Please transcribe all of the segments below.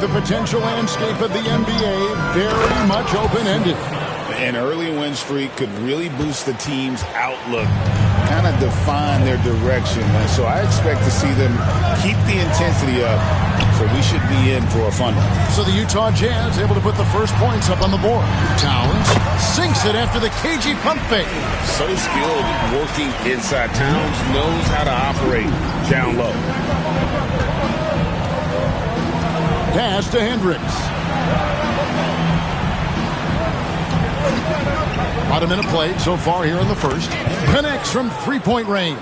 The potential landscape of the NBA very much open-ended. An early win streak could really boost the team's outlook, kind of define their direction. And so I expect to see them keep the intensity up. So we should be in for a fun one. So the Utah Jazz able to put the first points up on the board. Towns sinks it after the cagey pump fake. So skilled working inside. Towns knows how to operate down low. Pass to Hendricks. About a minute played so far here in the first. Connects from three-point range.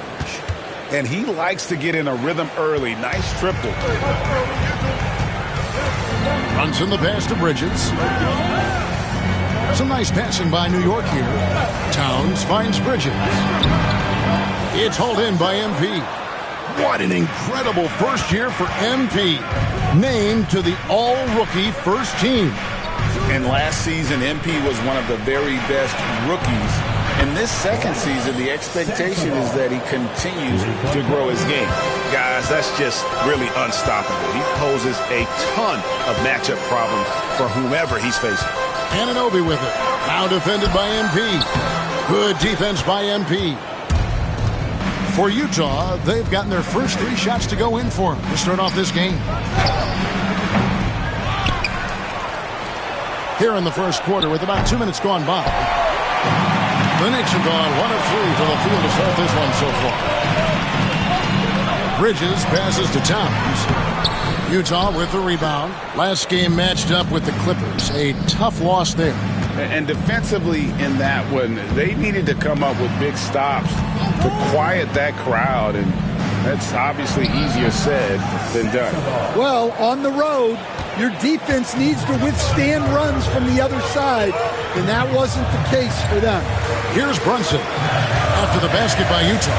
And he likes to get in a rhythm early. Nice triple. Runs in the pass to Bridges. Some nice passing by New York here. Towns finds Bridges. It's hauled in by MP. What an incredible first year for MP. Named to the all-rookie first team. And last season, MP was one of the very best rookies. In this second season, the expectation is that he continues to grow his game. Guys, that's just really unstoppable. He poses a ton of matchup problems for whomever he's facing. Anunoby with it. Now defended by MP. Good defense by MP. For Utah, they've gotten their first 3 shots to go in for them to start off this game. Here in the first quarter with about 2 minutes gone by. The Knicks have gone 1 of 3 to the field to start this one so far. Bridges passes to Towns. Utah with the rebound. Last game matched up with the Clippers. A tough loss there. And defensively in that one, they needed to come up with big stops to quiet that crowd. And that's obviously easier said than done. Well, on the road, your defense needs to withstand runs from the other side, and that wasn't the case for them. Here's Brunson after the basket by Utah.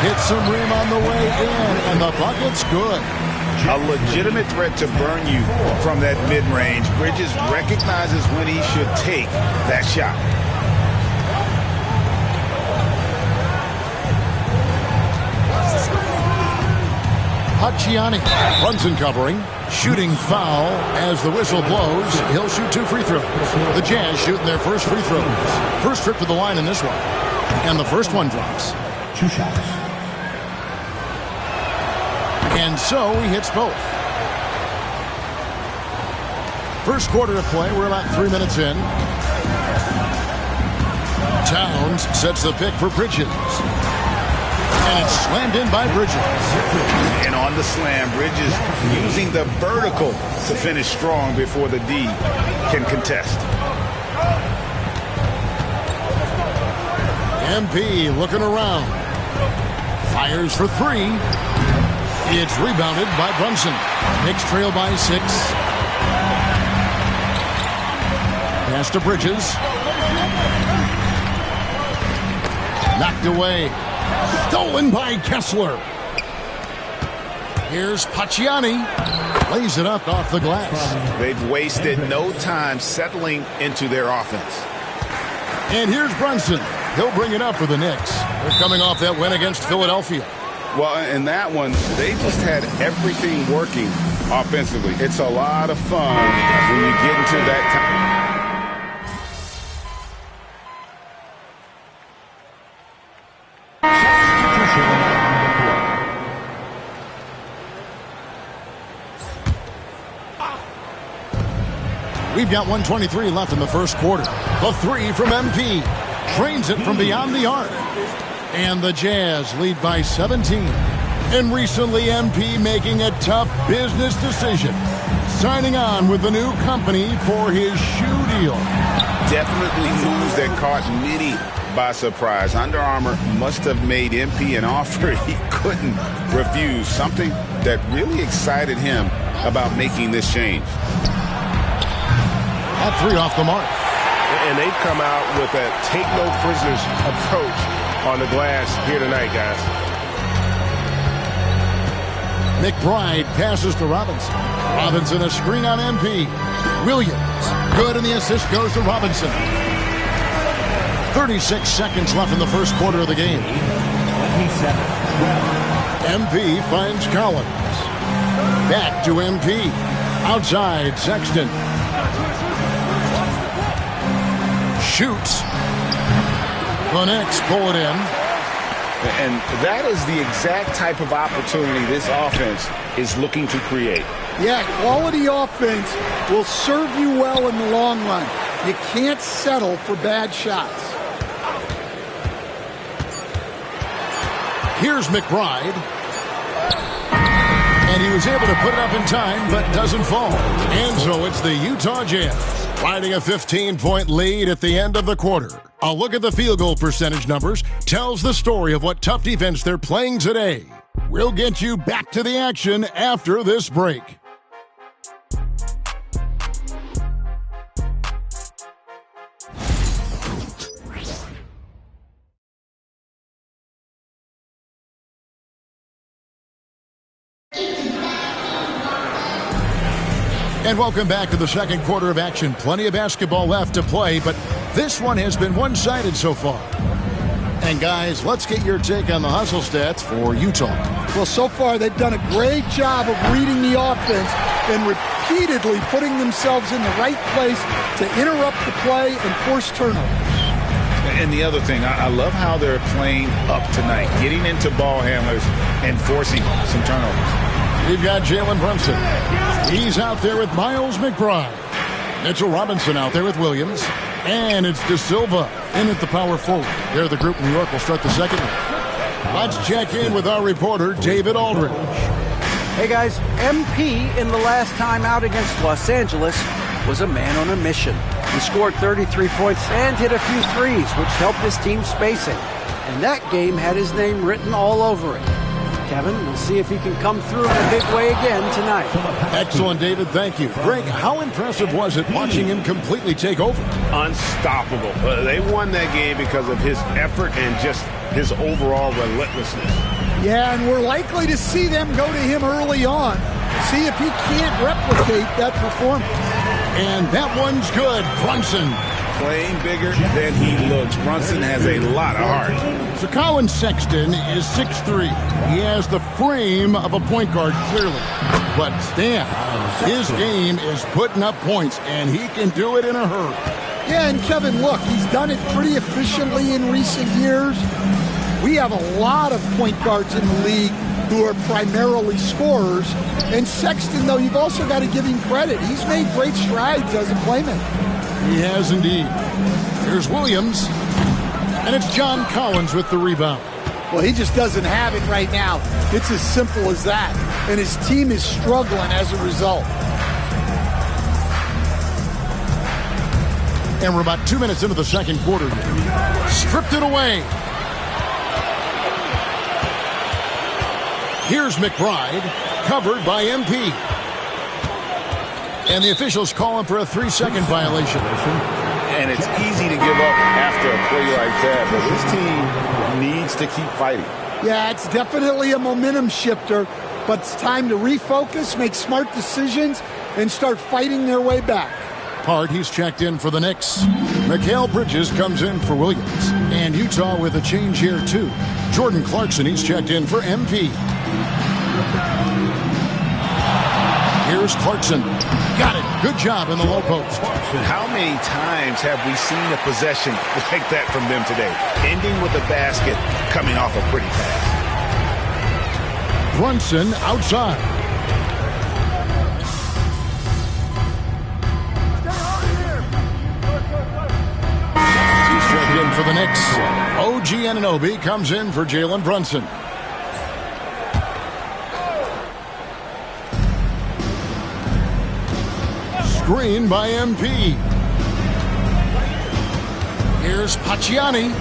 Hits some rim on the way in, and the bucket's good. A legitimate threat to burn you from that mid-range. Bridges recognizes when he should take that shot. Pacciani. Brunson covering. Shooting foul as the whistle blows. He'll shoot 2 free throws. The Jazz shooting their first free throws. First trip to the line in this one. And the first one drops. 2 shots. And so he hits both. First quarter of play. We're about 3 minutes in. Towns sets the pick for Bridges. And it's slammed in by Bridges. And on the slam, Bridges using the vertical to finish strong before the D can contest. MP looking around. Fires for 3. It's rebounded by Brunson. Knicks trail by 6. Pass to Bridges. Knocked away. Stolen by Kessler. Here's Pacciani. Lays it up off the glass. They've wasted no time settling into their offense. And here's Brunson. He'll bring it up for the Knicks. They're coming off that win against Philadelphia. Well, in that one, they just had everything working offensively. It's a lot of fun when you get into that time. We've got 1:23 left in the first quarter. The 3 from MP. Trains it from beyond the arc. And the Jazz lead by 17. And recently MP making a tough business decision. Signing on with the new company for his shoe deal. Definitely moves that caught many by surprise. Under Armour must have made MP an offer he couldn't refuse. Something that really excited him about making this change. That 3 off the mark. And they've come out with a take-no-prisoners approach on the glass here tonight, guys. McBride passes to Robinson. Robinson a screen on MP. Williams. Good, and the assist goes to Robinson. 36 seconds left in the first quarter of the game. 27. MP finds Collins. Back to MP. Outside, Sexton. Shoots. The Knicks pull it in. And that is the exact type of opportunity this offense is looking to create. Yeah, quality offense will serve you well in the long run. You can't settle for bad shots. Here's McBride. And he was able to put it up in time, but doesn't fall. And so it's the Utah Jazz riding a 15-point lead at the end of the quarter. A look at the field goal percentage numbers tells the story of what tough defense they're playing today. We'll get you back to the action after this break. And welcome back to the second quarter of action. Plenty of basketball left to play, but this one has been one-sided so far. And guys, let's get your take on the hustle stats for Utah. Well, so far they've done a great job of reading the offense and repeatedly putting themselves in the right place to interrupt the play and force turnovers. And the other thing, I love how they're playing up tonight, getting into ball handlers and forcing some turnovers. We've got Jalen Brunson. He's out there with Miles McBride. Mitchell Robinson out there with Williams. And it's De Silva in at the power forward. There the group in New York will start the second one. Let's check in with our reporter, David Aldridge. Hey guys, MP in the last time out against Los Angeles was a man on a mission. He scored 33 points and hit a few threes, which helped his team spacing. And that game had his name written all over it. Kevin, we'll see if he can come through in a big way again tonight. Excellent, David. Thank you. Greg, how impressive was it watching him completely take over? Unstoppable. They won that game because of his effort and just his overall relentlessness. Yeah, and we're likely to see them go to him early on. See if he can't replicate that performance. And that one's good. Brunson. Playing bigger than he looks. Brunson has a lot of heart. So Colin Sexton is 6'3". He has the frame of a point guard, clearly. But Stan, his game is putting up points, and he can do it in a hurry. Yeah, and Kevin, look, he's done it pretty efficiently in recent years. We have a lot of point guards in the league who are primarily scorers. And Sexton, though, you've also got to give him credit. He's made great strides as a playmaker. He has indeed. Here's Williams. And it's John Collins with the rebound. Well, he just doesn't have it right now. It's as simple as that. And his team is struggling as a result. And we're about 2 minutes into the second quarter here. Stripped it away. Here's McBride, covered by MP. And the officials call him for a 3-second violation. And it's easy to give up after a play like that, but this team needs to keep fighting. Yeah, it's definitely a momentum shifter, but it's time to refocus, make smart decisions, and start fighting their way back. Hart, he's checked in for the Knicks. Mikal Bridges comes in for Williams. And Utah with a change here, too. Jordan Clarkson, he's checked in for MP. Here's Clarkson. Got it. Good job in the low post. How many times have we seen a possession like that from them today? Ending with a basket, coming off a pretty pass. Brunson outside. He's checked in for the Knicks. OG Anunoby comes in for Jalen Brunson. Screen by MP. Here's Pacciani.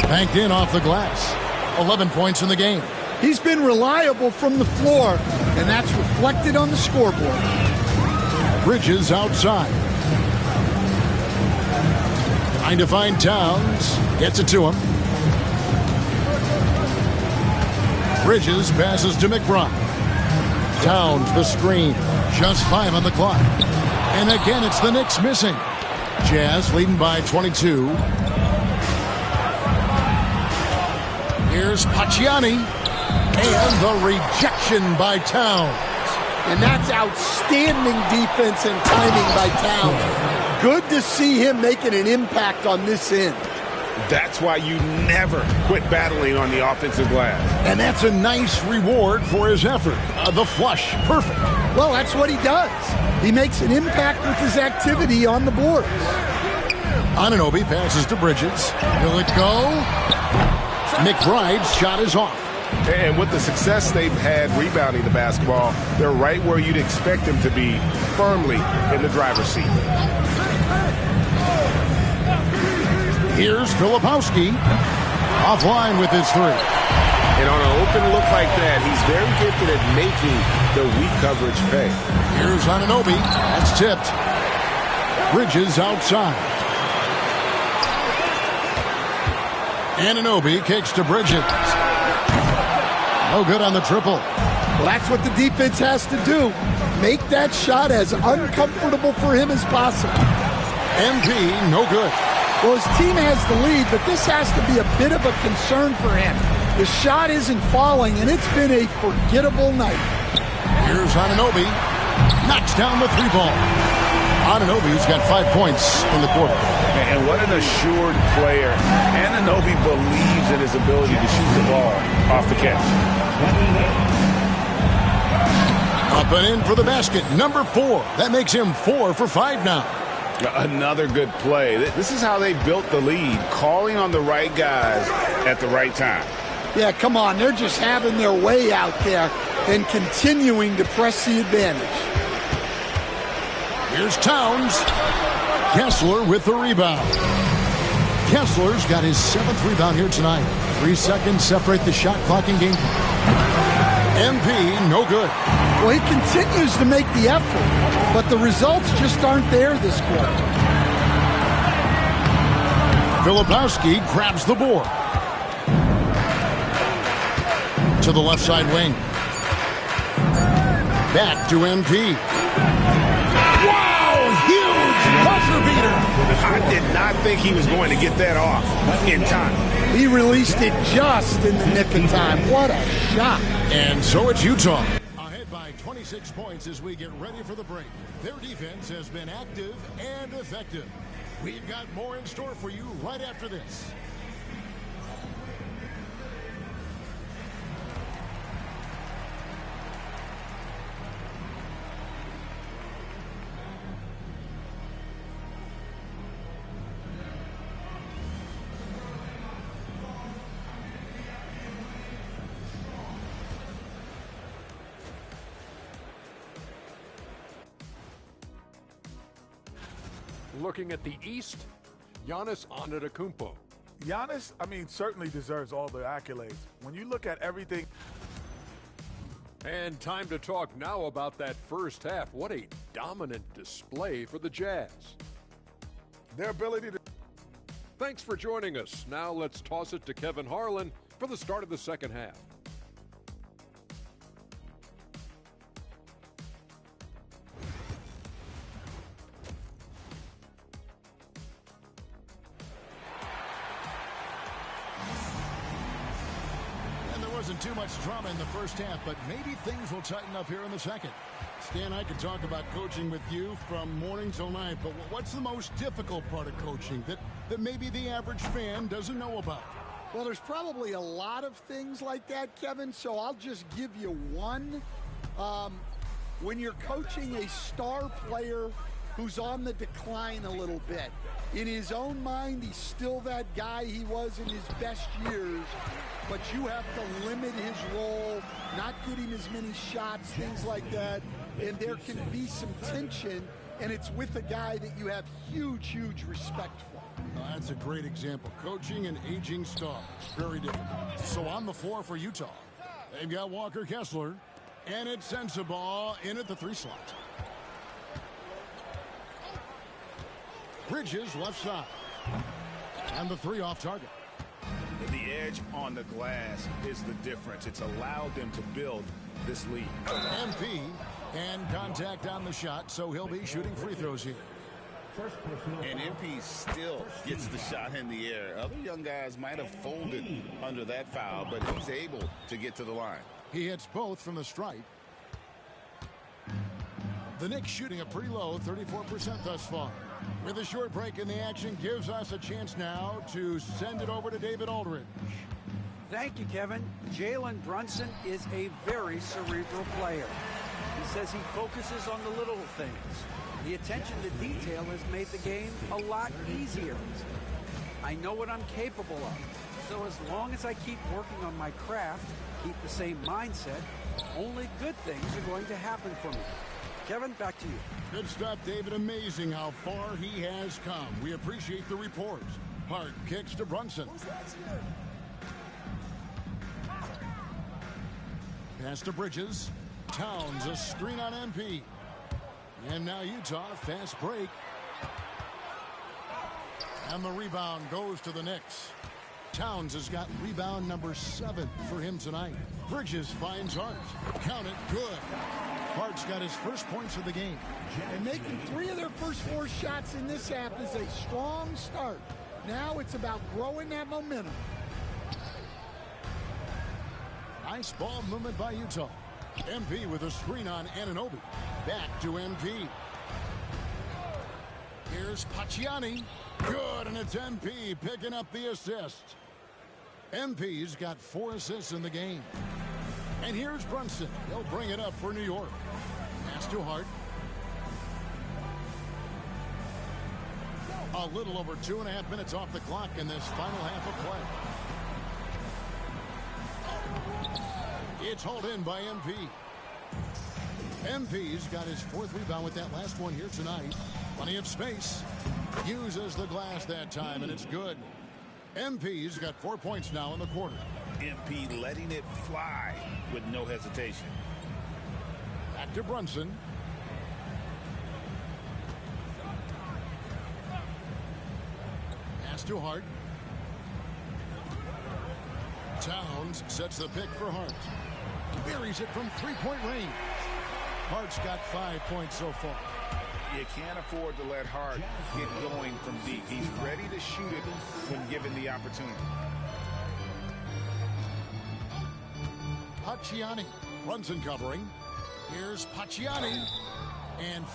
Banked in off the glass. 11 points in the game. He's been reliable from the floor, and that's reflected on the scoreboard. Bridges outside. Trying to find Towns. Gets it to him. Bridges passes to McBride. Towns the screen. Just 5 on the clock. And again, it's the Knicks missing. Jazz leading by 22. Here's Pacciani. And the rejection by Towns. And that's outstanding defense and timing by Towns. Good to see him making an impact on this end. That's why you never quit battling on the offensive glass. And that's a nice reward for his effort. The flush, perfect. Well, that's what he does. He makes an impact with his activity on the boards. Anunoby passes to Bridges. Will it go? McBride's shot is off. And with the success they've had rebounding the basketball, they're right where you'd expect them to be, firmly in the driver's seat. Here's Filipowski. Offline with his three. And on an open look like that, he's very gifted at making the weak coverage pay. Here's Anunoby. That's tipped. Bridges outside. Anunoby kicks to Bridges. No good on the triple. Well, that's what the defense has to do. Make that shot as uncomfortable for him as possible. MP, no good. Well, his team has the lead, but this has to be a bit of a concern for him. The shot isn't falling, and it's been a forgettable night. Here's Anunoby. Knocks down the three ball. Anunoby's got 5 points in the quarter. And what an assured player. Anunoby believes in his ability to shoot the ball off the catch. Up and in for the basket. Number 4. That makes him 4 for 5 now. Another good play. This is how they built the lead, calling on the right guys at the right time. Yeah, come on. They're just having their way out there and continuing to press the advantage. Here's Towns. Kessler with the rebound. Kessler's got his 7th rebound here tonight. 3 seconds separate the shot clock and game clock. MP, no good. Well, he continues to make the effort, but the results just aren't there this quarter. Filipowski grabs the board. To the left side wing. Back to MP. Wow, huge buzzer beater. I did not think he was going to get that off in time. He released it just in the nick of time. What a shot. And so it's Utah. Ahead by 26 points as we get ready for the break. Their defense has been active and effective. We've got more in store for you right after this. Looking at the East, Giannis Antetokounmpo. Giannis, certainly deserves all the accolades. When you look at everything. And time to talk now about that first half. What a dominant display for the Jazz. Their ability to. Thanks for joining us. Now let's toss it to Kevin Harlan for the start of the second half. Wasn't too much drama in the first half, but maybe things will tighten up here in the second. Stan, I could talk about coaching with you from morning till night, but what's the most difficult part of coaching that maybe the average fan doesn't know about? Well, there's probably a lot of things like that, Kevin, so I'll just give you one. When you're coaching a star player who's on the decline a little bit, in his own mind, he's still that guy he was in his best years, but you have to limit his role, not get him as many shots, things like that, and there can be some tension, and it's with a guy that you have huge respect for. That's a great example. Coaching an aging star. Very different. So on the floor for Utah, they've got Walker Kessler, and it's Sensabaugh in at the 3 slot. Bridges left side. And the 3 off target. The edge on the glass is the difference. It's allowed them to build this lead. MP and contact on the shot, so he'll be shooting free throws here. And MP still gets the shot in the air. Other young guys might have folded under that foul, but he's able to get to the line. He hits both from the stripe. The Knicks shooting a pretty low 34% thus far. With a short break in the action gives us a chance now to send it over to David Aldridge. Thank you, Kevin. Jalen Brunson is a very cerebral player. He says he focuses on the little things. The attention to detail has made the game a lot easier. I know what I'm capable of. So as long as I keep working on my craft, keep the same mindset, only good things are going to happen for me. Kevin, back to you. Good stuff, David. Amazing how far he has come. We appreciate the reports. Hart kicks to Brunson. Pass to Bridges. Towns, a screen on MP. And now Utah, fast break. And the rebound goes to the Knicks. Towns has got rebound number 7 for him tonight. Bridges finds Hart. Count it, good. Hart's got his first points of the game. And making 3 of their first 4 shots in this half is a strong start. Now it's about growing that momentum. Nice ball movement by Utah. MP with a screen on Anunoby. Back to MP. Here's Pacciani. Good, and it's MP picking up the assist. MP's got 4 assists in the game. And here's Brunson. He'll bring it up for New York. Pass to Hart. A little over 2.5 minutes off the clock in this final half of play. It's hauled in by MP. MP's got his 4th rebound with that last one here tonight. Plenty of space. Uses the glass that time, and it's good. MP's got 4 points now in the quarter. MP letting it fly with no hesitation. Back to Brunson. Pass to Hart. Towns sets the pick for Hart. Buries it from 3-point range. Hart's got 5 points so far. You can't afford to let Hart get going from deep. He's ready to shoot it when given the opportunity. Pacciani. Brunson covering. Here's Pacciani. And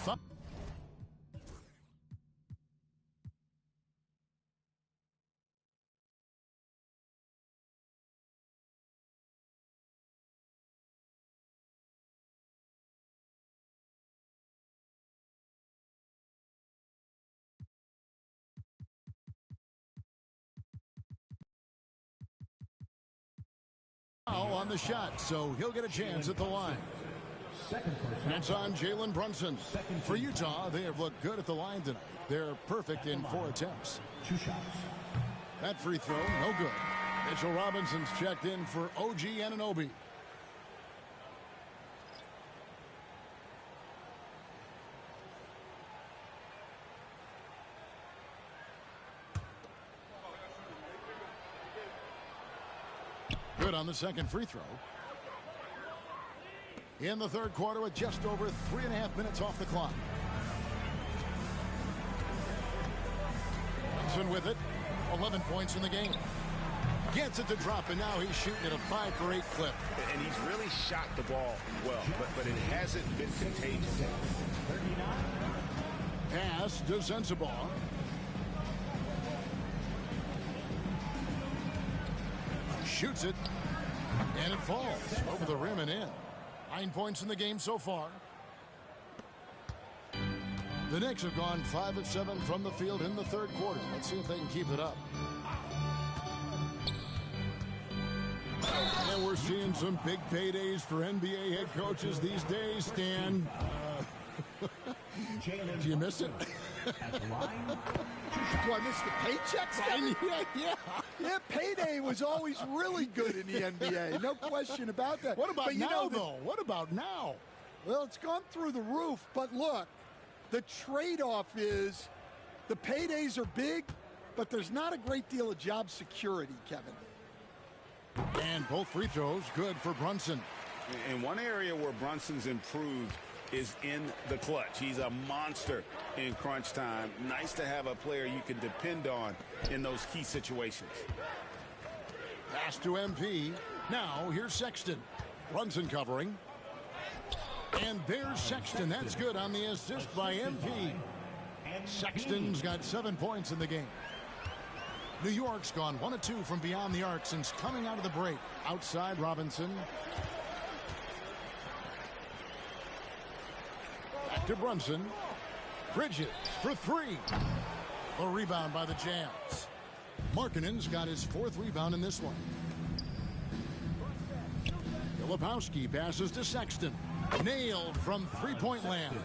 on the shot, so he'll get a chance at the line. That's on Jalen Brunson. For Utah, they have looked good at the line tonight. They're perfect in 4 attempts. 2 shots. That free throw, no good. Mitchell Robinson's checked in for OG Anunoby. Good on the second free throw. In the third quarter with just over 3.5 minutes off the clock. Brunson with it. 11 points in the game. Gets it to drop, and now he's shooting at a 5 for 8 clip. And he's really shot the ball well, but it hasn't been contagious. Pass to Sensabaugh. Shoots it, and it falls over the rim and in. 9 points in the game so far. The Knicks have gone 5 of 7 from the field in the third quarter. Let's see if they can keep it up. And we're seeing some big paydays for NBA head coaches these days, Stan. Do you miss it? Do I miss the paychecks? Yeah, payday was always really good in the NBA. No question about that. What about now, though? What about now? Well, it's gone through the roof, but look, the trade-off is the paydays are big, but there's not a great deal of job security, Kevin. And both free throws good for Brunson. In one area where Brunson's improved is in the clutch. He's a monster in crunch time. Nice to have a player you can depend on in those key situations. Pass to MP. Now here's Sexton. Brunson covering. And there's Sexton. That's good on the assist by MP. Sexton's got 7 points in the game. New York's gone 1 of 2 from beyond the arc since coming out of the break. Outside Robinson. Back to Brunson. Bridges for 3. A rebound by the Jazz. Markkanen's got his 4th rebound in this one. Filipowski passes to Sexton. Nailed from three-point land.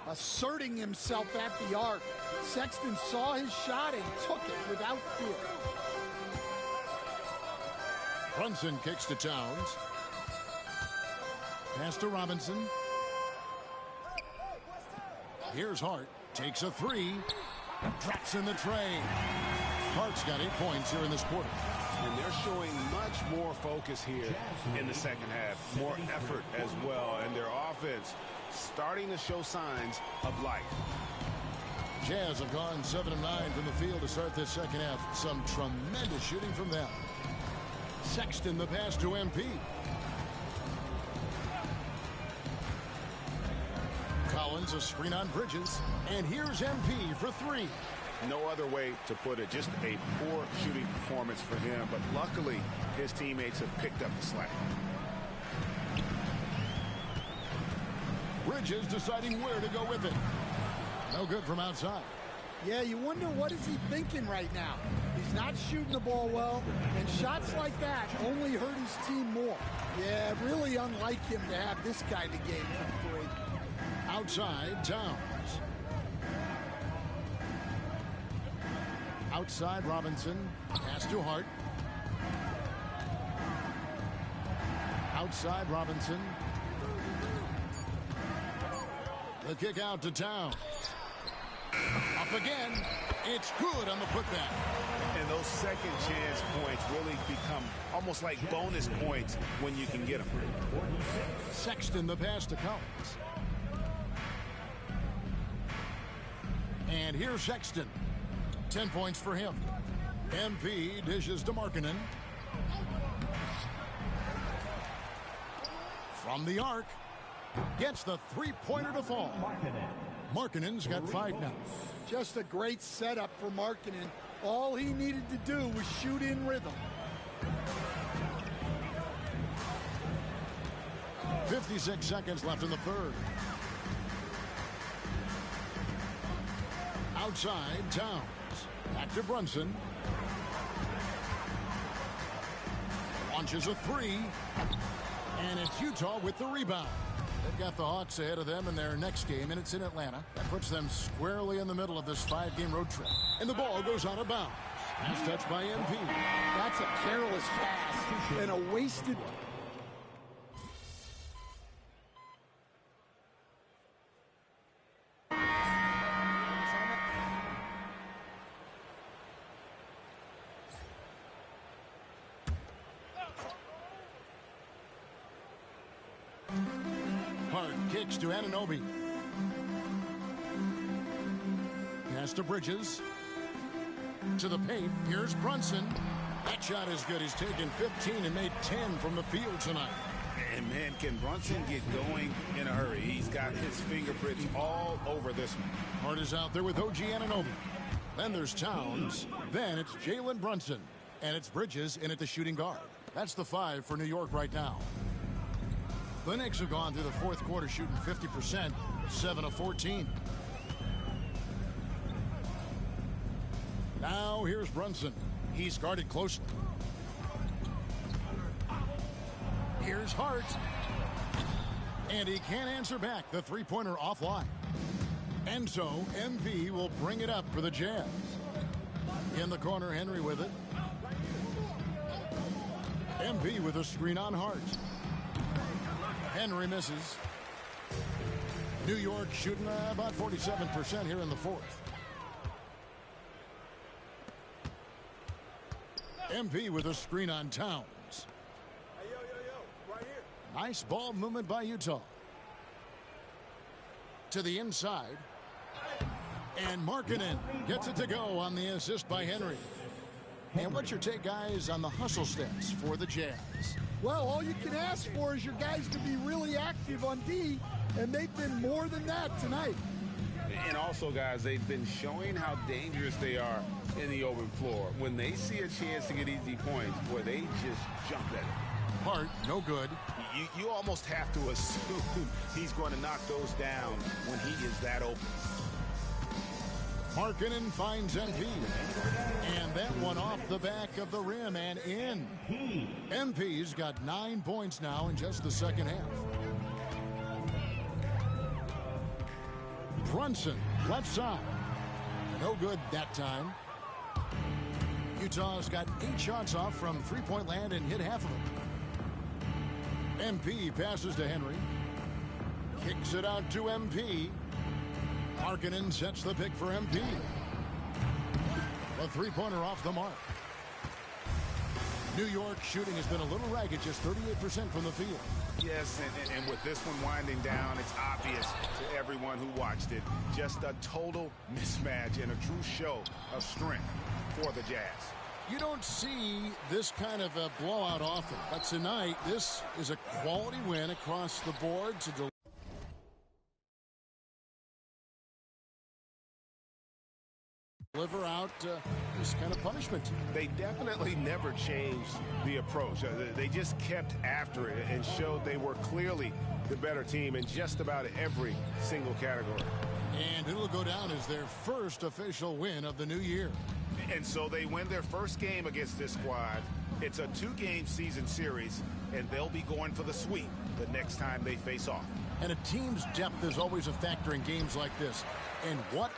Asserting himself at the arc. Sexton saw his shot and took it without fear. Brunson kicks to Towns. Pass to Robinson. Here's Hart. Takes a 3. Drops in the tray. Hart's got 8 points here in this quarter. And they're showing much more focus here in the second half. More effort as well. And their offense starting to show signs of life. Jazz have gone 7 of 9 from the field to start this second half. Some tremendous shooting from them. Sexton the pass to MP. Collins a screen on Bridges. And here's MP for 3. No other way to put it. Just a poor shooting performance for him. But luckily, his teammates have picked up the slack. Bridges deciding where to go with it. No good from outside. Yeah, you wonder what is he thinking right now. He's not shooting the ball well, and shots like that only hurt his team more. Yeah, really unlike him to have this kind of game from 3. Outside, Towns. Outside, Robinson. Pass to Hart. Outside, Robinson. The kick out to Towns. Up again. It's good on the putback. And those second chance points really become almost like bonus points when you can get them. Sexton the pass to Collins. And here's Sexton. 10 points for him. MP dishes to Markkanen. From the arc. Gets the three-pointer to fall. Markkanen's got 5 now. Just a great setup for Markkanen. All he needed to do was shoot in rhythm. 56 seconds left in the third. Outside, Towns. Back to Brunson. Launches a 3. And it's Utah with the rebound. They've got the Hawks ahead of them in their next game, and it's in Atlanta. That puts them squarely in the middle of this 5-game road trip. And the ball goes out of bounds. Pass touch by MP. That's a careless pass and a wasted... Hart kicks to Anunoby. Pass to Bridges. To the paint. Here's Brunson. That shot is good. He's taken 15 and made 10 from the field tonight. And man, can Brunson get going in a hurry? He's got his fingerprints all over this one. Hart is out there with OG Anunoby. Then there's Towns. Then it's Jalen Brunson. And it's Bridges in at the shooting guard. That's the 5 for New York right now. The Knicks have gone through the fourth quarter shooting 50%, 7 of 14. Now here's Brunson. He's guarded closely. Here's Hart. And he can't answer back. The three-pointer offline. And so MV will bring it up for the Jazz. In the corner, Henry with it. MV with a screen on Hart. Henry misses. New York shooting about 47% here in the fourth. MP with a screen on Towns. Hey, yo, right here. Nice ball movement by Utah. To the inside. And Markkanen gets it to go on the assist by Henry. And what's your take, guys, on the hustle steps for the Jazz? Well, all you can ask for is your guys to be really active on D, and they've been more than that tonight. And also, guys, they've been showing how dangerous they are in the open floor. When they see a chance to get easy points, boy, they just jump at it. Hart, no good. You almost have to assume he's going to knock those down when he is that open. Markkanen finds MP. And that one off the back of the rim and in. MP's got 9 points now in just the second half. Brunson, left side. No good that time. Utah's got 8 shots off from three-point land and hit half of them. MP passes to Henry. Kicks it out to MP. Markkanen sets the pick for MP. A three-pointer off the mark. New York shooting has been a little ragged, just 38% from the field. Yes, and with this one winding down, it's obvious to everyone who watched it. Just a total mismatch and a true show of strength for the Jazz. You don't see this kind of a blowout often, but tonight this is a quality win across the board to deliver out this kind of punishment. They definitely never changed the approach. They just kept after it and showed they were clearly the better team in just about every single category. And it'll go down as their first official win of the new year. And so they win their first game against this squad. It's a 2-game season series, and they'll be going for the sweep the next time they face off. And a team's depth is always a factor in games like this. And what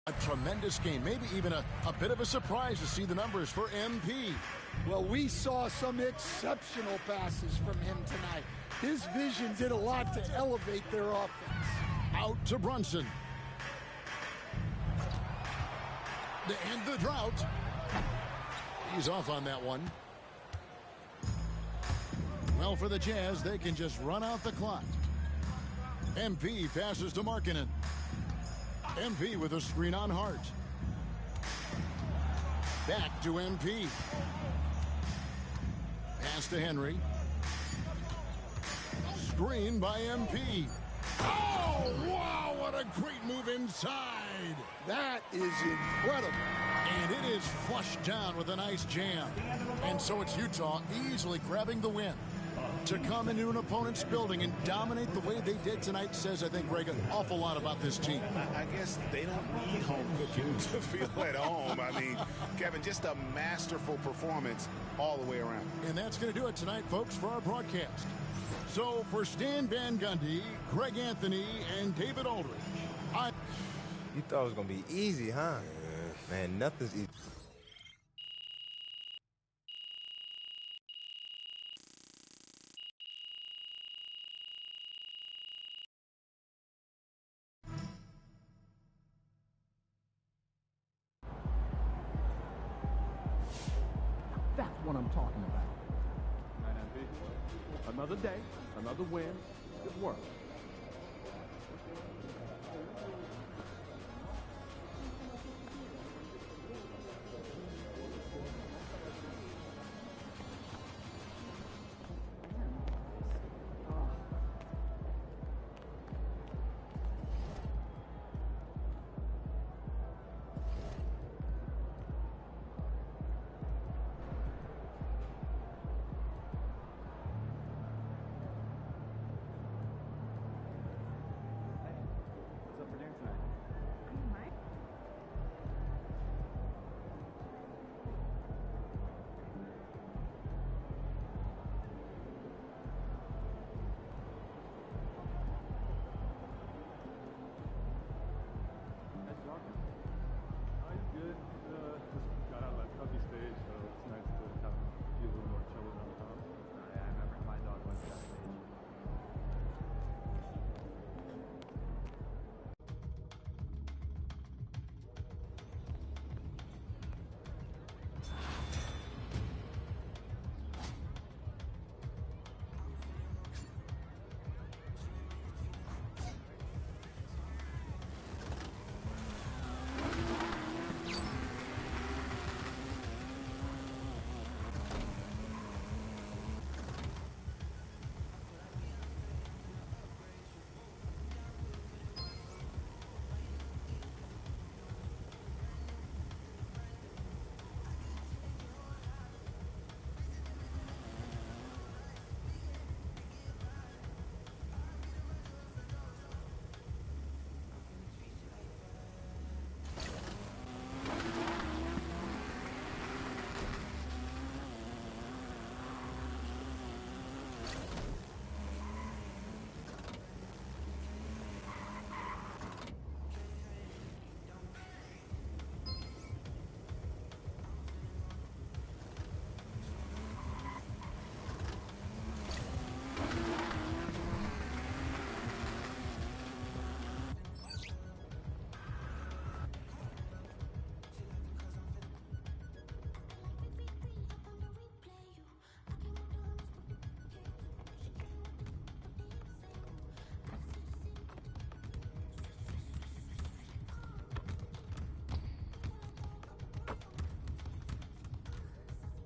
a tremendous game, maybe even a bit of a surprise to see the numbers for MP. Well, we saw some exceptional passes from him tonight. His vision did a lot to elevate their offense. Out to Brunson. To end the drought. He's off on that one. Well, for the Jazz, they can just run out the clock. MP passes to Markkanen. MP with a screen on Hart. Back to MP. Pass to Henry. Screen by MP. Oh, wow, what a great move inside. That is incredible. And it is flushed down with a nice jam. And so it's Utah easily grabbing the win. To come into an opponent's building and dominate the way they did tonight says, I think, Greg, an awful lot about this team. I guess they don't need home cooking to feel at home. I mean, Kevin, just a masterful performance all the way around. And that's going to do it tonight, folks, for our broadcast. So for Stan Van Gundy, Greg Anthony, and David Aldridge, You thought it was going to be easy, huh? Man, nothing's easy. That's what I'm talking about. Another day, another win. Good work.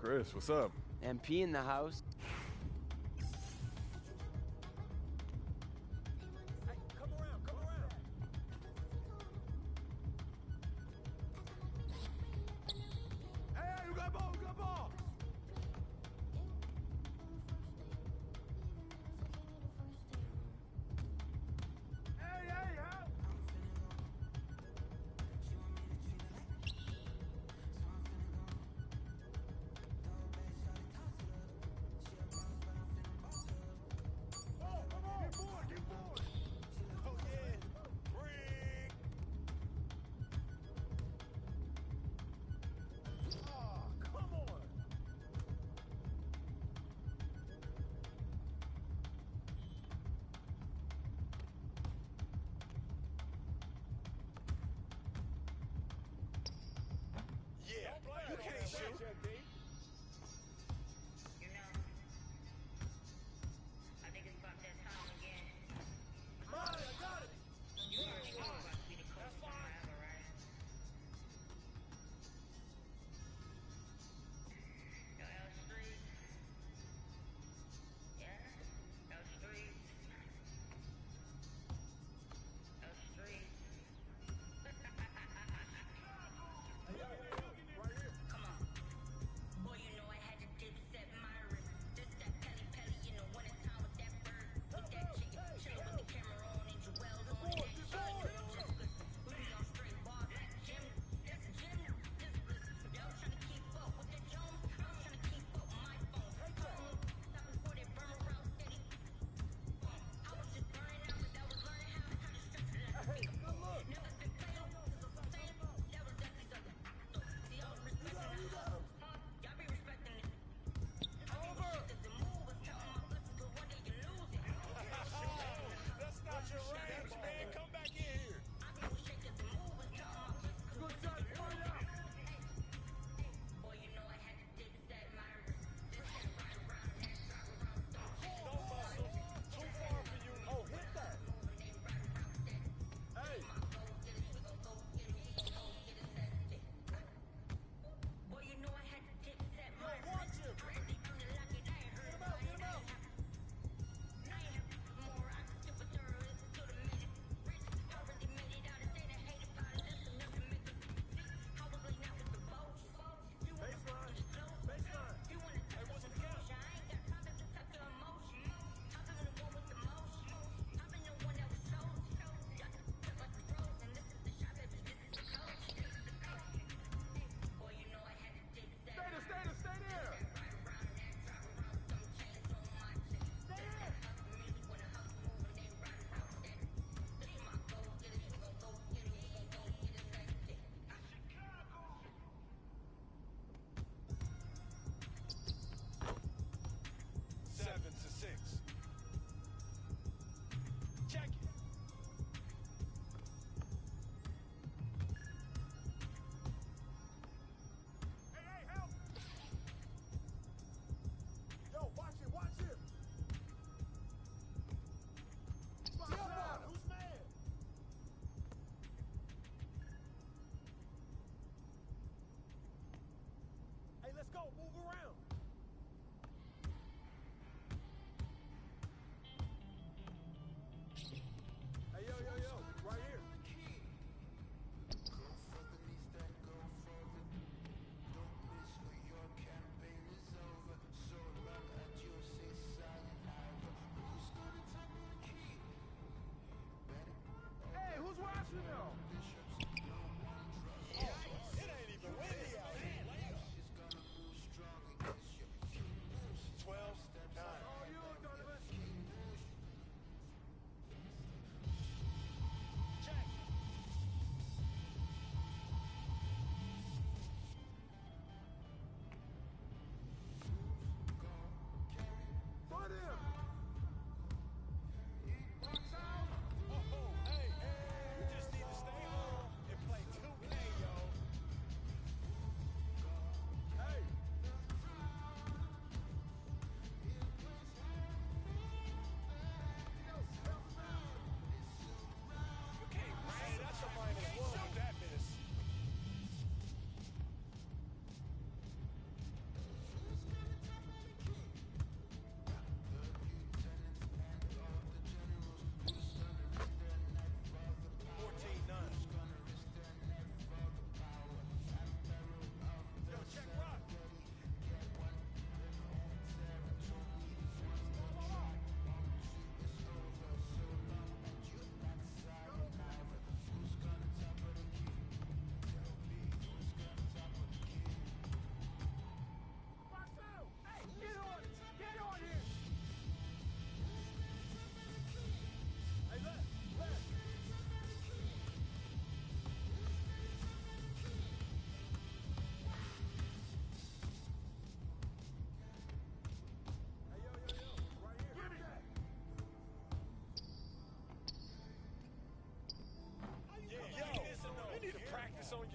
Chris, what's up? MP in the house.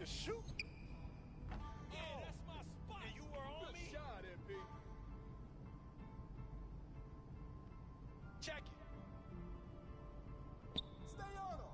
to shoot. Yeah, that's my spot. And you were on me. Shot, MP. Check it. Stay on him.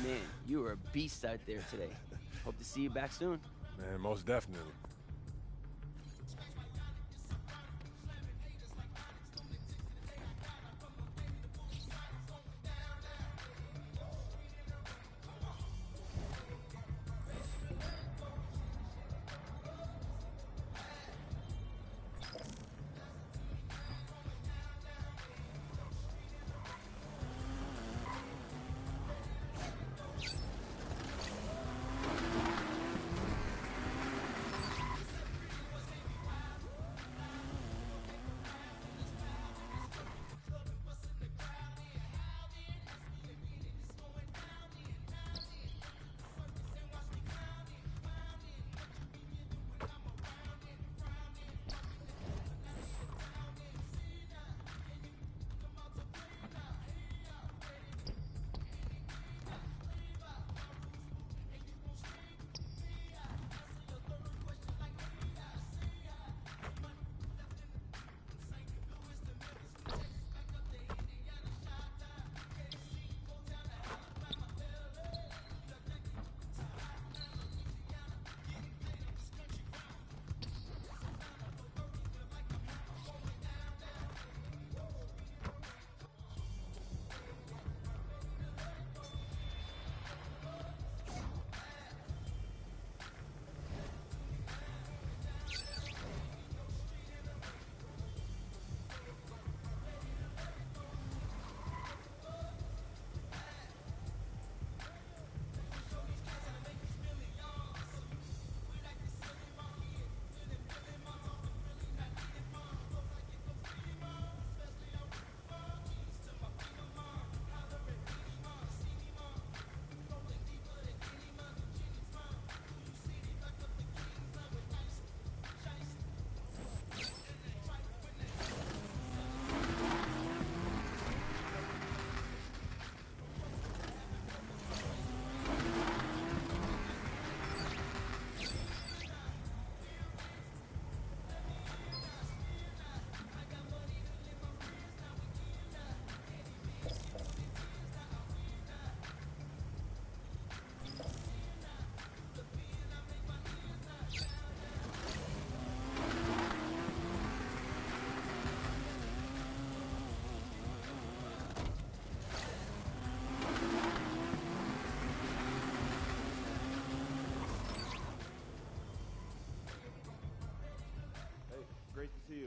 Man, you were a beast out there today. Hope to see you back soon. Man, most definitely.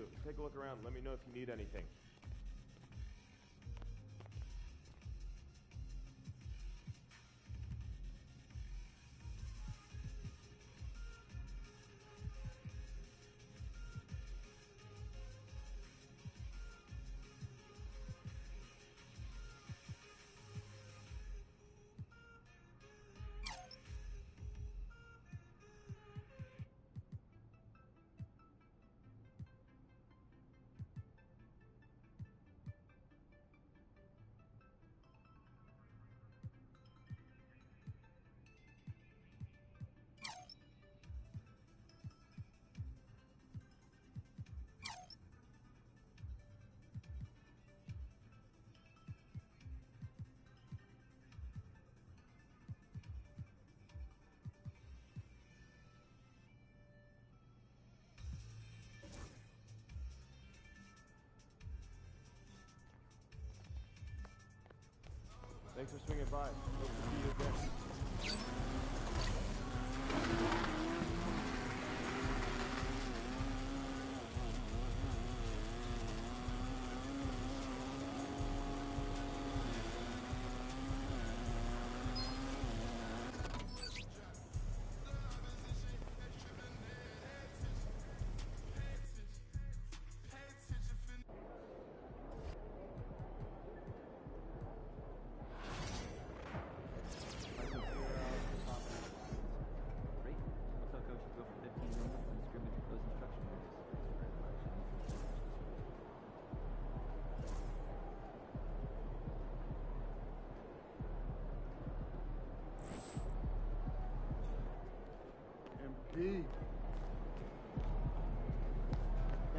you. Take a look around. Let me know if you need anything. Thanks for swinging by. Hope to see you again.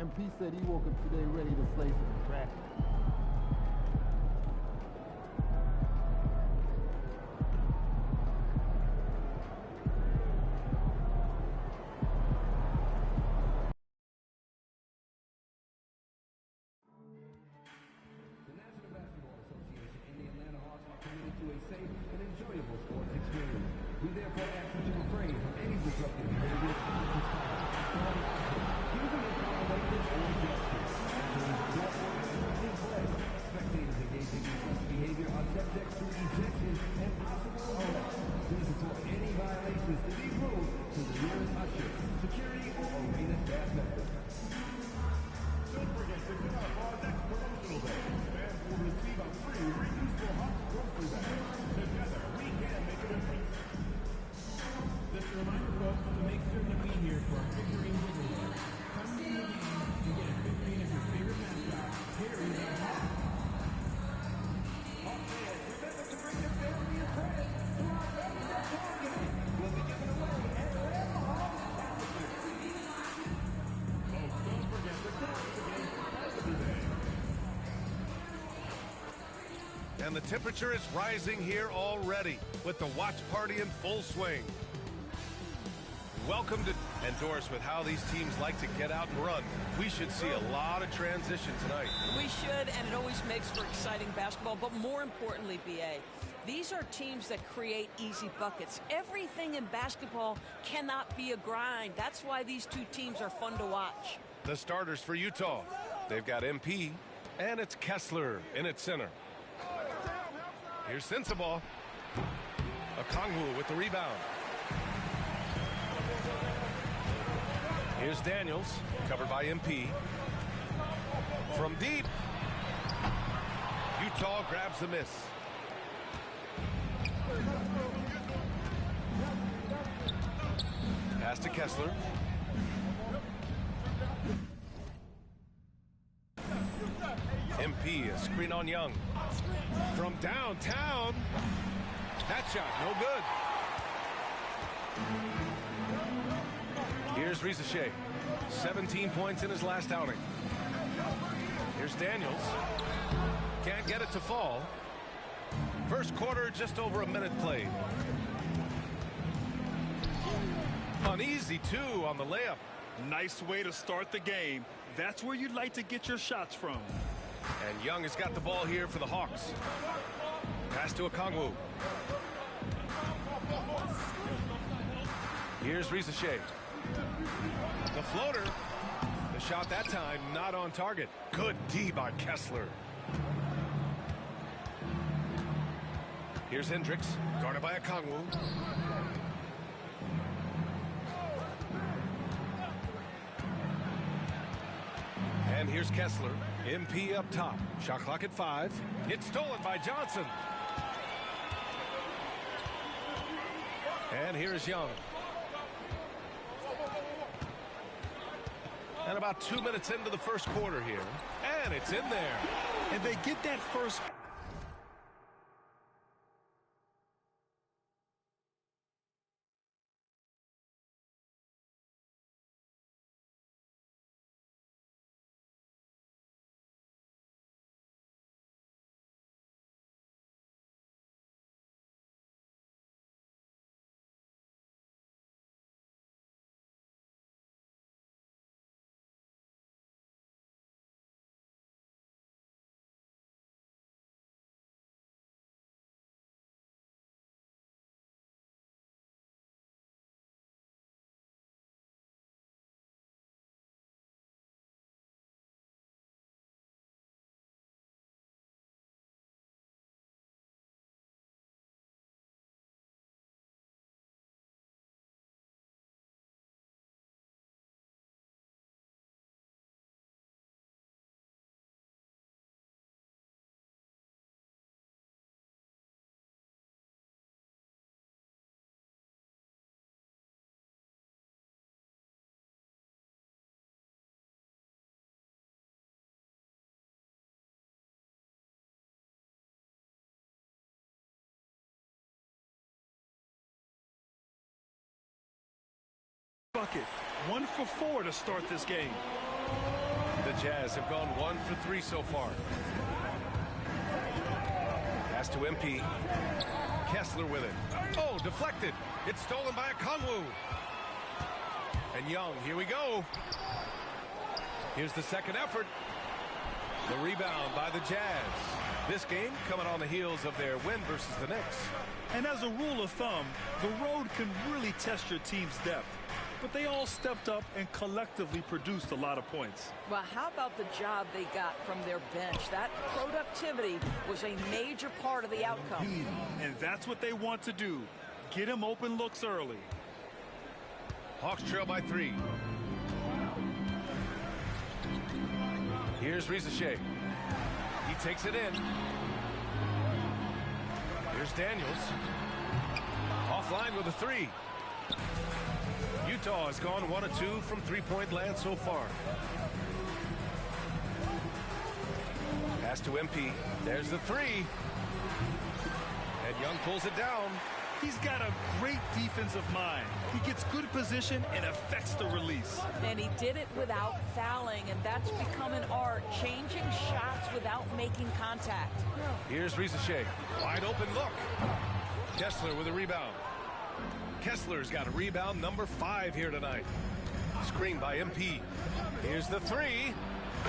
MP said he woke up today ready to slay some track. And the temperature is rising here already with the watch party in full swing. Welcome to Endorse with how these teams like to get out and run. We should see a lot of transition tonight. We should, and it always makes for exciting basketball. But more importantly, B.A., these are teams that create easy buckets. Everything in basketball cannot be a grind. That's why these two teams are fun to watch. The starters for Utah. They've got MP, and it's Kessler in its center. Here's Sensabaugh. Okongwu with the rebound. Here's Daniels, covered by MP. From deep. Utah grabs the miss. Pass to Kessler. MP, a screen on Young. From downtown. That shot, no good. Here's Risache. 17 points in his last outing. Here's Daniels. Can't get it to fall. First quarter, just over a minute played. Uneasy, too, on the layup. Nice way to start the game. That's where you'd like to get your shots from. And Young has got the ball here for the Hawks. Pass to Okongwu. Here's Risache. The floater. The shot that time not on target. Good D by Kessler. Here's Hendricks, guarded by Okongwu. And here's Kessler. MP up top. Shot clock at 5. It's stolen by Johnson. And here's Young. And about 2 minutes into the first quarter here. And it's in there. And they get that first. Bucket. 1 for 4 to start this game. The Jazz have gone 1 for 3 so far. Pass to MP. Kessler with it. Oh, deflected. It's stolen by Okongwu. And Young, here we go. Here's the second effort. The rebound by the Jazz. This game coming on the heels of their win versus the Knicks. And as a rule of thumb, the road can really test your team's depth. But they all stepped up and collectively produced a lot of points. Well, how about the job they got from their bench? That productivity was a major part of the outcome. And that's what they want to do. Get him open looks early. Hawks trail by 3. Here's Risacher. He takes it in. Here's Daniels. Offline with a 3. Utah has gone 1 of 2 from three-point land so far. Pass to MP. There's the 3. And Young pulls it down. He's got a great defensive mind. He gets good position and affects the release. And he did it without fouling, and that's become an art, changing shots without making contact. Here's Risacher. Wide open look. Kessler with a rebound. Kessler's got a rebound number 5 here tonight. Screen by MP. Here's the 3.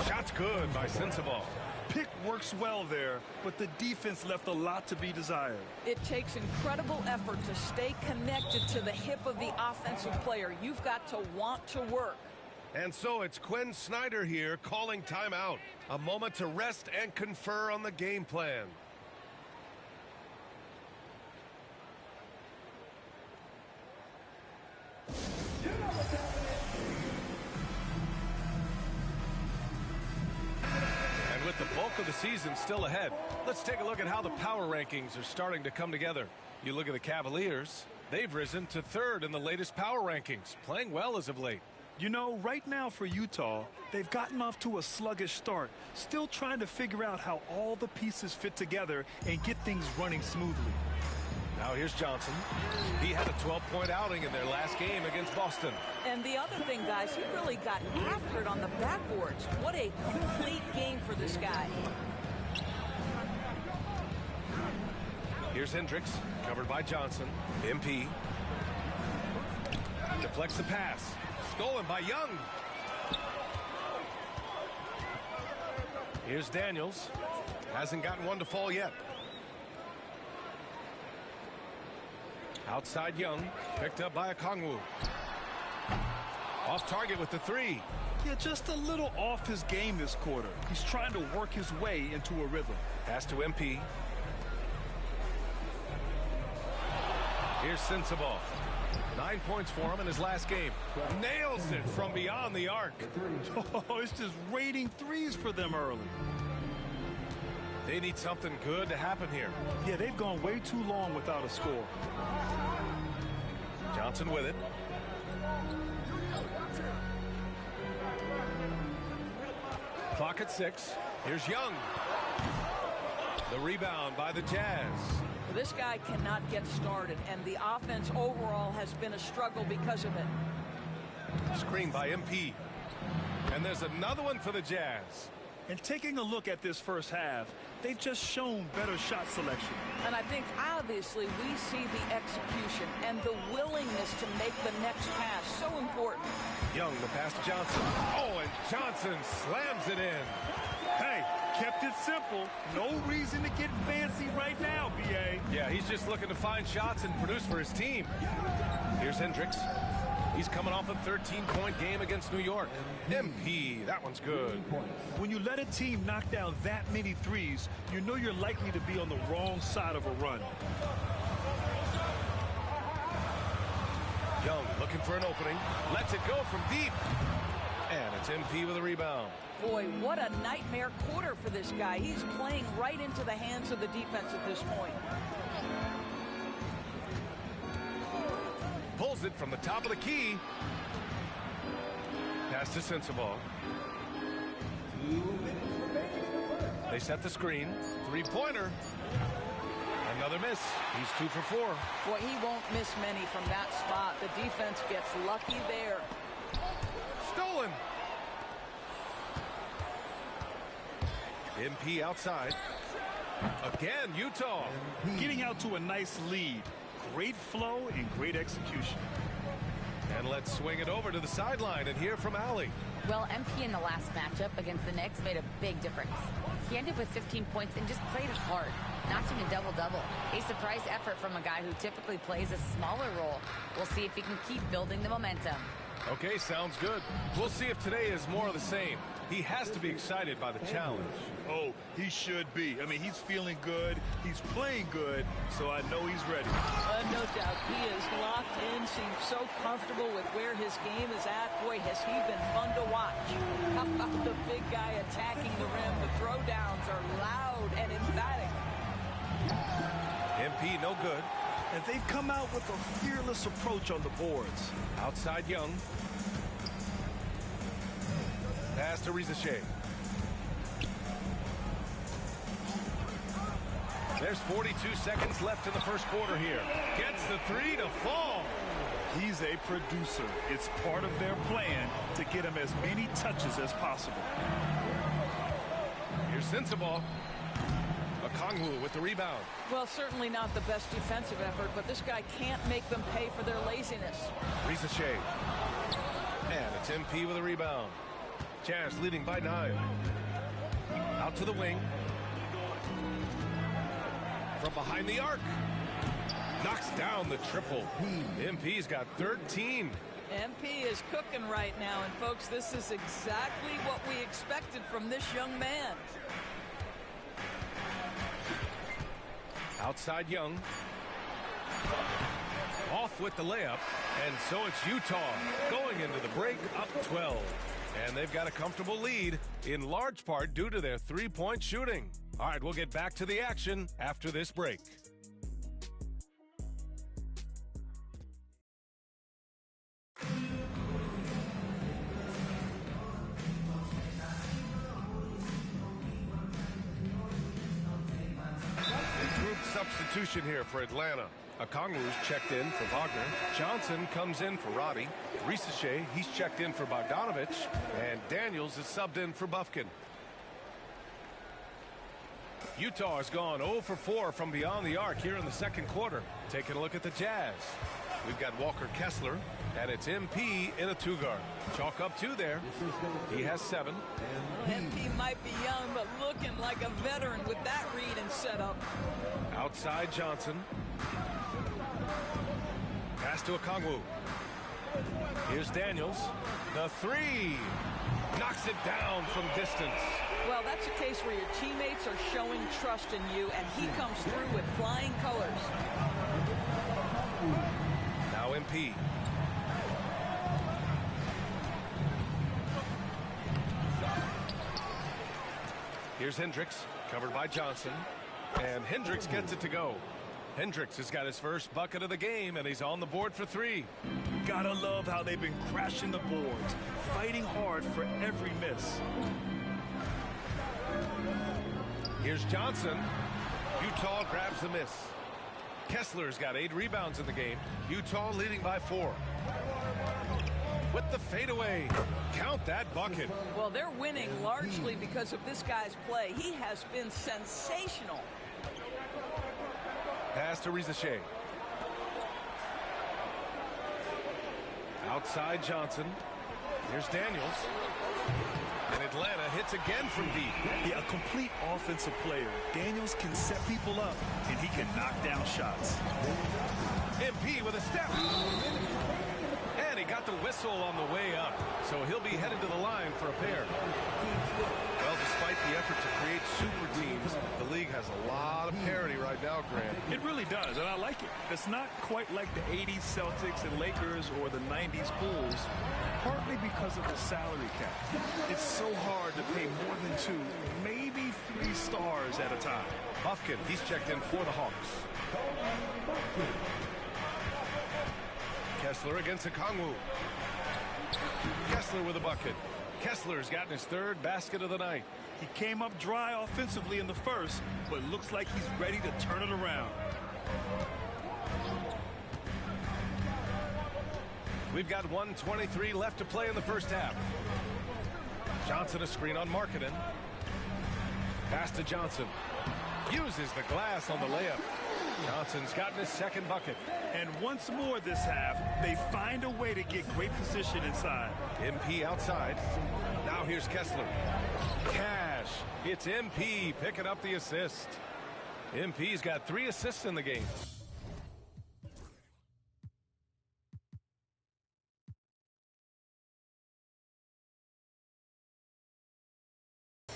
Shot's good by Sensabaugh. Pick works well there, but the defense left a lot to be desired. It takes incredible effort to stay connected to the hip of the offensive player. You've got to want to work. And so it's Quinn Snyder here calling timeout. A moment to rest and confer on the game plan. With the bulk of the season still ahead, let's take a look at how the power rankings are starting to come together. You look at the Cavaliers, they've risen to 3rd in the latest power rankings, playing well as of late. You know, right now for Utah, they've gotten off to a sluggish start, still trying to figure out how all the pieces fit together and get things running smoothly. Now here's Johnson. He had a 12-point outing in their last game against Boston. And the other thing, guys, he really got after it on the backboards. What a complete game for this guy. Here's Hendricks, covered by Johnson. MP. Deflects the pass. Stolen by Young. Here's Daniels. Hasn't gotten one to fall yet. Outside Young, picked up by Okongwu. Off target with the three. Yeah, just a little off his game this quarter. He's trying to work his way into a rhythm. Pass to MP. Here's Sensabaugh. 9 points for him in his last game. Nails it from beyond the arc. Oh, it's just raining threes for them early. They need something good to happen here. Yeah, they've gone way too long without a score. Johnson with it. Clock at 6. Here's Young. The rebound by the Jazz. This guy cannot get started, and the offense overall has been a struggle because of it. Screen by MP. And there's another one for the Jazz. And taking a look at this first half, they've just shown better shot selection. And I think obviously we see the execution and the willingness to make the next pass so important. Young, the pass to Johnson. Oh, and Johnson slams it in. Hey, kept it simple. No reason to get fancy right now, B.A. Yeah, he's just looking to find shots and produce for his team. Here's Hendricks. He's coming off a 13-point game against New York. MP, that one's good. When you let a team knock down that many threes, you know you're likely to be on the wrong side of a run. Young looking for an opening. Lets it go from deep. And it's MP with a rebound. Boy, what a nightmare quarter for this guy. He's playing right into the hands of the defense at this point. Pulls it from the top of the key. Pass to Sensabaugh. They set the screen. Three-pointer. Another miss. He's 2 for 4. Boy, he won't miss many from that spot. The defense gets lucky there. Stolen. MP outside. Again, Utah. Getting out to a nice lead. Great flow and great execution. And let's swing it over to the sideline and hear from Allie. Well, MP in the last matchup against the Knicks made a big difference. He ended with 15 points and just played hard, notching a double-double. A surprise effort from a guy who typically plays a smaller role. We'll see if he can keep building the momentum. Okay, sounds good. We'll see if today is more of the same. He has to be excited by the challenge. Oh, he should be. I mean, he's feeling good. He's playing good, so I know he's ready. No doubt. He is locked in, seems so comfortable with where his game is at. Boy, has he been fun to watch. How about the big guy attacking the rim? The throwdowns are loud and emphatic. MP no good. And they've come out with a fearless approach on the boards. Outside Young. Pass to Rizachet. There's 42 seconds left in the first quarter here. Gets the three to fall. He's a producer. It's part of their plan to get him as many touches as possible. Here's Sensabaugh. Okongwu with the rebound. Well, certainly not the best defensive effort, but this guy can't make them pay for their laziness. Rizachet. And it's MP with a rebound. Jazz leading by 9. Out to the wing. From behind the arc. Knocks down the triple. MP's got 13. MP is cooking right now, and folks, this is exactly what we expected from this young man. Outside Young. Off with the layup, and so it's Utah going into the break up 12. And they've got a comfortable lead, in large part due to their three-point shooting. All right, we'll get back to the action after this break. Group substitution here for Atlanta. Okongwu's checked in for Wagner. Johnson comes in for Roddy. Rizachet, he's checked in for Bogdanovich. And Daniels is subbed in for Bufkin. Utah has gone 0 for 4 from beyond the arc here in the second quarter. Taking a look at the Jazz. We've got Walker Kessler, and it's MP in a two-guard. Chalk up 2 there. He has 7. MP might be young, but looking like a veteran with that read and setup. Outside Johnson. Pass to Okongwu. Here's Daniels. The three. Knocks it down from distance. Well, that's a case where your teammates are showing trust in you, and he comes through with flying colors. Now MP. Here's Hendricks, covered by Johnson. And Hendricks gets it to go. Hendricks has got his first bucket of the game, and he's on the board for three. Gotta love how they've been crashing the boards, fighting hard for every miss. Here's Johnson. Utah grabs the miss. Kessler's got 8 rebounds in the game. Utah leading by 4. With the fadeaway. Count that bucket. Well, they're winning largely because of this guy's play. He has been sensational. Pass to Rizachet. Outside Johnson. Here's Daniels. And Atlanta hits again from deep. Yeah, a complete offensive player. Daniels can set people up, and he can knock down shots. MP with a step. And he got the whistle on the way up. So he'll be headed to the line for a pair. Well, despite the effort to create super teams, the league has a lot of parity right now, Grant. It really does, and I like it. It's not quite like the 80s Celtics and Lakers or the 90s Bulls, partly because of the salary cap. It's so hard to pay more than 2, maybe 3 stars at a time. Bufkin, he's checked in for the Hawks. Kessler against Okongwu. Kessler with a bucket. Kessler's gotten his 3rd basket of the night. He came up dry offensively in the first, but looks like he's ready to turn it around. We've got 1:23 left to play in the first half. Johnson a screen on Markkanen. Pass to Johnson. Uses the glass on the layup. Johnson's gotten his 2nd bucket. And once more this half, they find a way to get great position inside. MP outside. Now here's Kessler. Cash. It's MP picking up the assist. MP's got 3 assists in the game.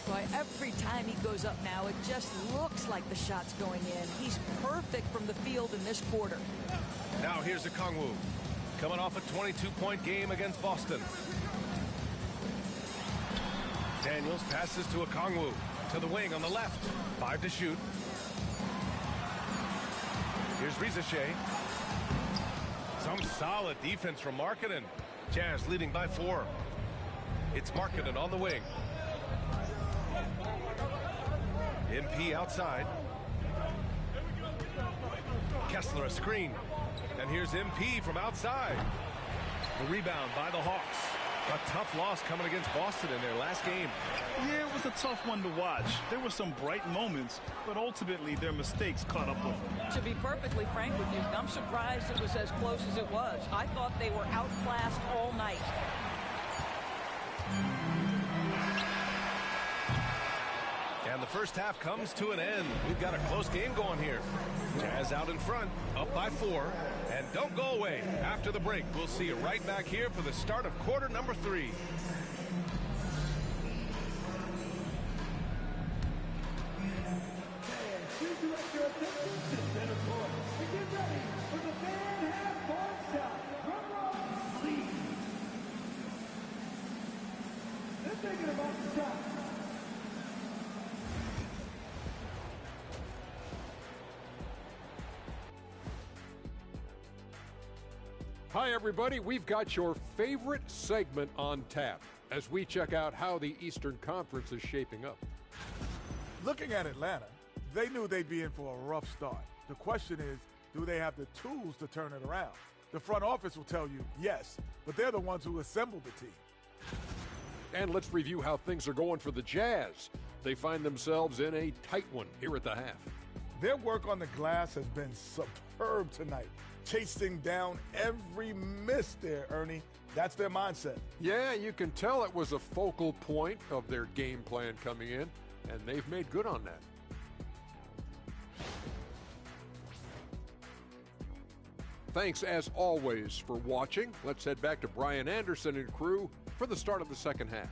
Boy, every time he goes up now, it just looks like the shot's going in. He's perfect from the field in this quarter. Now here's Okongwu, coming off a 22-point game against Boston. Daniels passes to Okongwu, to the wing on the left. 5 to shoot. Here's Rizachet. Some solid defense from Markkanen. Jazz leading by 4. It's Markkanen on the wing. MP outside. Kessler a screen. And here's MP from outside. The rebound by the Hawks. A tough loss coming against Boston in their last game. Yeah, it was a tough one to watch. There were some bright moments, but ultimately their mistakes caught up with them. To be perfectly frank with you, I'm surprised it was as close as it was. I thought they were outclassed all night. And the first half comes to an end. We've got a close game going here. Jazz out in front, up by 4. And don't go away. After the break, we'll see you right back here for the start of quarter number 3. Hi, everybody. We've got your favorite segment on tap as we check out how the Eastern Conference is shaping up. Looking at Atlanta, they knew they'd be in for a rough start. The question is, do they have the tools to turn it around? The front office will tell you yes, but they're the ones who assembled the team. And let's review how things are going for the Jazz. They find themselves in a tight one here at the half. Their work on the glass has been superb tonight. Chasing down every miss there, Ernie. That's their mindset. Yeah, you can tell it was a focal point of their game plan coming in, and they've made good on that. Thanks, as always, for watching. Let's head back to Brian Anderson and crew for the start of the second half.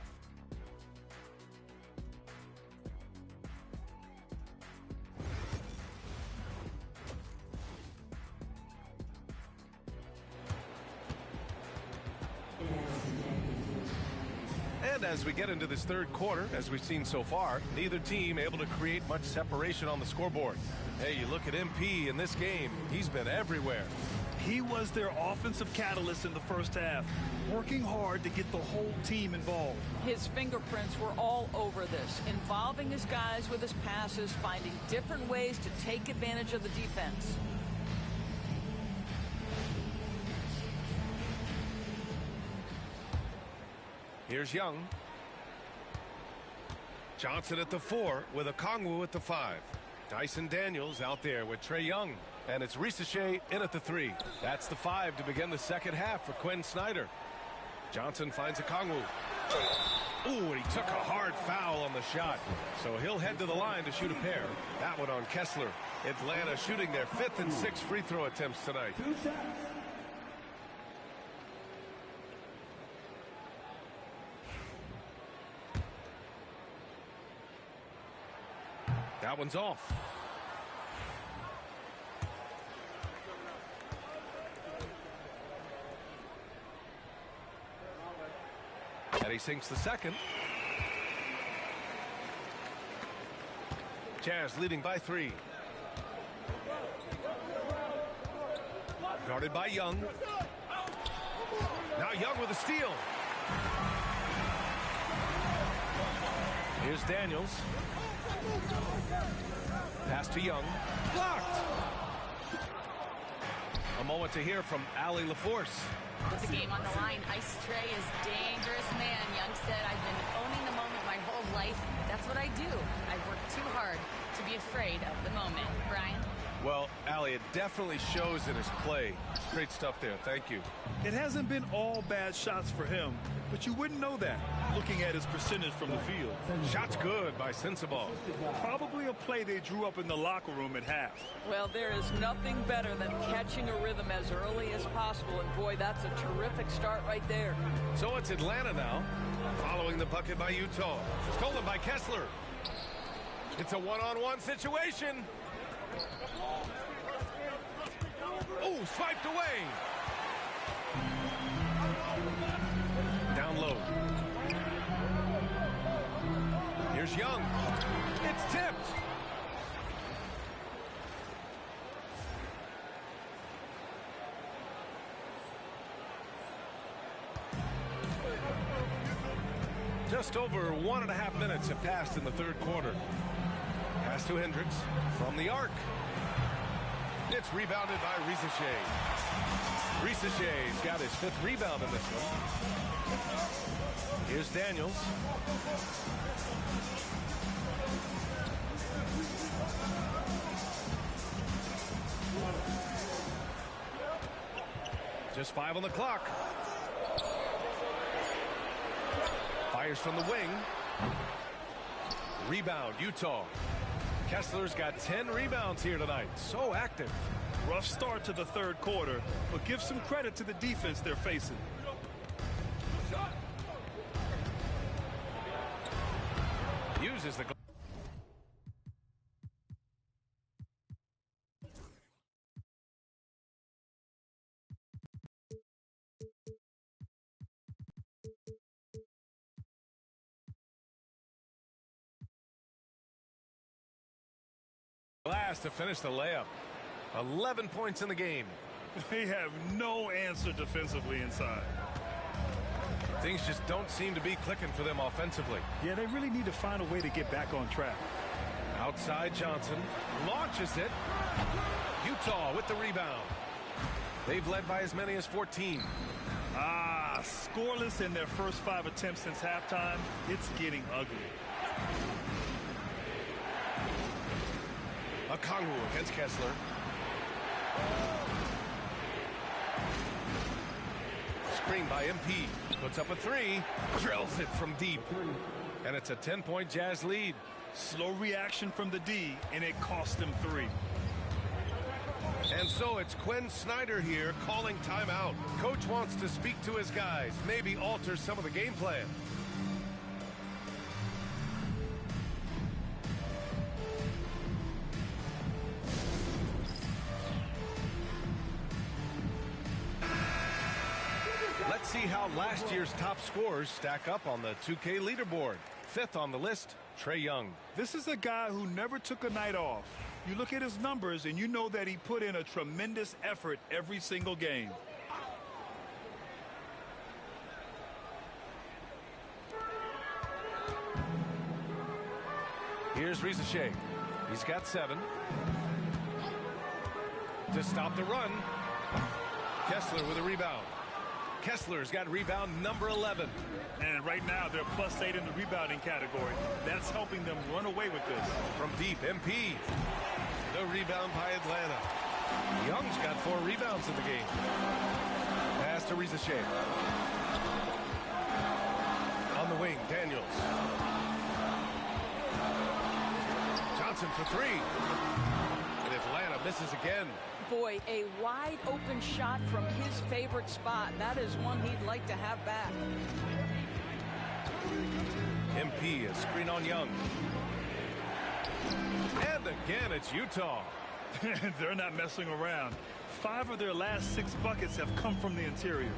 And as we get into this third quarter, as we've seen so far, neither team able to create much separation on the scoreboard. Hey, you look at MP in this game, he's been everywhere. He was their offensive catalyst in the first half, working hard to get the whole team involved. His fingerprints were all over this, involving his guys with his passes, finding different ways to take advantage of the defense. Here's Young. Johnson at the 4 with Okongwu at the 5. Dyson Daniels out there with Trae Young. And it's Risacher in at the 3. That's the 5 to begin the second half for Quinn Snyder. Johnson finds Okongwu. Ooh, and he took a hard foul on the shot. So he'll head to the line to shoot a pair. That one on Kessler. Atlanta shooting their 5th and 6th free throw attempts tonight. That one's off. And he sinks the second. Jazz leading by 3. Guarded by Young. Now Young with a steal. Here's Daniels. Pass to Young. Blocked. A moment to hear from Allie LaForce. With the game on the line, Ice Trae is dangerous man. Young said, I've been owning the moment my whole life. That's what I do. I work too hard to be afraid of the moment. Brian? Well, Allie, it definitely shows in his play. It's great stuff there. Thank you. It hasn't been all bad shots for him, but you wouldn't know that looking at his percentage from the field. Shots good by Sensabaugh. Probably a play they drew up in the locker room at half. Well, there is nothing better than catching a rhythm as early as possible, and boy, that's a terrific start right there. So it's Atlanta now, following the bucket by Utah. Stolen by Kessler. It's a one-on-one situation. Oh, swiped away. Down low. Here's Young. It's tipped. Just over 1.5 minutes have passed in the third quarter. Pass to Hendricks from the arc. It's rebounded by Risacher. Risacher's got his 5th rebound in this one. Here's Daniels. Just 5 on the clock. Fires from the wing. Rebound, Utah. Kessler's got 10 rebounds here tonight. So active. Rough start to the third quarter, but give some credit to the defense they're facing. Uses the glass to finish the layup. 11 points in the game. They have no answer defensively inside. Things just don't seem to be clicking for them offensively. Yeah, they really need to find a way to get back on track. Outside Johnson launches it. Utah with the rebound. They've led by as many as 14. Scoreless in their first 5 attempts since halftime. It's getting ugly. Okongwu against Kessler. Screen by MP. Puts up a 3. Drills it from deep. And it's a 10-point Jazz lead. Slow reaction from the D, and it cost them 3. And so it's Quinn Snyder here calling timeout. Coach wants to speak to his guys, maybe alter some of the game plan. Let's see how last year's top scorers stack up on the 2K leaderboard. 5th on the list, Trae Young. This is a guy who never took a night off. You look at his numbers and you know that he put in a tremendous effort every single game. Here's Risa Shea. He's got 7. To stop the run, Kessler with a rebound. Kessler's got rebound number 11. And right now they're +8 in the rebounding category. That's helping them run away with this. From deep, MP. The rebound by Atlanta. Young's got 4 rebounds in the game. Pass to Risa Shea. On the wing, Daniels. Johnson for 3. And Atlanta misses again. Boy, a wide open shot from his favorite spot. That is one he'd like to have back. MP, a screen on Young. And again, it's Utah. They're not messing around. 5 of their last 6 buckets have come from the interior.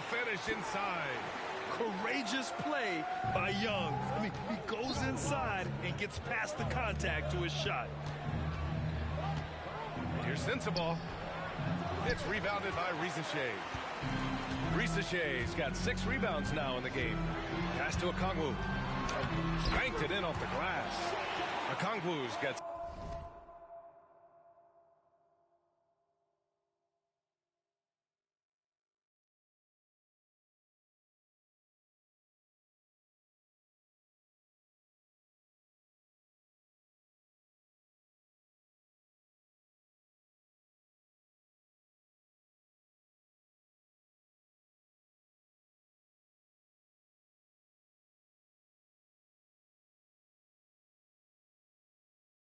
Finish inside. Courageous play by Young. I mean, he goes inside and gets past the contact to his shot. Here's Sensabaugh. It's rebounded by Risa Shea. Risa Shea's got 6 rebounds now in the game. Pass to Okongwu. Banked it in off the glass. Okongwu's got...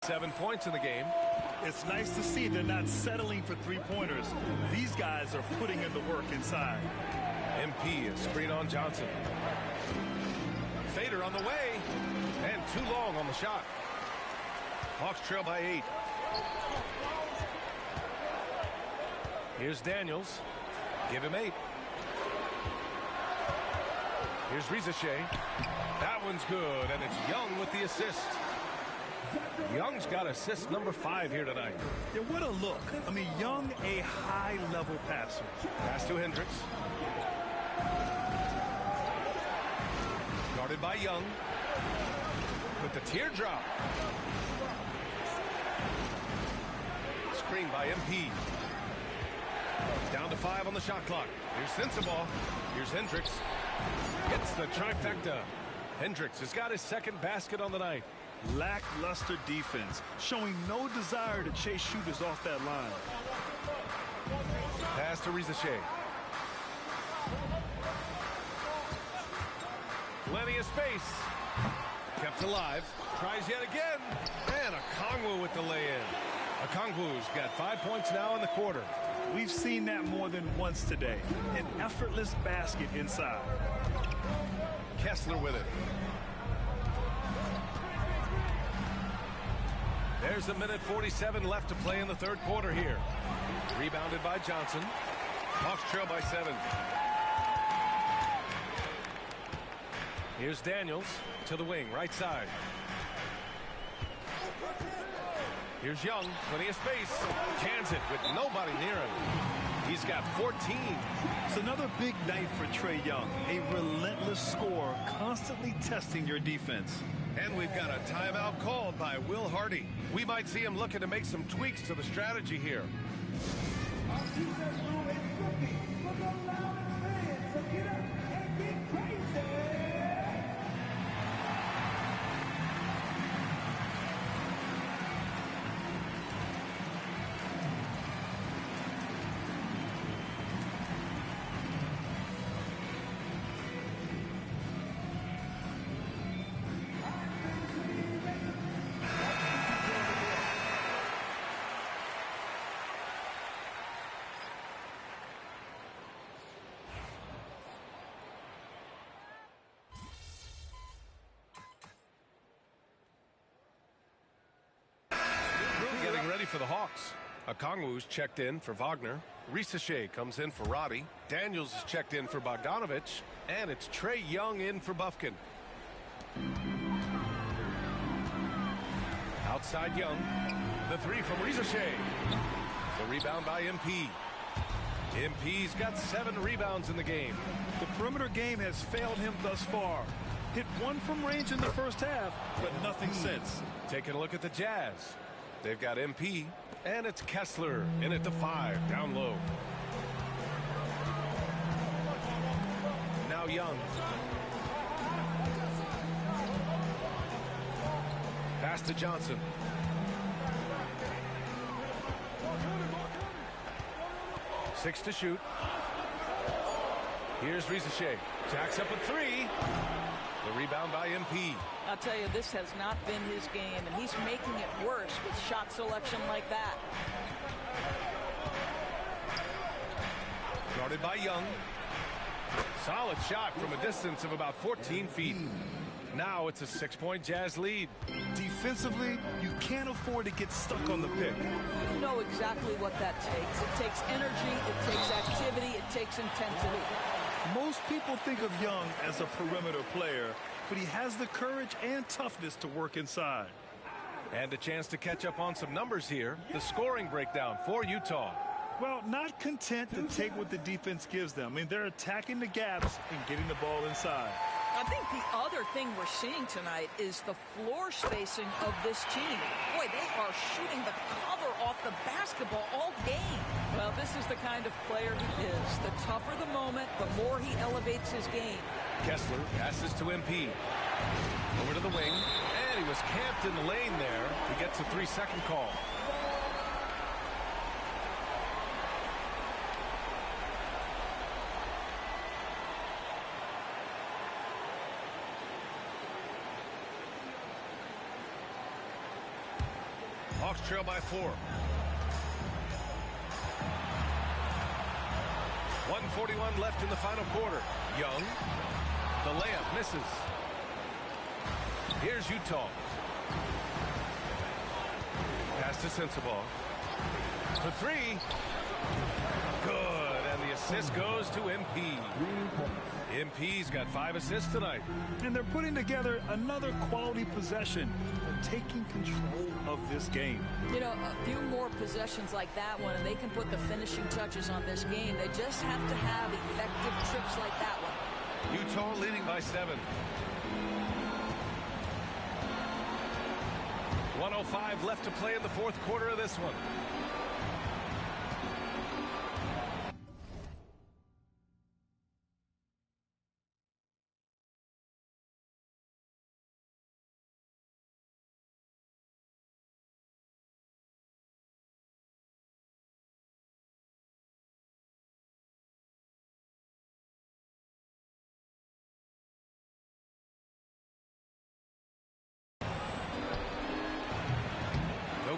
...7 points in the game. It's nice to see they're not settling for 3-pointers. These guys are putting in the work inside. MP, a screen on Johnson. Fader on the way. And too long on the shot. Hawks trail by 8. Here's Daniels. Give him 8. Here's Risa Shea. That one's good, and it's Young with the assist. Young's got assist number 5 here tonight. Yeah, what a look. I mean, Young, a high-level passer. Pass to Hendricks. Guarded by Young. With the teardrop. Screen by MP. Down to 5 on the shot clock. Here's Sensabaugh. Here's Hendricks. Hits the trifecta. Hendricks has got his 2nd basket on the night. Lackluster defense, showing no desire to chase shooters off that line. Pass to Risa Shea. Plenty of space. Kept alive. Tries yet again. And Okongwu with the lay-in. Okongwu's got 5 points now in the quarter. We've seen that more than once today. An effortless basket inside. Kessler with it. There's 1:47 left to play in the 3rd quarter here. Rebounded by Johnson. Hawks trail by 7. Here's Daniels to the wing, right side. Here's Young, plenty of space. Cans it with nobody near him. He's got 14. It's another big night for Trae Young. A relentless scorer, constantly testing your defense. And we've got a timeout called by Will Hardy. We might see him looking to make some tweaks to the strategy here. for the Hawks. Okongwu's checked in for Wagner. Risacher comes in for Robbie. Daniels is checked in for Bogdanovich. And it's Trae Young in for Bufkin. Outside Young. The three from Risacher. The rebound by MP. MP's got 7 rebounds in the game. The perimeter game has failed him thus far. Hit 1 from range in the first half, but nothing since. Taking a look at the Jazz. They've got MP, and it's Kessler in at the 5, down low. Now Young. Pass to Johnson. Six to shoot. Here's Risacher. Jacks up a 3. The rebound by MP. I'll tell you, this has not been his game, and he's making it worse with shot selection like that. Guarded by Young. Solid shot from a distance of about 14 feet. Now it's a 6-point Jazz lead. Defensively, you can't afford to get stuck on the pick. You know exactly what that takes. It takes energy, it takes activity, it takes intensity. Most people think of Young as a perimeter player, but he has the courage and toughness to work inside. And a chance to catch up on some numbers here. The scoring breakdown for Utah. Well, not content to take what the defense gives them. I mean, they're attacking the gaps and getting the ball inside. I think the other thing we're seeing tonight is the floor spacing of this team. Boy, they are shooting the cover off the basketball all game. Well, this is the kind of player he is. The tougher the moment, the more he elevates his game. Kessler passes to MP. Over to the wing, and he was camped in the lane there. He gets a 3-second call. Hawks trail by 4. 1:41 left in the final quarter. Young. The layup misses. Here's Utah. Pass to Sensabaugh. For 3. Good. And the assist goes to MP. MP's got 5 assists tonight. And they're putting together another quality possession. They're taking control of this game. You know, a few more possessions like that one, and they can put the finishing touches on this game. They just have to have effective trips like that one. Utah leading by 7. 1:05 left to play in the fourth quarter of this one.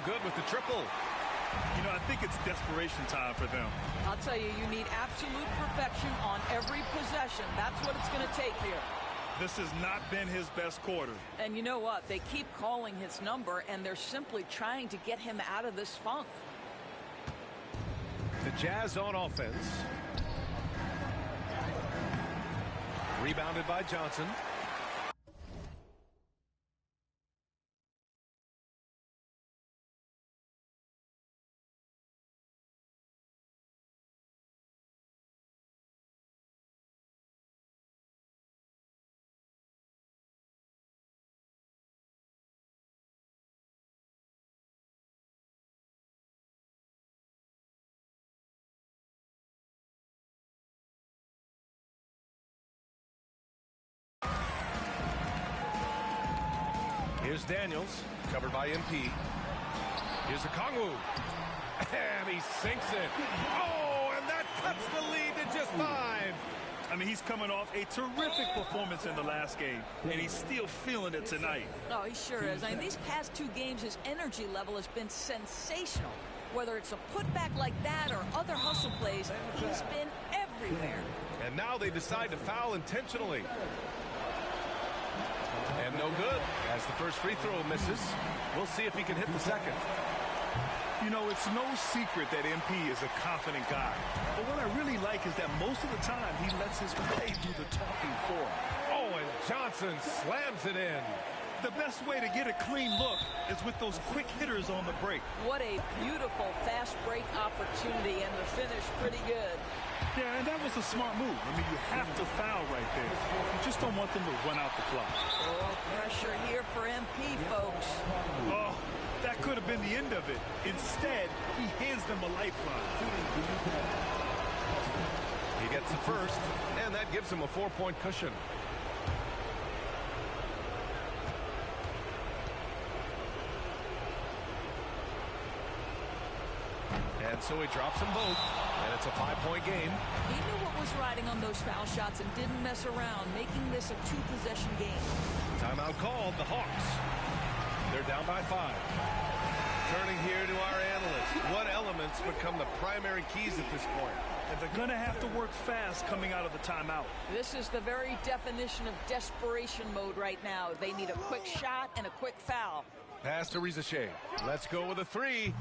Good with the triple. You know, I think it's desperation time for them. I'll tell you, you need absolute perfection on every possession. That's what it's going to take here. This has not been his best quarter. And you know what? They keep calling his number, and they're simply trying to get him out of this funk. The Jazz on offense. Rebounded by Johnson. Here's Daniels, covered by MP. Here's Okongwu. And he sinks it. Oh, and that cuts the lead to just 5. I mean, he's coming off a terrific performance in the last game, and he's still feeling it tonight. Oh, he sure is. I mean, these past 2 games, his energy level has been sensational. Whether it's a putback like that or other hustle plays, he's been everywhere. And now they decide to foul intentionally. And no good, as the first free throw misses. We'll see if he can hit the second. You know, it's no secret that MP is a confident guy. But what I really like is that most of the time he lets his play do the talking for him. Oh, and Johnson slams it in. The best way to get a clean look is with those quick hitters on the break. What a beautiful fast break opportunity, and the finish pretty good. Yeah, and that was a smart move. I mean, you have to foul right there. You just don't want them to run out the clock. Oh, pressure here for MP, folks. Oh, that could have been the end of it. Instead, he hands them a lifeline. He gets the first, and that gives him a 4-point cushion. And so he drops them both, and it's a 5-point game. He knew what was riding on those foul shots and didn't mess around, making this a 2-possession game. Timeout called, the Hawks. They're down by 5. Turning here to our analysts. What elements become the primary keys at this point? And they're going to have to work fast coming out of the timeout. This is the very definition of desperation mode right now. They need a quick shot and a quick foul. Pass to Rizachet. Let's go with a 3.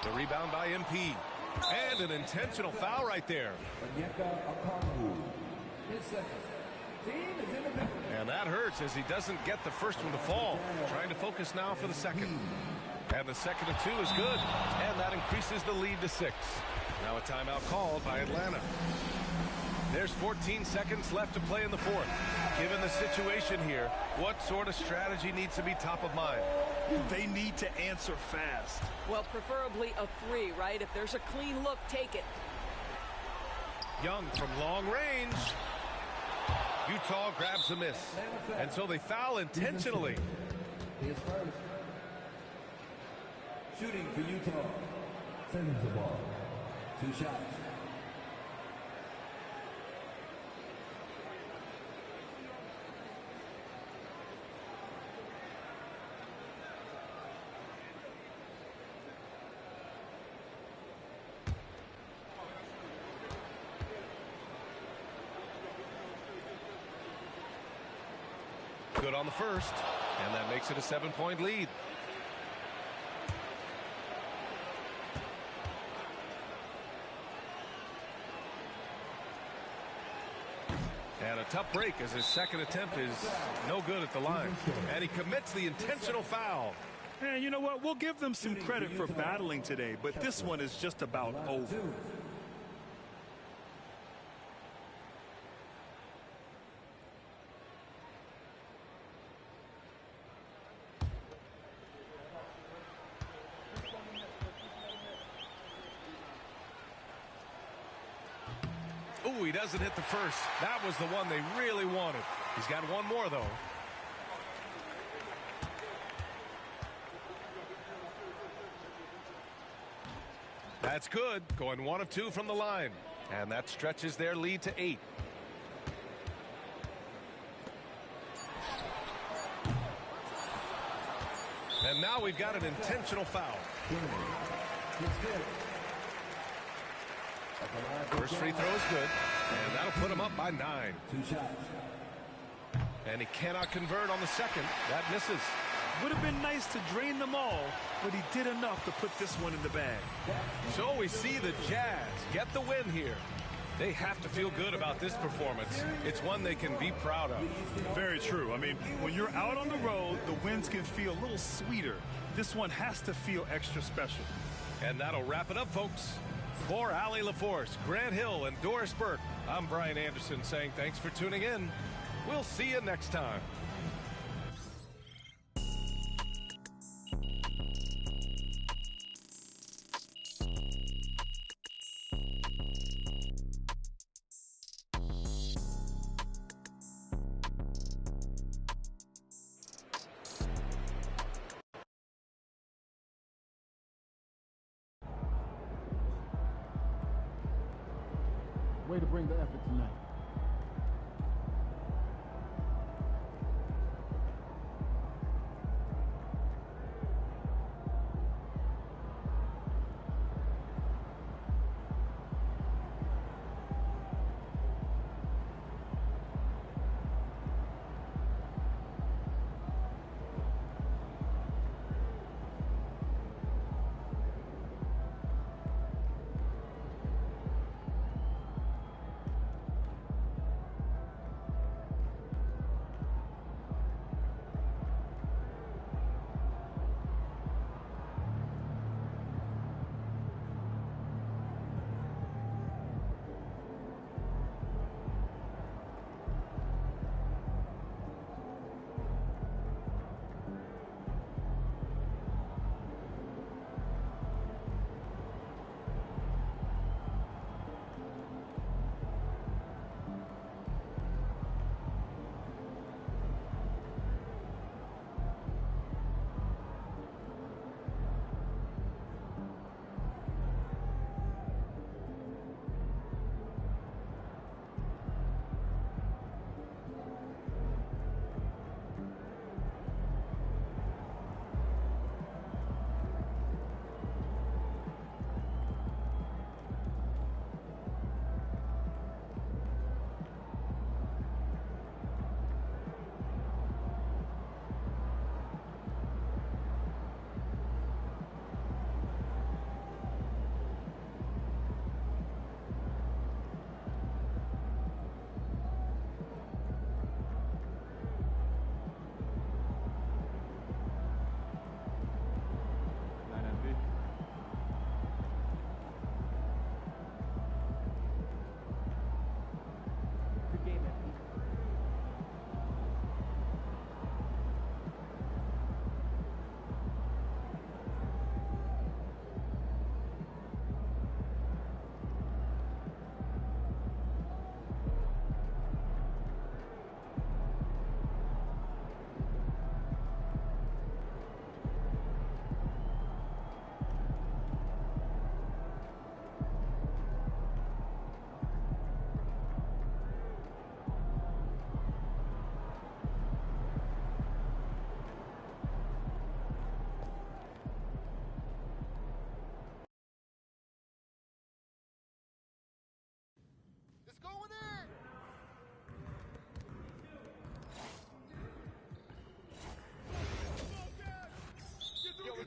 The rebound by MP. And an intentional foul right there. And that hurts as he doesn't get the first one to fall. Trying to focus now for the second. And the second of 2 is good. And that increases the lead to 6. Now a timeout called by Atlanta. There's 14 seconds left to play in the fourth. Given the situation here, what sort of strategy needs to be top of mind? They need to answer fast. Well, preferably a 3, right? If there's a clean look, take it. Young from long range. Utah grabs a miss. And so they foul intentionally. His first. Shooting for Utah. Sends the ball. 2 shots. Good on the first, and that makes it a 7-point lead. And a tough break as his second attempt is no good at the line. And he commits the intentional foul. And you know what? We'll give them some credit for battling today, but this one is just about over. Ooh, he doesn't hit the first. That was the one they really wanted. He's got one more, though. That's good. Going 1 of 2 from the line. And that stretches their lead to 8. And now we've got an intentional foul. First free throw is good, and that'll put him up by 9. 2 shots. And he cannot convert on the second. That misses. Would have been nice to drain them all, but he did enough to put this one in the bag. So we see the Jazz get the win here. They have to feel good about this performance. It's one they can be proud of. Very true. I mean, when you're out on the road, the wins can feel a little sweeter. This one has to feel extra special. And that'll wrap it up, folks. For Allie LaForce, Grant Hill, and Doris Burke, I'm Brian Anderson saying thanks for tuning in. We'll see you next time. Way to bring the effort tonight.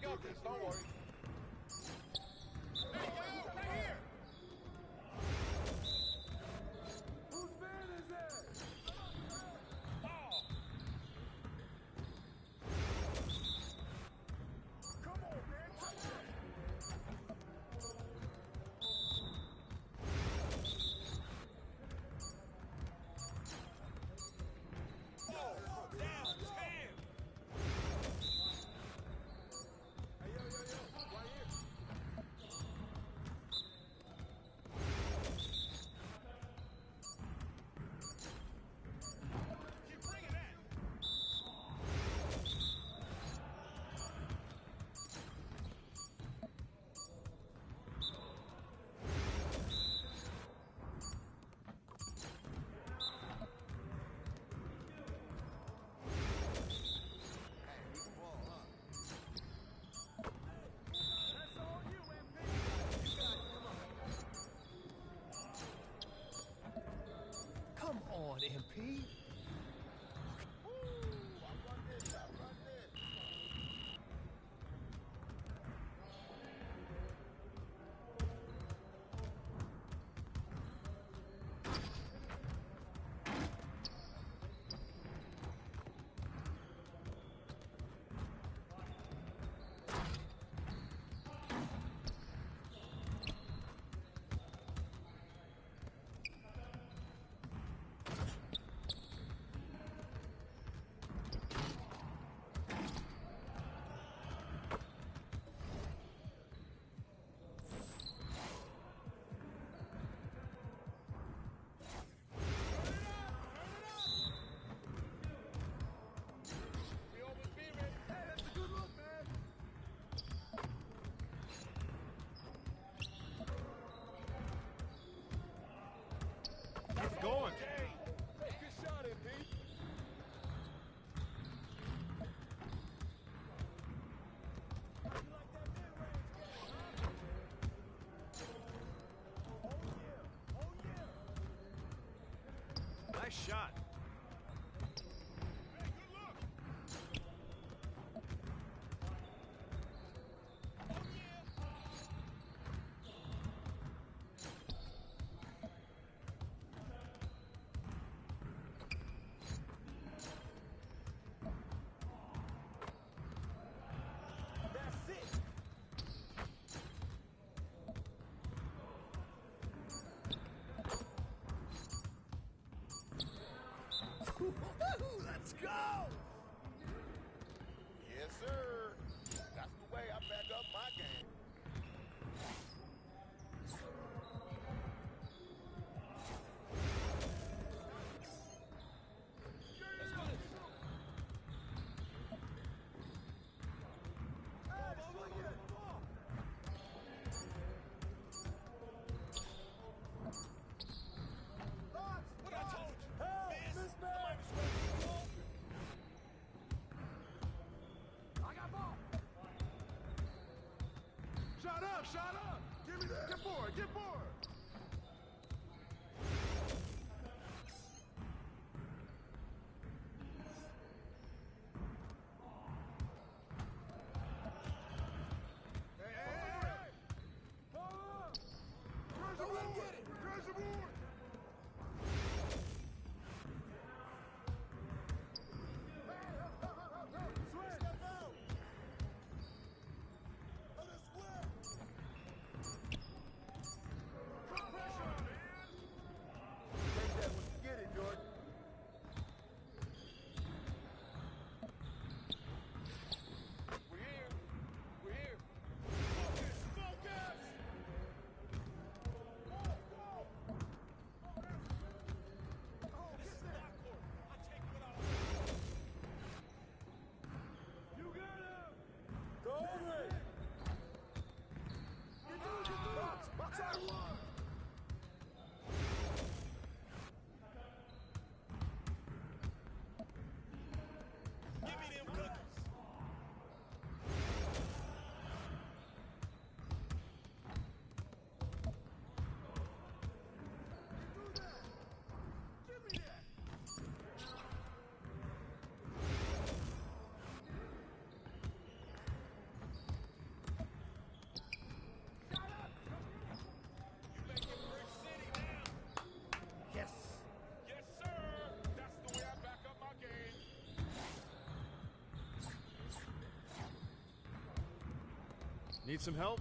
got this. Don't worry. There you go. Right here. Whose man is that? Oh. Come on, man. Touch it. Down. 10. Hey, yo, right here. Keep bringing that. That's all you, MP. You got it. Come on, MP. We always be ready. Hey, that's a good look, man. It's going. Good shot, MP. Nice shot. That's it. Let's go! Yes, sir. That's the way I back up my game. What I told you. Miss man. I got ball. Shot up, shot up. Give me that. Get board, get board. Hey. Where's the board? Where's the board? Step out. Let us square. Need some help?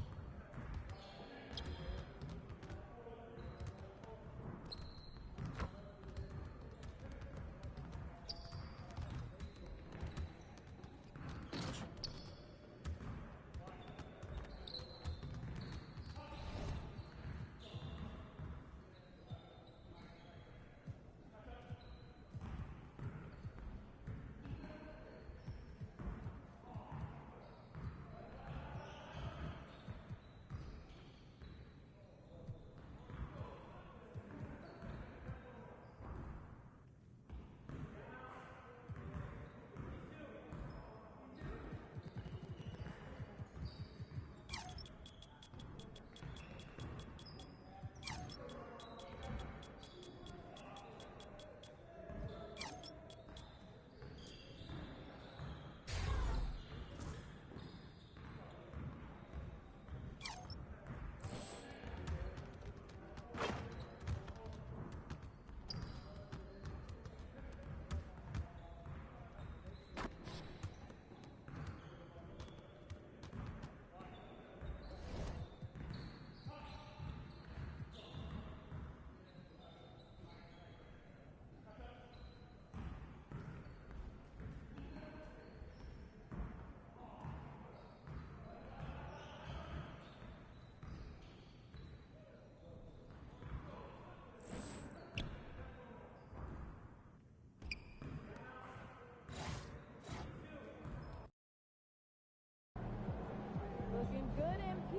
Looking good, MP.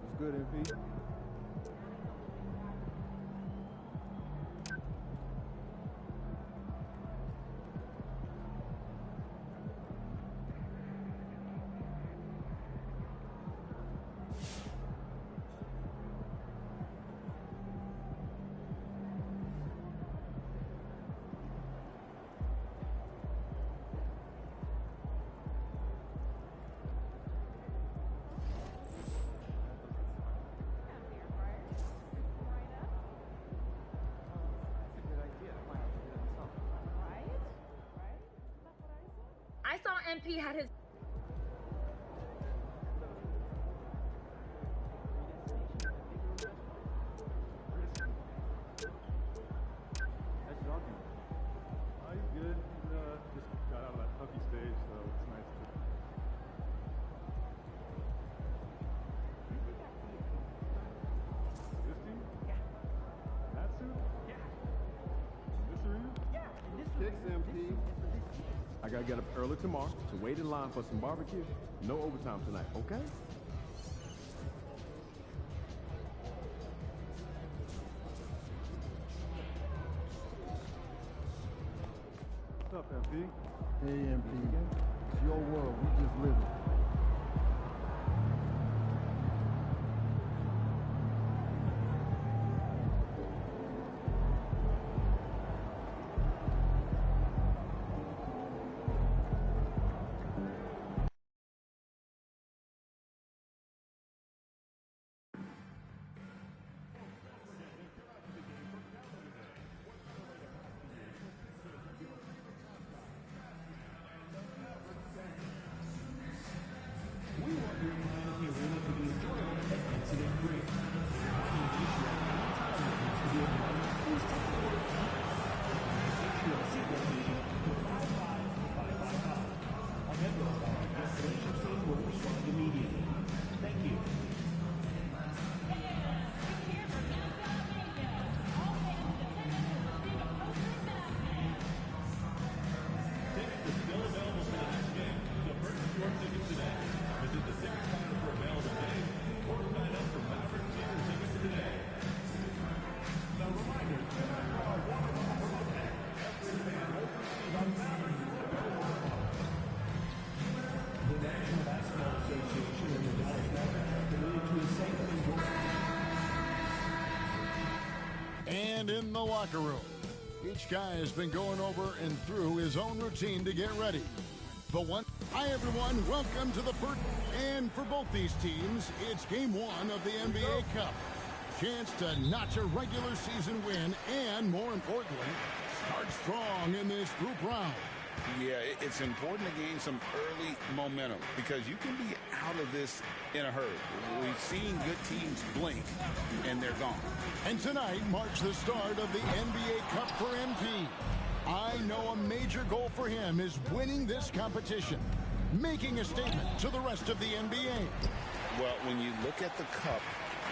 It's good, MP. I saw MP had his. You good? Just got out of that puppy stage, so it's nice to. This team? Yeah. That suit? Yeah. This arena? Yeah. Kicks, MP. I gotta get up early tomorrow to wait in line for some barbecue. No overtime tonight, okay? What's up, MP? Hey, MP. It's your world. We just live it. And in the locker room, each guy has been going over and through his own routine to get ready. But hi everyone, welcome to the first, and for both these teams, it's game one of the NBA Cup. chance to notch a regular season win and, more importantly, start strong in this group round. Yeah, it's important to gain some early momentum because you can be out of this in a hurry. We've seen good teams blink, and they're gone. And tonight marks the start of the NBA Cup for MP. I know a major goal for him is winning this competition, making a statement to the rest of the NBA. Well, when you look at the Cup,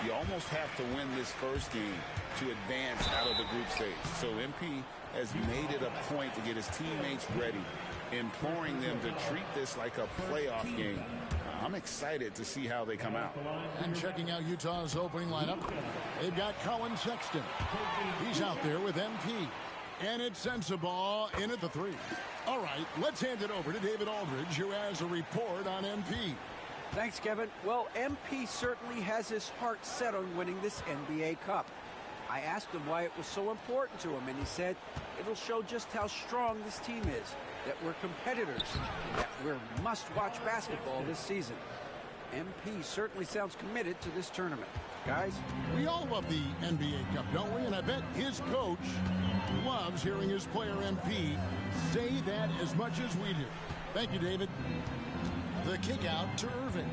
you almost have to win this first game to advance out of the group stage. So MP has made it a point to get his teammates ready, imploring them to treat this like a playoff game. I'm excited to see how they come out. And checking out Utah's opening lineup, they've got Colin Sexton. He's out there with MP. And it's Sensabaugh in at the 3. All right, let's hand it over to David Aldridge, who has a report on MP. Thanks, Kevin. Well, MP certainly has his heart set on winning this NBA Cup. I asked him why it was so important to him, and he said it'll show just how strong this team is, that we're competitors, that we're must-watch basketball this season. MP certainly sounds committed to this tournament. Guys, we all love the NBA Cup, don't we? And I bet his coach loves hearing his player MP say that as much as we do. Thank you, David. The kick out to Irving.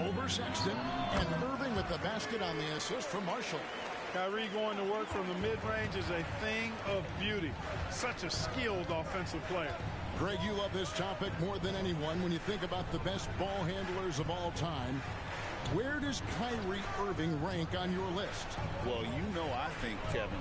Over Sexton, and Irving with the basket on the assist from Marshall. Kyrie going to work from the mid-range is a thing of beauty. Such a skilled offensive player. Greg, you love this topic more than anyone when you think about the best ball handlers of all time. Where does Kyrie Irving rank on your list? Well, you know, I think, Kevin,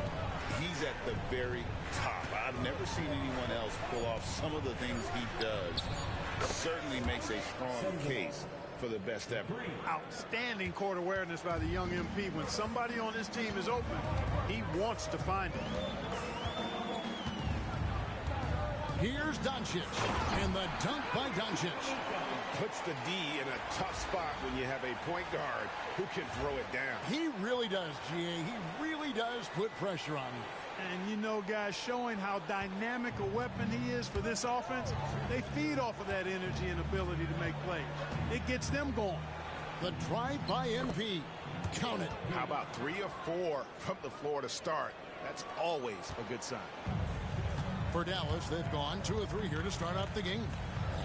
he's at the very top. I've never seen anyone else pull off some of the things he does. Certainly makes a strong case for the best ever. Outstanding court awareness by the young MP. When somebody on his team is open, he wants to find it. Here's Doncic, and the dunk by Doncic. Puts the D in a tough spot when you have a point guard who can throw it down. He really does, GA. He really does put pressure on you. And you know, guys, showing how dynamic a weapon he is for this offense, they feed off of that energy and ability to make plays. It gets them going. The drive by MP. Count it. How about 3 or 4 from the floor to start? That's always a good sign. For Dallas, they've gone 2 or 3 here to start out the game.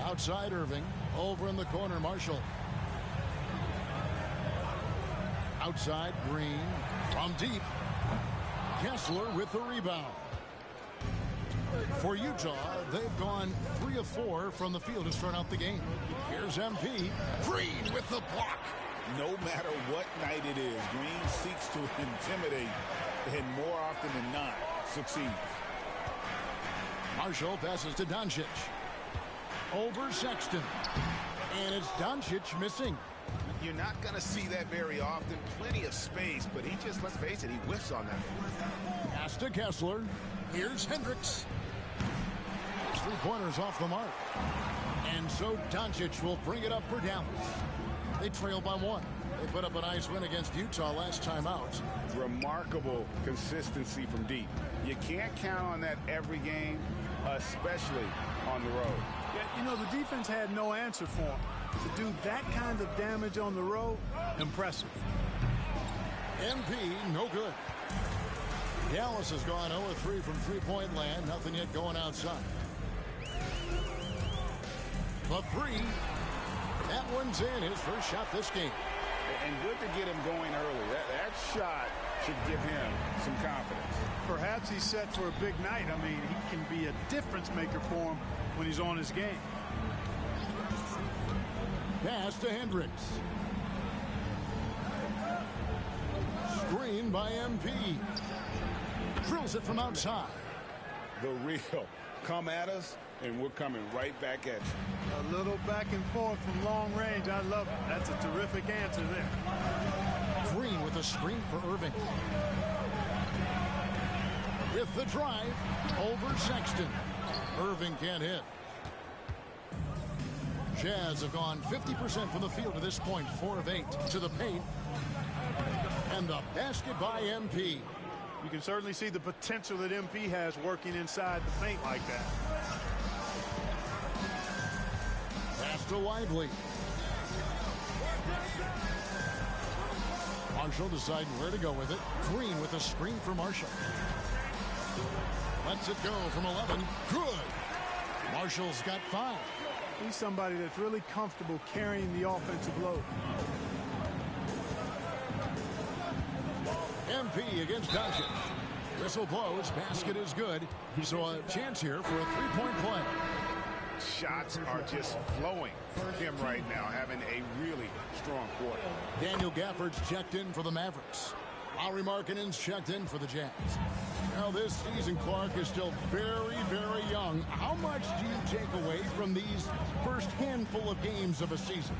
Outside Irving. Over in the corner, Marshall. Outside Green. From deep. Kessler with the rebound. For Utah, they've gone 3 of 4 from the field to start out the game. Here's MP. Green with the block. No matter what night it is, Green seeks to intimidate and more often than not succeed. Marshall passes to Doncic. Over Sexton. And it's Doncic missing. You're not going to see that very often. Plenty of space, but he just, let's face it, he whiffs on that. Pass to Kessler. Here's Hendricks. 3-pointers off the mark. And so Doncic will bring it up for Dallas. They trail by 1. They put up a nice win against Utah last time out. Remarkable consistency from deep. You can't count on that every game, especially on the road. Yeah, you know, the defense had no answer for him. To do that kind of damage on the road, impressive. MP, no good. Dallas has gone 0-3 from three-point land. Nothing yet going outside. The 3. That one's in. His first shot this game. And good to get him going early. That shot should give him some confidence. Perhaps he's set for a big night. I mean, he can be a difference maker for him when he's on his game. Pass to Hendricks. Screen by MP. Drills it from outside. The real. Come at us, and we're coming right back at you. A little back and forth from long range. I love it. That's a terrific answer there. Green with a screen for Irving. With the drive, over Sexton. Irving can't hit. Jazz have gone 50% from the field to this point, 4 of 8 to the paint. And the basket by MP. You can certainly see the potential that MP has working inside the paint like that. Pass to Lively. Marshall deciding where to go with it. Green with a screen for Marshall. Lets it go from 11. Good. Marshall's got 5. He's somebody that's really comfortable carrying the offensive load. MP against Doncic. Whistle blows. Basket is good. So a chance here for a three-point play. Shots are just flowing for him right now, having a really strong quarter. Daniel Gafford's checked in for the Mavericks. Lauri Markkanen's checked in for the Jazz. Now this season, Clark is still very, very young. How much do you take away from these first handful of games of a season?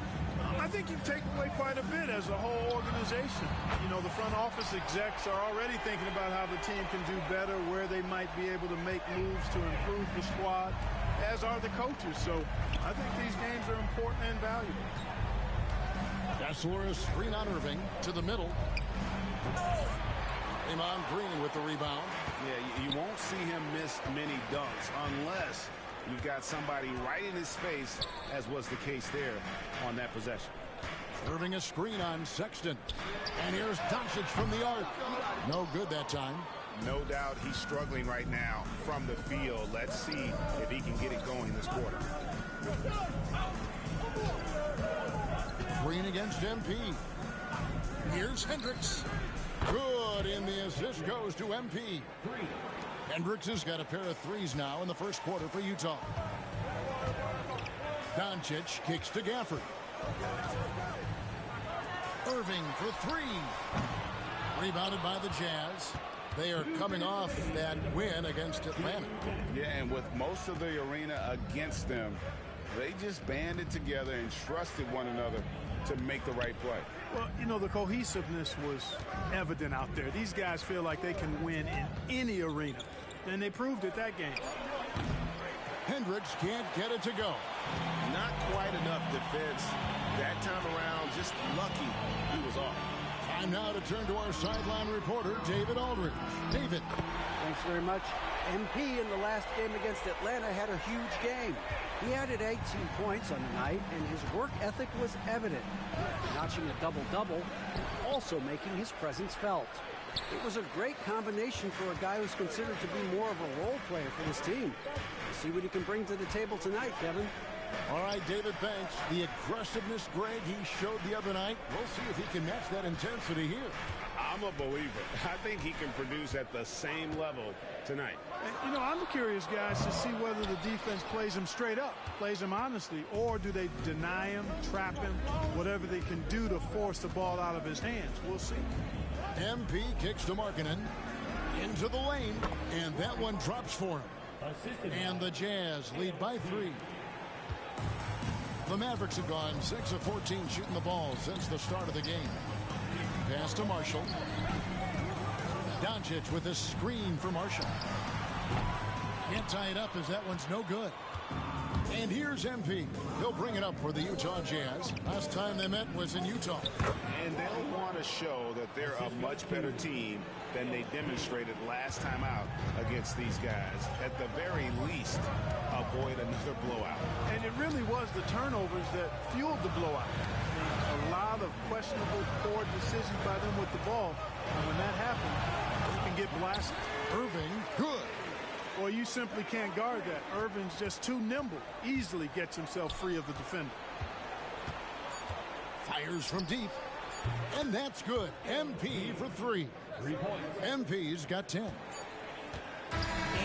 I think you take away quite a bit as a whole organization. You know, the front office execs are already thinking about how the team can do better, where they might be able to make moves to improve the squad, as are the coaches. So I think these games are important and valuable. Kessler is screen on Irving to the middle. Draymond Green with the rebound. Yeah, you won't see him miss many dunks unless you've got somebody right in his face, as was the case there on that possession. Irving a screen on Sexton. And here's Doncic from the arc. No good that time. No doubt he's struggling right now from the field. Let's see if he can get it going this quarter. Green against MP. Here's Hendricks. Good, and the assist goes to MP. Hendricks has got a pair of threes now in the first quarter for Utah. Doncic kicks to Gafford. Irving for 3. Rebounded by the Jazz. They are coming off that win against Atlanta. Yeah, and with most of the arena against them, they just banded together and trusted one another to make the right play. Well, you know, the cohesiveness was evident out there. These guys feel like they can win in any arena, and they proved it that game. Hendricks can't get it to go. Not quite enough defense that time around. Just lucky he was off. Time now to turn to our sideline reporter, David Aldridge. David. Thanks very much. MP in the last game against Atlanta had a huge game. He added 18 points on the night, and his work ethic was evident. Notching a double-double, also making his presence felt. It was a great combination for a guy who's considered to be more of a role player for this team. We'll see what he can bring to the table tonight, Kevin. All right, David, thanks. The aggressiveness, Greg, he showed the other night. We'll see if he can match that intensity here. I'm a believer. I think he can produce at the same level tonight. And, you know, I'm curious, guys, to see whether the defense plays him straight up, plays him honestly, or do they deny him, trap him, whatever they can do to force the ball out of his hands. We'll see. MP kicks to Markkanen into the lane, and that one drops for him. And the Jazz lead by 3. The Mavericks have gone 6 of 14 shooting the ball since the start of the game. Pass to Marshall. Doncic with a screen for Marshall. Can't tie it up as that one's no good. And here's MP. He'll bring it up for the Utah Jazz. Last time they met was in Utah. And they'll want to show that they're a much better team than they demonstrated last time out against these guys. At the very least, avoid another blowout. And it really was the turnovers that fueled the blowout. A lot of questionable, poor decisions by them with the ball. And when that happens, you can get blasted. Irving, good. Well, you simply can't guard that. Irving's just too nimble. Easily gets himself free of the defender. Fires from deep. And that's good. MP for 3. 3 points. MP's got 10.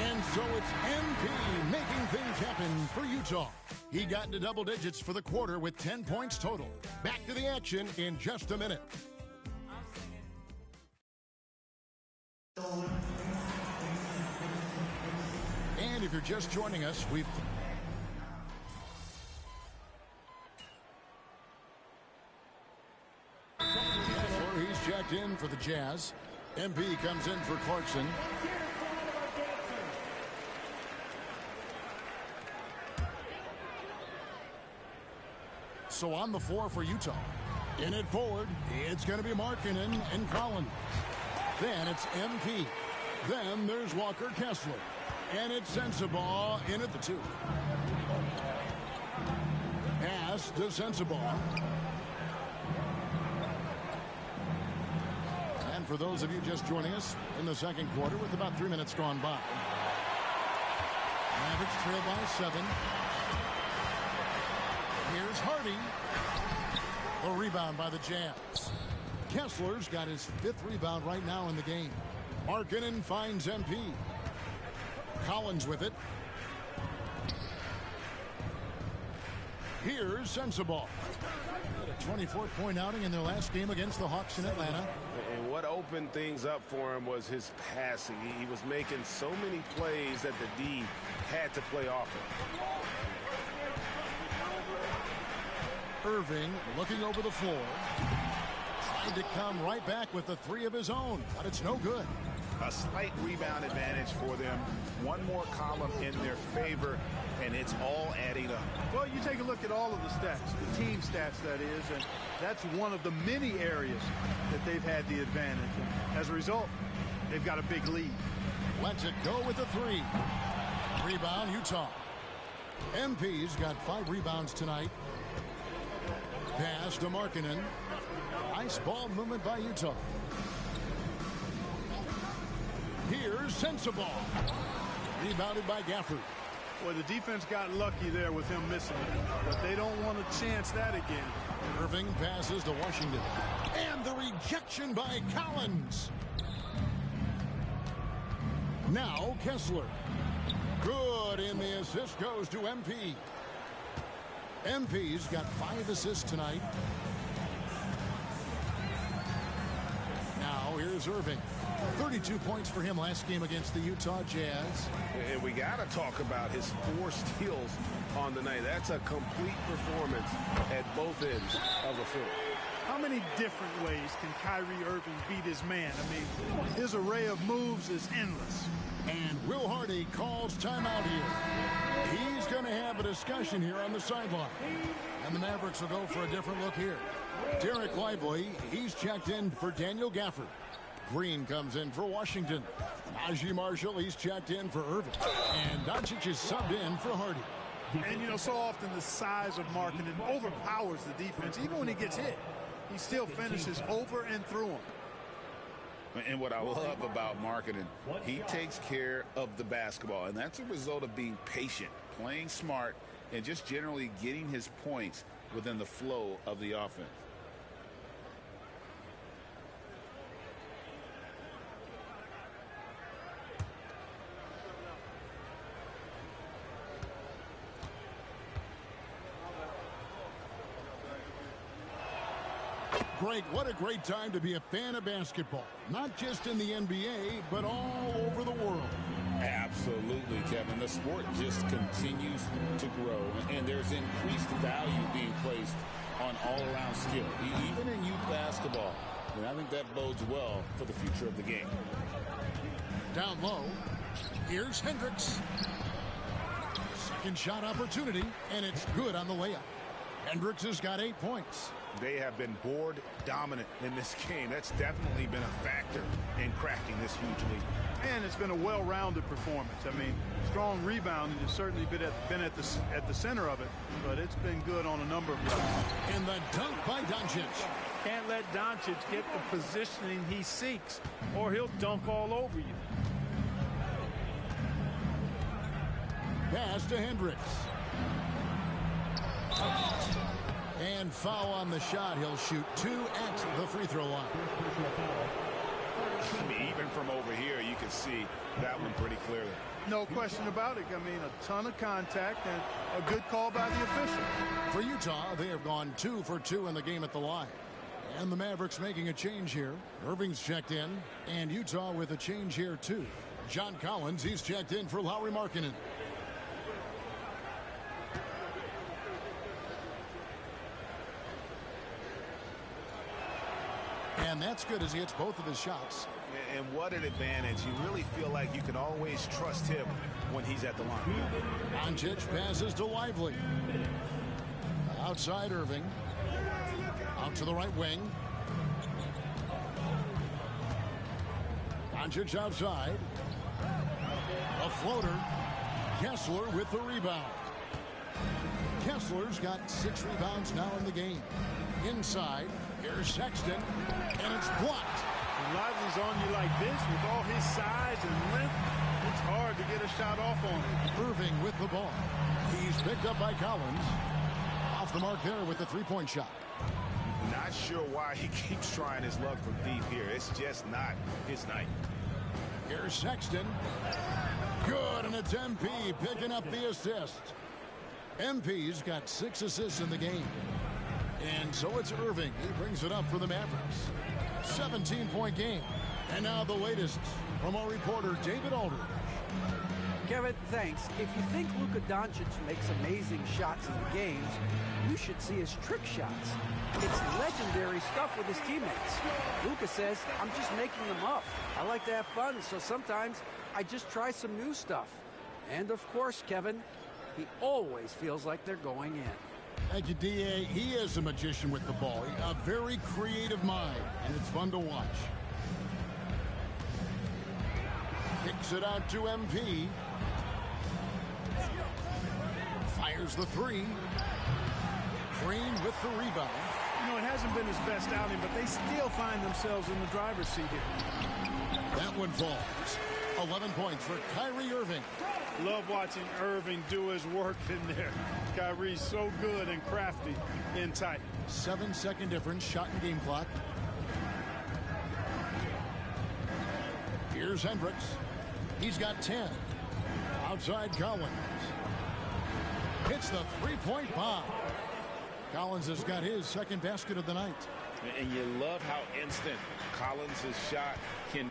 And so it's MP making things happen for Utah. He got into double digits for the quarter with 10 points total. Back to the action in just a minute. And if you're just joining us, we've... He's checked in for the Jazz. MP comes in for Clarkson. So on the floor for Utah. In it forward, it's going to be Markkanen and Collins. Then it's MP. Then there's Walker Kessler. And it's Sensabaugh in at the 2. Pass to Sensabaugh. And for those of you just joining us in the second quarter with about 3 minutes gone by. Mavericks trail by 7. Here's Hardy. The rebound by the Jazz. Kessler's got his 5th rebound right now in the game. Markkanen finds MP. Collins with it. Here's Sensabaugh. A 24-point outing in their last game against the Hawks in Atlanta. And what opened things up for him was his passing. He was making so many plays that the D had to play off him. Irving looking over the floor. Trying to come right back with the 3 of his own, but it's no good. A slight rebound advantage for them. One more column in their favor, and it's all adding up. Well, you take a look at all of the stats, the team stats, that is, and that's one of the many areas that they've had the advantage. And as a result, they've got a big lead. Lets it go with the 3. Rebound, Utah. MP's got 5 rebounds tonight. Pass to Markkanen. Nice ball movement by Utah. Here's Sensabaugh. Rebounded by Gafford. Boy, the defense got lucky there with him missing it, but they don't want to chance that again. Irving passes to Washington. And the rejection by Collins. Now Kessler. Good, and the assist goes to MP. MP's got 5 assists tonight. Now here's Irving. 32 points for him last game against the Utah Jazz. And we got to talk about his 4 steals on the night. That's a complete performance at both ends of the floor. How many different ways can Kyrie Irving beat his man? I mean, his array of moves is endless. And Will Hardy calls timeout here. He's going to have a discussion here on the sideline. And the Mavericks will go for a different look here. Derek Lively, he's checked in for Daniel Gafford. Green comes in for Washington. Najee Marshall, he's checked in for Irving. And Doncic is subbed in for Hardy. And, you know, so often the size of Markkanen overpowers the defense. Even when he gets hit, he still finishes over and through him. And what I love about Markkanen, he takes care of the basketball. And that's a result of being patient, playing smart, and just generally getting his points within the flow of the offense. Greg, what a great time to be a fan of basketball. Not just in the NBA, but all over the world. Absolutely, Kevin. The sport just continues to grow, and there's increased value being placed on all-around skill, even in youth basketball. And I think that bodes well for the future of the game. Down low, here's Hendricks. Second shot opportunity, and it's good on the layup. Hendricks has got 8 points. They have been board dominant in this game. That's definitely been a factor in crafting this huge lead. And it's been a well-rounded performance. I mean, strong rebounding has certainly been at the center of it, but it's been good on a number of levels. And the dunk by Doncic. Can't let Doncic get the positioning he seeks, or he'll dunk all over you. Pass to Hendricks. And foul on the shot. He'll shoot 2 at the free throw line. I mean, even from over here, you can see that one pretty clearly. No question about it. I mean, a ton of contact and a good call by the official. For Utah, they have gone 2 for 2 in the game at the line. And the Mavericks making a change here. Irving's checked in, and Utah with a change here too. John Collins, he's checked in for Lauri Markkanen. And that's good as he hits both of his shots. And what an advantage. You really feel like you can always trust him when he's at the line. Doncic passes to Lively. Outside Irving. Out to the right wing. Doncic outside. A floater. Kessler with the rebound. Kessler's got 6 rebounds now in the game. Inside. Here's Sexton, and it's blocked. Lively's on you like this with all his size and length. It's hard to get a shot off on him. Irving with the ball. He's picked up by Collins. Off the mark there with the three-point shot. Not sure why he keeps trying his luck from deep here. It's just not his night. Here's Sexton. Good, and it's MP picking up the assist. MP's got 6 assists in the game. And so it's Irving. He brings it up for the Mavericks. 17-point game. And now the latest from our reporter, David Aldridge. Kevin, thanks. If you think Luka Doncic makes amazing shots in the games, you should see his trick shots. It's legendary stuff with his teammates. Luka says, I'm just making them up. I like to have fun, so sometimes I just try some new stuff. And of course, Kevin, he always feels like they're going in. Thank you, D.A. He is a magician with the ball. A very creative mind, and it's fun to watch. Kicks it out to MP. Fires the three. Green with the rebound. You know, it hasn't been his best outing, but they still find themselves in the driver's seat here. That one falls. 11 points for Kyrie Irving. Love watching Irving do his work in there. Kyrie's so good and crafty in tight. 7-second difference, shot and game clock. Here's Hendricks. He's got 10. Outside Collins. Hits the three-point bomb. Collins has got his second basket of the night. And you love how instant Collins' shot can.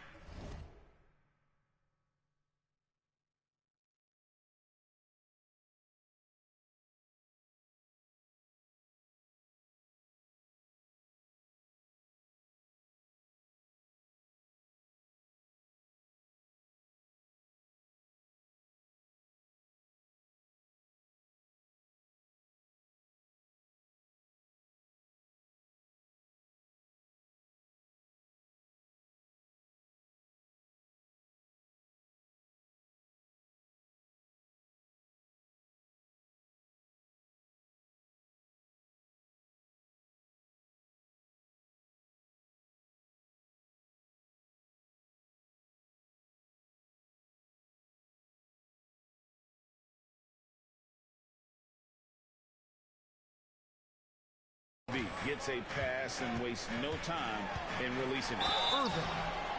Gets a pass and wastes no time in releasing it. Irving.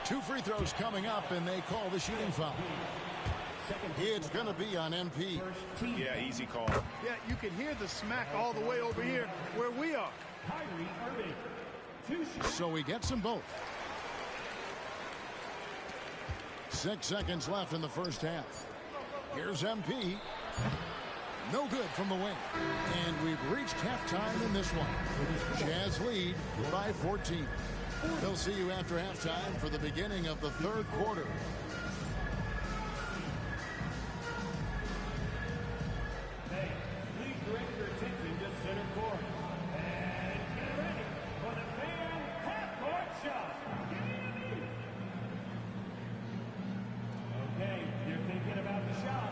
2 free throws coming up, and they call the shooting foul. It's going to be on MP. Yeah, easy call. Yeah, you can hear the smack all the way over here where we are. So he gets them both. 6 seconds left in the first half. Here's MP. No good from the wing. And we've reached halftime in this one. Jazz lead by 14. They'll see you after halftime for the beginning of the third quarter. Hey, please direct your attention to center court. And get ready for the fan half-court shot. Okay, you're thinking about the shot.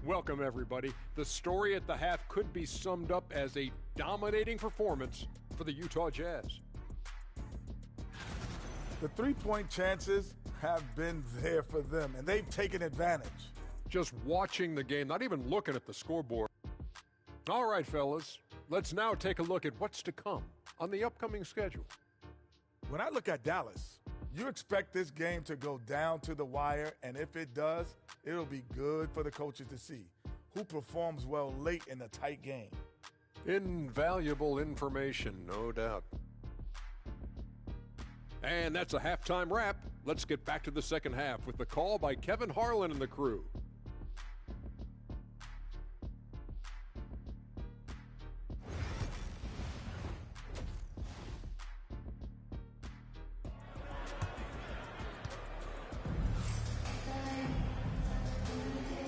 Welcome, everybody. The story at the half could be summed up as a dominating performance for the Utah Jazz. The three-point chances have been there for them, and they've taken advantage. Just watching the game, not even looking at the scoreboard. All right, fellas, let's now take a look at what's to come on the upcoming schedule. When I look at Dallas, you expect this game to go down to the wire, and if it does, it'll be good for the coaches to see who performs well late in a tight game. Invaluable information, no doubt. And that's a halftime wrap. Let's get back to the second half with the call by Kevin Harlan and the crew.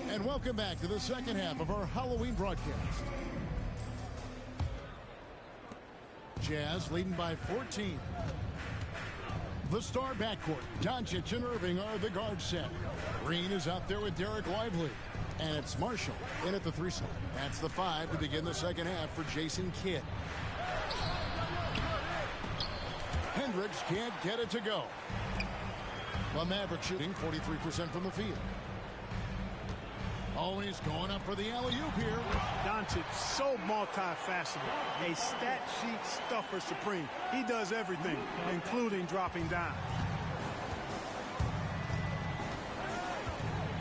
And welcome back to the second half of our Halloween broadcast. Jazz leading by 14. The star backcourt, Doncic and Irving, are the guard set. Green is out there with Derek Lively. And it's Marshall in at the 3 slot. That's the 5 to begin the second half for Jason Kidd. Hendricks can't get it to go. The Mavericks shooting 43% from the field. Always going up for the alley-oop here. Doncic, so multifaceted. A stat sheet stuffer supreme. He does everything, including dropping down.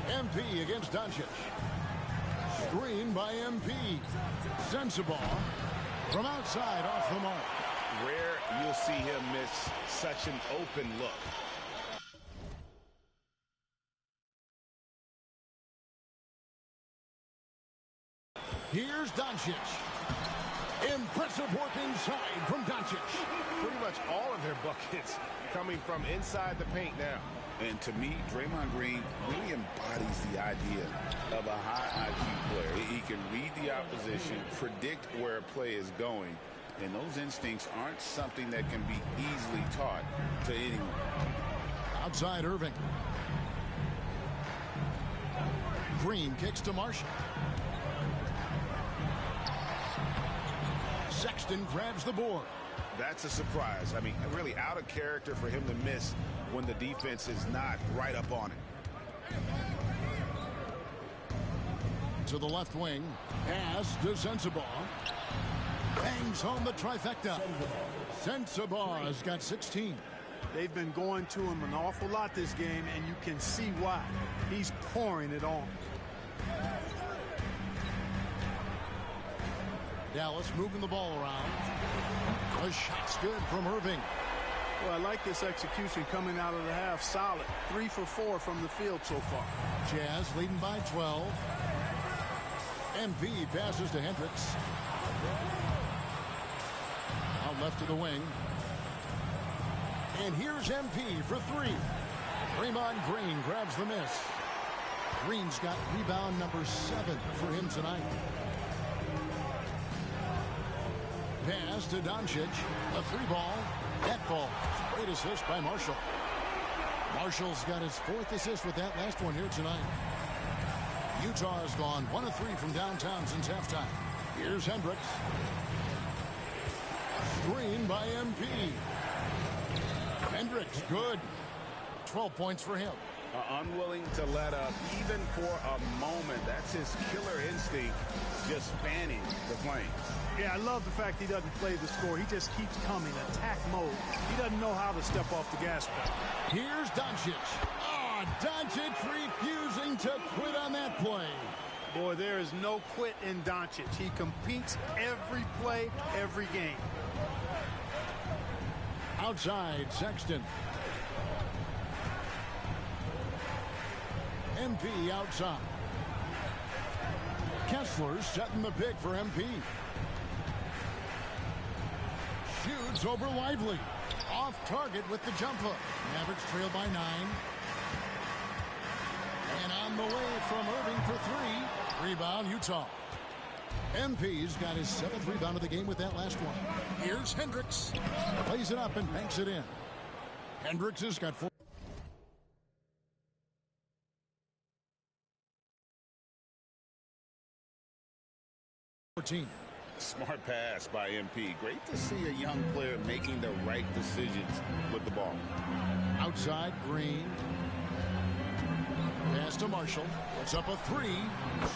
MP against Doncic. Screen by MP. Sensabaugh from outside off the mark. Rare you'll see him miss such an open look. Here's Doncic. Impressive work inside from Doncic. Pretty much all of their buckets coming from inside the paint now. And to me, Draymond Green really embodies the idea of a high IQ player. He can read the opposition, predict where a play is going, and those instincts aren't something that can be easily taught to anyone. Outside Irving. Green kicks to Marshall. Sexton grabs the board. That's a surprise. I mean, really out of character for him to miss when the defense is not right up on it. To the left wing. Pass to Sensabaugh. Bangs home the trifecta. Sensabaugh has got 16. They've been going to him an awful lot this game, and you can see why. He's pouring it on. Dallas moving the ball around. The shot's good from Irving. Well, I like this execution coming out of the half. Solid. 3 for 4 from the field so far. Jazz leading by 12. MP passes to Hendricks. Out left to the wing. And here's MP for 3. Draymond Green grabs the miss. Green's got rebound number 7 for him tonight. Pass to Doncic. A 3-ball. That ball. Great assist by Marshall. Marshall's got his 4th assist with that last one here tonight. Utah has gone 1 of 3 from downtown since halftime. Here's Hendricks. Screen by MP. Hendricks, good. 12 points for him. Unwilling to let up even for a moment. That's his killer instinct, just fanning the flames. Yeah, I love the fact he doesn't play the score. He just keeps coming, attack mode. He doesn't know how to step off the gas pedal. Here's Doncic. Oh, Doncic refusing to quit on that play. Boy, there is no quit in Doncic. He competes every play, every game. Outside, Sexton. MP outside. Kessler setting the pick for MP. Shoots over Lively. Off target with the jump hook. Mavericks trail by 9. And on the way from Irving for 3. Rebound, Utah. MP's got his 7th rebound of the game with that last one. Here's Hendricks. Plays it up and banks it in. Hendricks has got 4. Smart pass by MP. Great to see a young player making the right decisions with the ball. Outside, Green. Pass to Marshall. It's up a 3.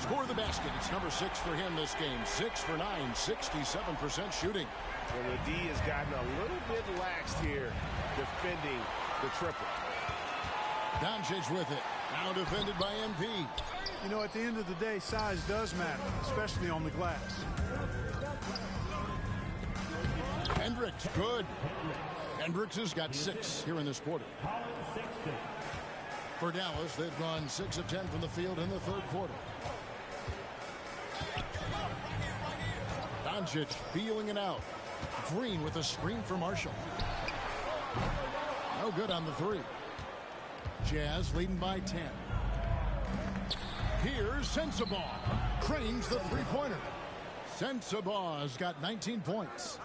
Score the basket. It's number 6 for him this game. 6 for 9, 67% shooting. Well, the D has gotten a little bit laxed here defending the triple. Doncic with it. Now defended by MP. You know, at the end of the day, size does matter, especially on the glass. Hendricks, good. Hendricks has got 6 here in this quarter. For Dallas, they've gone 6 of 10 from the field in the 3rd quarter. Doncic feeling it out. Green with a screen for Marshall. No good on the 3. Jazz leading by 10. Here's Sensabaugh. Cranes the 3-pointer. Sensabaugh has got 19 points.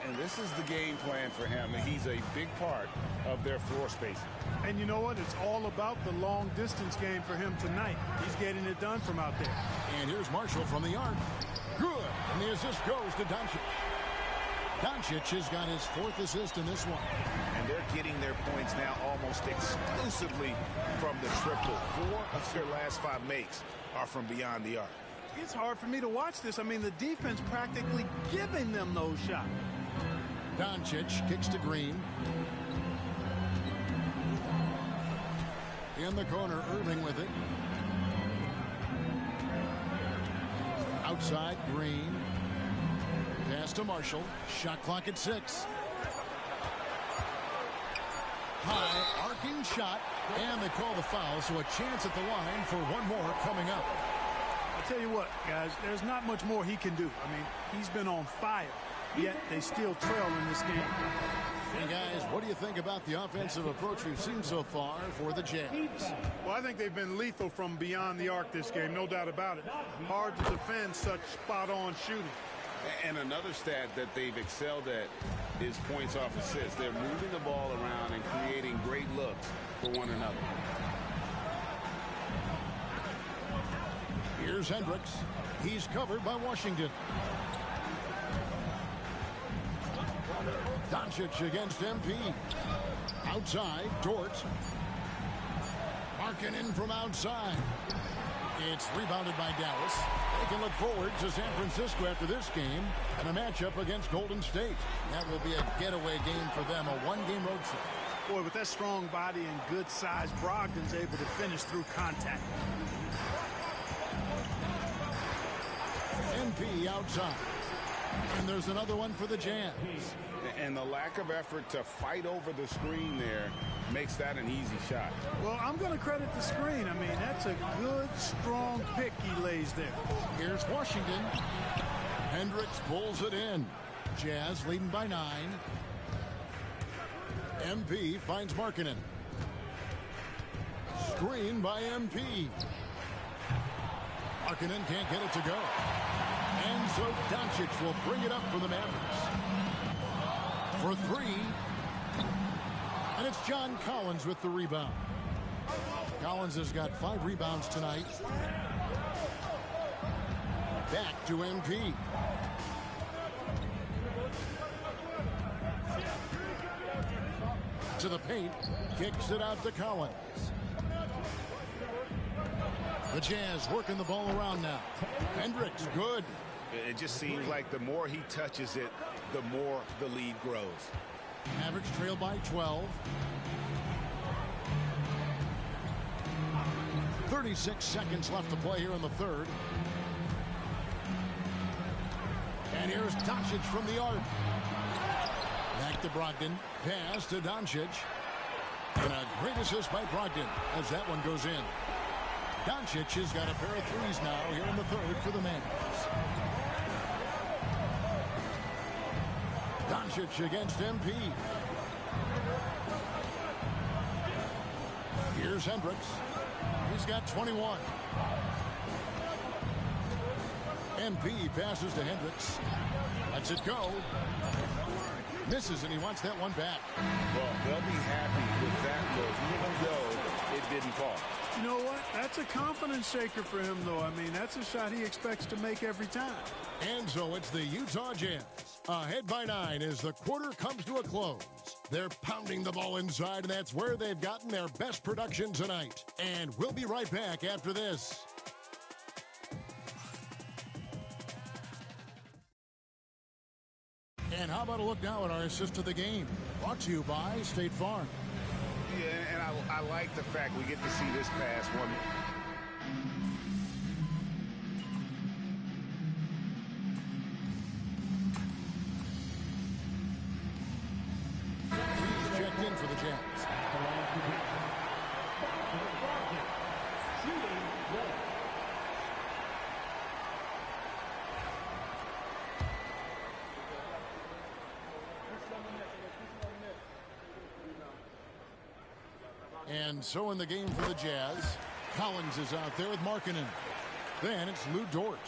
And this is the game plan for him. He's a big part of their floor spacing. And you know what? It's all about the long distance game for him tonight. He's getting it done from out there. And here's Marshall from the arc. Good. And the assist goes to Doncic. Doncic has got his 4th assist in this one. And they're getting their points now almost exclusively from the triple. 4 of their last 5 makes are from beyond the arc. It's hard for me to watch this. I mean, the defense practically giving them those shots. Doncic kicks to Green. In the corner, Irving with it. Outside, Green. Pass to Marshall. Shot clock at 6. High, arcing shot, and they call the foul, so a chance at the line for one more coming up. I'll tell you what, guys, there's not much more he can do. I mean, he's been on fire, yet they still trail in this game. And guys, what do you think about the offensive approach we've seen so far for the Jazz? Well, I think they've been lethal from beyond the arc this game, no doubt about it. Hard to defend such spot-on shooting. And another stat that they've excelled at is points off assists. They're moving the ball around and creating great looks for one another. Here's Hendricks. He's covered by Washington. Doncic against MP. Outside, Dort. Markkanen from outside. It's rebounded by Dallas. They can look forward to San Francisco after this game and a matchup against Golden State. That will be a getaway game for them, a one-game road trip. Boy, with that strong body and good size, Brogdon's able to finish through contact. MP outside. And there's another one for the Jazz. And the lack of effort to fight over the screen there makes that an easy shot. Well, I'm going to credit the screen. I mean, that's a good, strong pick he lays there. Here's Washington. Hendricks pulls it in. Jazz leading by 9. MP finds Markkanen. Screen by MP. Markkanen can't get it to go. And so Doncic will bring it up for the Mavericks. For 3. And it's John Collins with the rebound. Collins has got 5 rebounds tonight. Back to MP. To the paint. Kicks it out to Collins. The Jazz working the ball around now. Hendricks, good. It just seems like the more he touches it, the more the lead grows. Mavericks trail by 12. 36 seconds left to play here in the third. And here's Doncic from the arc. Back to Brogdon. Pass to Doncic. And a great assist by Brogdon as that one goes in. Doncic has got a pair of threes now here in the third for the Mavs. Doncic against MP. Here's Hendricks. He's got 21. MP passes to Hendricks. Lets it go. Misses, and he wants that one back. Well, they'll be happy with that look, even though it didn't fall. You know what? That's a confidence shaker for him, though. I mean, that's a shot he expects to make every time. And so it's the Utah Jazz. Ahead by 9 as the quarter comes to a close. They're pounding the ball inside, and that's where they've gotten their best production tonight. And we'll be right back after this. And how about a look now at our assist of the game? Brought to you by State Farm. Yeah, and I like the fact we get to see this pass one. He's checked in for the Jazz. And so in the game for the Jazz, Collins is out there with Markkanen. Then it's Lou Dort.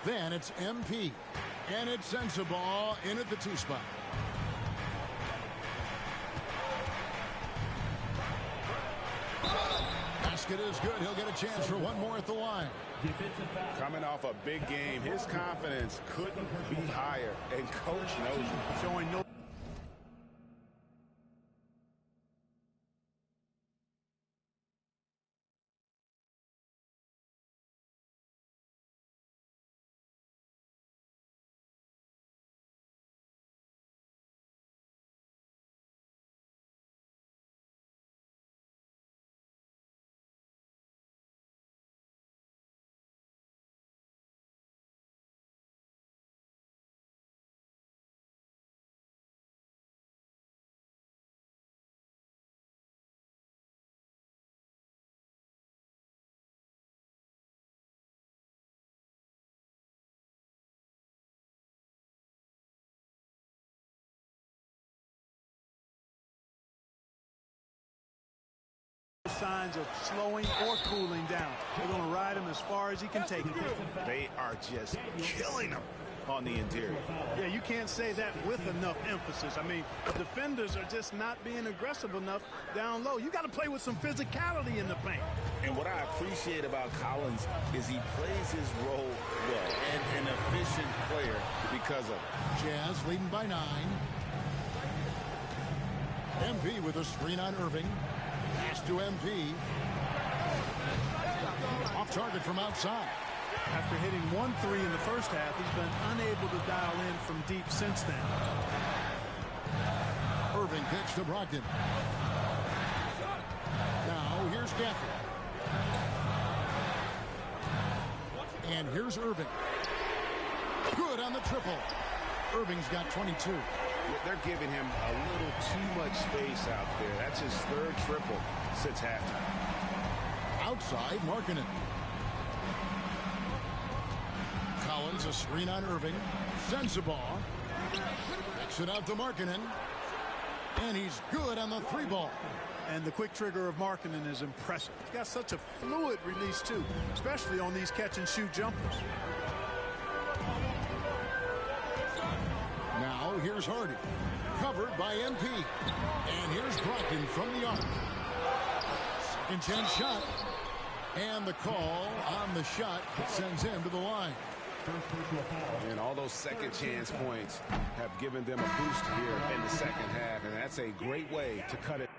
Then it's MP. And it's Sensabaugh in at the 2 spot. Basket is good. He'll get a chance for one more at the line. Coming off a big game, his confidence couldn't be higher, and coach knows it. Showing no. Signs of slowing or cooling down. They're going to ride him as far as he can take it. They are just killing him on the interior. Yeah, you can't say that with enough emphasis. I mean, the defenders are just not being aggressive enough down low. You got to play with some physicality in the paint. And what I appreciate about Collins is he plays his role well and an efficient player because of it. Jazz leading by 9. MP with a screen on Irving. Pass to MP. Off target from outside. After hitting 1 3 in the first half, he's been unable to dial in from deep since then. Irving pitch to Brogdon. Now here's Gafford. And here's Irving. Good on the triple. Irving's got 22. They're giving him a little too much space out there. That's his 3rd triple since halftime. Outside, Markkanen. Collins, a screen on Irving. Sensabaugh. Kicks it out to Markkanen. And he's good on the 3-ball. And the quick trigger of Markkanen is impressive. He's got such a fluid release, too, especially on these catch-and-shoot jumpers. Now here's Hardy. Covered by MP. And here's Brogdon from the arc. Second chance shot. And the call on the shot sends him to the line. And all those second chance points have given them a boost here in the second half. And that's a great way to cut it.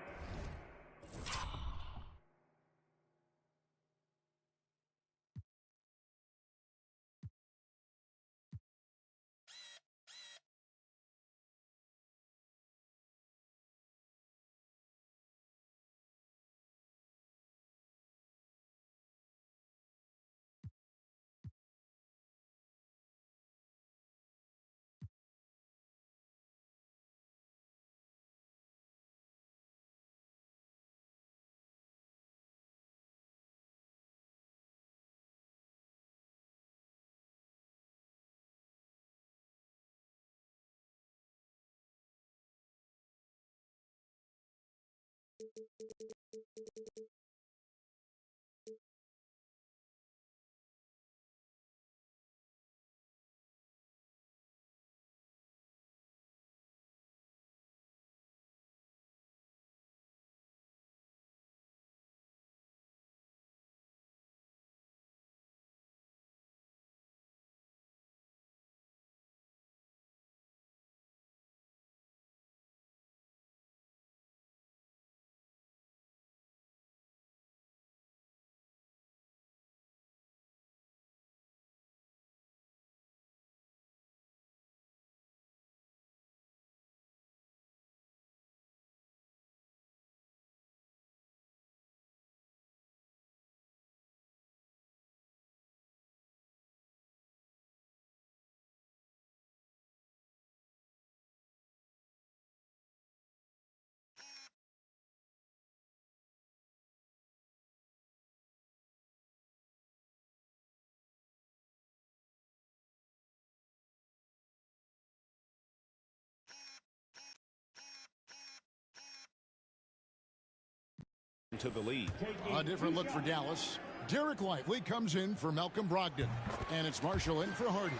To the lead. A different look for Dallas. Derek Lively comes in for Malcolm Brogdon. And it's Marshall in for Hardy.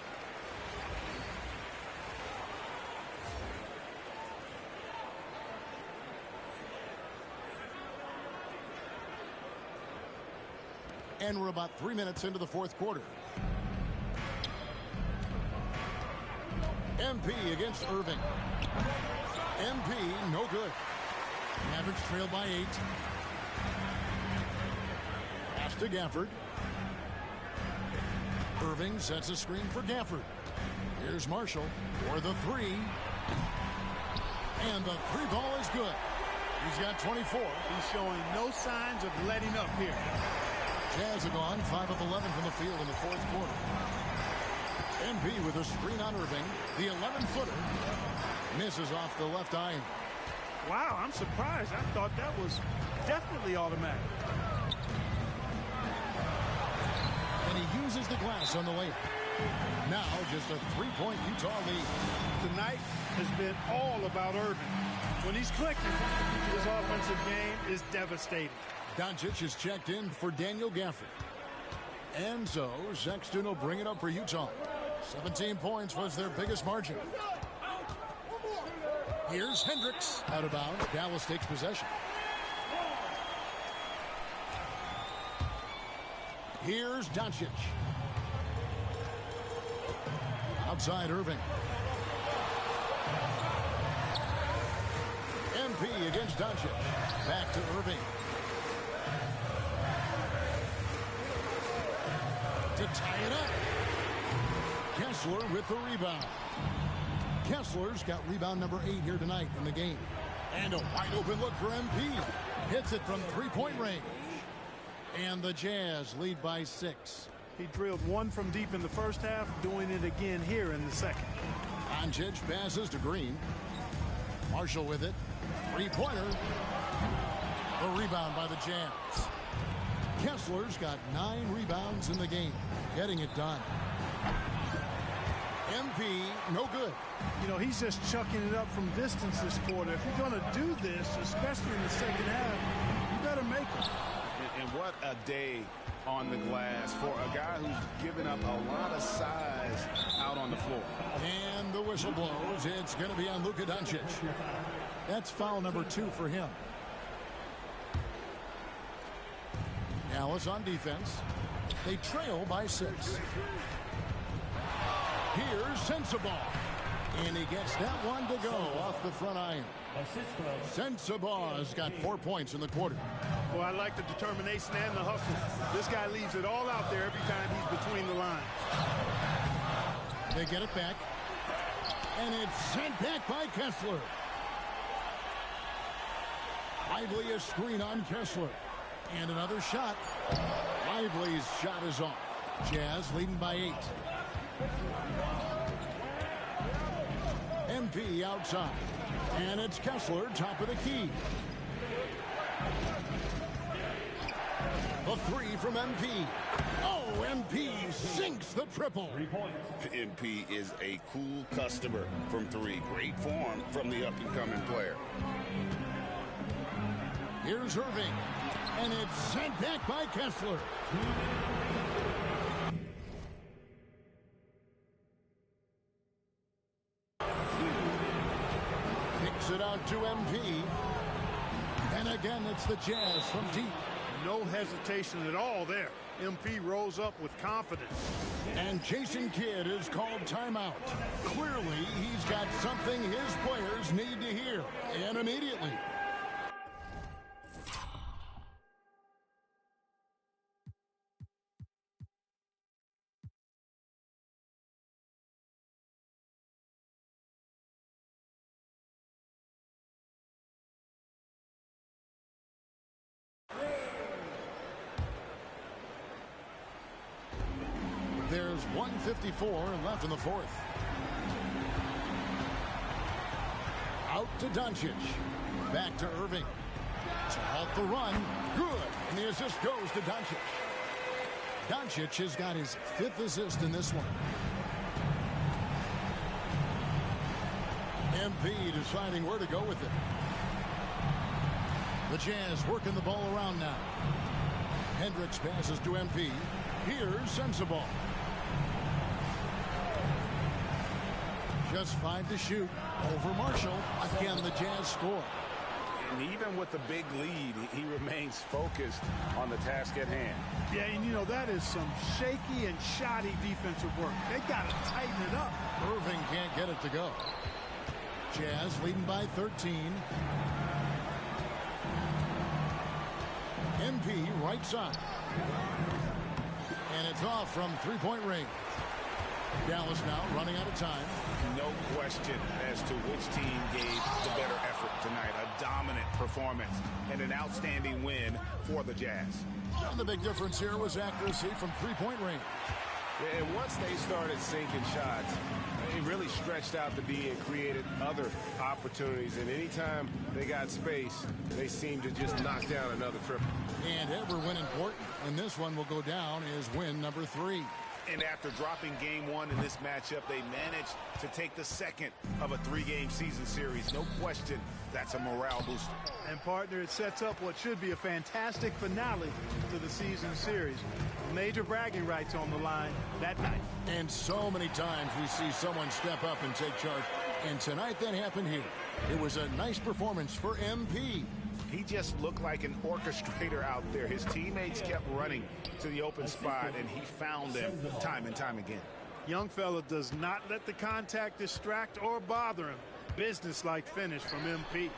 And we're about 3 minutes into the fourth quarter. MP against Irving. MP, no good. Mavericks trail by 8. Pass to Gafford. Irving sets a screen for Gafford. Here's Marshall for the 3. And the 3 ball is good. He's got 24. He's showing no signs of letting up here. Jazz have gone 5 of 11 from the field in the fourth quarter. MP with a screen on Irving. The 11-footer misses off the left iron. Wow, I'm surprised. I thought that was definitely automatic. And he uses the glass on the layup. Now just a 3-point Utah lead. Tonight has been all about Irving. When he's clicking, his offensive game is devastating. Doncic is checked in for Daniel Gafford. And so Sexton will bring it up for Utah. 17 points was their biggest margin. Here's Hendricks. Out of bounds. Dallas takes possession. Here's Doncic. Outside Irving. MP against Doncic. Back to Irving. To tie it up. Kessler with the rebound. Kessler's got rebound number 8 here tonight in the game. And a wide open look for MP. Hits it from 3-point range. And the Jazz lead by 6. He drilled one from deep in the first half, doing it again here in the second. Doncic passes to Green. Marshall with it. 3-pointer. The rebound by the Jazz. Kessler's got 9 rebounds in the game. Getting it done. MP, no good. You know, he's just chucking it up from distance this quarter. If you're going to do this, especially in the second half, you better make it. And what a day on the glass for a guy who's given up a lot of size out on the floor. And the whistle blows. It's going to be on Luka Doncic. That's foul number 2 for him. Dallas on defense. They trail by 6. Here's Sensabaugh. And he gets that one to go off the front iron. Sensabaugh's got 4 points in the quarter. Well, I like the determination and the hustle. This guy leaves it all out there every time he's between the lines. They get it back. And it's sent back by Kessler. Lively a screen on Kessler. And another shot. Lively's shot is off. Jazz leading by 8. MP outside. And it's Kessler, top of the key. The 3 from MP. Oh, MP sinks the triple. MP is a cool customer from 3. Great form from the up-and-coming player. Here's Irving. And it's sent back by Kessler. Kicks it out to MP. And again, it's the Jazz from deep. No hesitation at all there. MP rolls up with confidence. And Jason Kidd is called timeout. Clearly, he's got something his players need to hear. And immediately. There's 1:54 left in the fourth. Out to Doncic. Back to Irving. To halt the run. Good. And the assist goes to Doncic. Doncic has got his 5th assist in this one. MP deciding where to go with it. The Jazz working the ball around now. Hendricks passes to MP. Here's Sensabaugh. Just 5 to shoot. Over Marshall. Again, the Jazz score. And even with the big lead, he remains focused on the task at hand. Yeah, and you know, that is some shaky and shoddy defensive work. They got to tighten it up. Irving can't get it to go. Jazz leading by 13. MP right side. And it's off from three-point range. Dallas now running out of time. No question as to which team gave the better effort tonight. A dominant performance and an outstanding win for the Jazz. And the big difference here was accuracy from three-point range. Yeah, and once they started sinking shots, they really stretched out the D and created other opportunities. And anytime they got space, they seemed to just knock down another triple. And every win important. And this one will go down as win number 3. And after dropping game 1 in this matchup, they managed to take the second of a 3-game season series. No question, that's a morale booster. And partner, it sets up what should be a fantastic finale to the season series. Major bragging rights on the line that night. And so many times we see someone step up and take charge. And tonight that happened here. It was a nice performance for MP. He just looked like an orchestrator out there. His teammates kept running to the open spot, and he found them time and time again. Young fella does not let the contact distract or bother him. Business-like finish from MP.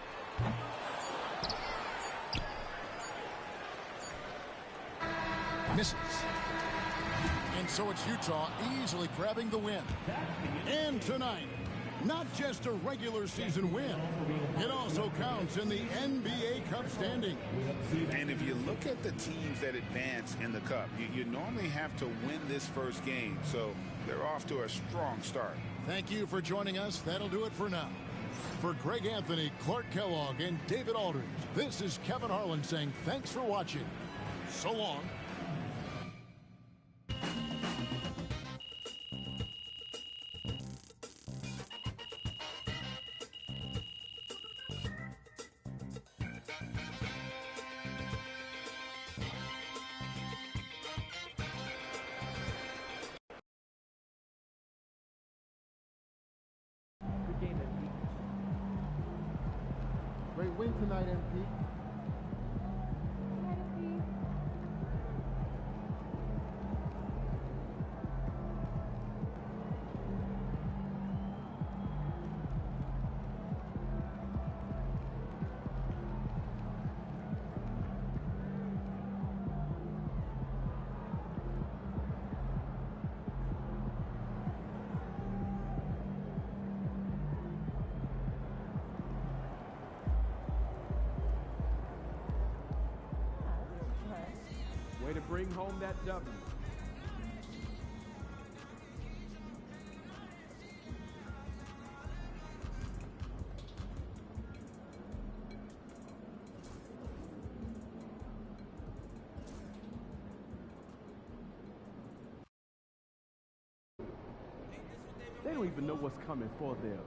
Misses. And so it's Utah easily grabbing the win. And tonight, not just a regular season win, it also counts in the NBA Cup standing. And if you look at the teams that advance in the Cup, you normally have to win this first game, so they're off to a strong start. Thank you for joining us. That'll do it for now. For Greg Anthony, Clark Kellogg, and David Aldridge, this is Kevin Harlan saying thanks for watching. So long. Great win tonight, MP. Way to bring home that W. They don't even know what's coming for them.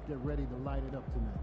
Get ready to light it up tonight.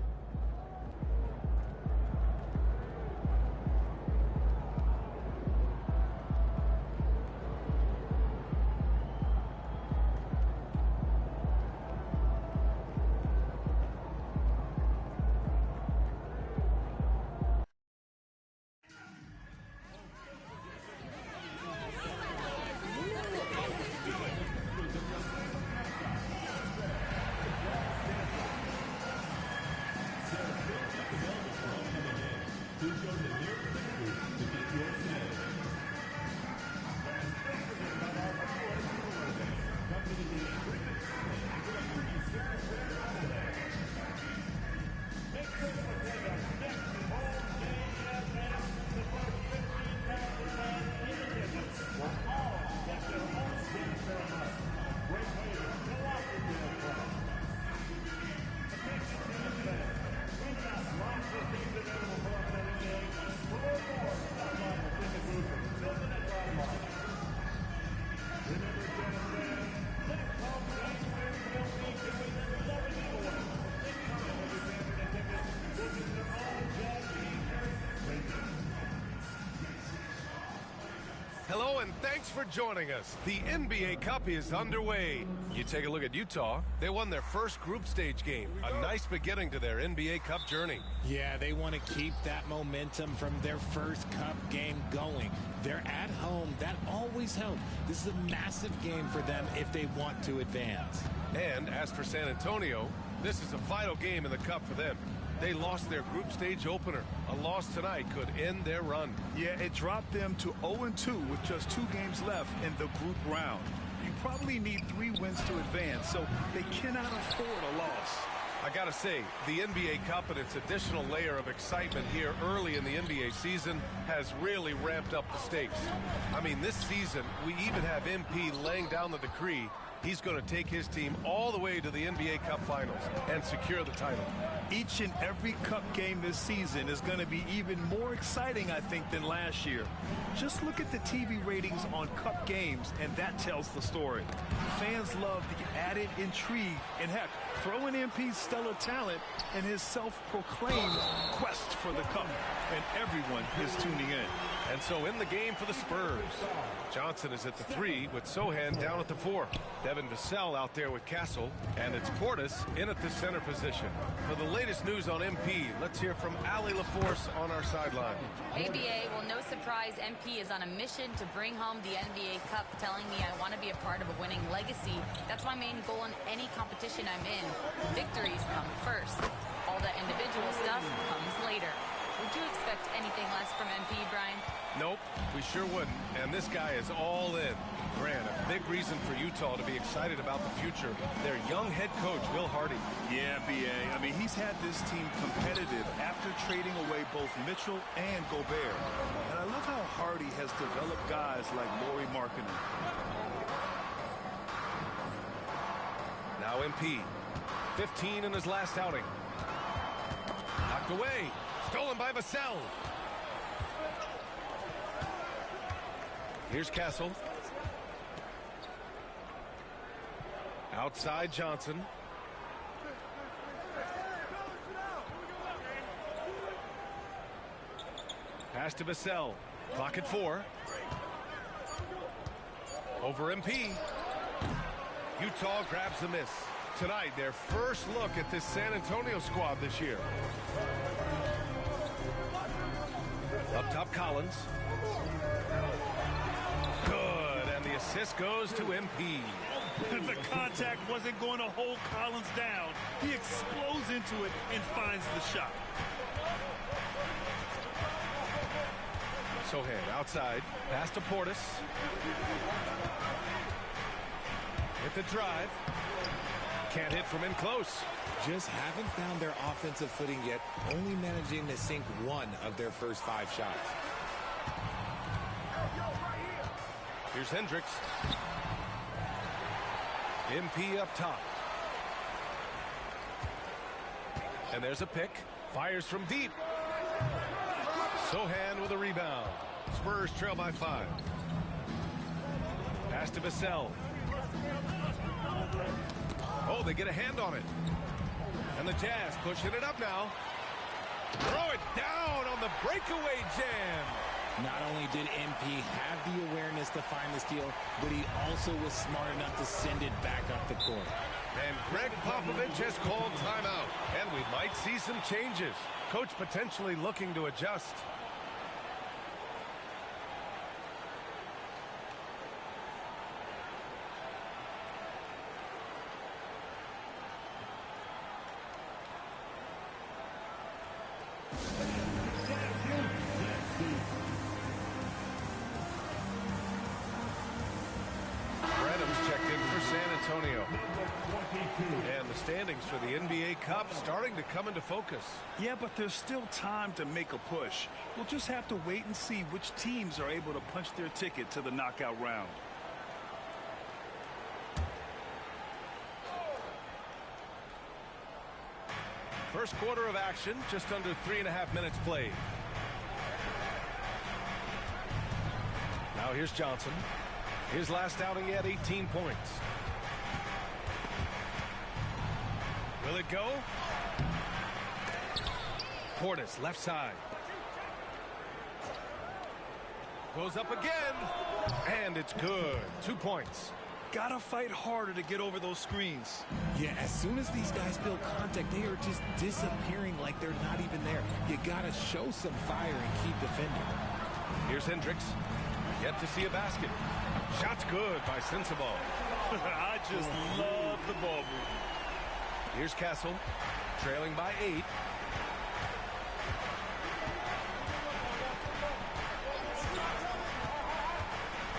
Thanks for joining us. The NBA Cup is underway. You take a look at Utah. They won their first group stage game. A nice beginning to their NBA Cup journey. Yeah, they want to keep that momentum from their first Cup game going. They're at home. That always helps. This is a massive game for them if they want to advance. And as for San Antonio, this is a vital game in the Cup for them. They lost their group stage opener. A loss tonight could end their run. Yeah, it dropped them to 0-2 with just 2 games left in the group round. You probably need 3 wins to advance, so they cannot afford a loss. I gotta say, the NBA Cup and its additional layer of excitement here early in the NBA season has really ramped up the stakes. I mean, this season, we even have MP laying down the decree he's going to take his team all the way to the NBA Cup Finals and secure the title. Each and every Cup game this season is going to be even more exciting, I think, than last year. Just look at the TV ratings on Cup games, and that tells the story. Fans love the added intrigue, and heck, throw in MP's stellar talent and his self-proclaimed quest for the Cup, and everyone is tuning in. And so in the game for the Spurs, Johnson is at the 3 with Sohan down at the 4. Devin Vassell out there with Castle, and it's Portis in at the center position. For the latest news on MP, let's hear from Allie LaForce on our sideline. ABA, well, no surprise, MP is on a mission to bring home the NBA Cup, telling me I want to be a part of a winning legacy. That's my main goal in any competition I'm in. Victories come first. All the individual stuff comes later. Would you expect anything less from MP, Brian? Nope, we sure wouldn't. And this guy is all in. Grant, a big reason for Utah to be excited about the future. Their young head coach, Will Hardy. Yeah, BA. I mean, he's had this team competitive after trading away both Mitchell and Gobert. And I love how Hardy has developed guys like Lauri Markkanen. Now MP. 15 in his last outing. Knocked away. Stolen by Vassell. Here's Castle. Outside Johnson. Pass to Vassell. Clock at 4. Over MP. Utah grabs the miss. Tonight, their first look at this San Antonio squad this year. Up top, Collins. Good, and the assist goes to MP. The contact wasn't going to hold Collins down. He explodes into it and finds the shot. Sohan outside. Pass to Portis. Hit the drive. Can't hit from in close. Just haven't found their offensive footing yet, only managing to sink 1 of their first 5 shots. Here's Hendricks. MP up top. And there's a pick. Fires from deep. Sohan with a rebound. Spurs trail by 5. Pass to Vassell. Oh, they get a hand on it. And the Jazz pushing it up now. Throw it down on the breakaway jam. Not only did MP have the awareness to find the steal, but he also was smart enough to send it back up the court. And Greg Popovich has called timeout. And we might see some changes. Coach potentially looking to adjust. And the standings for the NBA Cup starting to come into focus. Yeah, but there's still time to make a push. We'll just have to wait and see which teams are able to punch their ticket to the knockout round. First quarter of action, just under 3.5 minutes played. Now here's Johnson. His last outing, he had 18 points. Will it go? Portis, left side. Goes up again, and it's good. 2 points. Gotta fight harder to get over those screens. Yeah, as soon as these guys feel contact, they are just disappearing like they're not even there. You gotta show some fire and keep defending. Here's Hendricks. Yet to see a basket. Shot's good by Sensabaugh. I just love the ball move. Here's Castle, trailing by 8.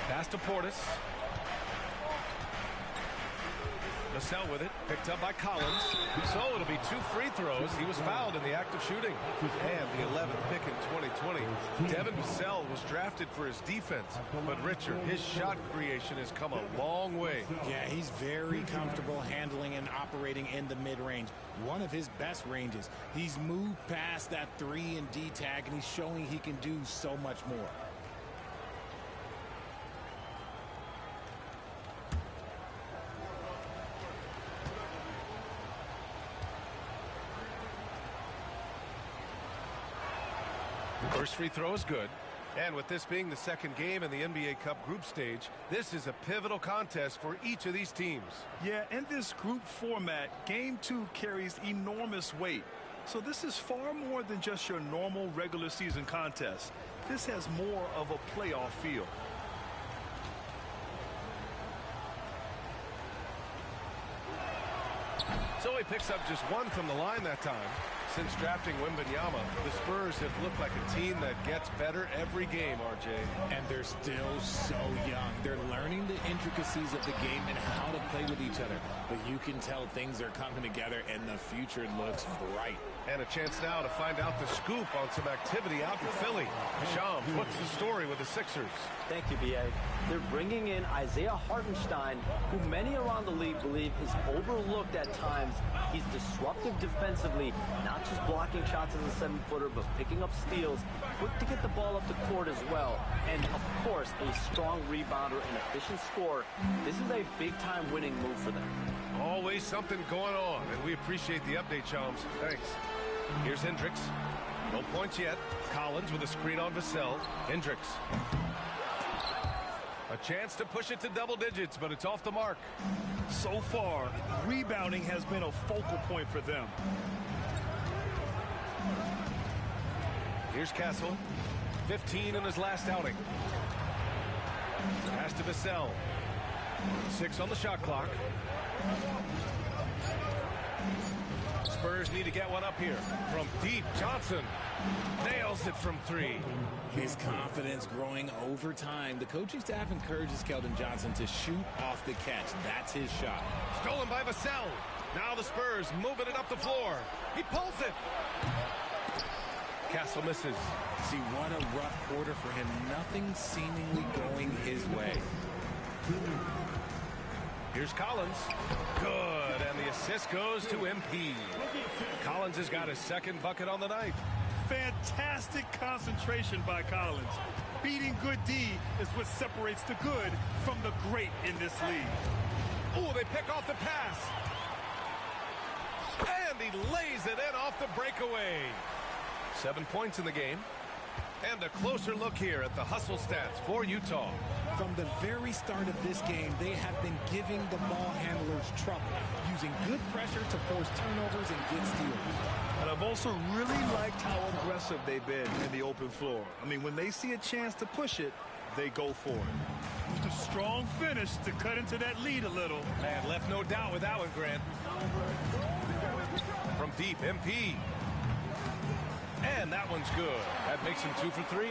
Pass to Portis. Vassell with it, picked up by Collins. So it'll be 2 free throws. He was fouled in the act of shooting. And the 11th pick in 2020. Devin Vassell was drafted for his defense. But Richard, his shot creation has come a long way. Yeah, he's very comfortable handling and operating in the mid-range. One of his best ranges. He's moved past that 3 and D tag, and he's showing he can do so much more. First free throw is good. And with this being the second game in the NBA Cup group stage, this is a pivotal contest for each of these teams. Yeah, in this group format, Game 2 carries enormous weight. So this is far more than just your normal regular season contest. This has more of a playoff feel. So he picks up just 1 from the line that time. Since drafting Wembanyama, the Spurs have looked like a team that gets better every game, RJ. And they're still so young. They're learning the intricacies of the game and how to play with each other. But you can tell things are coming together and the future looks bright. And a chance now to find out the scoop on some activity out in Philly. Shams, what's the story with the Sixers? Thank you, B.A. They're bringing in Isaiah Hartenstein, who many around the league believe is overlooked at times. He's disruptive defensively, not just blocking shots as a 7-footer, but picking up steals, quick to get the ball up the court as well. And, of course, a strong rebounder and efficient scorer. This is a big-time winning move for them. Always something going on, and we appreciate the update, Shams. Thanks. Here's Hendricks. No points yet. Collins with a screen on Vassell. Hendricks. A chance to push it to double digits, but it's off the mark. So far, rebounding has been a focal point for them. Here's Castle. 15 in his last outing. Pass to Vassell. 6 on the shot clock. Spurs need to get one up here. From deep, Johnson nails it from 3. His confidence growing over time. The coaching staff encourages Keldon Johnson to shoot off the catch. That's his shot. Stolen by Vassell. Now the Spurs moving it up the floor. He pulls it. Castle misses. See, what a rough quarter for him. Nothing seemingly going his way. Here's Collins. Good, and the assist goes to MP. Collins has got his second bucket on the night. Fantastic concentration by Collins. Beating good D is what separates the good from the great in this league. Oh, they pick off the pass. And he lays it in off the breakaway. 7 points in the game. And a closer look here at the hustle stats for Utah. From the very start of this game, they have been giving the ball handlers trouble, using good pressure to force turnovers and get steals. And I've also really liked how aggressive they've been in the open floor. I mean, when they see a chance to push it, they go for it. A strong finish to cut into that lead a little. Man, left no doubt with that one, Grant. From deep, MP. And that one's good. That makes him 2 for 3.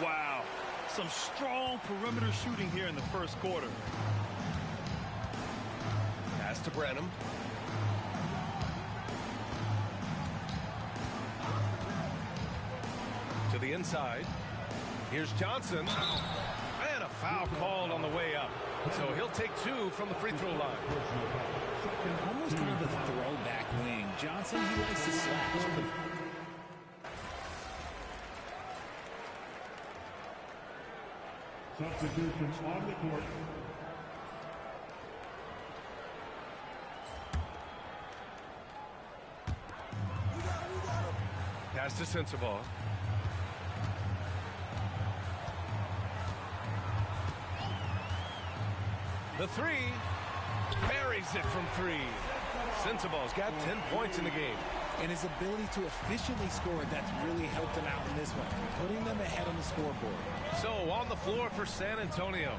Wow. Some strong perimeter shooting here in the first quarter. Pass to Branham. To the inside. Here's Johnson. And a foul called on the way up. So he'll take 2 from the free throw line. Almost kind of a throwback wing. Johnson, he likes to slash. Substitutions on the court. Pass to Sensabaugh. The three. Buries it from three. Sensabaugh's got 10 points in the game. And his ability to efficiently score, that's really helped him out in this one, putting them ahead on the scoreboard. So on the floor for San Antonio.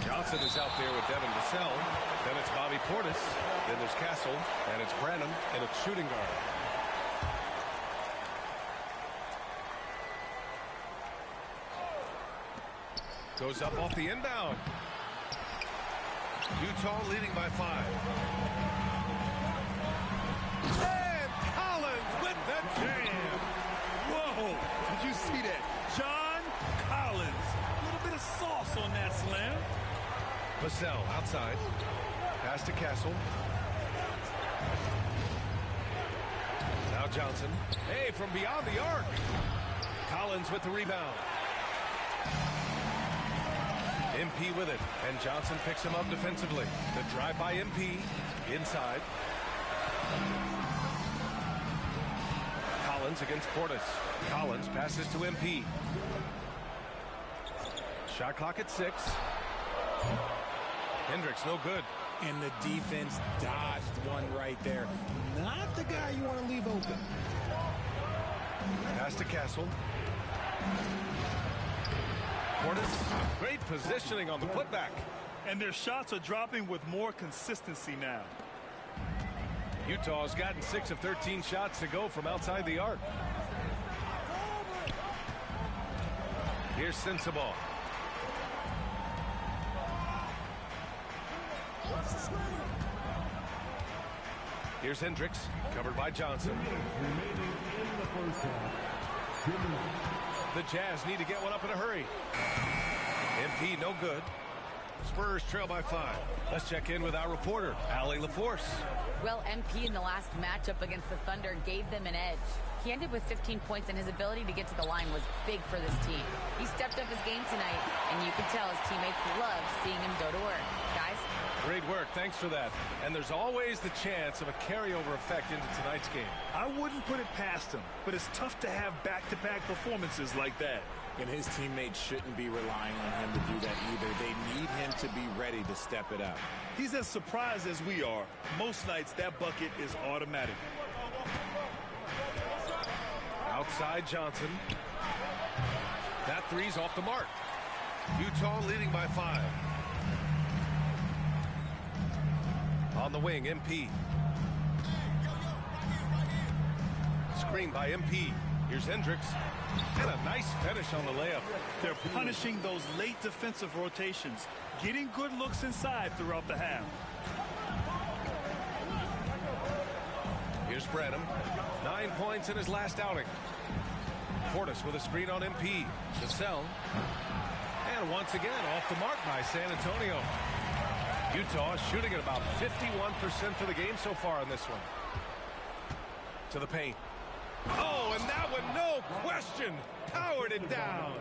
Johnson is out there with Devin Vassell. Then it's Bobby Portis. Then there's Castle. And it's Branham. And it's shooting guard. Goes up off the inbound. Utah leading by 5. And Collins with the jam. Whoa, did you see that? John Collins. A little bit of sauce on that slam. Vassell outside. Pass to Castle. Now Johnson. Hey, from beyond the arc. Collins with the rebound. MP with it, and Johnson picks him up defensively. The drive by MP, inside. Collins against Portis. Collins passes to MP. Shot clock at 6. Hendricks, no good. And the defense dodged one right there. Not the guy you want to leave open. Pass to Castle. Portis, great positioning on the putback. And their shots are dropping with more consistency now. Utah's gotten 6 of 13 shots to go from outside the arc. Here's Sensabaugh. Here's Hendricks, covered by Johnson. The Jazz need to get one up in a hurry. MP no good. Spurs trail by 5. Let's check in with our reporter, Allie LaForce. Well, MP in the last matchup against the Thunder gave them an edge. He ended with 15 points, and his ability to get to the line was big for this team. He stepped up his game tonight, and you can tell his teammates love seeing him go to work. Guys? Great work. Thanks for that. And there's always the chance of a carryover effect into tonight's game. I wouldn't put it past him, but it's tough to have back-to-back performances like that. And his teammates shouldn't be relying on him to do that either. They need him to be ready to step it up. He's as surprised as we are. Most nights, that bucket is automatic. Outside Johnson. That three's off the mark. Utah leading by 5. On the wing, MP. Screen by MP. Here's Hendricks. And a nice finish on the layup. They're punishing those late defensive rotations, getting good looks inside throughout the half. Here's Branham. 9 points in his last outing. Portis with a screen on MP. Vassell. And once again, off the mark by San Antonio. Utah shooting at about 51% for the game so far in this one. To the paint. Oh, and that one, no question, powered it down.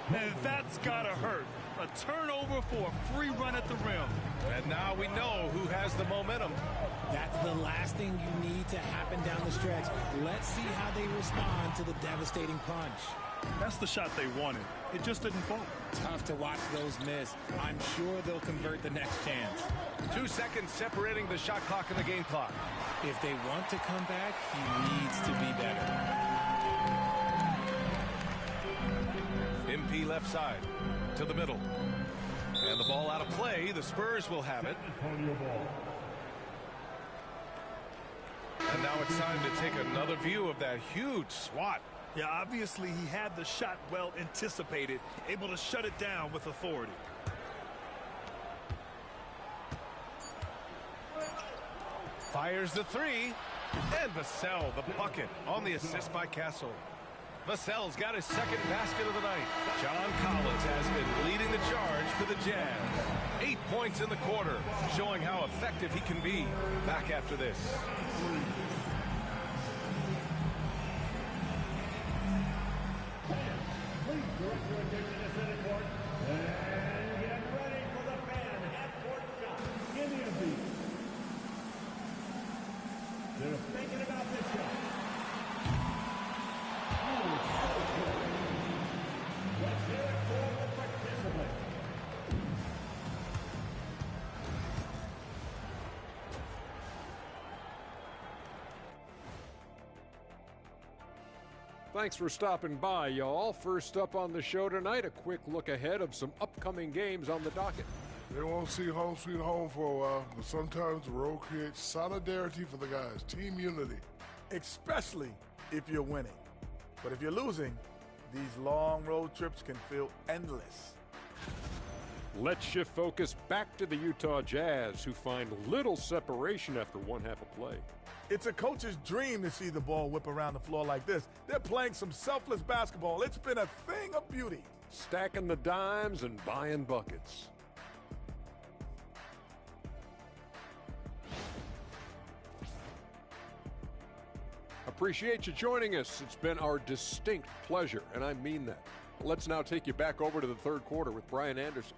And that's gotta hurt. A turnover for a free run at the rim. And now we know who has the momentum. That's the last thing you need to happen down the stretch. Let's see how they respond to the devastating punch. That's the shot they wanted. It just didn't fall. Tough to watch those miss. I'm sure they'll convert the next chance. 2 seconds separating the shot clock and the game clock. If they want to come back, he needs to be better. MP left side to the middle. And the ball out of play. The Spurs will have it. And now it's time to take another view of that huge swat. Yeah, obviously he had the shot well anticipated, able to shut it down with authority. Fires the three. And Vassell, the bucket, on the assist by Castle. Vassell's got his second basket of the night. John Collins has been leading the charge for the Jazz. 8 points in the quarter, showing how effective he can be. Back after this. Please direct your attention to center court and get ready for the fan half-court shot. Give me a beat. They're thinking about this shot. Let's hear it for the participant. Thanks for stopping by, y'all. First up on the show tonight, a quick look ahead of some upcoming games on the docket. They won't see home sweet home for a while, but sometimes the road creates solidarity for the guys, team unity. Especially if you're winning. But if you're losing, these long road trips can feel endless. Let's shift focus back to the Utah Jazz, who find little separation after one half of play. It's a coach's dream to see the ball whip around the floor like this. They're playing some selfless basketball. It's been a thing of beauty. Stacking the dimes and buying buckets. Appreciate you joining us. It's been our distinct pleasure, and I mean that. Let's now take you back over to the third quarter with Brian Anderson.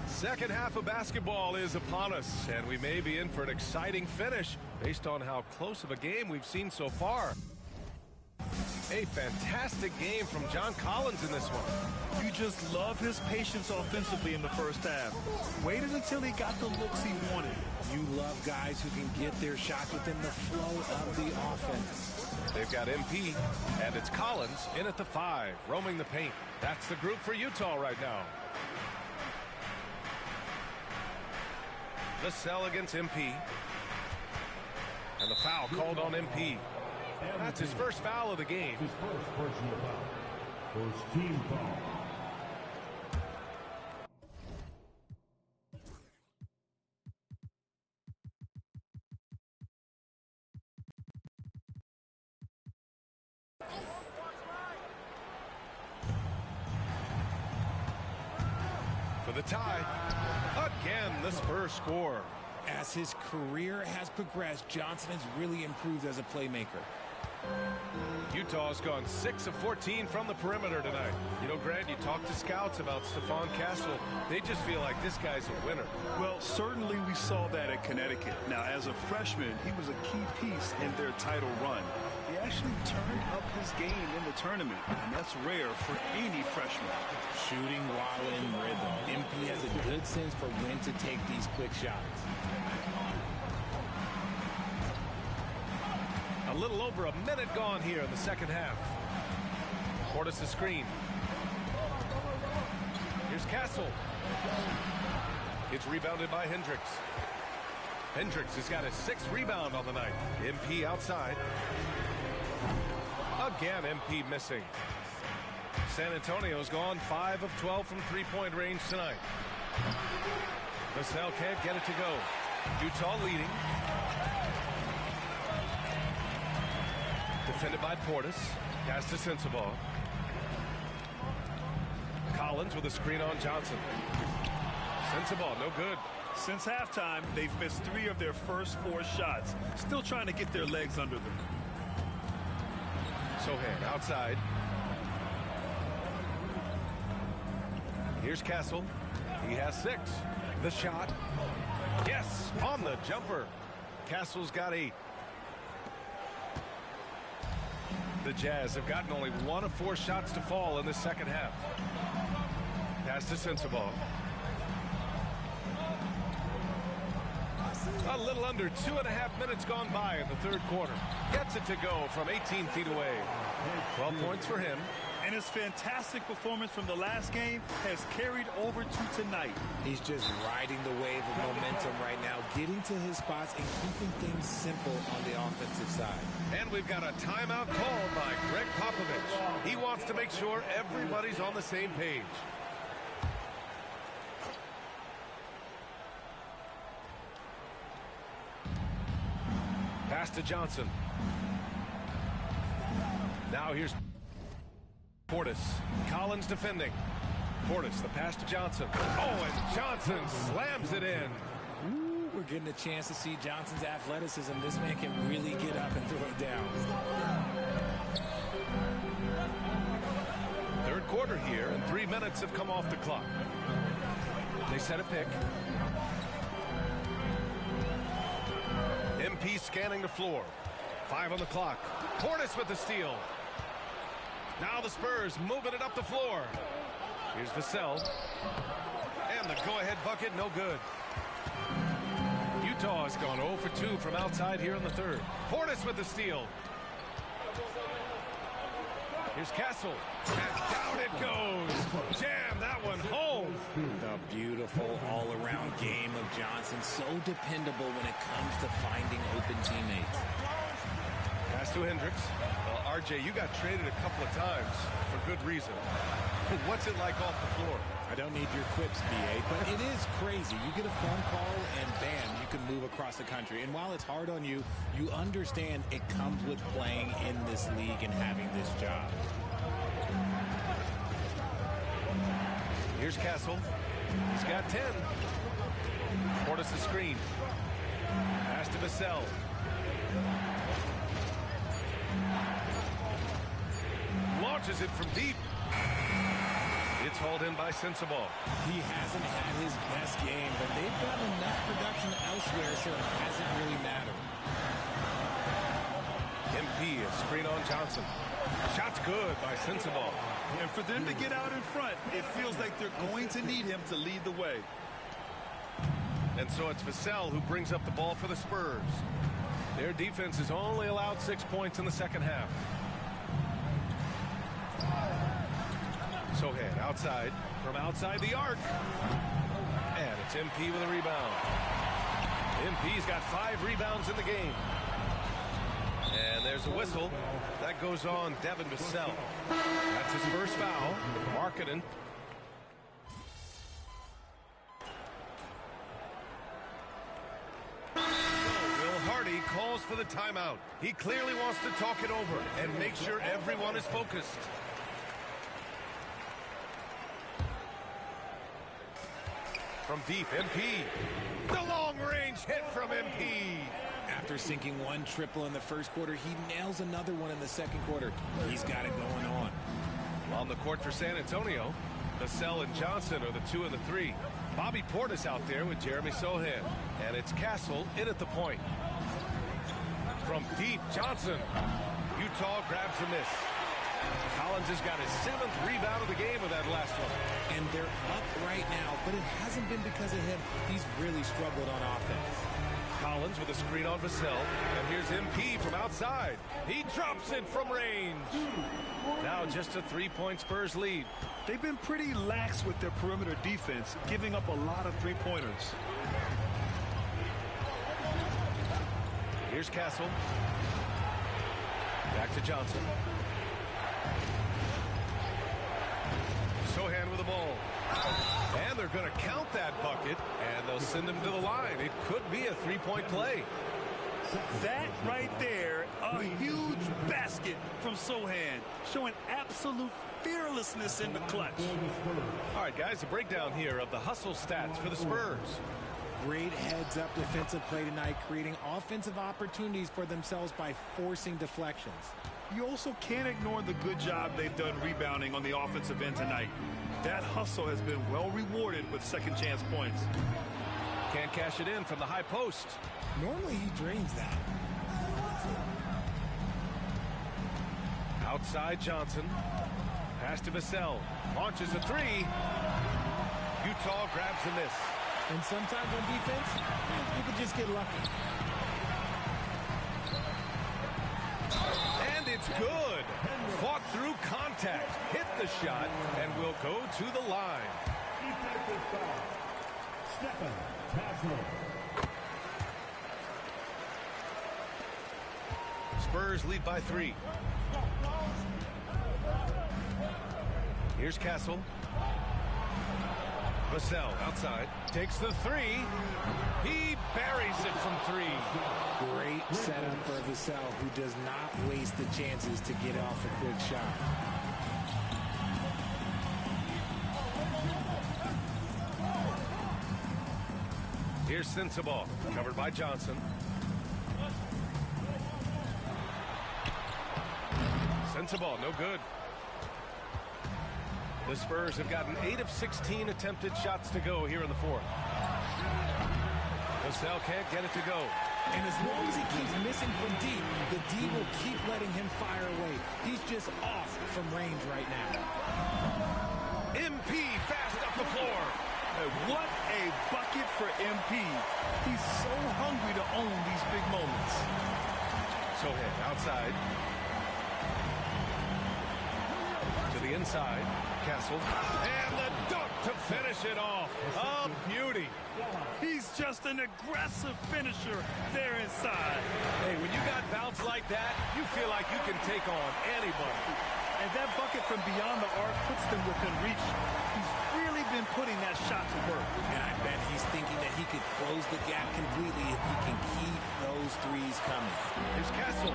Second half of basketball is upon us, and we may be in for an exciting finish based on how close of a game we've seen so far. A fantastic game from John Collins in this one. You just love his patience offensively in the first half. Waited until he got the looks he wanted. You love guys who can get their shots within the flow of the offense. They've got MP, and it's Collins in at the 5, roaming the paint. That's the group for Utah right now. Vassell against MP. And the foul called on MP. That's his first foul of the game. His first personal foul. First team foul. For the tie. Again, the Spurs score. As his career has progressed, Johnson has really improved as a playmaker. Utah's gone 6 of 14 from the perimeter tonight. You know, Grant, you talk to scouts about Stephon Castle. They just feel like this guy's a winner. Well, certainly we saw that at Connecticut. Now, as a freshman, he was a key piece in their title run. He actually turned up his game in the tournament, and that's rare for any freshman. Shooting while in rhythm. MP has a good sense for when to take these quick shots. A little over a minute gone here in the second half. Portis the screen. Here's Castle. It's rebounded by Hendricks. Hendricks has got his 6th rebound on the night. MP outside. Again, MP missing. San Antonio's gone 5 of 12 from three-point range tonight. Vassell can't get it to go. Utah leading. Defended by Portis. Pass to Sensabaugh. Collins with a screen on Johnson. Sensabaugh, no good. Since halftime, they've missed 3 of their first 4 shots. Still trying to get their legs under them. Sohan outside. Here's Castle. He has 6. The shot. Yes, on the jumper. Castle's got 8. The Jazz have gotten only 1 of 4 shots to fall in the second half. Pass to Sensabaugh. A little under 2.5 minutes gone by in the third quarter. Gets it to go from 18 feet away. 12 points for him. And his fantastic performance from the last game has carried over to tonight. He's just riding the wave of momentum right now, getting to his spots and keeping things simple on the offensive side. And we've got a timeout called by Greg Popovich. He wants to make sure everybody's on the same page. Pass to Johnson. Now here's Portis. Collins defending. Portis, the pass to Johnson. Oh, and Johnson slams it in. Ooh, we're getting a chance to see Johnson's athleticism. This man can really get up and throw it down. Third quarter here, and 3 minutes have come off the clock. They set a pick. MP scanning the floor. 5 on the clock. Portis with the steal. Now the Spurs moving it up the floor. Here's Vassell. And the go-ahead bucket, no good. Utah has gone 0 for 2 from outside here in the third. Portis with the steal. Here's Castle. And down it goes. Jam that one home. The beautiful all-around game of Johnson. So dependable when it comes to finding open teammates. Pass to Hendricks. Well, RJ, you got traded a couple of times for good reason. What's it like off the floor? I don't need your quips, BA, but it is crazy. You get a phone call and bam, you can move across the country. And while it's hard on you, you understand it comes with playing in this league and having this job. Here's Castle. He's got 10. Portis the screen. Pass to Vassell. Launches it from deep. It's hauled in by Sensabaugh. He hasn't had his best game, but they've gotten enough production elsewhere, so it hasn't really mattered. MP, a screen on Johnson. Shot's good by Sensabaugh. And for them to get out in front, it feels like they're going to need him to lead the way. And so it's Vassell who brings up the ball for the Spurs. Their defense has only allowed 6 points in the second half. Sohan outside, from outside the arc. And it's MP with a rebound. MP's got 5 rebounds in the game. And there's a whistle. That goes on Devin Vassell. That's his first foul. Markkanen. Will Hardy calls for the timeout. He clearly wants to talk it over and make sure everyone is focused. From deep, MP. The long-range hit from MP. After sinking one triple in the first quarter, he nails another one in the second quarter. He's got it going on. On the court for San Antonio, Vassell and Johnson are the 2 and the 3. Bobby Portis out there with Jeremy Sohan. And it's Castle in at the point. From deep, Johnson. Utah grabs the miss. Collins has got his 7th rebound of the game with that last one. And they're up right now, but it hasn't been because of him. He's really struggled on offense. Collins with a screen on Vassell. And here's MP from outside. He drops it from range. Now just a 3-point Spurs lead. They've been pretty lax with their perimeter defense, giving up a lot of three-pointers. Here's Castle. Back to Johnson. Sohan with the ball. And they're going to count that bucket, and they'll send him to the line. It could be a 3-point play. That right there, a huge basket from Sohan, showing absolute fearlessness in the clutch. All right, guys, a breakdown here of the hustle stats for the Spurs. Great heads-up defensive play tonight, creating offensive opportunities for themselves by forcing deflections. You also can't ignore the good job they've done rebounding on the offensive end tonight. That hustle has been well rewarded with second chance points. Can't cash it in from the high post. Normally he drains that. Outside Johnson. Pass to Vassell. Launches a 3. Utah grabs the miss. And sometimes on defense, you can just get lucky. And it's good. Fought through contact. Hit the shot and will go to the line. Defensive foul. Stephen Castle. Spurs lead by 3. Here's Castle. Vassell outside. Takes the 3. He buries it from 3. Great setup for Vassell, who does not waste the chances to get off a quick shot. Here's Sensabaugh, covered by Johnson. Sensabaugh, no good. The Spurs have gotten 8 of 16 attempted shots to go here in the fourth. Vassell can't get it to go. And as long as he keeps missing from deep, the he will keep letting him fire away. He's just off from range right now. MP fast up the floor. What a bucket for MP. He's so hungry to own these big moments. Sohan outside. To the inside. Castle. And the dunk to finish it off. A beauty. He's just an aggressive finisher there inside. Hey, when you got bounce like that, you feel like you can take on anybody. And that bucket from beyond the arc puts them within reach. He's really been putting that shot to work. And I bet he's thinking that he could close the gap completely if he can keep those threes coming. Here's Castle.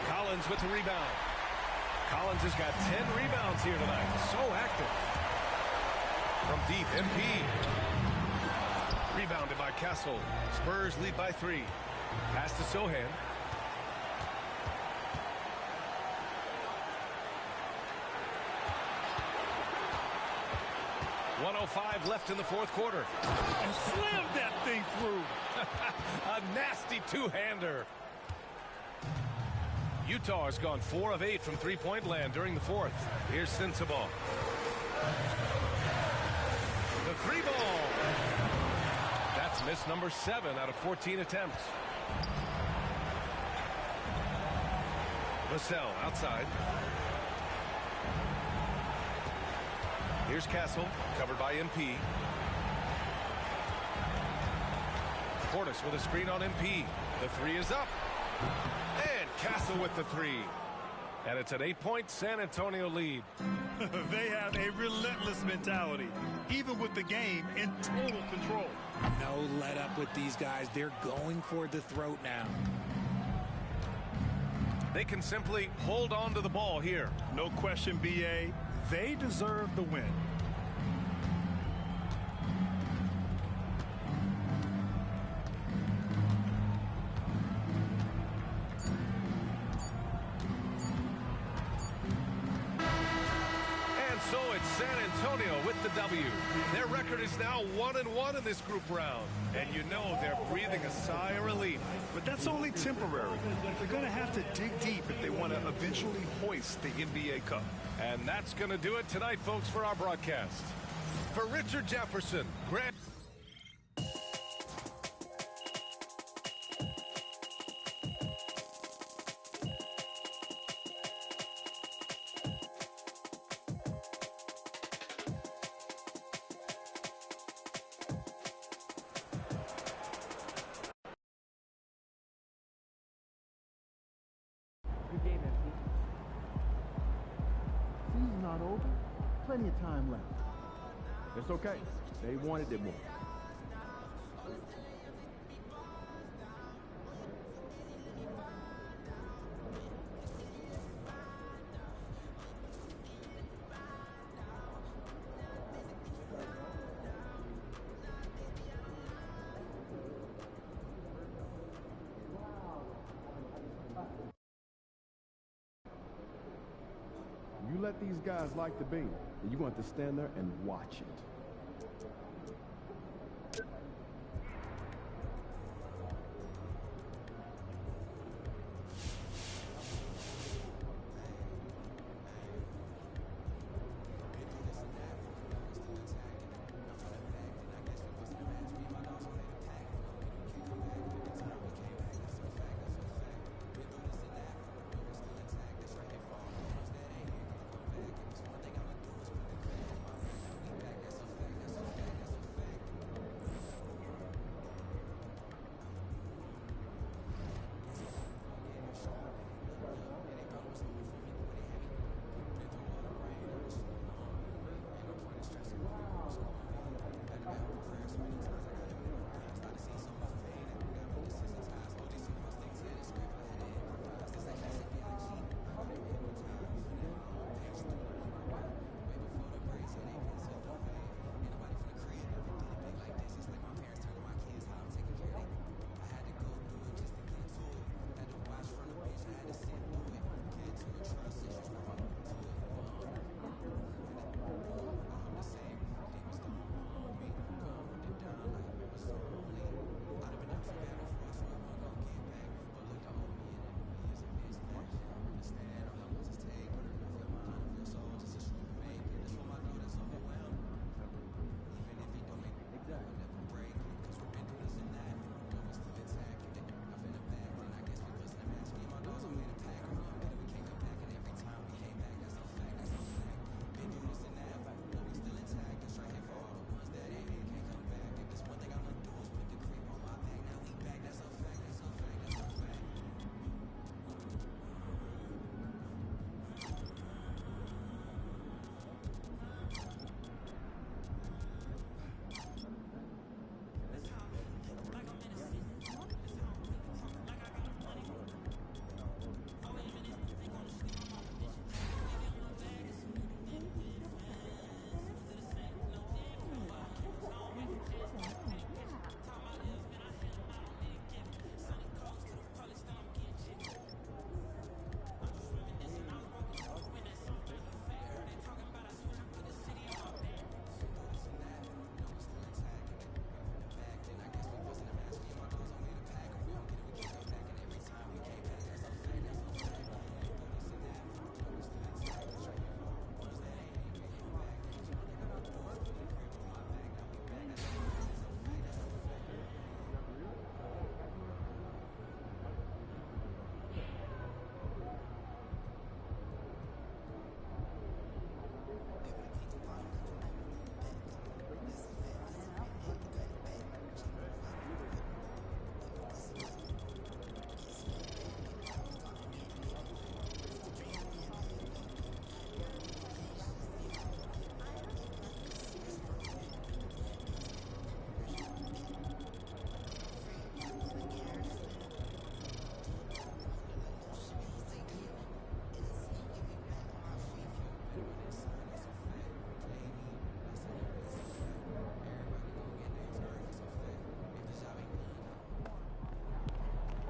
Collins with the rebound. Collins has got 10 rebounds here tonight. So active. From deep, MP. Rebounded by Castle. Spurs lead by 3. Pass to Sohan. .105 left in the fourth quarter. And slammed that thing through. A nasty two-hander. Utah has gone 4 of 8 from three-point land during the fourth. Here's Sensabaugh. The 3 ball. That's miss number 7 out of 14 attempts. Vassell outside. Here's Castle, covered by MP. Portis with a screen on MP. The 3 is up. And Castle with the 3. And it's an 8-point San Antonio lead. They have a relentless mentality, even with the game in total control. No let up with these guys. They're going for the throat now. They can simply hold on to the ball here. No question, BA. They deserve the win. And so it's San Antonio with the W. Their record is now 1-1 in this group round. And you know they're breathing a sigh of relief. But that's only temporary. They're going to have to dig deep if they want to eventually hoist the NBA Cup. And that's going to do it tonight, folks, for our broadcast. For Richard Jefferson, Grant. Good game, MP. Season's not over. Plenty of time left. It's okay. They wanted it more. You let these guys like the beam, and you're going to have to stand there and watch it.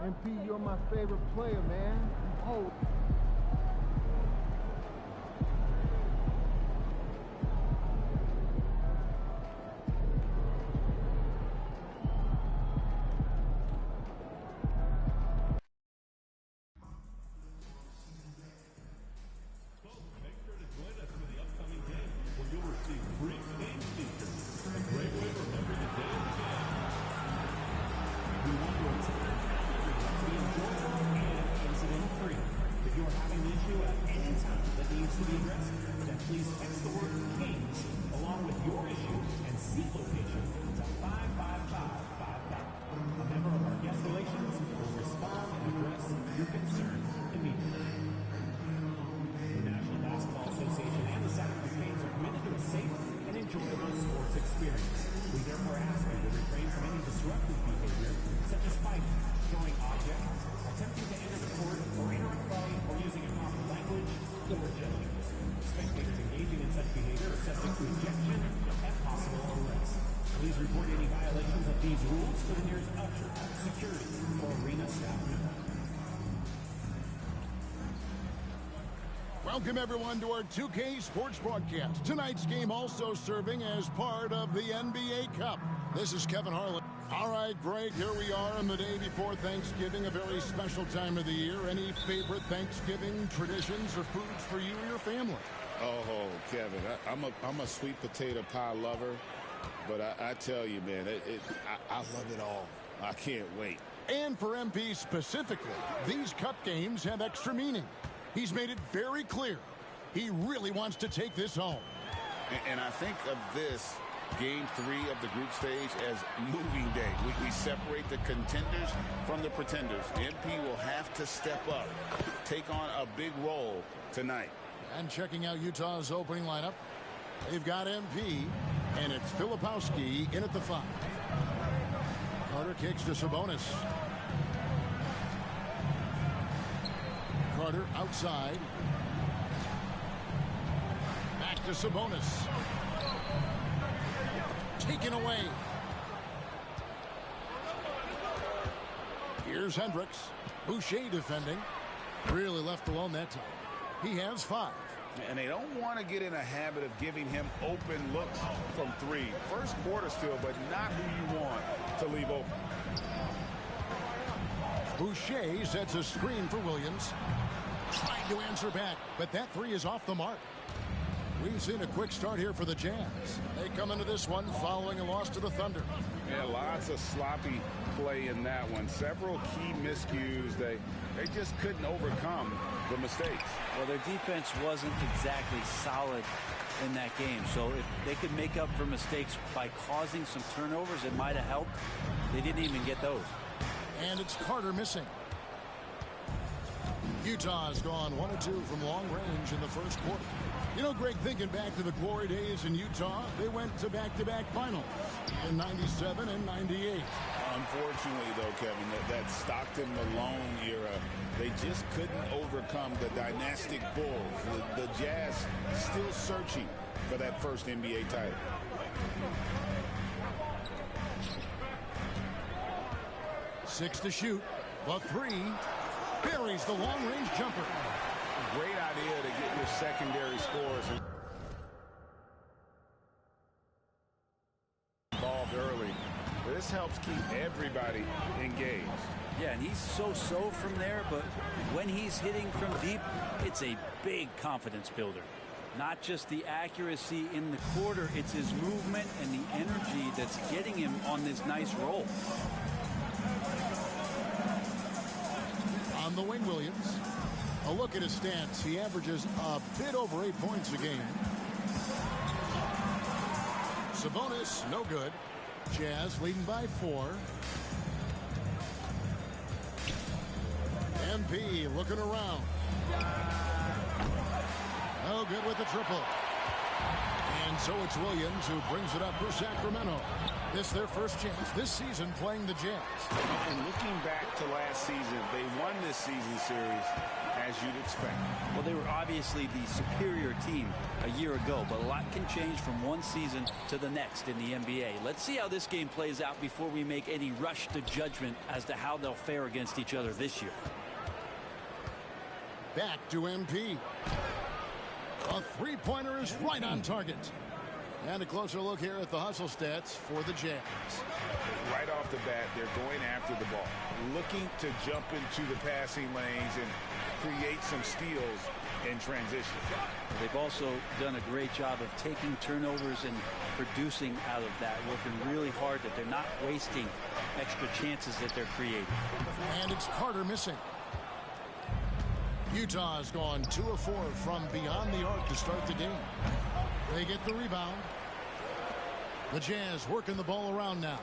MP, you're my favorite player, man. Oh. Welcome, everyone, to our 2K Sports broadcast. Tonight's game also serving as part of the NBA Cup. This is Kevin Harlan. All right, Greg, here we are on the day before Thanksgiving, a very special time of the year. Any favorite Thanksgiving traditions or foods for you or your family? Oh, Kevin, I'm a sweet potato pie lover, but I tell you, man, I love it all. I can't wait. And for MP specifically, these cup games have extra meaning. He's made it very clear he really wants to take this home. And I think of this Game 3 of the group stage as moving day. We separate the contenders from the pretenders. MP will have to step up, take on a big role tonight. And checking out Utah's opening lineup, they've got MP, and it's Filipowski in at the 5. Carter kicks to Sabonis. Carter outside. Back to Sabonis. Taken away. Here's Hendricks. Boucher defending. Really left alone that time. He has 5. And they don't want to get in a habit of giving him open looks from 3. First quarter still, but not who you want to leave open. Boucher sets a screen for Williams. Trying to answer back, but that 3 is off the mark. We've seen a quick start here for the Jazz. They come into this one following a loss to the Thunder. Yeah, lots of sloppy play in that one. Several key miscues. They just couldn't overcome the mistakes. Well, their defense wasn't exactly solid in that game. So if they could make up for mistakes by causing some turnovers, it might have helped. They didn't even get those. And it's Carter missing. Utah's gone 1 of 2 from long range in the first quarter. You know, Greg, thinking back to the glory days in Utah, they went to back-to-back finals in 97 and 98. Unfortunately, though, Kevin, that Stockton-Malone era, they just couldn't overcome the dynastic Bulls. The Jazz still searching for that first NBA title. Six to shoot. The 3 buries the long-range jumper. Great idea to get your secondary scores involved early. This helps keep everybody engaged. Yeah, and he's so-so from there, but when he's hitting from deep, it's a big confidence builder. Not just the accuracy in the quarter, it's his movement and the energy that's getting him on this nice roll. On the wing, Williams. A look at his stats. He averages a bit over 8 points a game. Sabonis, no good. Jazz leading by 4. MP looking around. No good with the triple. And so it's Williams who brings it up for Sacramento. This their first chance this season playing the Jazz. And looking back to last season, they won this season series as you'd expect. Well, they were obviously the superior team a year ago, but a lot can change from one season to the next in the NBA. Let's see how this game plays out before we make any rush to judgment as to how they'll fare against each other this year. Back to MP. A three-pointer is right on target. And a closer look here at the hustle stats for the Jazz. Right off the bat, they're going after the ball, looking to jump into the passing lanes and create some steals in transition. They've also done a great job of taking turnovers and producing out of that, working really hard that they're not wasting extra chances that they're creating. And it's Carter missing. Utah's gone 2 of 4 from beyond the arc to start the game. They get the rebound. The Jazz working the ball around now.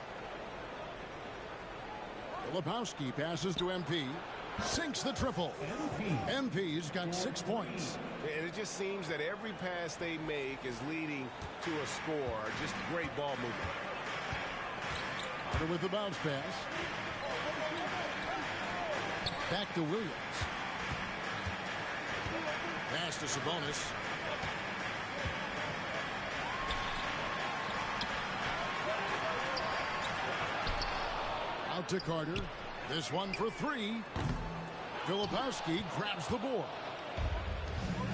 Filipowski passes to MP. Sinks the triple. MP's got 6 points. And it just seems that every pass they make is leading to a score. Just great ball movement. Carter with the bounce pass. Back to Williams. Pass to Sabonis. Out to Carter. This one for 3. Filipowski grabs the board.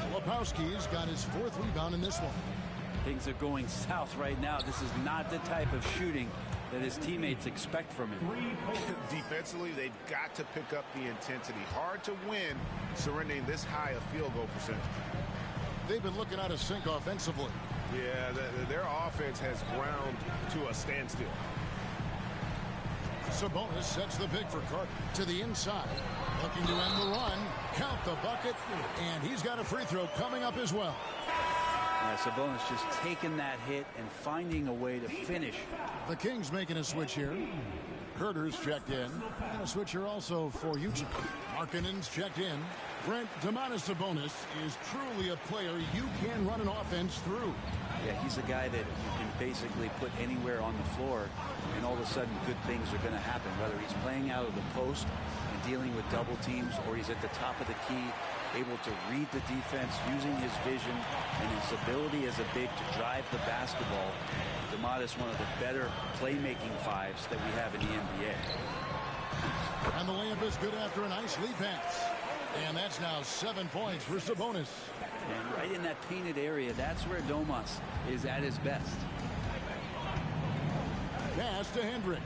Filipowski's got his 4th rebound in this one. Things are going south right now. This is not the type of shooting that his teammates expect from him. Defensively, they've got to pick up the intensity. Hard to win surrendering this high a field goal percentage. They've been looking out of sync offensively. Yeah, their offense has ground to a standstill. Sabonis sets the pick for Carter to the inside. Looking to end the run. Count the bucket. And he's got a free throw coming up as well. Yeah, Sabonis just taking that hit and finding a way to finish. The Kings making a switch here. Herter's checked in. And a switch here also for Utah. Markkanen's checked in. Brent, Domantas Sabonis is truly a player you can run an offense through. Yeah, he's a guy that you can basically put anywhere on the floor, and all of a sudden good things are going to happen, whether he's playing out of the post and dealing with double teams, or he's at the top of the key, able to read the defense, using his vision and his ability as a big to drive the basketball. Domantas, one of the better playmaking fives that we have in the NBA. And the layup is good after a nice lead pass. And that's now 7 points for Sabonis. And right in that painted area, that's where Domas is at his best. Pass to Hendricks.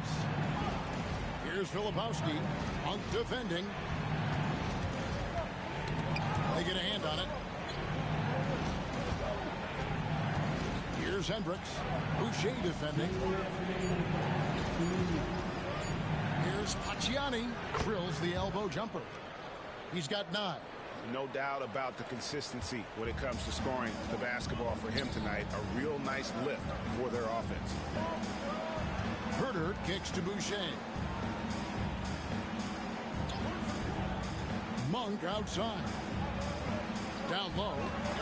Here's Filipowski. Punk defending. They get a hand on it. Here's Hendricks. Boucher defending. Here's Pacciani. Drills the elbow jumper. He's got 9. No doubt about the consistency when it comes to scoring the basketball for him tonight. A real nice lift for their offense. Herter kicks to Boucher. Monk outside. Down low.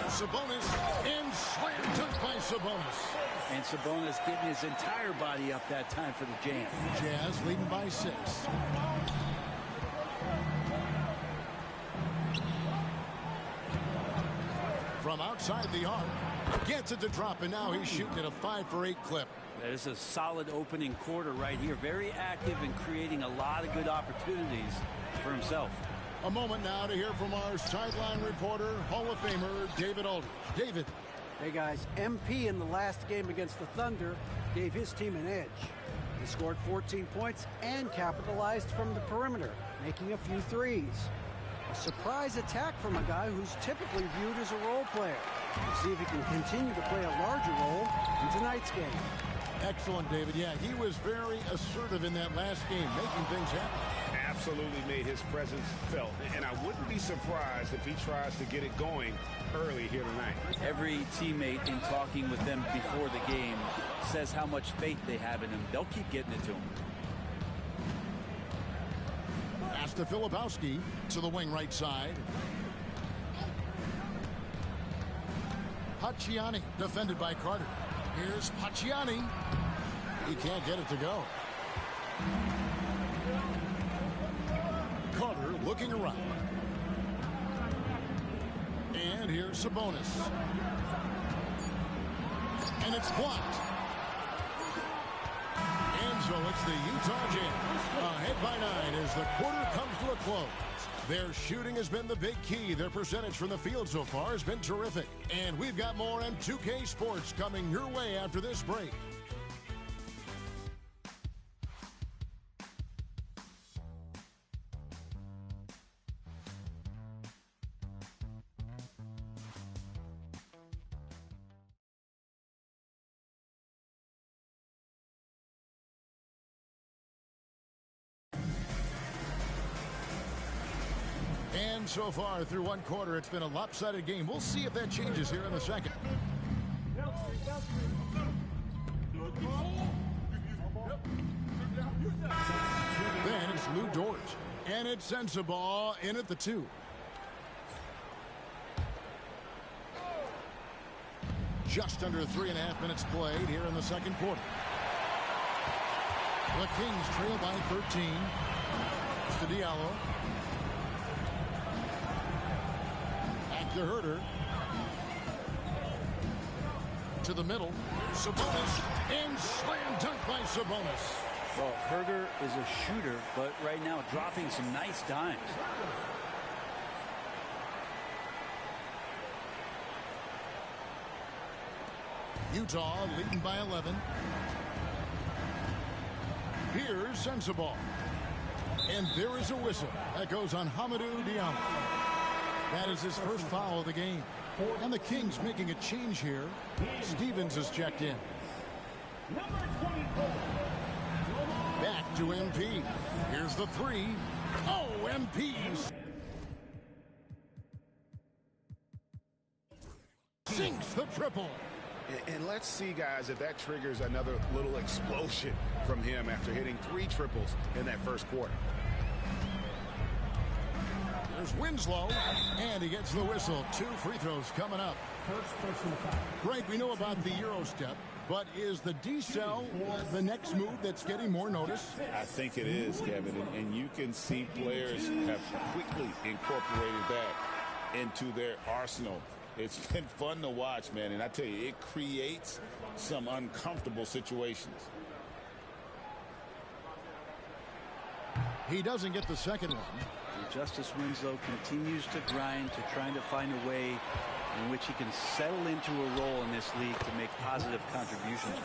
Sabonis and slam dunk by Sabonis. And Sabonis getting his entire body up that time for the Jazz. Jazz leading by 6. From outside the arc, gets it to drop, and now he's shooting at a 5-for-8 clip. That is a solid opening quarter right here. Very active and creating a lot of good opportunities for himself. A moment now to hear from our sideline reporter, Hall of Famer David Aldridge. David. Hey guys, MP in the last game against the Thunder gave his team an edge. He scored 14 points and capitalized from the perimeter, making a few threes. A surprise attack from a guy who's typically viewed as a role player. We'll see if he can continue to play a larger role in tonight's game. Excellent, David. Yeah, he was very assertive in that last game, making things happen. Absolutely made his presence felt. And I wouldn't be surprised if he tries to get it going early here tonight. Every teammate in talking with them before the game says how much faith they have in him. They'll keep getting it to him. Pass to Filipowski to the wing right side. Pacciani, defended by Carter. Here's Pacciani. He can't get it to go. Carter looking around. And here's Sabonis. And it's blocked. And so it's the Utah Jazz ahead by 9 as the quarter comes to a close. Their shooting has been the big key. Their percentage from the field so far has been terrific. And we've got more M2K Sports coming your way after this break. And so far through one quarter, it's been a lopsided game. We'll see if that changes here in the second. Then it's Lou Dort. And it's Sensabaugh in at the 2. Just under 3.5 minutes played here in the second quarter. The Kings trail by 13. It's to Diallo. Back to Herter. To the middle. Sabonis. And slam dunk by Sabonis. Well, Herter is a shooter, but right now dropping some nice dimes. Utah leading by 11. Here's Sensabaugh. And there is a whistle. That goes on Hamidou Diallo. That is his first foul of the game. And the Kings making a change here. Stevens is checked in. Back to MP. Here's the 3. Oh, MP's. Sinks the triple. And let's see, guys, if that triggers another little explosion from him after hitting 3 triples in that first quarter. There's Winslow, and he gets the whistle. 2 free throws coming up. First personal foul. Greg, we know about the Euro step, but is the decel the next move that's getting more notice? I think it is, Kevin, and you can see players have quickly incorporated that into their arsenal. It's been fun to watch, man, and I tell you, it creates some uncomfortable situations. He doesn't get the second one. Justice Winslow continues to grind to trying to find a way in which he can settle into a role in this league to make positive contributions.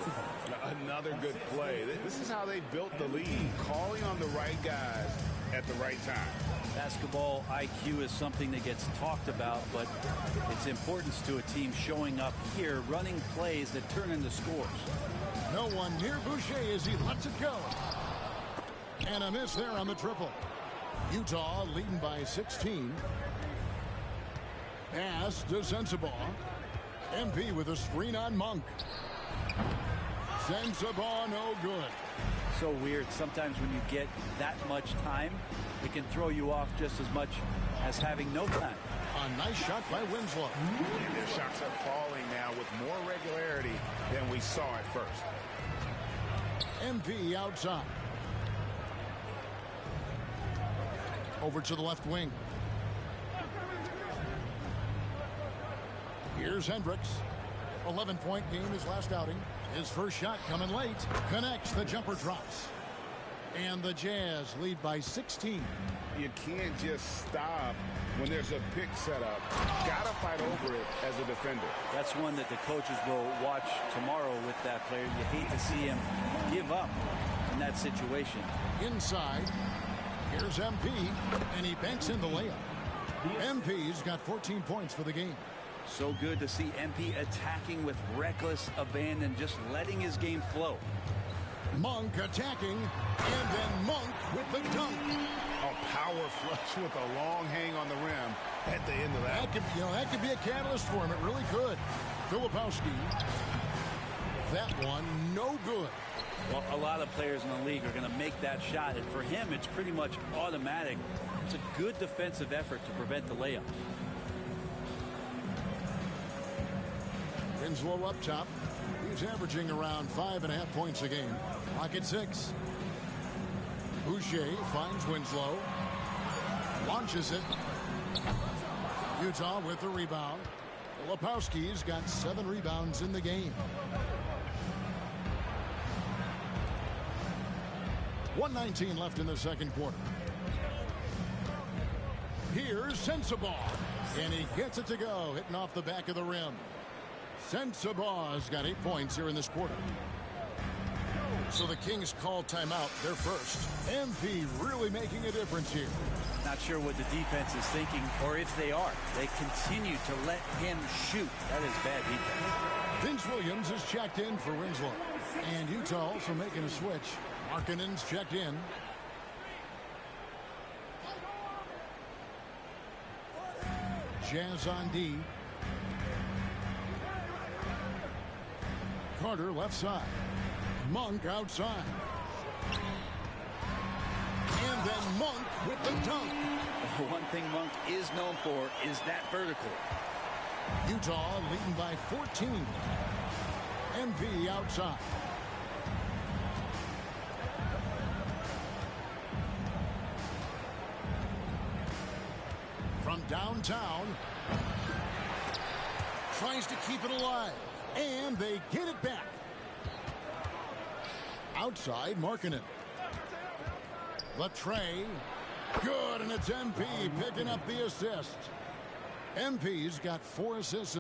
Another good play. This is how they built the league, calling on the right guys at the right time. Basketball IQ is something that gets talked about, but its importance to a team showing up here, running plays that turn into scores. No one near Boucher as he lets it go. And a miss there on the triple. Utah leading by 16. Pass to Sensabaugh. MP with a screen on Monk. Sensabaugh no good. So weird. Sometimes when you get that much time, it can throw you off just as much as having no time. A nice shot by Winslow. And their shots are falling now with more regularity than we saw at first. MP outside. Over to the left wing. Here's Hendricks. 11-point game his last outing. His first shot coming late. Connects. The jumper drops. And the Jazz lead by 16. You can't just stop when there's a pick set up. Gotta fight over it as a defender. That's one that the coaches will watch tomorrow with that player. You hate to see him give up in that situation. Inside. Here's MP, and he banks in the layup. MP's got 14 points for the game. So good to see MP attacking with reckless abandon, just letting his game flow. Monk attacking, and then Monk with the dunk. A power flush with a long hang on the rim at the end of that. That could be a catalyst for him. It really could. Filipowski. That one, no good. Well, a lot of players in the league are going to make that shot, and for him, it's pretty much automatic. It's a good defensive effort to prevent the layup. Winslow up top. He's averaging around 5.5 points a game. Clock at 6. Boucher finds Winslow. Launches it. Utah with the rebound. Lepowski's got 7 rebounds in the game. 1:19 left in the second quarter. Here's Sensabaugh, and he gets it to go, hitting off the back of the rim. Sensabaugh's got 8 points here in this quarter. So the Kings call timeout. They're first. MP really making a difference here. Not sure what the defense is thinking, or if they are. They continue to let him shoot. That is bad defense. Vince Williams is checked in for Winslow. And Utah also making a switch. Markkanen's checked in. Jazz on D. Carter left side. Monk outside. And then Monk with the dunk. One thing Monk is known for is that vertical. Utah leading by 14. MP outside. From downtown. Tries to keep it alive. And they get it back. Outside, Markkanen. Latre. Good, and it's MP picking up the assist. MP's got 4 assists.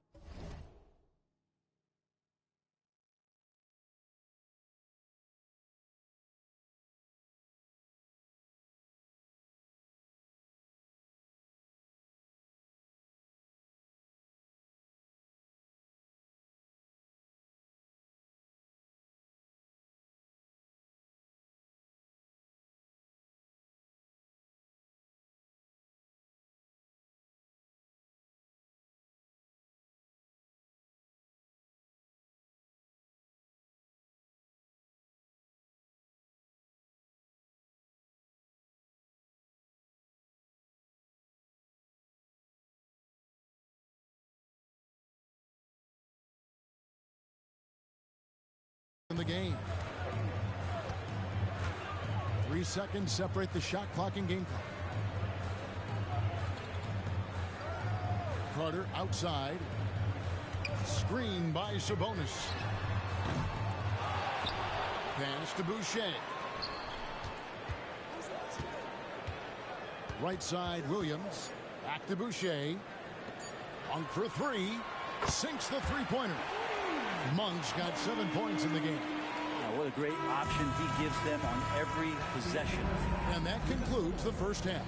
In the game. 3 seconds separate the shot clock and game clock. Carter outside. Screen by Sabonis. Pass to Boucher. Right side, Williams. Back to Boucher. Monk for 3. Sinks the three-pointer. Monk's got 7 points in the game. What a great option he gives them on every possession. And that concludes the first half.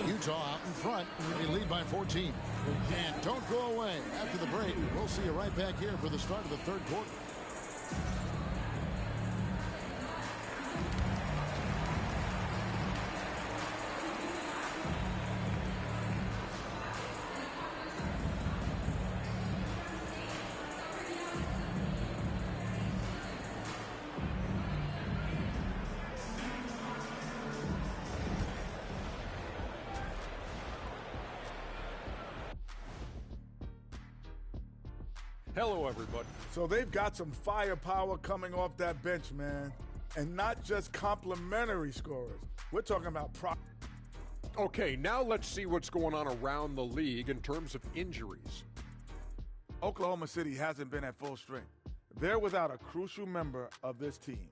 Utah out in front. They lead by 14. And don't go away. After the break, we'll see you right back here for the start of the third quarter. Hello, everybody. So they've got some firepower coming off that bench, man. And not just complimentary scorers. We're talking about Okay, now let's see what's going on around the league in terms of injuries. Oklahoma City hasn't been at full strength. They're without a crucial member of this team,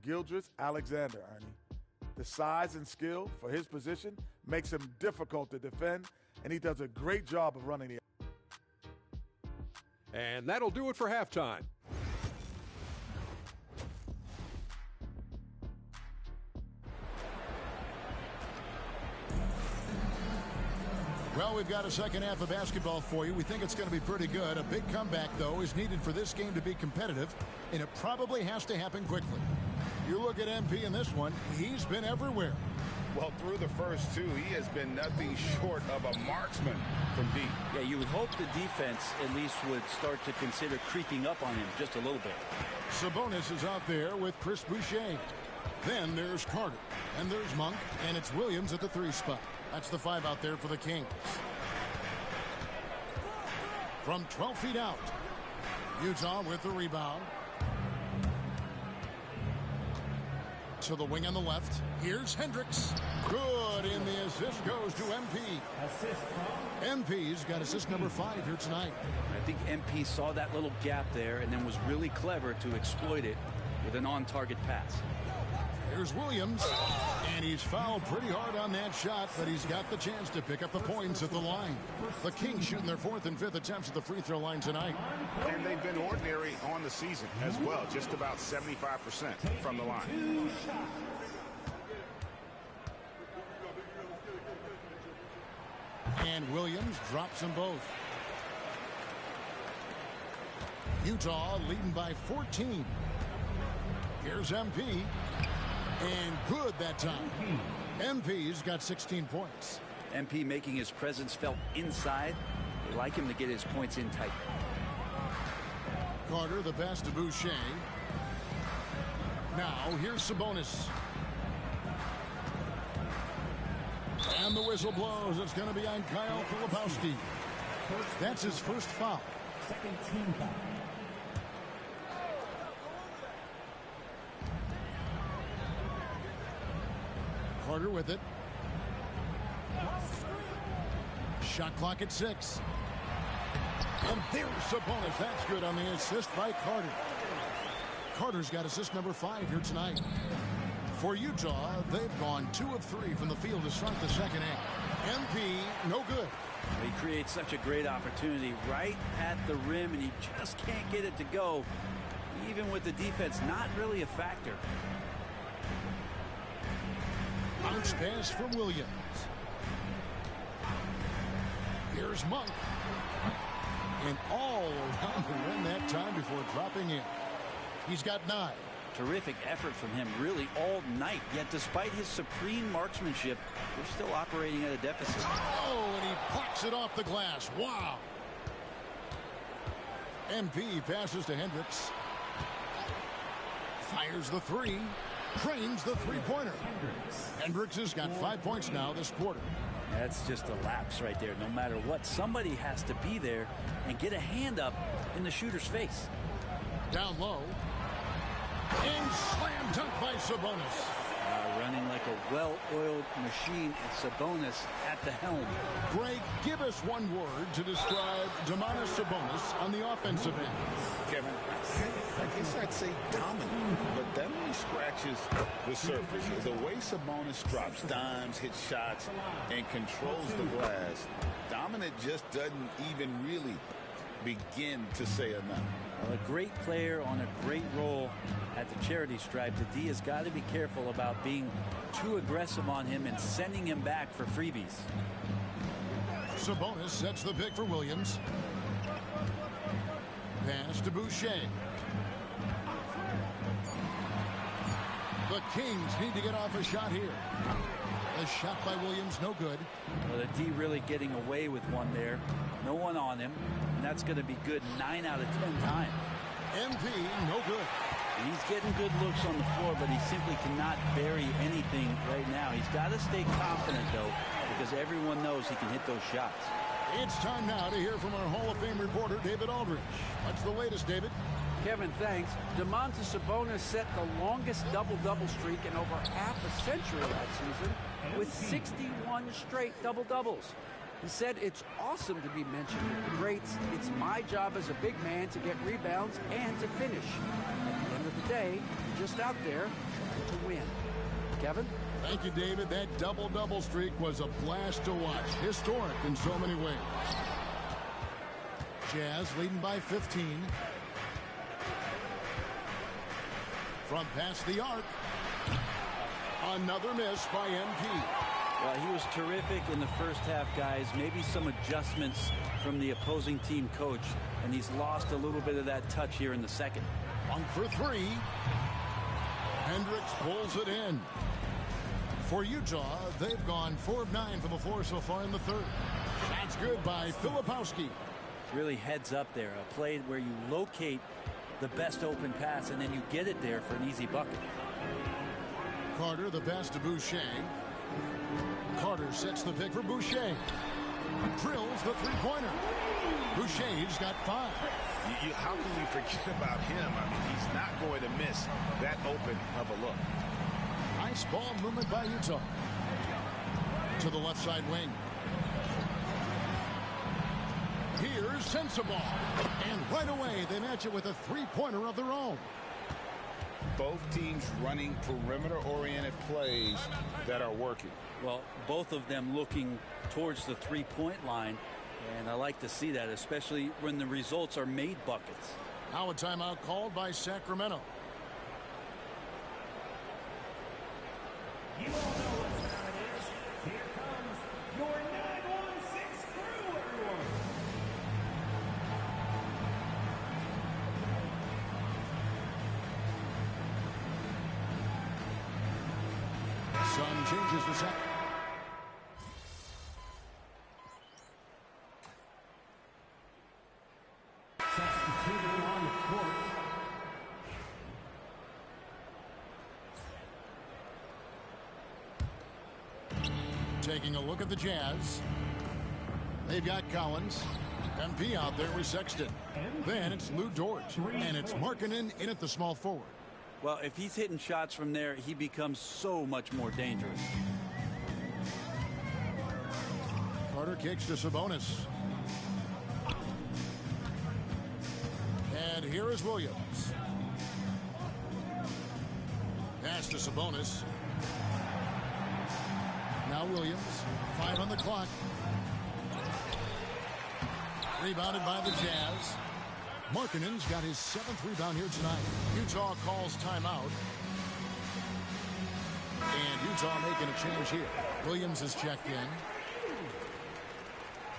Gildress Alexander, Ernie. The size and skill for his position makes him difficult to defend, and he does a great job of running the. And that'll do it for halftime. Well, we've got a second half of basketball for you. We think it's going to be pretty good. A big comeback, though, is needed for this game to be competitive, and it probably has to happen quickly. You look at MP in this one, he's been everywhere. Well, through the first two, he has been nothing short of a marksman from deep. Yeah, you would hope the defense at least would start to consider creeping up on him just a little bit. Sabonis is out there with Chris Boucher. Then there's Carter, and there's Monk, and it's Williams at the 3 spot. That's the 5 out there for the Kings. From 12 feet out, Utah with the rebound. To the wing on the left. Here's Hendricks. Good, and the assist goes to MP. MP's got assist number 5 here tonight. I think MP saw that little gap there and then was really clever to exploit it with an on-target pass. Here's Williams, and he's fouled pretty hard on that shot, but he's got the chance to pick up the points at the line. The Kings shooting their 4th and 5th attempts at the free throw line tonight. And they've been ordinary on the season as well, just about 75% from the line. And Williams drops them both. Utah leading by 14. Here's MP. And good that time. MP's got 16 points. MP making his presence felt inside. They like him to get his points in tight. Carter, the pass to Boucher. Now, here's Sabonis. And the whistle blows. It's going to be on Kyle Filipowski. That's his first foul. Second team foul. Carter with it. Shot clock at 6. And there's Sabonis. That's good on the assist by Carter. Carter's got assist number 5 here tonight. For Utah, they've gone 2 of 3 from the field to start the second half. MP, no good. He creates such a great opportunity right at the rim, and he just can't get it to go. Even with the defense not really a factor. Bounce pass from Williams. Here's Monk. And all around the rim that time before dropping in. He's got 9. Terrific effort from him really all night. Yet despite his supreme marksmanship, they're still operating at a deficit. Oh, and he plucks it off the glass. Wow. MP passes to Hendricks. Fires the 3. Trains the 3-pointer. Hendricks has got 5 points now this quarter. That's just a lapse right there. No matter what, somebody has to be there and get a hand up in the shooter's face. Down low. And slam dunk by Sabonis. Running like a well-oiled machine, and Sabonis at the helm. Greg, give us one word to describe Domantas Sabonis on the offensive end. Kevin, I guess I'd say dominant, but that only scratches the surface. The way Sabonis drops dimes, hits shots, and controls the glass, dominant just doesn't even really begin to say enough. Well, a great player on a great role at the charity stripe. The D has got to be careful about being too aggressive on him and sending him back for freebies. Sabonis sets the pick for Williams. Pass to Boucher. The Kings need to get off a shot here. A shot by Williams, no good. Well, the D really getting away with one there. No one on him. And that's going to be good 9 out of 10 times. MP, no good. He's getting good looks on the floor, but he simply cannot bury anything right now. He's got to stay confident, though, because everyone knows he can hit those shots. It's time now to hear from our Hall of Fame reporter, David Aldridge. What's the latest, David? Kevin, thanks. Domantas Sabonis set the longest double-double streak in over half a century that season with 61 straight double-doubles. He said, "It's awesome to be mentioned with the greats. It's my job as a big man to get rebounds and to finish. At the end of the day, I'm just out there trying to win." Kevin? Thank you, David. That double-double streak was a blast to watch. Historic in so many ways. Jazz leading by 15. From past the arc. Another miss by MP. Well, he was terrific in the first half, guys. Maybe some adjustments from the opposing team coach, and he's lost a little bit of that touch here in the second. On for three. Hendricks pulls it in. For Utah, they've gone 4 of 9 from the floor so far in the third. That's good by Filipowski. Really heads up there. A play where you locate the best open pass, and then you get it there for an easy bucket. Carter, the pass to Boucher. Carter sets the pick for Boucher. Drills the three-pointer. Boucher's got 5. How can we forget about him? I mean, he's not going to miss that open of a look. Nice ball movement by Utah. To the left side wing. Here's Sensabaugh. And right away, they match it with a three-pointer of their own. Both teams running perimeter-oriented plays that are working. Well, both of them looking towards the three-point line, and I like to see that, especially when the results are made buckets. Now a timeout called by Sacramento. You all know what time it is. Here comes your 916 crew, everyone. Sun changes the set. Substituting on the court. Taking a look at the Jazz. They've got Collins. MP out there with Sexton. Then it's Lou Dort. And it's Markkanen in at the small forward. Well, if he's hitting shots from there, he becomes so much more dangerous. Carter kicks to Sabonis. And here is Williams. Pass to Sabonis. Now Williams. 5 on the clock. Rebounded by the Jazz. Markkanen's got his 7th rebound here tonight. Utah calls timeout. And Utah making a change here. Williams is checked in.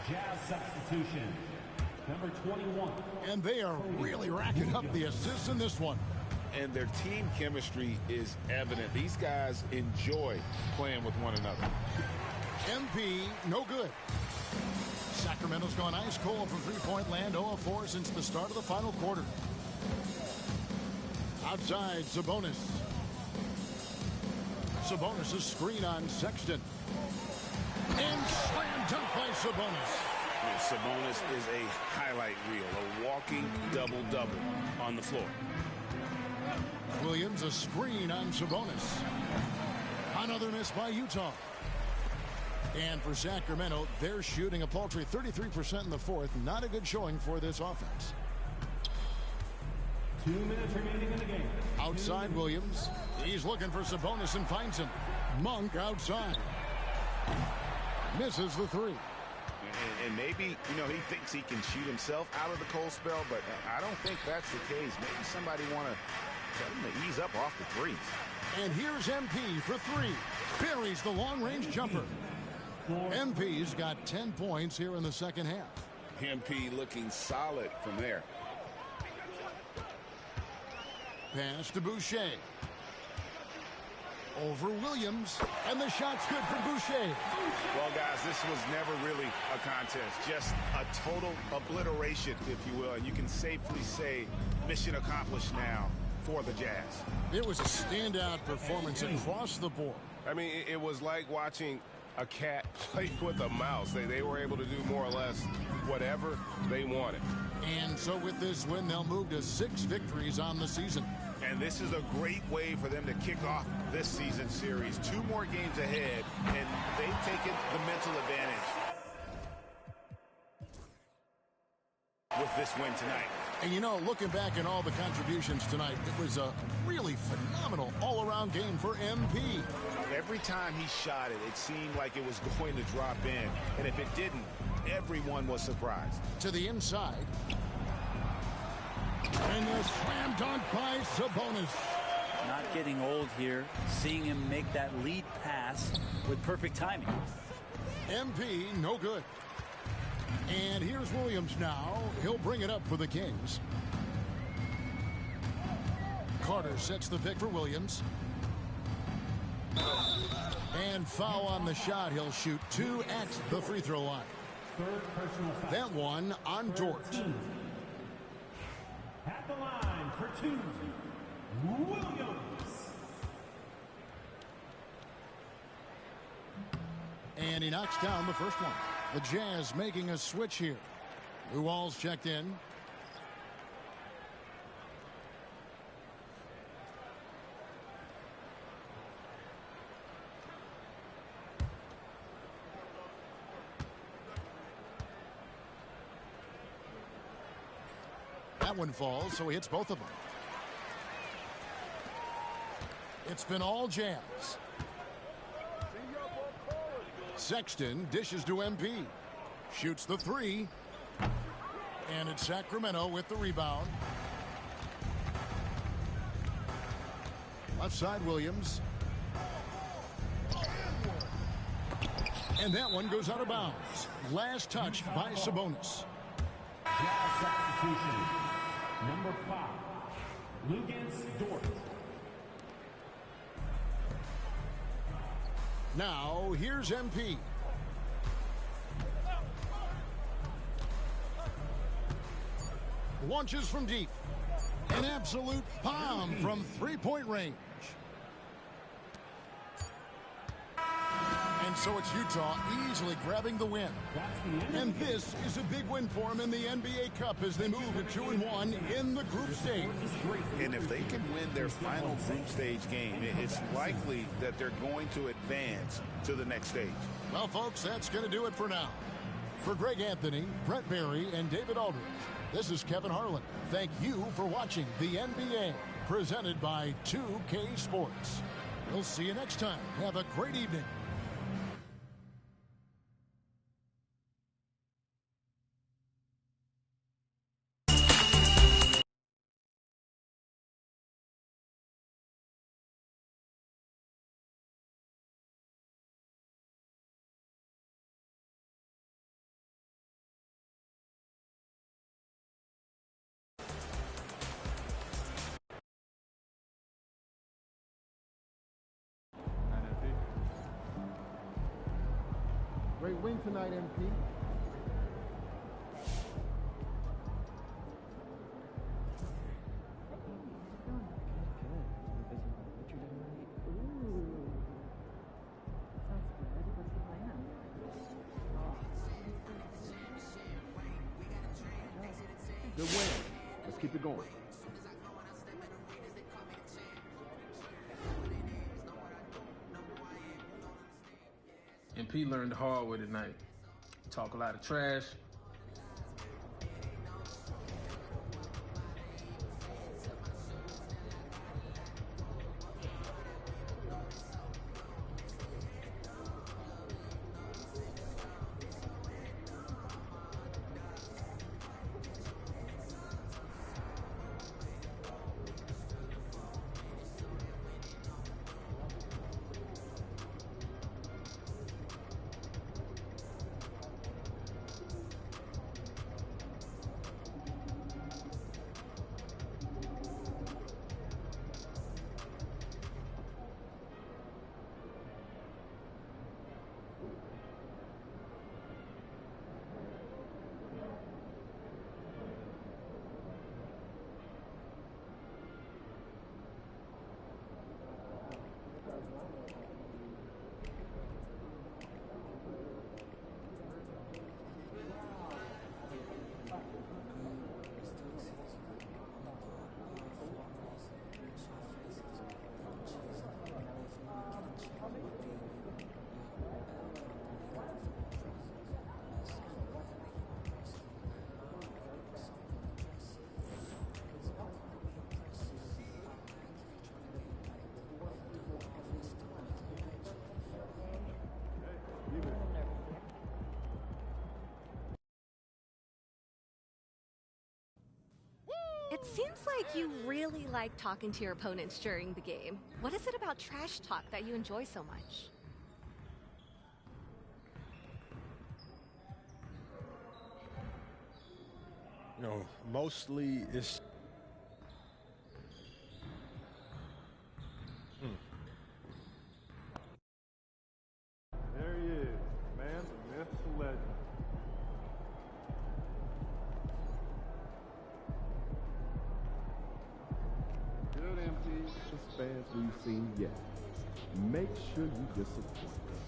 Jazz substitution. Number 21. And they are really racking up the assists in this one. And their team chemistry is evident. These guys enjoy playing with one another. MP, no good. Sacramento's gone ice cold from three-point land, 0 of 4 since the start of the final quarter. Outside, Sabonis. Sabonis' screen on Sexton. And slam dunk by Sabonis. Yeah, Sabonis is a highlight reel, a walking double-double on the floor. Williams, a screen on Sabonis. Another miss by Utah. And for Sacramento, they're shooting a paltry 33% in the fourth. Not a good showing for this offense. 2 minutes remaining in the game. Outside Williams. He's looking for Sabonis and finds him. Monk outside. Misses the three. And maybe, he thinks he can shoot himself out of the cold spell, but I don't think that's the case. Maybe somebody want to tell him to ease up off the threes. And here's MP for 3. Buries the long-range jumper. MP's got 10 points here in the second half. MP looking solid from there. Pass to Boucher. Over Williams. And the shot's good for Boucher. Well, guys, this was never really a contest. Just a total obliteration, if you will. And you can safely say mission accomplished now for the Jazz. It was a standout performance across the board. I mean, it was like watching a cat play with a mouse. They were able to do more or less whatever they wanted. And so with this win, they'll move to 6 victories on the season. And this is a great way for them to kick off this season series. 2 more games ahead, and they've taken the mental advantage with this win tonight. And looking back at all the contributions tonight, it was a really phenomenal all-around game for MP. Every time he shot it, it seemed like it was going to drop in. And if it didn't, everyone was surprised. To the inside. And the slam dunk by Sabonis. Not getting old here, seeing him make that lead pass with perfect timing. MP, no good. And here's Williams now. He'll bring it up for the Kings. Carter sets the pick for Williams. And foul on the shot. He'll shoot 2 at the free throw line. That one on Dort. At the line for 2, Williams. And he knocks down the first one. The Jazz making a switch here. Lou Walls checked in. That one falls, so he hits both of them. It's been all Jazz. Sexton dishes to MP. Shoots the 3. And it's Sacramento with the rebound. Left side, Williams. And that one goes out of bounds. Last touch by Sabonis. Jazz substitution. Number 5, Luguentz Dort. Now, here's MP. Launches from deep. An absolute bomb from three-point range. And so it's Utah easily grabbing the win. And this is a big win for them in the NBA Cup as they move to 2-1 in the group stage. And if they can win their final group stage game, it's likely that they're going to advance to the next stage. Well, folks, that's going to do it for now. For Greg Anthony, Brett Barry, and David Aldridge, this is Kevin Harlan. Thank you for watching the NBA, presented by 2K Sports. We'll see you next time. Have a great evening. Great win tonight, MP. Good win. Let's keep it going. MP learned the hard way tonight. Talk a lot of trash. seems like you really like talking to your opponents during the game. What is it about trash talk that you enjoy so much? You know, mostly it's... There he is, man, the myth, the legend. Good MP's fans we've seen yet. Make sure you disappoint them.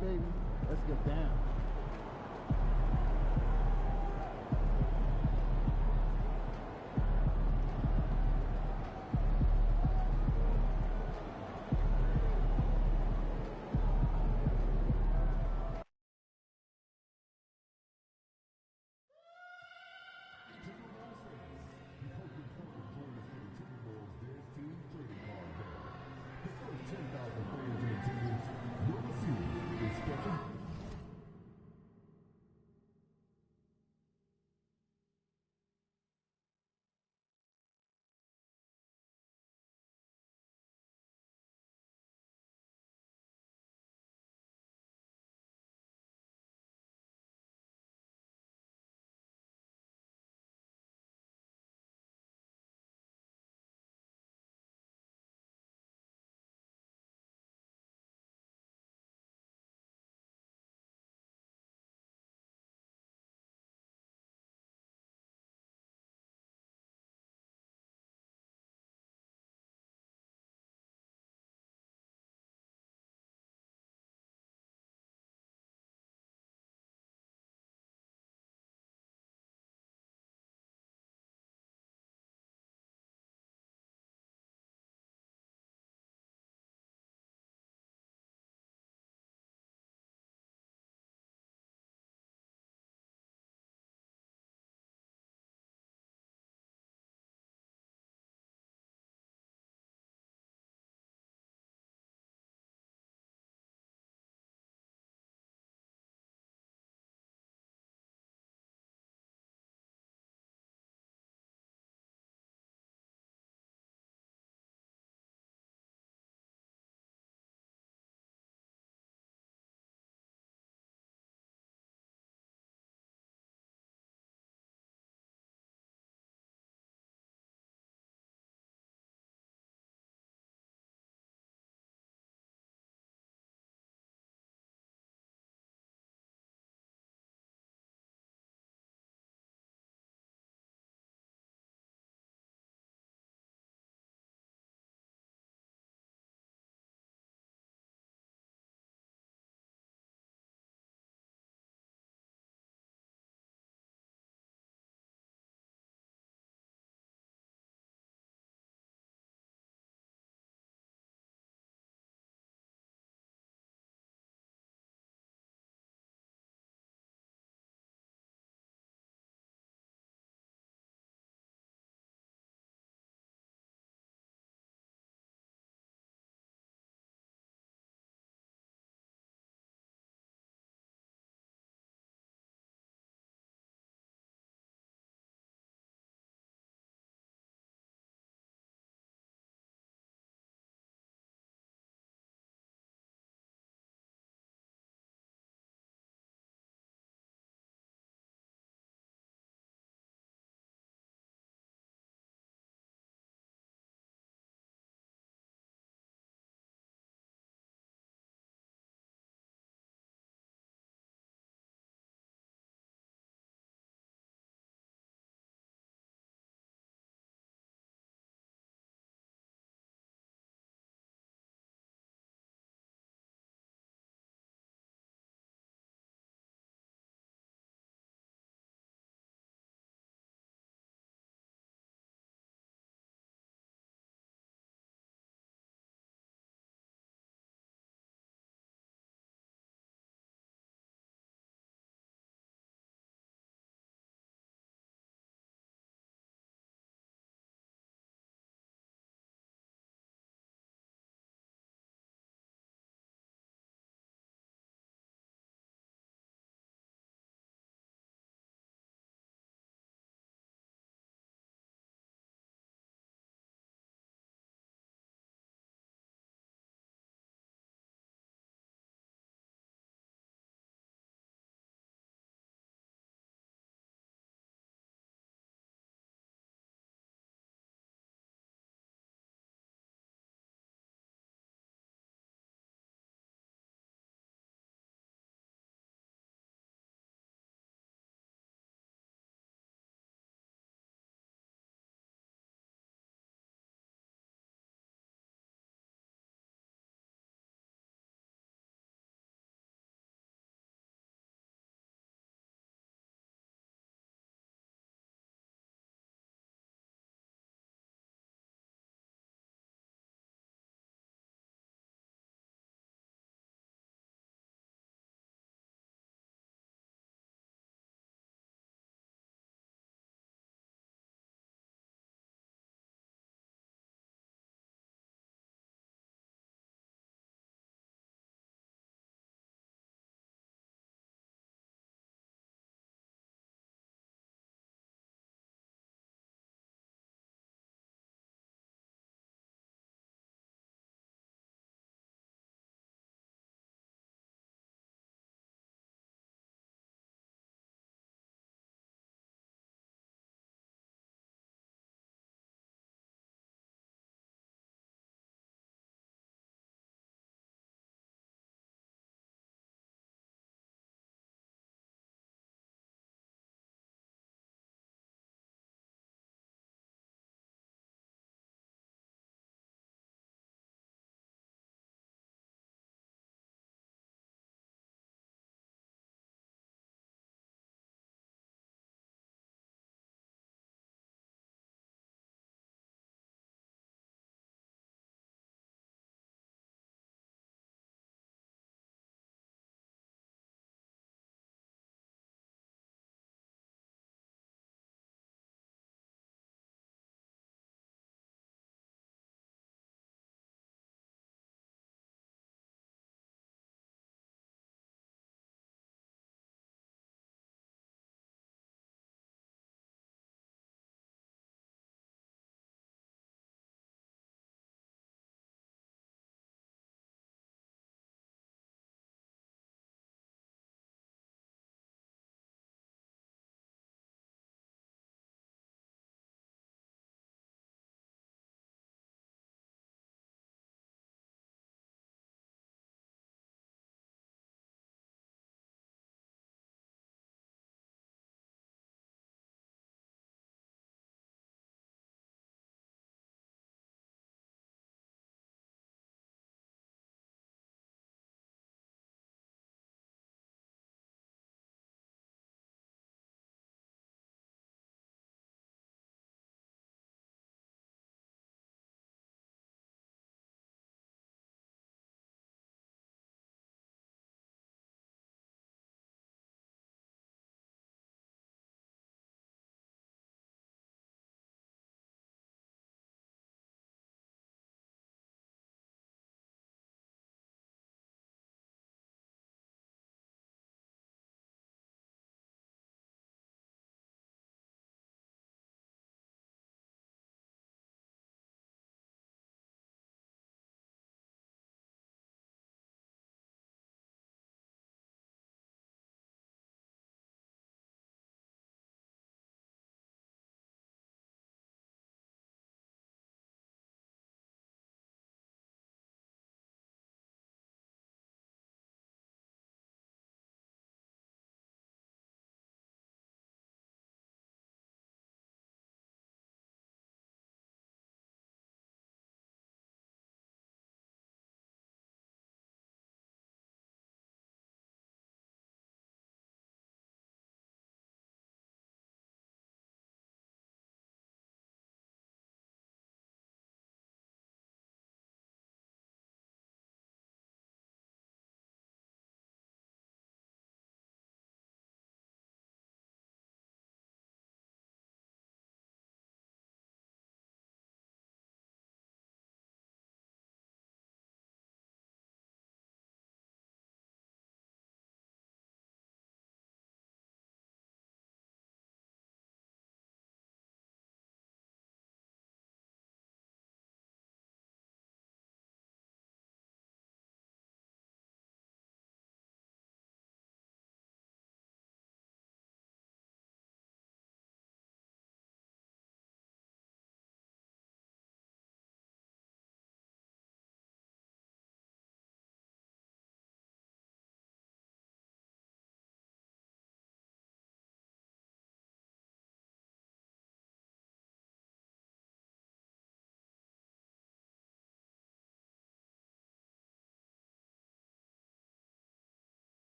baby. Let's get down.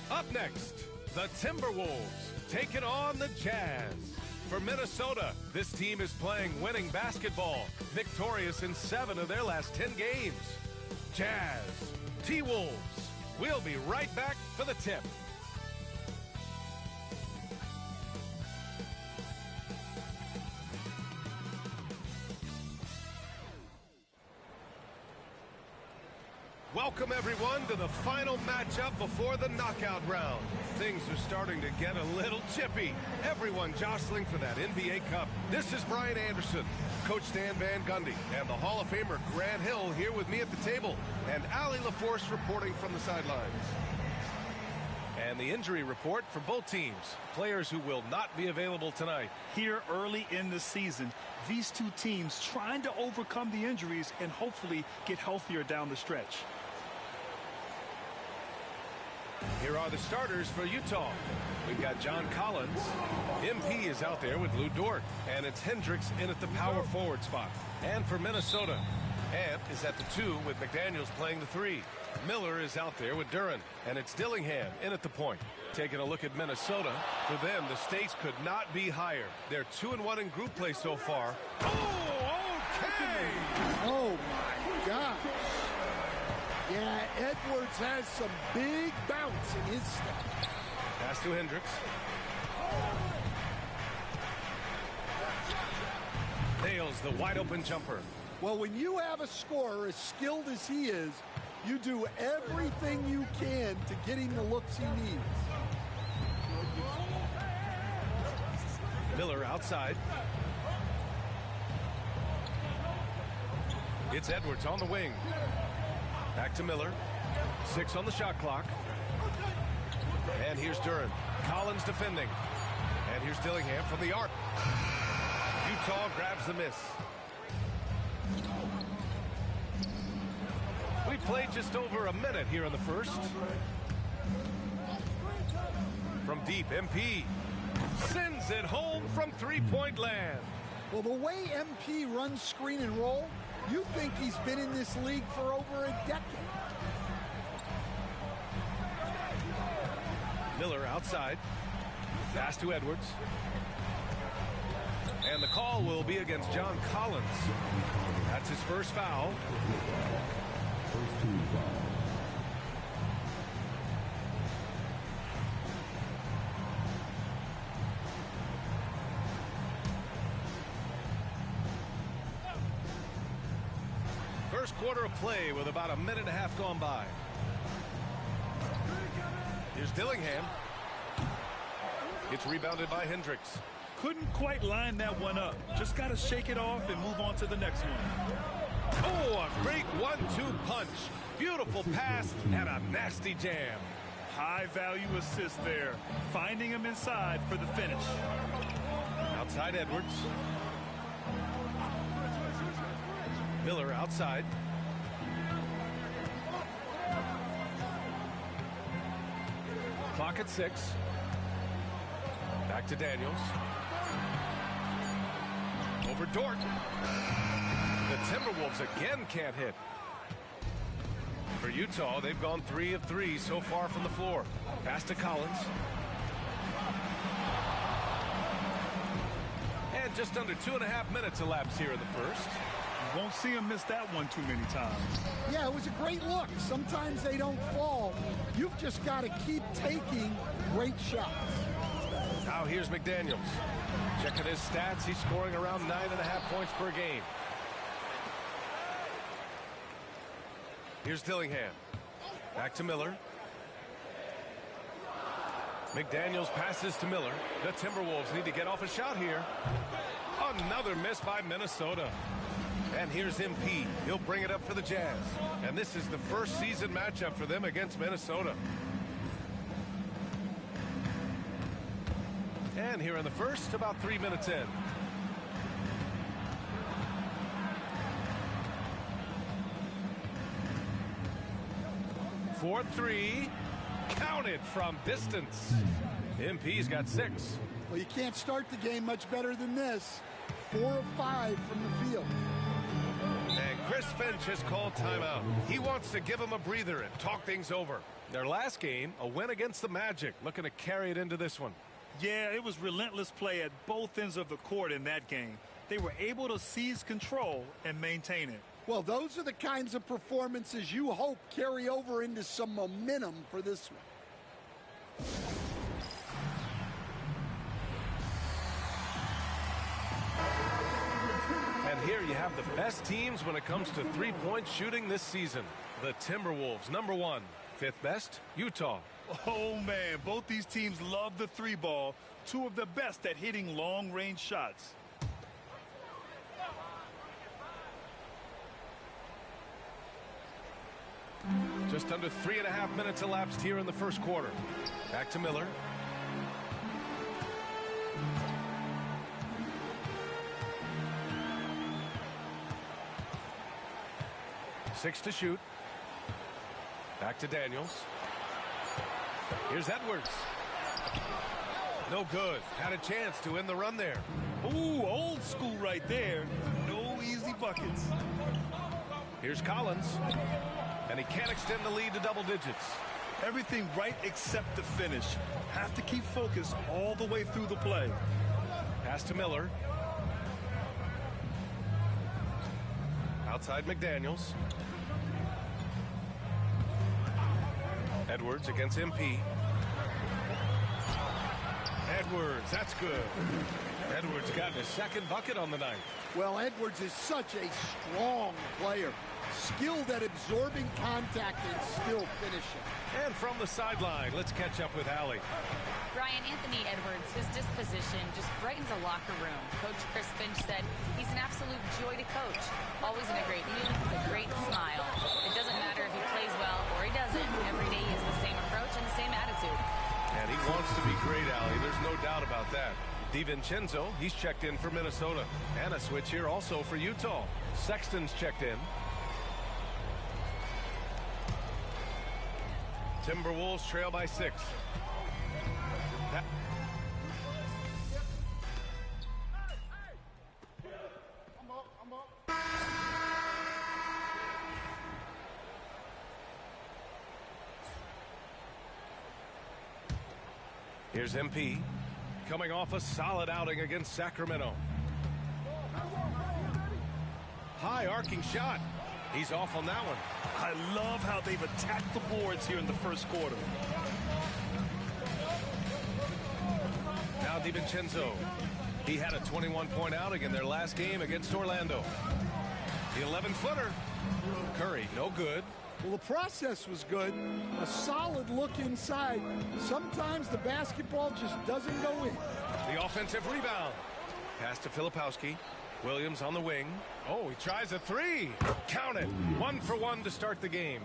Up next, the Timberwolves taking on the Jazz. For Minnesota, this team is playing winning basketball, victorious in 7 of their last 10 games. Jazz, T-Wolves. We'll be right back for the tip. Welcome, everyone, to the final matchup before the knockout round. Things are starting to get a little chippy. Everyone jostling for that NBA Cup. This is Brian Anderson, Coach Dan Van Gundy, and the Hall of Famer Grant Hill here with me at the table, and Allie LaForce reporting from the sidelines. And the injury report for both teams. Players who will not be available tonight. Here early in the season, these two teams trying to overcome the injuries and hopefully get healthier down the stretch. Here are the starters for Utah. We've got John Collins. MP is out there with Lou Dort. And it's Hendricks in at the power forward spot. And for Minnesota, Ant is at the 2 with McDaniels playing the 3. Miller is out there with Duren. And it's Dillingham in at the point. Taking a look at Minnesota, for them, the stakes could not be higher. They're 2-1 in group play so far. Oh, okay! Oh, my God. Yeah, Edwards has some big bounce in his step. Pass to Hendricks. Nails the wide open jumper. Well, when you have a scorer as skilled as he is, you do everything you can to get him the looks he needs. Miller outside. It's Edwards on the wing. Back to Miller. 6 on the shot clock. And here's Duren. Collins defending. And here's Dillingham from the arc. Utah grabs the miss. We played just over a minute here in the first. From deep, MP sends it home from three-point land. Well, the way MP runs screen and roll, you think he's been in this league for over a decade. Miller outside. Pass to Edwards. And the call will be against John Collins. That's his first foul. First quarter of play with about a minute and a half gone by. Here's Dillingham. It's rebounded by Hendricks. Couldn't quite line that one up. Just got to shake it off and move on to the next one. Oh, a great 1-2 punch. Beautiful pass and a nasty jam. High value assist there. Finding him inside for the finish. Outside Edwards. Miller outside. Clock at 6. Back to Daniels. Over Dort. The Timberwolves again can't hit. For Utah, they've gone 3 of 3 so far from the floor. Pass to Collins. And just under 2.5 minutes elapsed here in the first. You won't see him miss that one too many times. Yeah, it was a great look. Sometimes they don't fall. You've just got to keep taking great shots. Now here's McDaniels. Checking his stats, he's scoring around 9.5 points per game. Here's Dillingham. Back to Miller. McDaniels passes to Miller. The Timberwolves need to get off a shot here. Another miss by Minnesota. And here's MP. He'll bring it up for the Jazz. And this is the first season matchup for them against Minnesota. And here in the first, about 3 minutes in. For three. Counted from distance. MP's got 6. Well, you can't start the game much better than this. 4 of 5 from the field. And Chris Finch has called timeout. He wants to give them a breather and talk things over. Their last game, a win against the Magic, looking to carry it into this one. Yeah, it was relentless play at both ends of the court in that game. They were able to seize control and maintain it. Well, those are the kinds of performances you hope carry over into some momentum for this one. And here you have the best teams when it comes to three-point shooting this season. The Timberwolves, number 1. 5th best, Utah. Oh, man, both these teams love the 3-ball. 2 of the best at hitting long-range shots. Just under 3.5 minutes elapsed here in the first quarter. Back to Miller. Six to shoot. Back to Daniels. Here's Edwards. No good. Had a chance to end the run there. Ooh, old school right there. No easy buckets. Here's Collins. And he can't extend the lead to double digits. Everything right except the finish. Have to keep focused all the way through the play. Pass to Miller. Outside McDaniels. Edwards against MP. Edwards, that's good. Edwards got his second bucket on the night. Well, Edwards is such a strong player. Skilled at absorbing contact and still finishing. And from the sideline, let's catch up with Allie. Brian, Anthony Edwards, his disposition just brightens a locker room. Coach Chris Finch said he's an absolute joy to coach. Always in a great mood with a great smile. It doesn't matter if he plays well or he doesn't. Every day he has the same approach and the same attitude. And he wants to be great, Allie. There's no doubt about that. DiVincenzo, he's checked in for Minnesota. And a switch here also for Utah. Sexton's checked in. Timberwolves trail by 6. Here's MP, coming off a solid outing against Sacramento. High arcing shot. He's off on that one. I love how they've attacked the boards here in the first quarter. Now DiVincenzo. He had a 21-point outing in their last game against Orlando. The 11-footer. Curry, no good. Well, the process was good. A solid look inside. Sometimes the basketball just doesn't go in. The offensive rebound. Pass to Filipowski. Williams on the wing. Oh, he tries a 3. Count it. 1 for 1 to start the game.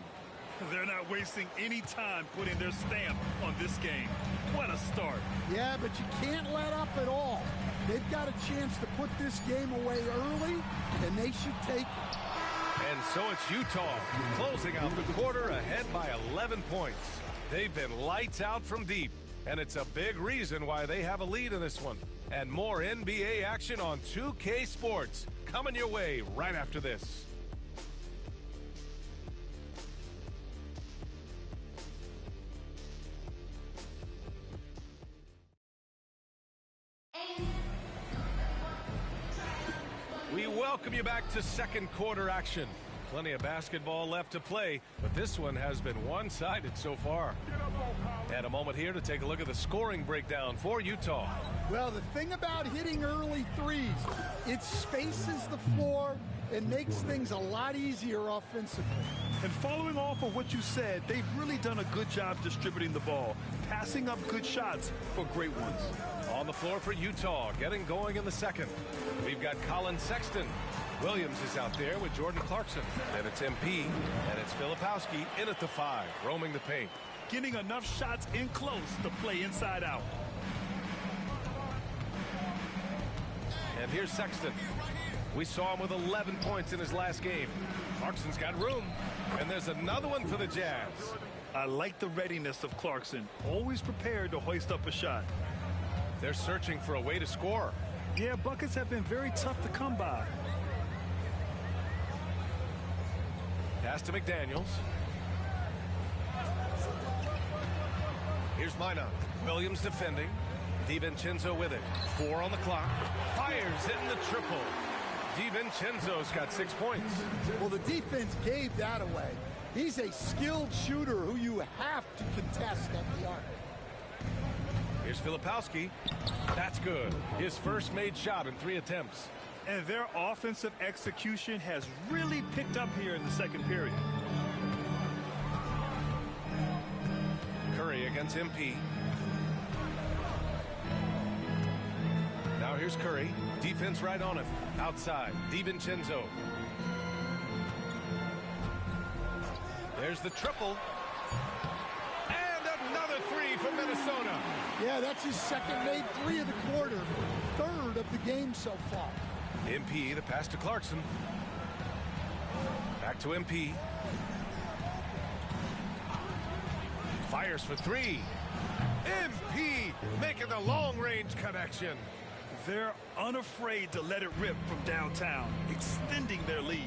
They're not wasting any time putting their stamp on this game. What a start. Yeah, but you can't let up at all. They've got a chance to put this game away early, and they should take it. And so it's Utah closing out the quarter ahead by 11 points. They've been lights out from deep, and it's a big reason why they have a lead in this one. And more NBA action on 2K Sports coming your way right after this. We welcome you back to second quarter action. Plenty of basketball left to play, but this one has been one-sided so far. And a moment here to take a look at the scoring breakdown for Utah. Well, the thing about hitting early threes, it spaces the floor and makes things a lot easier offensively. And following off of what you said, they've really done a good job distributing the ball, passing up good shots for great ones. On the floor for Utah, getting going in the second. We've got Colin Sexton. Williams is out there with Jordan Clarkson. And it's MP, and it's Filipowski in at the 5, roaming the paint. Getting enough shots in close to play inside out. And here's Sexton. We saw him with 11 points in his last game. Clarkson's got room. And there's another one for the Jazz. I like the readiness of Clarkson. Always prepared to hoist up a shot. They're searching for a way to score. Yeah, buckets have been very tough to come by. Pass to McDaniels. Here's Minot. Williams defending. DiVincenzo with it. 4 on the clock. Fires in the triple. DiVincenzo's got 6 points. Well, the defense gave that away. He's a skilled shooter who you have to contest at the arc. Here's Filipowski. That's good. His first made shot in 3 attempts. And their offensive execution has really picked up here in the second period. Curry against MP. Now here's Curry. Defense right on him. Outside. DiVincenzo. There's the triple. And another 3 from Minnesota. Yeah, that's his second made 3 of the quarter. Third of the game so far. MP, the pass to Clarkson. Back to MP. Fires for 3. MP making the long-range connection. They're unafraid to let it rip from downtown, extending their lead.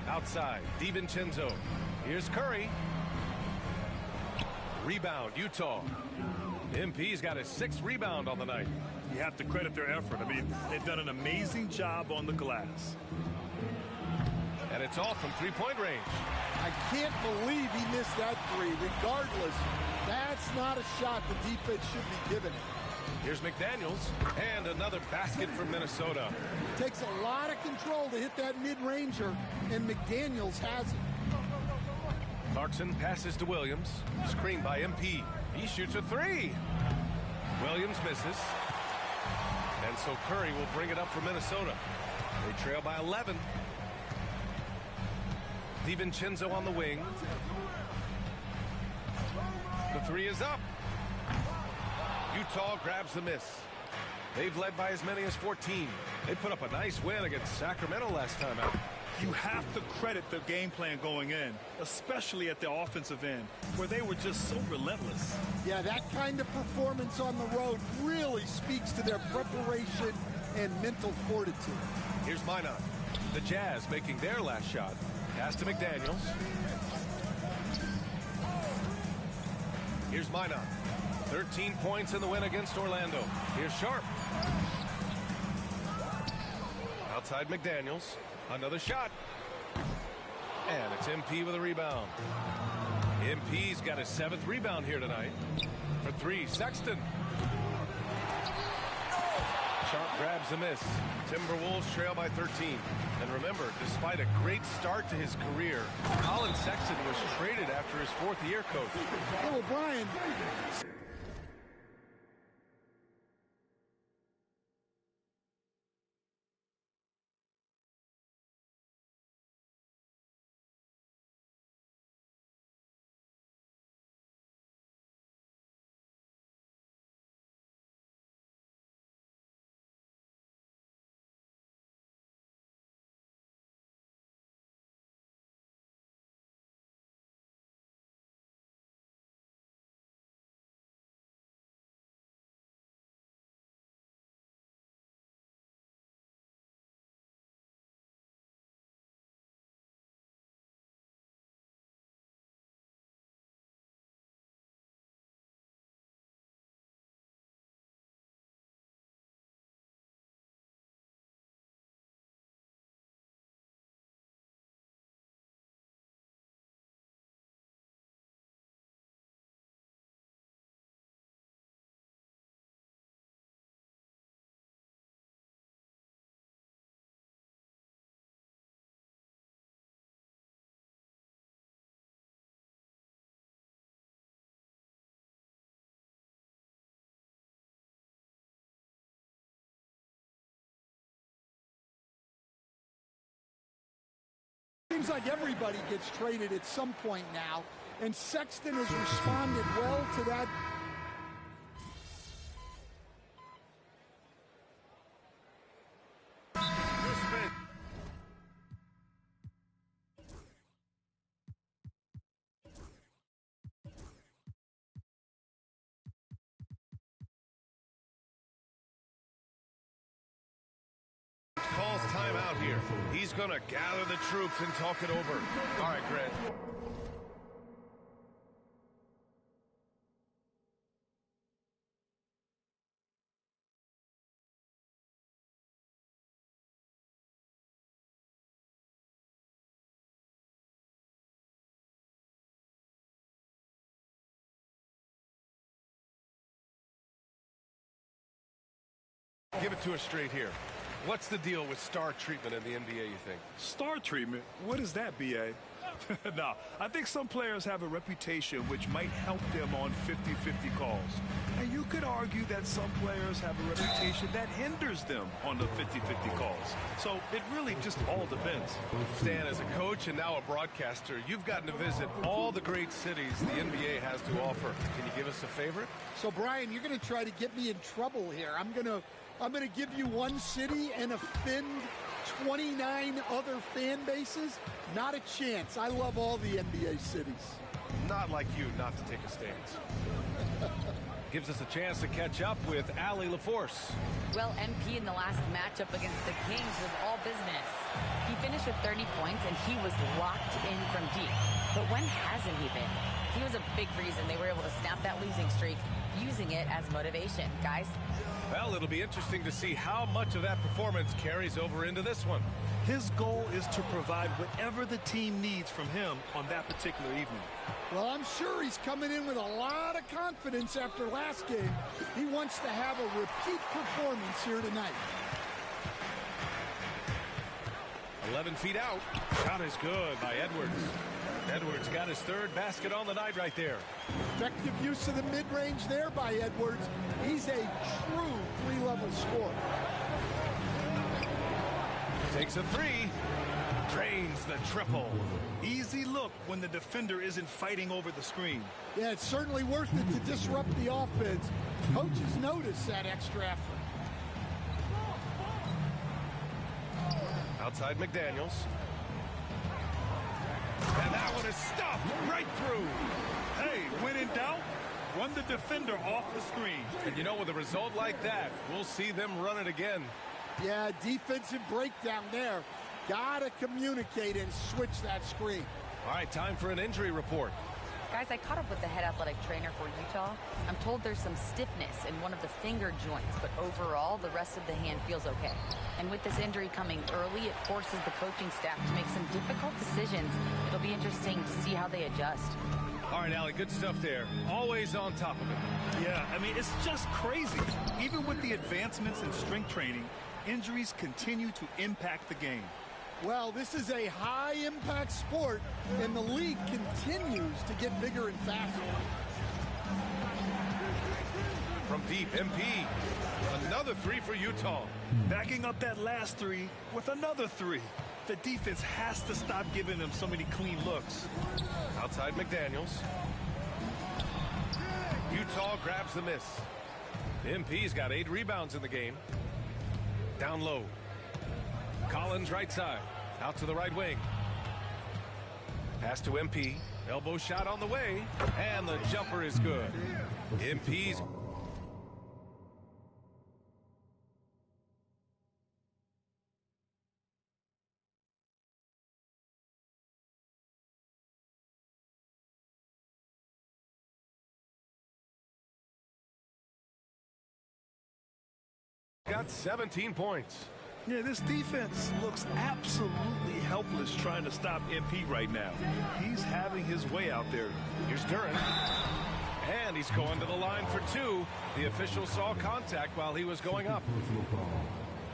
Outside, DiVincenzo. Here's Curry. Rebound, Utah. MP's got his 6th rebound on the night. You have to credit their effort. I mean, they've done an amazing job on the glass. And it's all from 3-point range. I can't believe he missed that 3. Regardless, that's not a shot the defense should be giving him. Here's McDaniels, and another basket for Minnesota. It takes a lot of control to hit that mid-ranger, and McDaniels has it. Clarkson passes to Williams, screened by MP. He shoots a 3. Williams misses. And so Curry will bring it up for Minnesota. They trail by 11. DiVincenzo on the wing. The 3 is up. Utah grabs the miss. They've led by as many as 14. They put up a nice win against Sacramento last time out. You have to credit the game plan going in, especially at the offensive end, where they were just so relentless. Yeah, that kind of performance on the road really speaks to their preparation and mental fortitude. Here's Minot. The Jazz making their last shot. Pass to McDaniels. Here's Minot. 13 points in the win against Orlando. Here's Sharp. Outside McDaniels. Another shot. And it's MP with a rebound. MP's got his 7th rebound here tonight. For 3, Sexton. Sharp grabs the miss. Timberwolves trail by 13. And remember, despite a great start to his career, Colin Sexton was traded after his 4th year, coach. Oh, Brian. Seems like everybody gets traded at some point now, and Sexton has responded well to that. Calls timeout here. He's going to gather the troops and talk it over. All right, Grant. Give it to us straight here. What's the deal with star treatment in the NBA, you think? Star treatment? What is that, B.A.? No, I think some players have a reputation which might help them on 50-50 calls. And you could argue that some players have a reputation that hinders them on the 50-50 calls. So it really just all depends. Stan, as a coach and now a broadcaster, you've gotten to visit all the great cities the NBA has to offer. Can you give us a favorite? So, Brian, you're going to try to get me in trouble here. I'm going to give you one city and offend 29 other fan bases? Not a chance. I love all the NBA cities. Not like you not to take a stance. Gives us a chance to catch up with Allie LaForce. Well, MP in the last matchup against the Kings was all business. He finished with 30 points, and he was locked in from deep. But when hasn't he been? He was a big reason they were able to snap that losing streak, using it as motivation. Guys? Well, it'll be interesting to see how much of that performance carries over into this one. His goal is to provide whatever the team needs from him on that particular evening. Well, I'm sure he's coming in with a lot of confidence after last game. He wants to have a repeat performance here tonight. 11 feet out. Shot is good by Edwards. Edwards got his third basket on the night right there. Effective use of the mid-range there by Edwards. He's a true three-level scorer. Takes a three. Drains the triple. Easy look when the defender isn't fighting over the screen. Yeah, it's certainly worth it to disrupt the offense. Coaches notice that extra effort. Outside McDaniels. And that one is stuffed right through. Hey, when in doubt, run the defender off the screen. And you know, with a result like that, we'll see them run it again. Yeah, defensive breakdown there. Gotta communicate and switch that screen. All right, time for an injury report. Guys, I caught up with the head athletic trainer for Utah. I'm told there's some stiffness in one of the finger joints, but overall, the rest of the hand feels okay. And with this injury coming early, it forces the coaching staff to make some difficult decisions. It'll be interesting to see how they adjust. All right, Allie, good stuff there. Always on top of it. Yeah, I mean, it's just crazy. Even with the advancements in strength training, injuries continue to impact the game. Well, this is a high-impact sport, and the league continues to get bigger and faster. From deep, MP. Another three for Utah. Backing up that last three with another three. The defense has to stop giving them so many clean looks. Outside McDaniels. Utah grabs the miss. MP's got 8 rebounds in the game. Down low. Collins right side. Out to the right wing. Pass to MP. Elbow shot on the way. And the jumper is good. MP's... got 17 points. Yeah, this defense looks absolutely helpless trying to stop MP right now. He's having his way out there. Here's Duren. And he's going to the line for 2. The official saw contact while he was going up.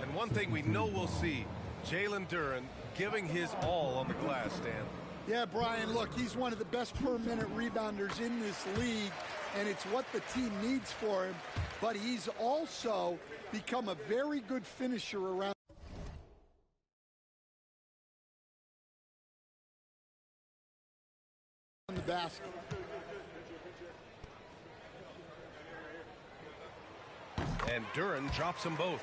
And one thing we know we'll see, Jalen Duren giving his all on the glass, Stan. Yeah, Brian, look, he's one of the best per-minute rebounders in this league, and it's what the team needs for him. But he's also become a very good finisher around basket. And Duren drops them both.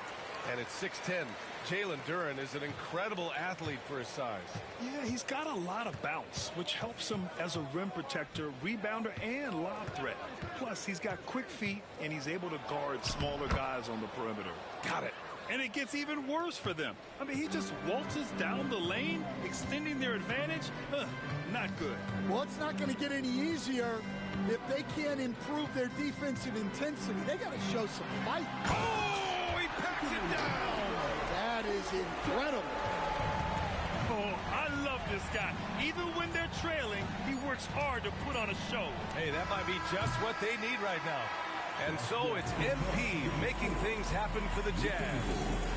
And it's 6-10. Jalen Duren is an incredible athlete for his size. Yeah, he's got a lot of bounce, which helps him as a rim protector, rebounder, and lob threat. Plus, he's got quick feet, and he's able to guard smaller guys on the perimeter. Got it. And it gets even worse for them. I mean, he just waltzes down the lane, extending their advantage. Not good. Well, it's not going to get any easier if they can't improve their defensive intensity. They got to show some fight. Oh, he packs it down. That is incredible. Oh, I love this guy. Even when they're trailing, he works hard to put on a show. Hey, that might be just what they need right now. And so it's MP making things happen for the Jazz.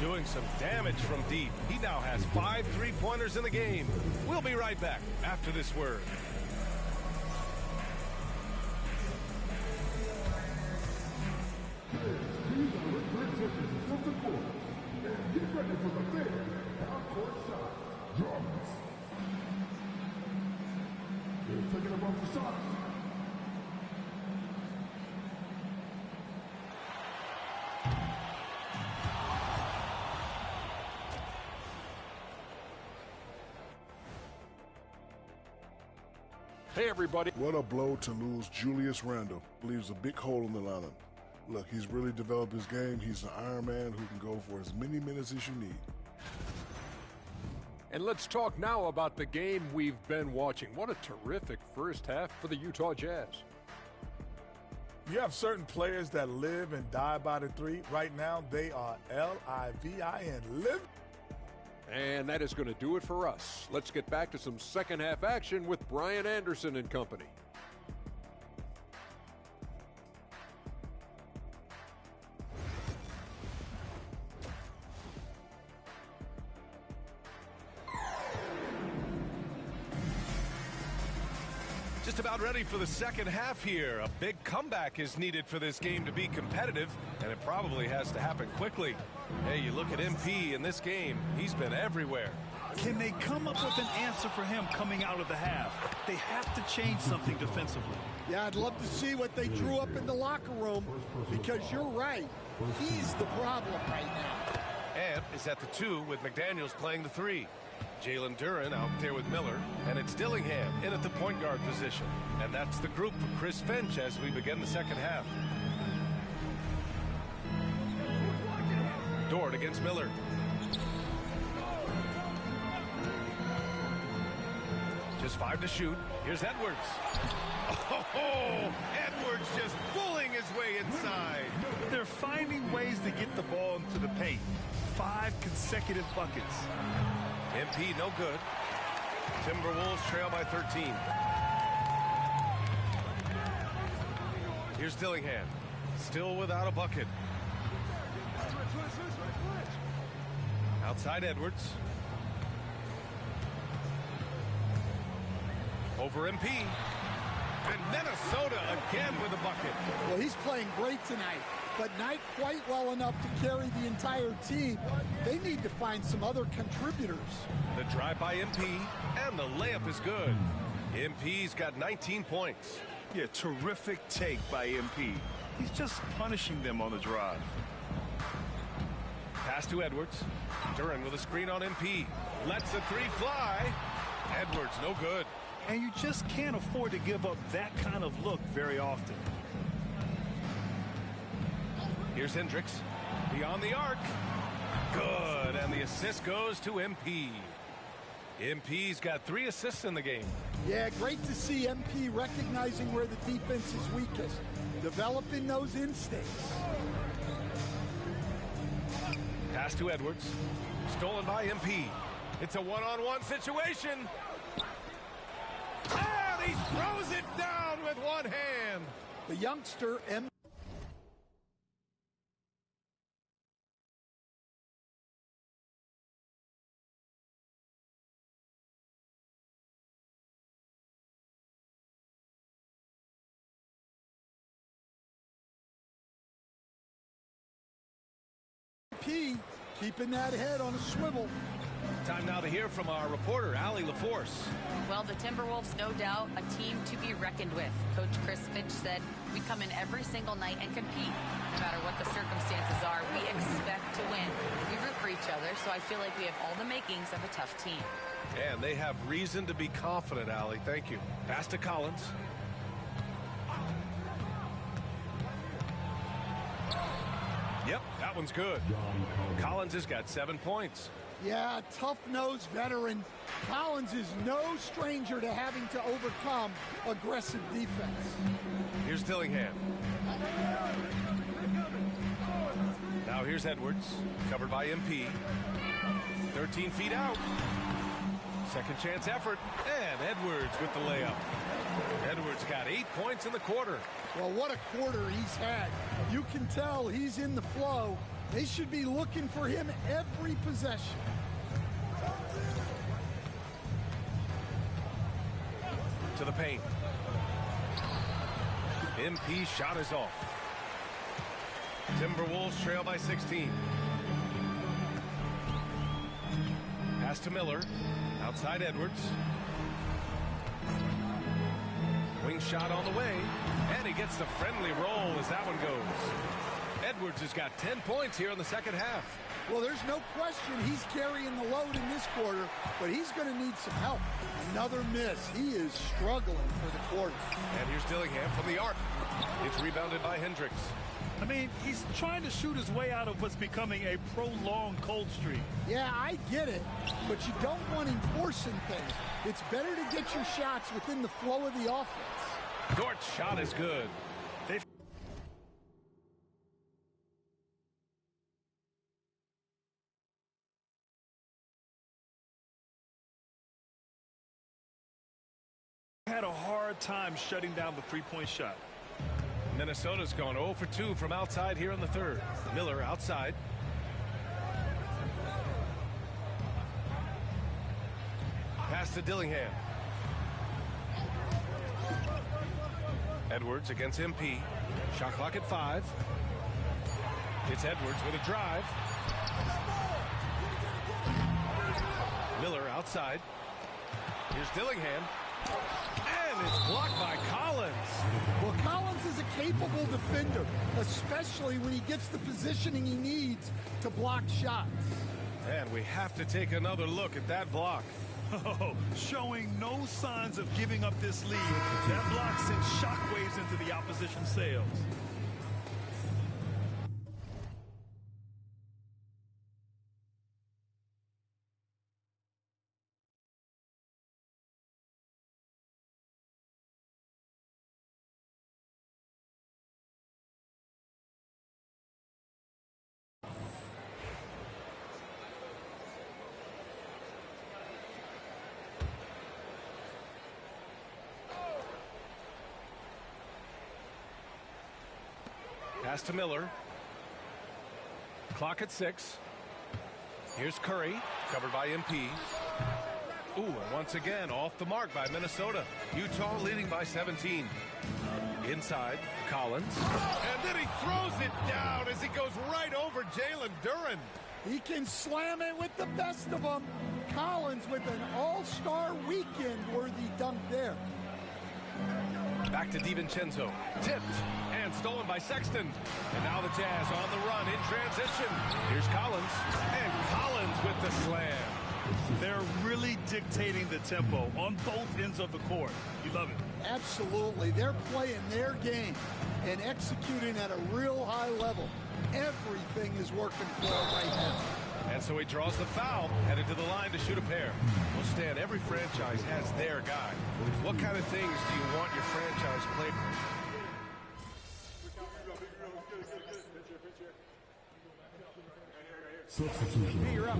Doing some damage from deep. He now has 5 3-pointers in the game. We'll be right back after this word. Get ready for the big half-court shot. Drums. He's taking him off the shot. Hey, everybody. What a blow to lose Julius Randle. Leaves a big hole in the lineup. Look, he's really developed his game. He's an Iron Man who can go for as many minutes as you need. And let's talk now about the game we've been watching. What a terrific first half for the Utah Jazz. You have certain players that live and die by the three. Right now, they are L-I-V-I-N, live. And that is going to do it for us. Let's get back to some second half action with Brian Anderson and company. Just about ready for the second half here. A big comeback is needed for this game to be competitive, and it probably has to happen quickly. Hey, you look at MP in this game, he's been everywhere. Can they come up with an answer for him coming out of the half? They have to change something defensively. Yeah, I'd love to see what they drew up in the locker room, because you're right. He's the problem right now. Ant is at the 2 with McDaniels playing the 3. Jalen Duren out there with Miller, and it's Dillingham in at the point guard position. And that's the group for Chris Finch as we begin the second half. Dort against Miller. Just 5 to shoot. Here's Edwards. Oh, Edwards just pulling his way inside. They're finding ways to get the ball into the paint. 5 consecutive buckets. MP no good. Timberwolves trail by 13. Here's Dillingham. Still without a bucket. Outside Edwards. Over MP. And Minnesota again with a bucket. Well, he's playing great tonight, but not quite well enough to carry the entire team. They need to find some other contributors. The drive by MP, and the layup is good. MP's got 19 points. Yeah, terrific take by MP. He's just punishing them on the drive. Pass to Edwards. Duren with a screen on MP. Lets the 3 fly. Edwards no good. And you just can't afford to give up that kind of look very often. Here's Hendricks. Beyond the arc. Good. And the assist goes to MP. MP's got 3 assists in the game. Yeah, great to see MP recognizing where the defense is weakest. Developing those instincts. Pass to Edwards. Stolen by MP. It's a one-on-one situation. And he throws it down with one hand. The youngster, MP, keeping that head on a swivel. Time now to hear from our reporter, Allie LaForce. Well, the Timberwolves, no doubt, a team to be reckoned with. Coach Chris Finch said, we come in every single night and compete. No matter what the circumstances are, we expect to win. We root for each other, so I feel like we have all the makings of a tough team. And they have reason to be confident, Allie. Thank you. Pass to Collins. Yep, that one's good. Collins has got 7 points. Yeah, tough-nosed veteran. Collins is no stranger to having to overcome aggressive defense. Here's Dillingham. Now here's Edwards, covered by MP. 13 feet out. Second chance effort, and Edwards with the layup. Edwards got 8 points in the quarter. Well, what a quarter he's had. You can tell he's in the flow. They should be looking for him every possession. To the paint. MP shot is off. Timberwolves trail by 16. Pass to Miller. Outside Edwards. Wing shot on the way. And he gets the friendly roll as that one goes. Edwards has got 10 points here in the second half. Well, there's no question he's carrying the load in this quarter, but he's going to need some help. Another miss. He is struggling for the quarter. And here's Dillingham from the arc. It's rebounded by Hendricks. I mean, he's trying to shoot his way out of what's becoming a prolonged cold streak. Yeah, I get it, but you don't want him forcing things. It's better to get your shots within the flow of the offense. Dort's shot is good. They've had a hard time shutting down the three-point shot. Minnesota's gone 0 for 2 from outside here in the third. Miller outside. Pass to Dillingham. Edwards against MP. Shot clock at 5. It's Edwards with a drive. Miller outside. Here's Dillingham. And it's blocked by Collins. Well, Collins is a capable defender, especially when he gets the positioning he needs to block shots. And we have to take another look at that block. Oh, showing no signs of giving up this lead. That block sends shockwaves into the opposition sails. Pass to Miller. Clock at 6. Here's Curry, covered by MP. Ooh, and once again, off the mark by Minnesota. Utah leading by 17. Inside, Collins. And then he throws it down as he goes right over Jalen Duren. He can slam it with the best of them. Collins with an all-star weekend-worthy dunk there. Back to DiVincenzo. Tipped and stolen by Sexton. And now the Jazz on the run in transition. Here's Collins. And Collins with the slam. They're really dictating the tempo on both ends of the court. You love it. Absolutely. They're playing their game and executing at a real high level. Everything is working for them right now. And so he draws the foul, headed to the line to shoot a pair. Well, Stan, every franchise has their guy. What kind of things do you want your franchise player? Substitution. Hey, you're up.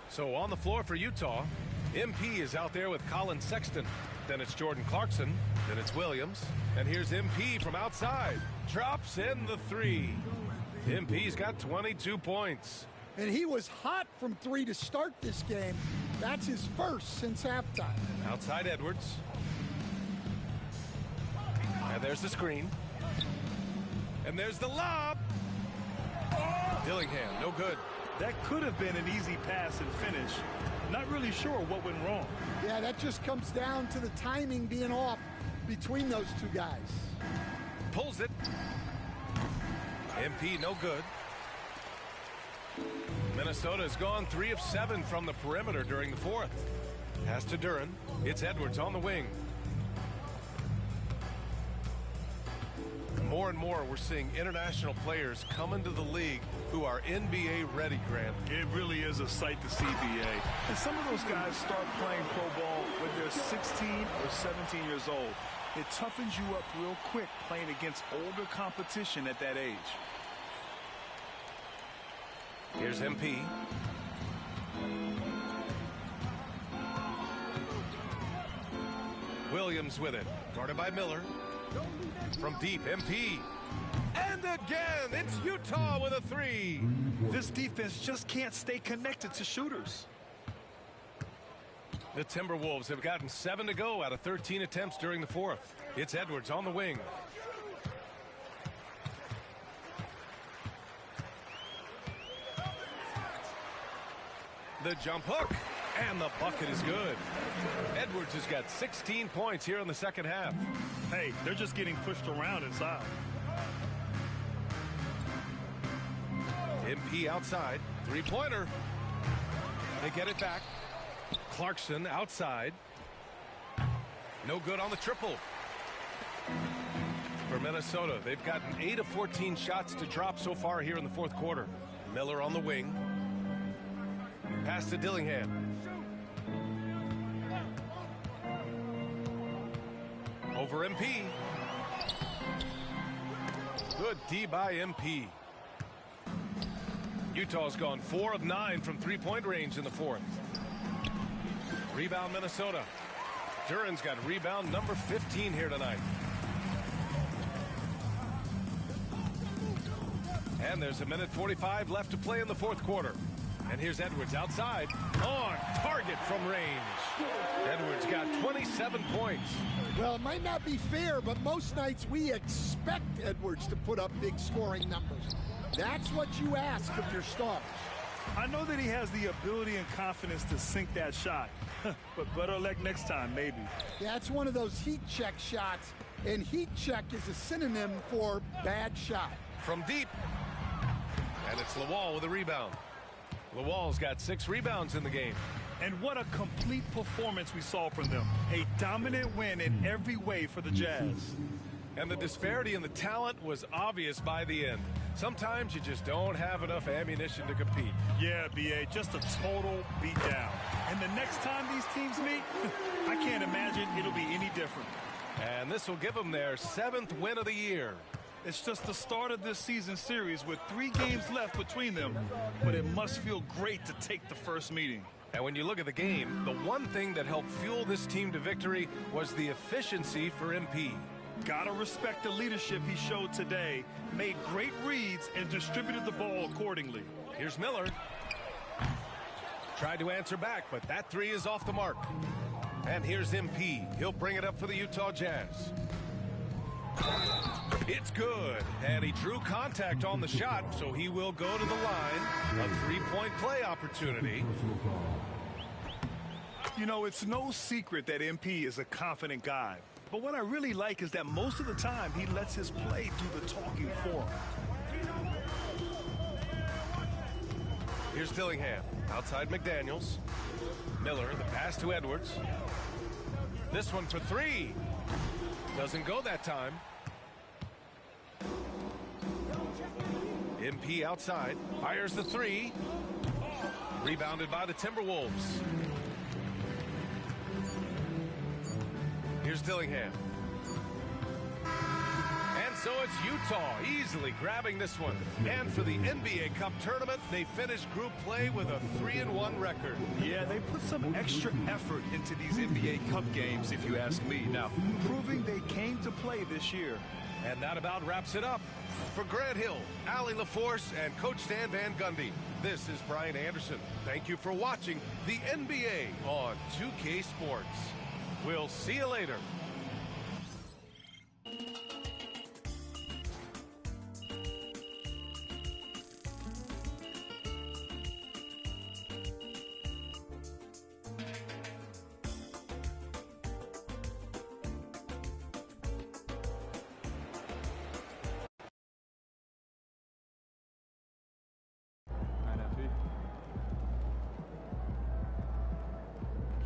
So on the floor for Utah, MP is out there with Colin Sexton. Then it's Jordan Clarkson. Then it's Williams. And here's MP from outside. Drops in the 3. MP's got 22 points. And he was hot from 3 to start this game. That's his first since halftime. Outside Edwards. And there's the screen. And there's the lob. Dillingham, no good. That could have been an easy pass and finish. Not really sure what went wrong. Yeah, that just comes down to the timing being off between those two guys. Pulls it. MP, no good. Minnesota has gone 3 of 7 from the perimeter during the fourth. Pass to Duren. It's Edwards on the wing. More and more, we're seeing international players come into the league who are NBA ready, Grant. It really is a sight to see, BA. And some of those guys start playing pro ball when they're 16 or 17 years old. It toughens you up real quick playing against older competition at that age. Here's MP. Williams with it. Guarded by Miller. From deep, MP. And again, it's Utah with a 3. This defense just can't stay connected to shooters. The Timberwolves have gotten 7 to go out of 13 attempts during the fourth. It's Edwards on the wing. The jump hook, and the bucket is good. Edwards has got 16 points here in the second half. Hey, they're just getting pushed around inside. MP outside, three-pointer. They get it back. Clarkson outside. No good on the triple. For Minnesota, they've gotten 8 of 14 shots to drop so far here in the fourth quarter. Miller on the wing. Pass to Dillingham. Over MP. Good D by MP. Utah's gone 4 of 9 from three-point range in the fourth. Rebound Minnesota. Duren's got rebound number 15 here tonight. And there's a minute 45 left to play in the fourth quarter. And here's Edwards outside. On target from range. Edwards got 27 points. Well, it might not be fair, but most nights we expect Edwards to put up big scoring numbers. That's what you ask of your stars. I know that he has the ability and confidence to sink that shot, but better luck next time, maybe. Yeah, it's one of those heat check shots, and heat check is a synonym for bad shot. From deep. And it's Lawal with a rebound. Lawal's got 6 rebounds in the game. And what a complete performance we saw from them. A dominant win in every way for the Jazz. And the disparity in the talent was obvious by the end. Sometimes you just don't have enough ammunition to compete. Yeah, BA, just a total beatdown. And the next time these teams meet, I can't imagine it'll be any different. And this will give them their 7th win of the year. It's just the start of this season series with 3 games left between them, but it must feel great to take the first meeting. And when you look at the game, the one thing that helped fuel this team to victory was the efficiency for MP. Gotta respect the leadership he showed today, made great reads, and distributed the ball accordingly. Here's Miller. Tried to answer back, but that 3 is off the mark. And here's MP. He'll bring it up for the Utah Jazz. It's good, and he drew contact on the shot, so he will go to the line. A 3-point play opportunity. You know, it's no secret that MP is a confident guy. But what I really like is that most of the time he lets his play do the talking for him. Here's Dillingham. Outside McDaniels. Miller, the pass to Edwards. This one for 3. Doesn't go that time. MP outside. Fires the 3. Rebounded by the Timberwolves. Here's Dillingham. And so it's Utah easily grabbing this one. And for the NBA Cup tournament, they finished group play with a 3-1 record. Yeah, they put some extra effort into these NBA Cup games, if you ask me. Now, proving they came to play this year. And that about wraps it up. For Grant Hill, Allie LaForce, and Coach Stan Van Gundy, this is Brian Anderson. Thank you for watching the NBA on 2K Sports. We'll see you later.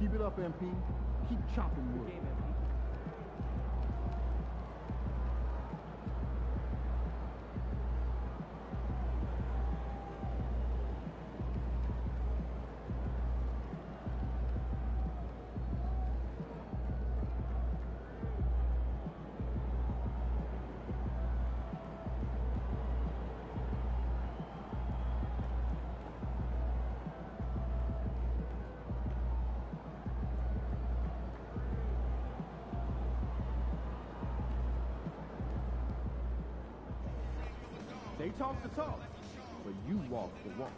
Keep it up, MP. Keep chopping wood. They talk the talk, but you walk the walk.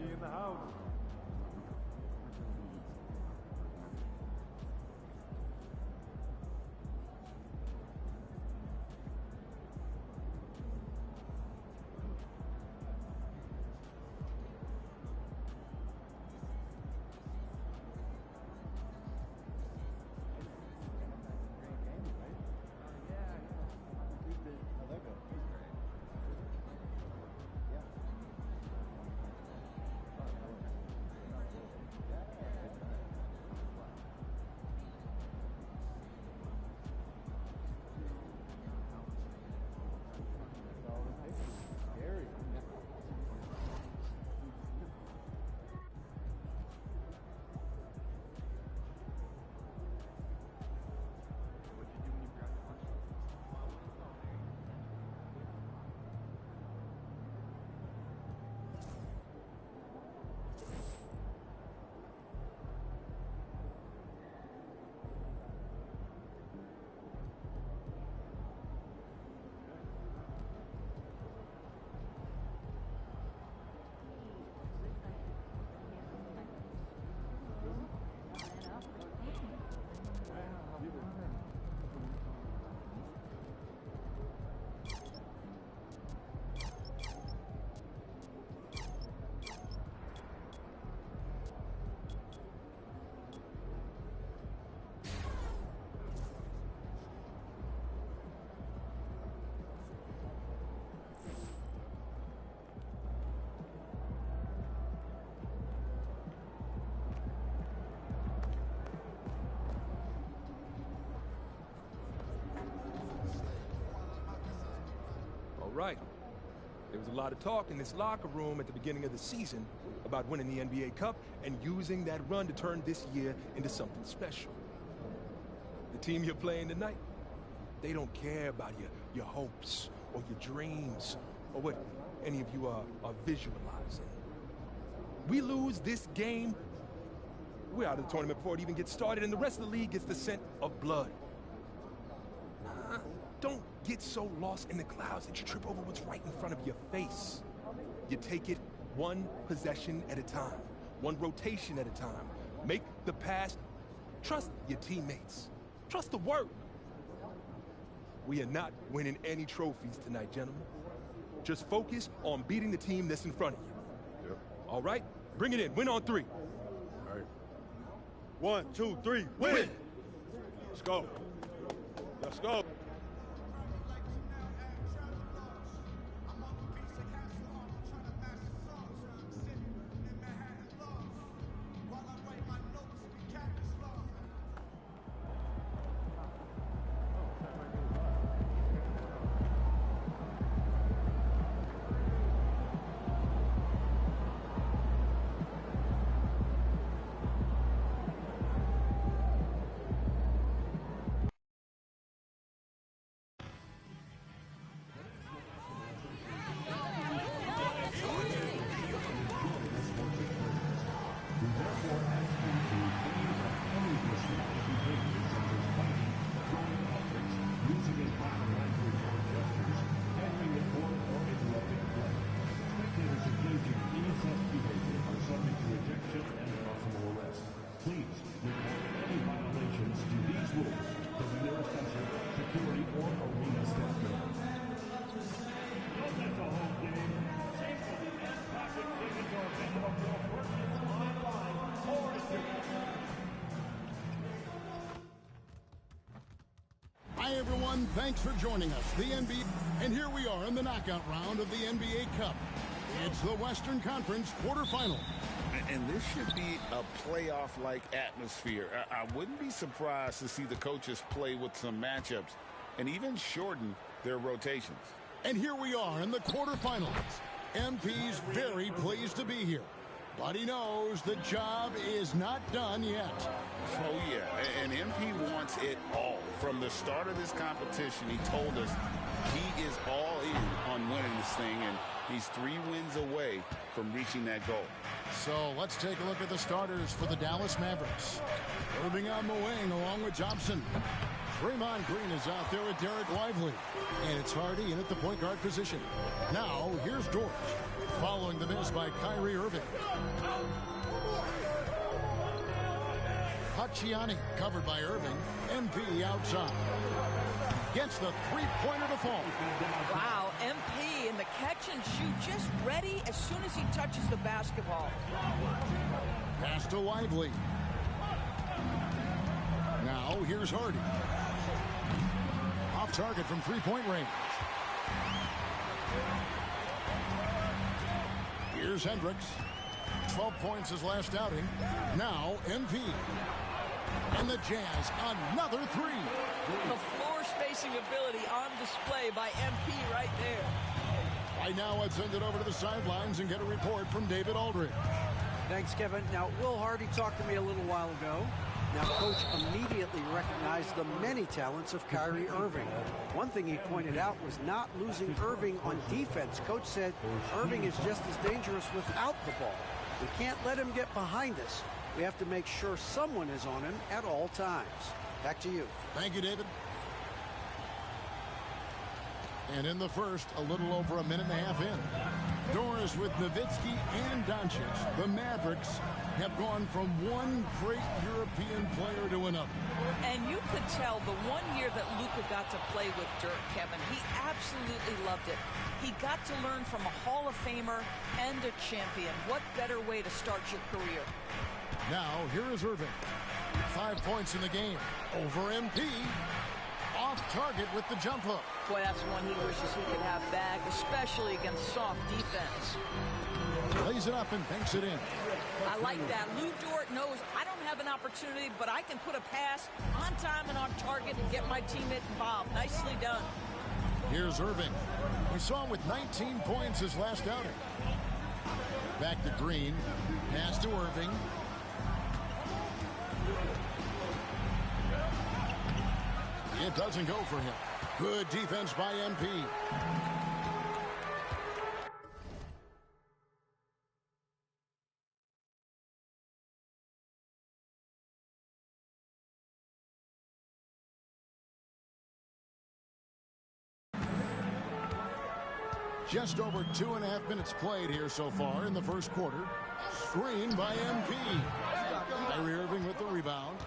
In the house. Right. There was a lot of talk in this locker room at the beginning of the season about winning the NBA Cup and using that run to turn this year into something special. The team you're playing tonight, they don't care about your hopes or your dreams or what any of you are visualizing. We lose this game, we're out of the tournament before it even gets started, and the rest of the league gets the scent of blood. Don't get so lost in the clouds that you trip over what's right in front of your face. You take it one possession at a time, one rotation at a time. Make the pass. Trust your teammates. Trust the work. We are not winning any trophies tonight, gentlemen. Just focus on beating the team that's in front of you. Yep. All right? Bring it in. Win on 3. All right. 1, 2, 3, win! Let's go. Let's go. Hi, everyone. Thanks for joining us. The NBA, and here we are in the knockout round of the NBA Cup. It's the Western Conference quarterfinal. And this should be a playoff-like atmosphere. I wouldn't be surprised to see the coaches play with some matchups and even shorten their rotations. And here we are in the quarterfinals. MP's very pleased to be here, but he knows the job is not done yet. Oh, yeah, and MP wants it all. From the start of this competition, he told us he is all in on winning this thing, and he's 3 wins away from reaching that goal. So let's take a look at the starters for the Dallas Mavericks. Irving on the wing along with Thompson. Draymond Green is out there with Derek Lively. And it's Hardy in at the point guard position. Now, here's Dort, following the miss by Kyrie Irving. Hachiyani covered by Irving. MP outside. Gets the three-pointer to fall. Wow, MP in the catch and shoot, just ready as soon as he touches the basketball. Pass to Lively. Now, here's Hardy. Off target from three-point range. Here's Hendricks. 12 points his last outing. Now, MP. And the Jazz, another 3. The floor spacing ability on display by MP right there. Right now, let's send it over to the sidelines and get a report from David Aldridge. Thanks, Kevin. Now, Will Hardy talked to me a little while ago. Now, Coach immediately recognized the many talents of Kyrie Irving. One thing he pointed out was not losing Irving on defense. Coach said Irving is just as dangerous without the ball. We can't let him get behind us. We have to make sure someone is on him at all times. Back to you. Thank you, David. And in the first, a little over a minute and a half in. Doors with Nowitzki and Doncic. The Mavericks have gone from one great European player to another. And you could tell the one year that Luka got to play with Dirk, Kevin, he absolutely loved it. He got to learn from a Hall of Famer and a champion. What better way to start your career? Now, here is Irving. 5 points in the game. Over MP. Off target with the jump hook. Boy, that's one he wishes he could have back, especially against soft defense. Lays it up and banks it in. I like that. Lou Dort knows I don't have an opportunity, but I can put a pass on time and on target and get my teammate involved. Nicely done. Here's Irving. We saw him with 19 points his last outing. Back to Green. Pass to Irving. It doesn't go for him. Good defense by MP. Just over 2.5 minutes played here so far in the first quarter. Screen by MP. Kyrie Irving with the rebound.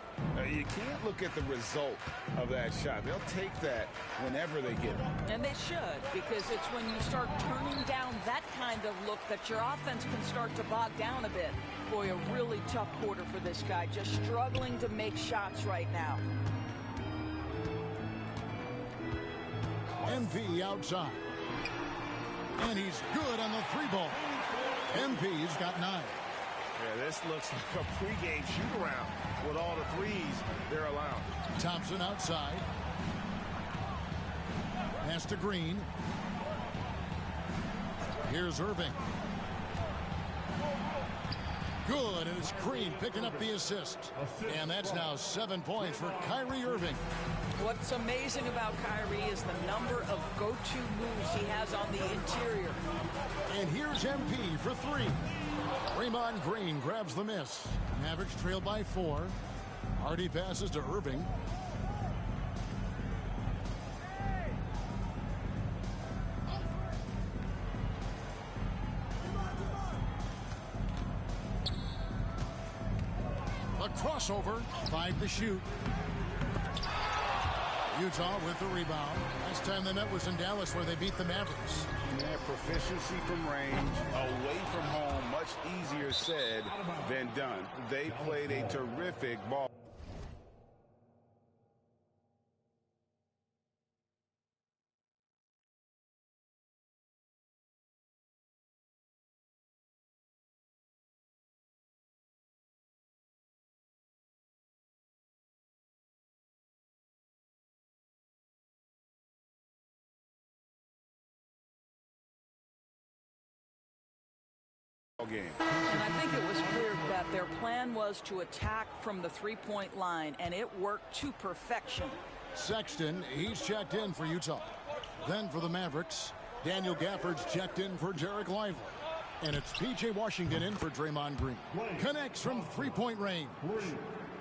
You can't look at the result of that shot. They'll take that whenever they get it. And they should, because it's when you start turning down that kind of look that your offense can start to bog down a bit. Boy, a really tough quarter for this guy, just struggling to make shots right now. MP outside. And he's good on the three ball. MP's got 9. Yeah, this looks like a pregame shoot-around with all the threes they're allowed. Thompson outside. Pass to Green. Here's Irving. Good, and it's Green picking up the assist. And that's now 7 points for Kyrie Irving. What's amazing about Kyrie is the number of go-to moves he has on the interior. And here's MP for 3. Draymond Green grabs the miss. Mavericks trail by 4. Hardy passes to Irving. A crossover, 5 to shoot. Utah with the rebound. Last time they met was in Dallas where they beat the Mavericks. Their proficiency from range, away from home, much easier said than done. They played a terrific ball. Game. And I think it was clear that their plan was to attack from the three-point line, and it worked to perfection. Sexton, he's checked in for Utah. Then for the Mavericks, Daniel Gafford's checked in for Derek Lively. And it's P.J. Washington in for Draymond Green. Connects from three-point range.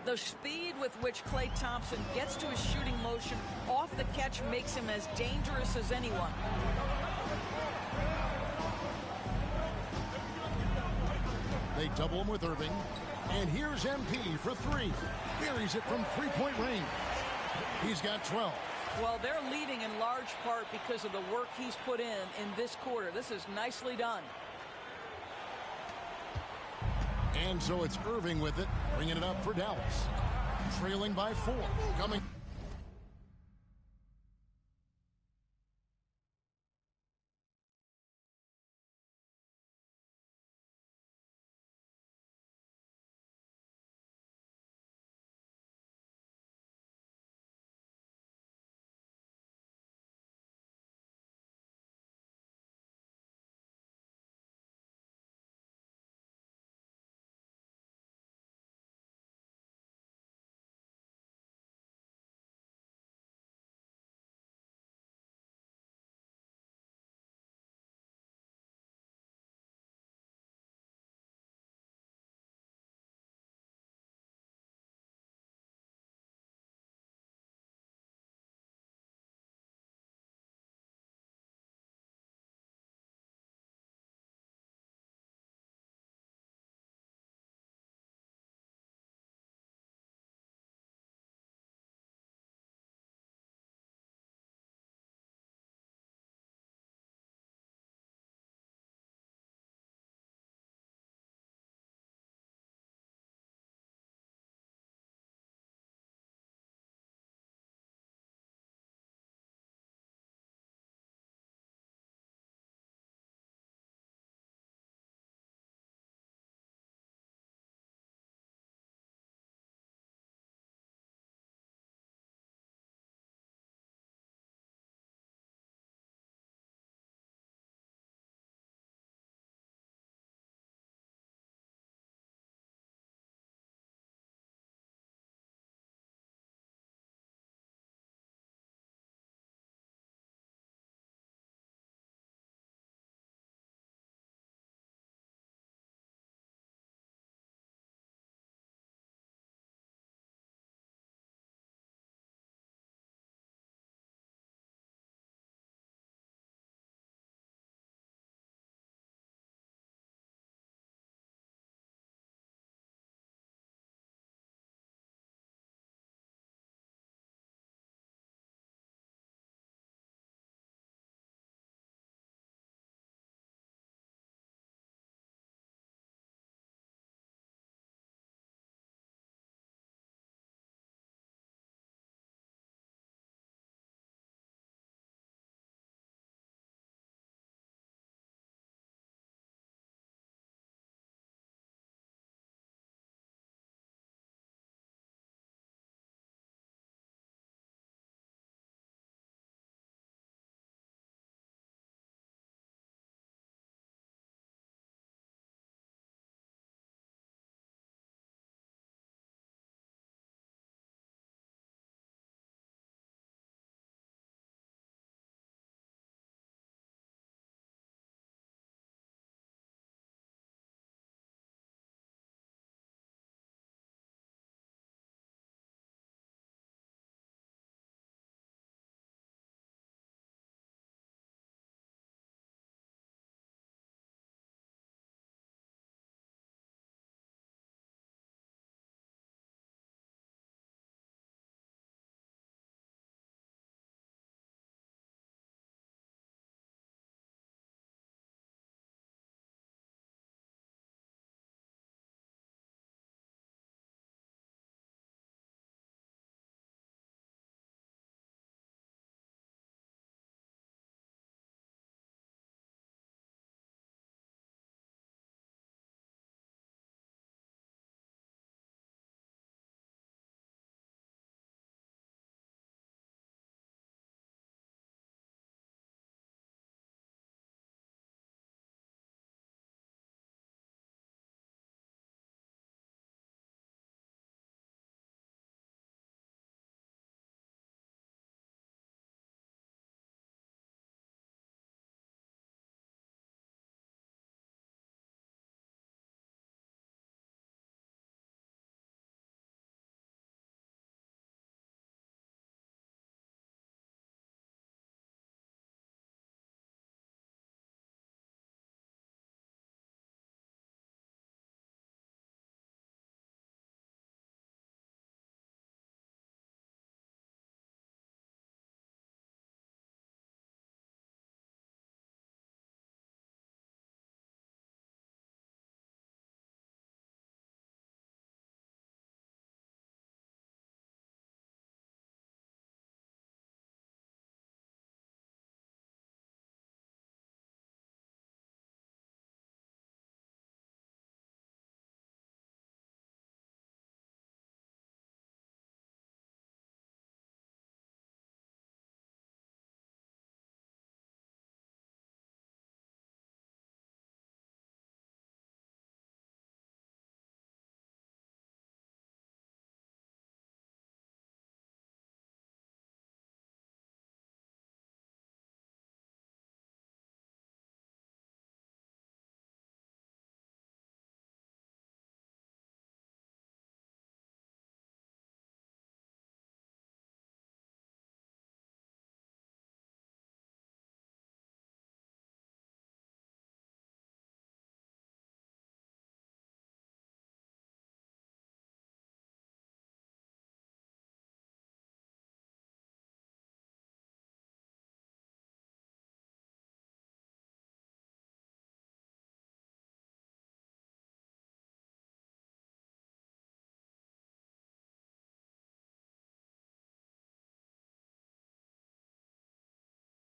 The speed with which Klay Thompson gets to his shooting motion off the catch makes him as dangerous as anyone. They double him with Irving. And here's MP for 3. Buries it from three-point range. He's got 12. Well, they're leading in large part because of the work he's put in this quarter. This is nicely done. And so it's Irving with it, bringing it up for Dallas. Trailing by 4. Coming.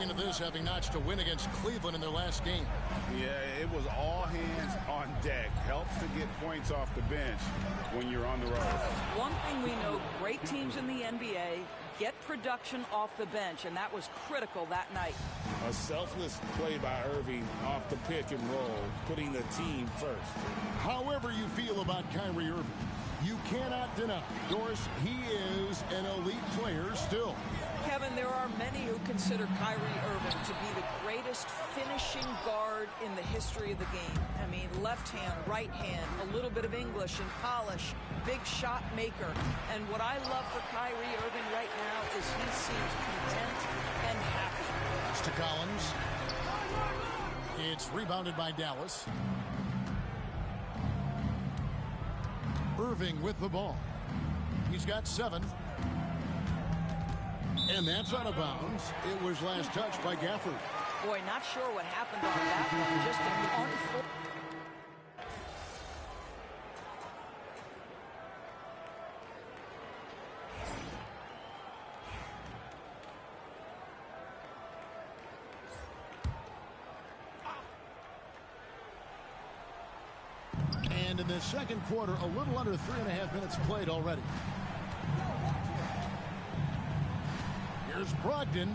Into this, having notched a win against Cleveland in their last game. Yeah, it was all hands on deck. Helps to get points off the bench when you're on the road. One thing we know, great teams in the NBA get production off the bench, and that was critical that night. A selfless play by Irving off the pick and roll, putting the team first. However you feel about Kyrie Irving, you cannot deny, Doris, he is an elite player still. Kevin, there are many who consider Kyrie Irving to be the greatest finishing guard in the history of the game. I mean, left hand, right hand, a little bit of English and polish, big shot maker. And what I love for Kyrie Irving right now is he seems content and happy. It's to Collins. It's rebounded by Dallas. Irving with the ball. He's got 7. And that's out of bounds. It was last touched by Gafford. Boy, not sure what happened on that one. Just an unfortunate. And in the second quarter, a little under 3.5 minutes played already. Here's Brogdon.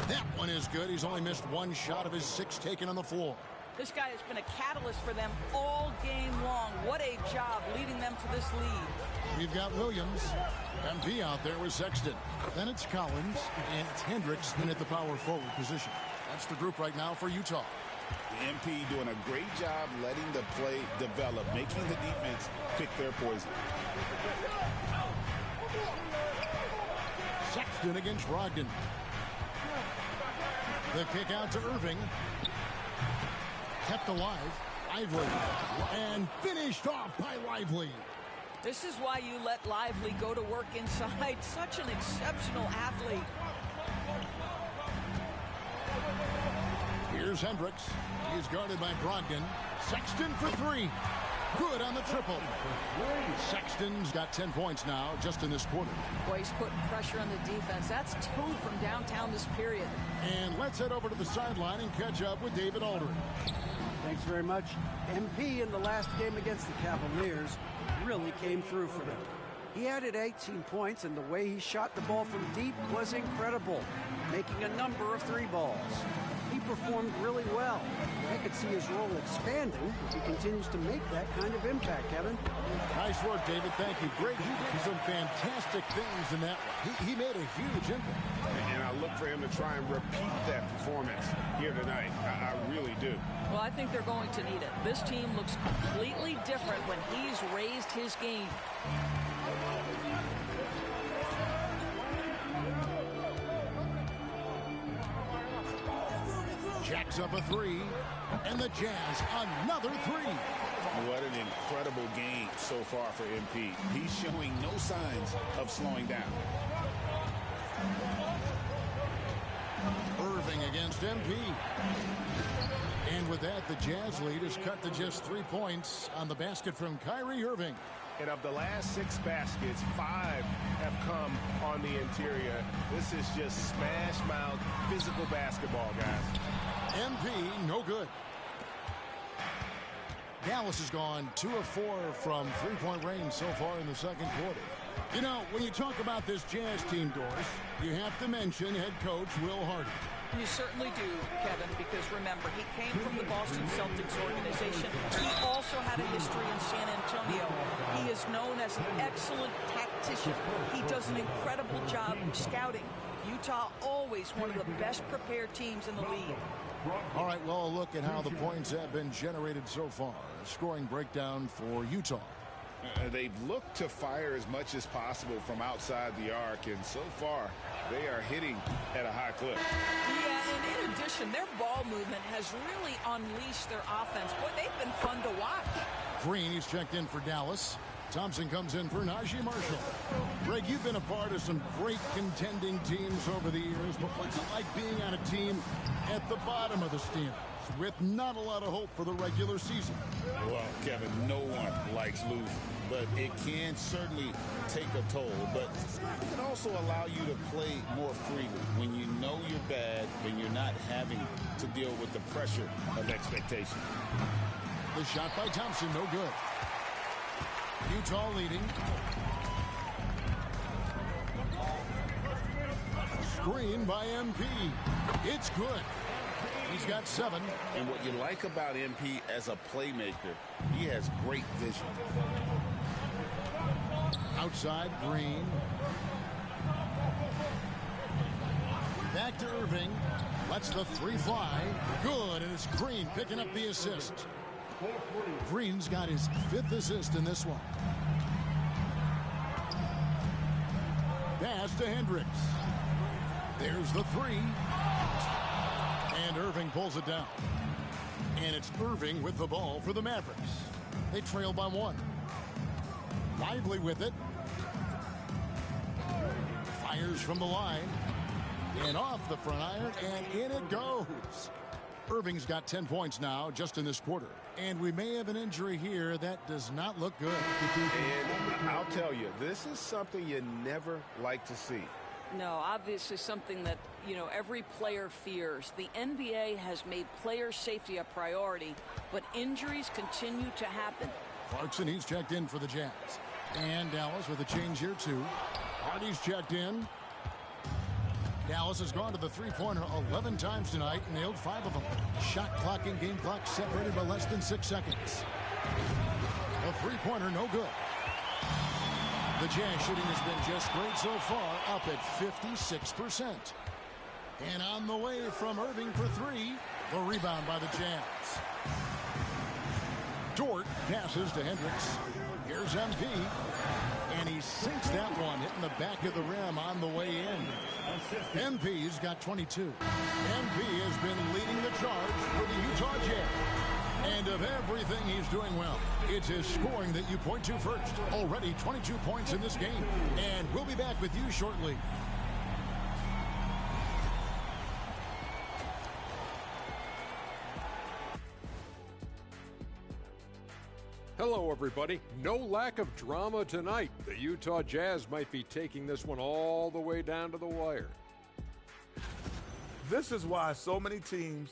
That one is good. He's only missed 1 shot of his 6 taken on the floor. This guy has been a catalyst for them all game long. What a job leading them to this lead. We've got Williams. MP out there with Sexton. Then it's Collins, and it's Hendricks in at the power forward position. That's the group right now for Utah. The MP doing a great job letting the play develop, making the defense pick their poison. Sexton against Brogdon. The kick out to Irving. Kept alive. Lively. And finished off by Lively. This is why you let Lively go to work inside. Such an exceptional athlete. Here's Hendricks. He's guarded by Brogdon. Sexton for 3. Good on the triple. Sexton's got 10 points now just in this quarter. Boy, he's putting pressure on the defense. That's 2 from downtown this period. And let's head over to the sideline and catch up with David Aldridge. Thanks very much. MP in the last game against the Cavaliers really came through for them. He added 18 points, and the way he shot the ball from deep was incredible, making a number of 3 balls. He performed really well. I could see his role expanding if he continues to make that kind of impact, Kevin. Nice work, David. Thank you. Great. He did some fantastic things in that one. He made a huge impact. And I look for him to try and repeat that performance here tonight. I really do. Well, I think they're going to need it. This team looks completely different when he's raised his game. Jacks up a 3, and the Jazz another 3. What an incredible game so far for MP. He's showing no signs of slowing down. Irving against MP. And with that, the Jazz lead is cut to just 3 points on the basket from Kyrie Irving. And of the last 6 baskets, 5 have come on the interior. This is just smash mouth physical basketball, guys. MP, no good. Dallas has gone 2 of 4 from 3-point range so far in the second quarter. You know, when you talk about this Jazz team, Doris, you have to mention head coach Will Hardy. You certainly do, Kevin, because remember, he came from the Boston Celtics organization. He also had a history in San Antonio. He is known as an excellent tactician. He does an incredible job scouting. Utah always one of the best prepared teams in the league. All right, well, a look at how the points have been generated so far. A scoring breakdown for Utah. They've looked to fire as much as possible from outside the arc, and so far they are hitting at a high clip. Yeah, and in addition, their ball movement has really unleashed their offense. Boy, they've been fun to watch. Green is checked in for Dallas. Thompson comes in for Najee Marshall. Greg, you've been a part of some great contending teams over the years, but what's it like being on a team at the bottom of the standings with not a lot of hope for the regular season? Well, Kevin, no one likes losing, but it can certainly take a toll. But it can also allow you to play more freely when you know you're bad and you're not having to deal with the pressure of expectation. The shot by Thompson, no good. Utah leading. Screen by MP. It's good. He's got 7. And what you like about MP as a playmaker, he has great vision. Outside, Green. Back to Irving. Lets the 3 fly. Good, and it's Green picking up the assist. Green's got his 5th assist in this one. Pass to Hendricks. There's the 3. And Irving pulls it down. And it's Irving with the ball for the Mavericks. They trail by 1. Lively with it. Fires from the line. And off the front iron, and in it goes. Irving's got 10 points now just in this quarter. And we may have an injury here that does not look good. And I'll tell you, this is something you never like to see. No, obviously something that, every player fears. The NBA has made player safety a priority, but injuries continue to happen. Clarkson, he's checked in for the Jazz. And Dallas with a change here, too. Hardy's checked in. Dallas has gone to the three-pointer 11 times tonight, nailed 5 of them. Shot clock and game clock separated by less than 6 seconds. The three-pointer, no good. The Jazz shooting has been just great so far, up at 56%. And on the way from Irving for 3, the rebound by the Jazz. Dort passes to Hendricks. Here's MP. And he sinks that one, hitting the back of the rim on the way in. MP's got 22. MP has been leading the charge for the Utah Jazz. And of everything he's doing well, it's his scoring that you point to first. Already 22 points in this game. And we'll be back with you shortly. Hello, everybody. No lack of drama tonight. The Utah Jazz might be taking this one all the way down to the wire. This is why so many teams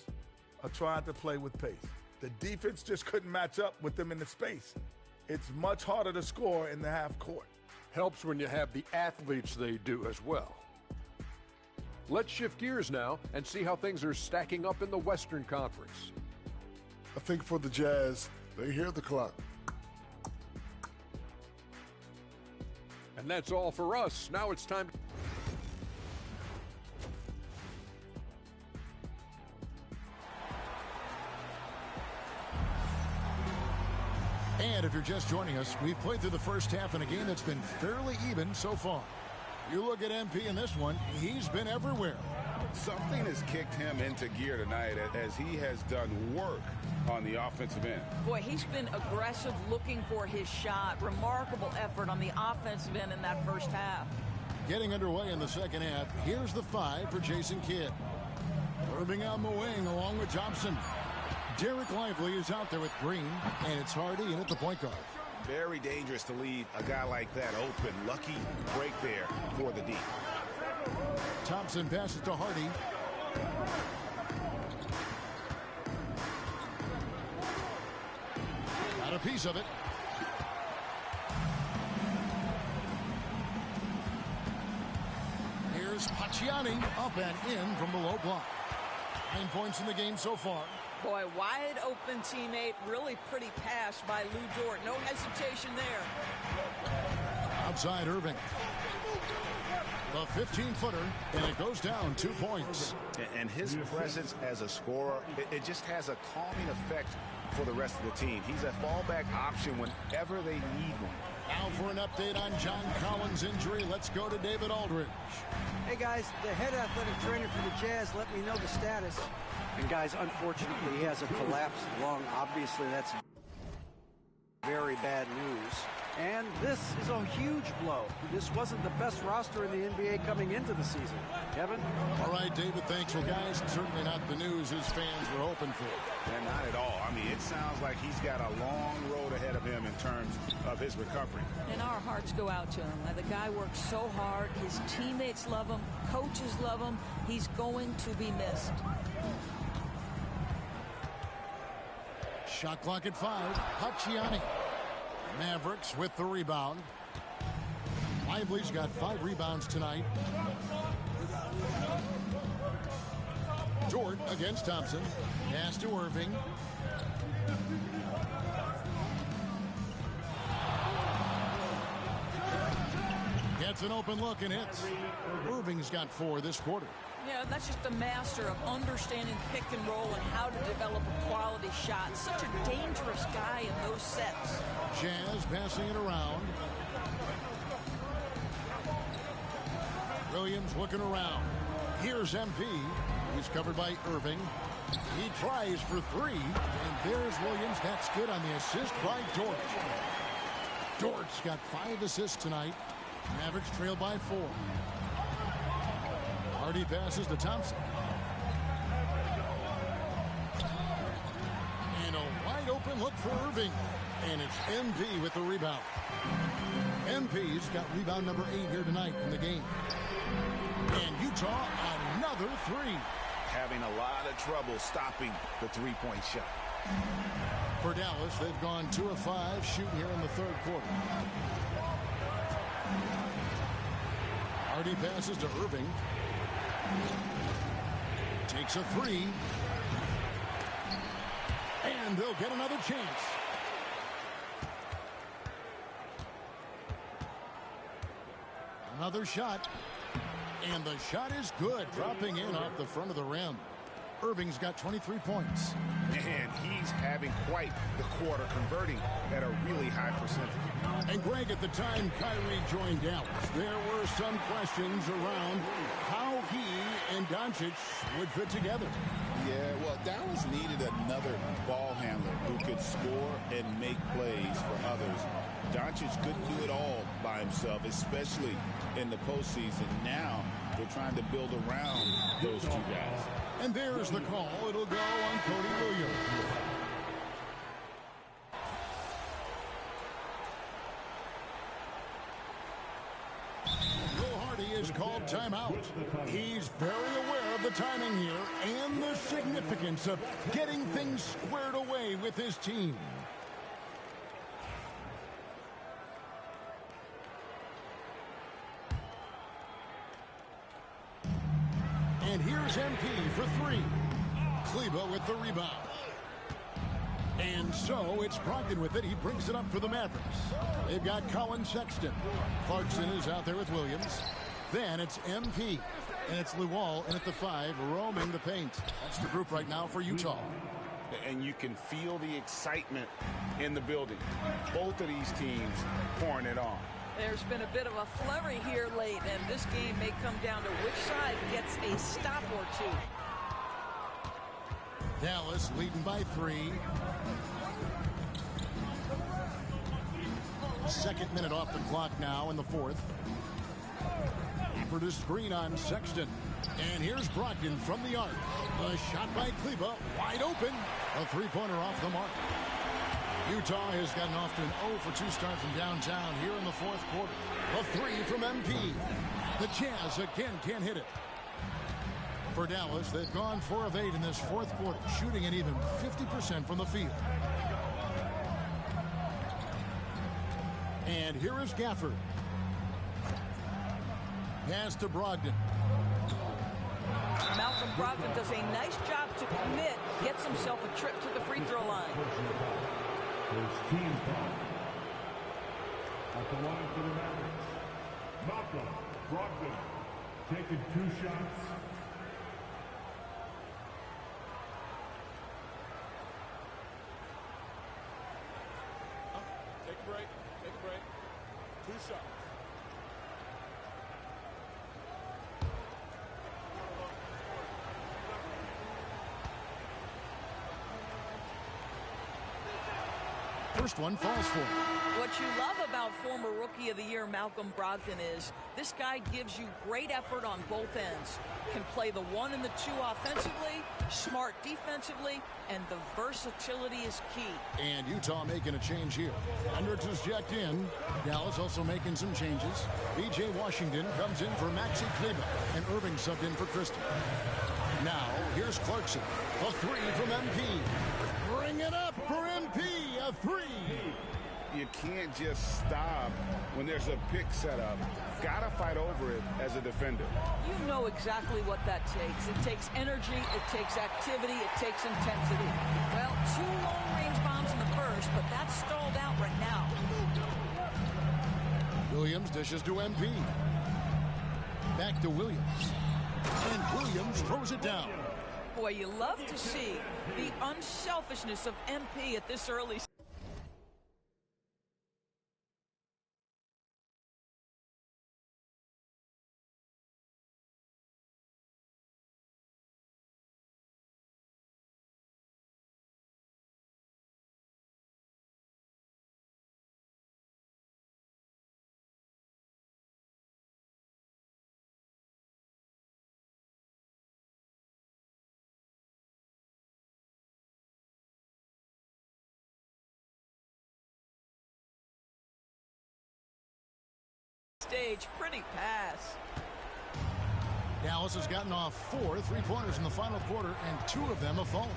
are trying to play with pace. The defense just couldn't match up with them in the space. It's much harder to score in the half court. Helps when you have the athletes they do as well. Let's shift gears now and see how things are stacking up in the Western Conference. I think for the Jazz, they hear the clock. And that's all for us. Now it's time. And if you're just joining us, we've played through the first half in a game that's been fairly even so far. You look at MP in this one, he's been everywhere. Something has kicked him into gear tonight as he has done work on the offensive end. Boy, he's been aggressive looking for his shot. Remarkable effort on the offensive end in that first half. Getting underway in the second half, here's the 5 for Jason Kidd. Irving on the wing along with Thompson. Derek Lively is out there with Green, and it's Hardy in at the point guard. Very dangerous to leave a guy like that open. Lucky break there for the D. Thompson passes to Hardy. Got a piece of it. Here's Pacciani up and in from the low block. 9 points in the game so far. Boy, wide open teammate, really pretty pass by Lou Dort. No hesitation there. Outside Irving. The 15-footer, and it goes down 2 points. And his presence as a scorer, it just has a calming effect for the rest of the team. He's a fallback option whenever they need one. Now for an update on John Collins' injury, let's go to David Aldridge. Hey, guys, the head athletic trainer for the Jazz let me know the status. And, guys, unfortunately, he has a collapsed lung. Obviously, that's very bad news. And this is a huge blow. This wasn't the best roster in the NBA coming into the season. Kevin? All right, David, thanks. Well, guys, certainly not the news his fans were hoping for. Yeah, not at all. I mean, it sounds like he's got a long road ahead of him in terms of his recovery. And our hearts go out to him. The guy works so hard. His teammates love him. Coaches love him. He's going to be missed. Shot clock at 5. Hacciani. Mavericks with the rebound. Lively's got 5 rebounds tonight. Dort against Thompson. Pass to Irving. Gets an open look and hits. Irving's got 4 this quarter. Yeah, that's just a master of understanding pick and roll and how to develop a quality shot. Such a dangerous guy in those sets. Jazz passing it around. Williams looking around. Here's MP. He's covered by Irving. He tries for 3. And there's Williams. That's good on the assist by Dort. Dort's got 5 assists tonight. Mavericks trail by 4. Hardy passes to Thompson. And a wide open look for Irving. And it's MP with the rebound. MP's got rebound number 8 here tonight in the game. And Utah, another 3. Having a lot of trouble stopping the three-point shot. For Dallas, they've gone 2 of 5 shooting here in the 3rd quarter. Hardy passes to Irving. Takes a 3. And they'll get another chance. Another shot. And the shot is good. Dropping in off the front of the rim. Irving's got 23 points. And he's having quite the quarter, converting at a really high percentage. And Greg, at the time Kyrie joined Dallas, there were some questions around how he and Doncic would fit together. Yeah, well, Dallas needed another ball handler who could score and make plays for others. Doncic couldn't do it all by himself, especially in the postseason. Now they're trying to build around those 2 guys. And there's the call. It'll go on Cody Williams. Will Hardy is called timeout. He's very aware of the timing here and the significance of getting things squared away with his team. And here's MP for 3. Kleber with the rebound. And so it's Brogdon with it. He brings it up for the Mavericks. They've got Colin Sexton. Clarkson is out there with Williams. Then it's MP. And it's Luol in at the 5, roaming the paint. That's the group right now for Utah. And you can feel the excitement in the building. Both of these teams pouring it on. There's been a bit of a flurry here late, and this game may come down to which side gets a stop or 2. Dallas leading by 3. 2nd minute off the clock now in the 4th. For the screen on Sexton. And here's Brogdon from the arc. The shot by Kleber, wide open. A 3-pointer off the mark. Utah has gotten off to an 0-for-2 start from downtown here in the 4th quarter. A 3 from MP. The Jazz again can't hit it. For Dallas, they've gone 4 of 8 in this 4th quarter, shooting at even 50% from the field. And here is Gafford. Pass to Brogdon. Malcolm Brogdon does a nice job to commit, gets himself a trip to the free throw line. There's team foul. At the line for the Mavericks, Malcolm Brogdon taking 2 shots. Take a break. Take a break. 2 shots. first one falls for him. What you love about former Rookie of the Year Malcolm Brogdon is this guy gives you great effort on both ends. Can play the 1 and the 2 offensively, smart defensively, and the versatility is key. And Utah making a change here. Hendricks is checked in. Dallas also making some changes. B.J. Washington comes in for Maxi Kleber, and Irving subbed in for Christie. Now, here's Clarkson. A 3 from MP. Bring it up for MP. A 3. You can't just stop when there's a pick set up. Gotta fight over it as a defender. You know exactly what that takes. It takes energy, it takes activity, it takes intensity. Well, 2 long-range bombs in the first, but that's stalled out right now. Williams dishes to MP. Back to Williams. And Williams throws it down. Boy, you love to see the unselfishness of MP at this early stage. Stage, pretty pass. Dallas has gotten off 4 3-pointers in the final quarter, and 2 of them have fallen.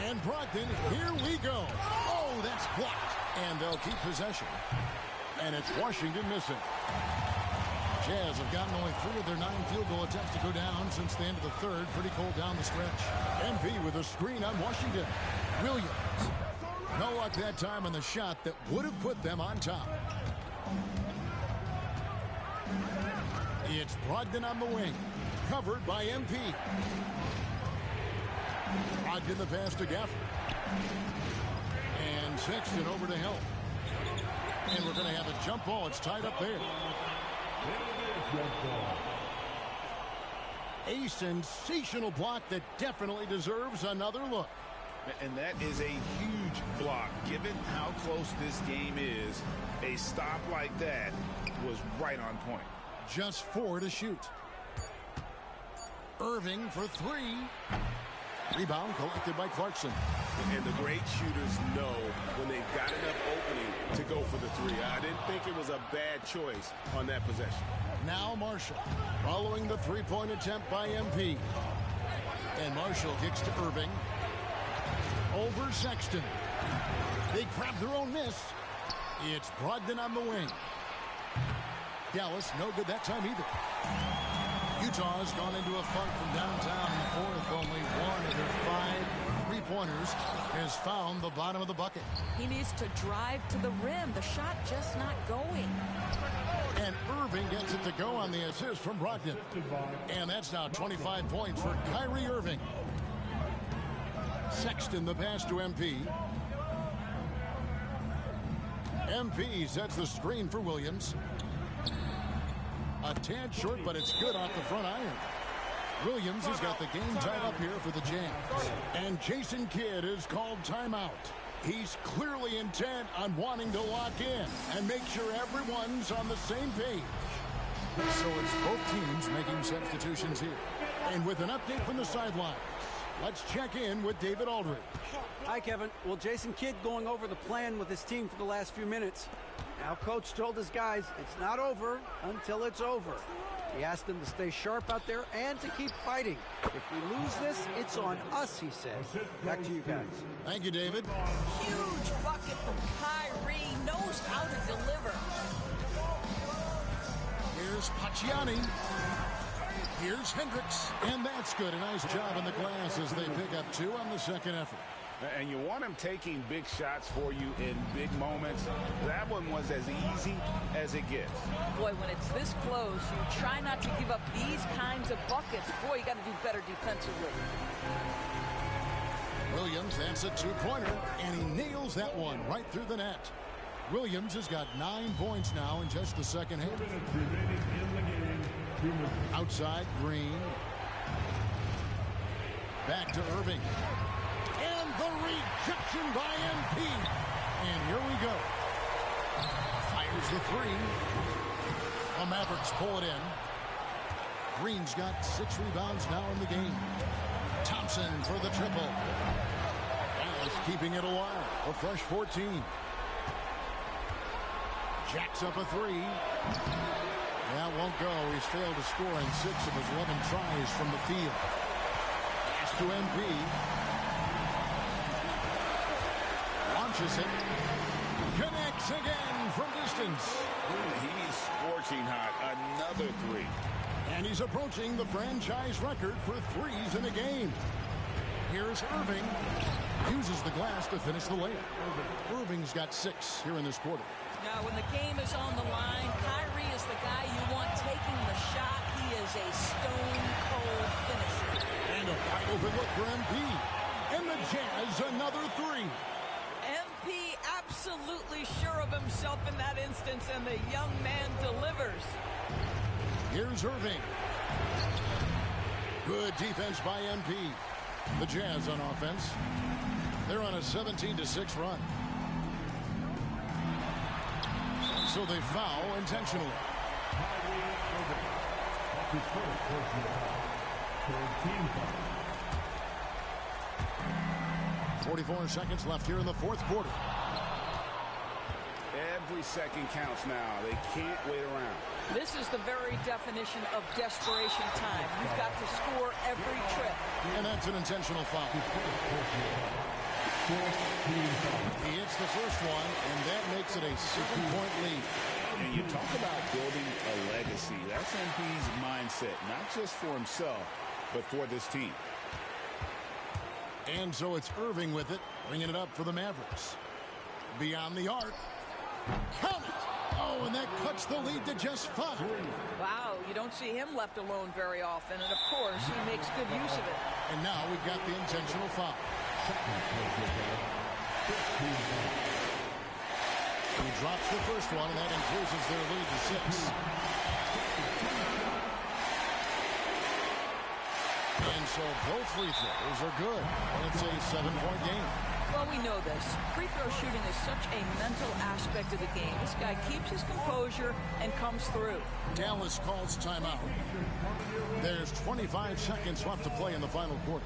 And Brogdon, here we go. Oh, that's blocked. And they'll keep possession. And it's Washington missing. Jazz have gotten only 3 of their 9 field goal attempts to go down since the end of the third. Pretty cold down the stretch. MP with a screen on Washington. Williams. No luck that time on the shot that would have put them on top. It's Brogdon on the wing, covered by MP. Brogdon the pass to Gafford. And Sexton over to help. And we're going to have a jump ball. It's tied up there. A sensational block that definitely deserves another look. And that is a huge block. Given how close this game is, a stop like that was right on point. Just 4 to shoot. Irving for 3. Rebound collected by Clarkson. And the great shooters know when they've got enough opening to go for the 3. I didn't think it was a bad choice on that possession. Now Marshall following the 3-point attempt by MP. And Marshall kicks to Irving. Over Sexton. They grab their own miss. It's Brogdon on the wing. Dallas, no good that time either. Utah's gone into a funk from downtown in the fourth. Only 1 of their 5 3-pointers has found the bottom of the bucket. He needs to drive to the rim. The shot just not going. And Irving gets it to go on the assist from Brogdon. And that's now 25 points for Kyrie Irving. Sexton the pass to MP. MP sets the screen for Williams. A tad short, but it's good off the front iron. Williams has got the game tied up here for the Jazz. And Jason Kidd is called timeout. He's clearly intent on wanting to lock in and make sure everyone's on the same page. So it's both teams making substitutions here. And with an update from the sidelines, let's check in with David Aldridge. Hi, Kevin. Well, Jason Kidd going over the plan with his team for the last few minutes. Now, Coach told his guys it's not over until it's over. He asked them to stay sharp out there and to keep fighting. If we lose this, it's on us, he said. Back to you guys. Thank you, David. Huge bucket from Kyrie. Knows how to deliver. Here's Pacciani. Here's Hendricks. And that's good. A nice job on the glass as they pick up 2 on the second effort. And you want him taking big shots for you in big moments. That one was as easy as it gets. Boy, when it's this close, you try not to give up these kinds of buckets. Boy, you got to do better defensively. Williams, that's a 2-pointer, and he nails that one right through the net. Williams has got 9 points now in just the second half. Outside, Green. Back to Irving. And the rejection by MP. And here we go. Fires the three. The Mavericks pull it in. Green's got 6 rebounds now in the game. Thompson for the triple. Dallas keeping it alive. A fresh 14. Jacks up a three. That won't go. He's failed to score in 6 of his 11 tries from the field. Pass to MP. Launches it. Connects again from distance. He's scorching hot. Another three. And he's approaching the franchise record for threes in a game. Here's Irving. Uses the glass to finish the layup. Irving's got 6 here in this quarter. Now, when the game is on the line, Kyrie is the guy you want taking the shot. He is a stone-cold finisher. And a wide open look for MP. And the Jazz another three. MP absolutely sure of himself in that instance, and the young man delivers. Here's Irving. Good defense by MP. The Jazz on offense. They're on a 17-6 run. So they foul intentionally. 44 seconds left here in the fourth quarter. Every second counts now. They can't wait around. This is the very definition of desperation time. You've got to score every trip. And that's an intentional foul. He hits the first one, and that makes it a 7-point lead. And you talk about building a legacy. That's MP's mindset, not just for himself, but for this team. And so it's Irving with it, bringing it up for the Mavericks. Beyond the arc. Count it! Oh, and that cuts the lead to just 5. Wow, you don't see him left alone very often, and of course, he makes good use of it. And now we've got the intentional foul. He drops the first one, and that increases their lead to 6. And so both free throws are good, and it's a 7-point game. Well, we know this. Free throw shooting is such a mental aspect of the game. This guy keeps his composure and comes through. Dallas calls timeout. There's 25 seconds left to play in the final quarter.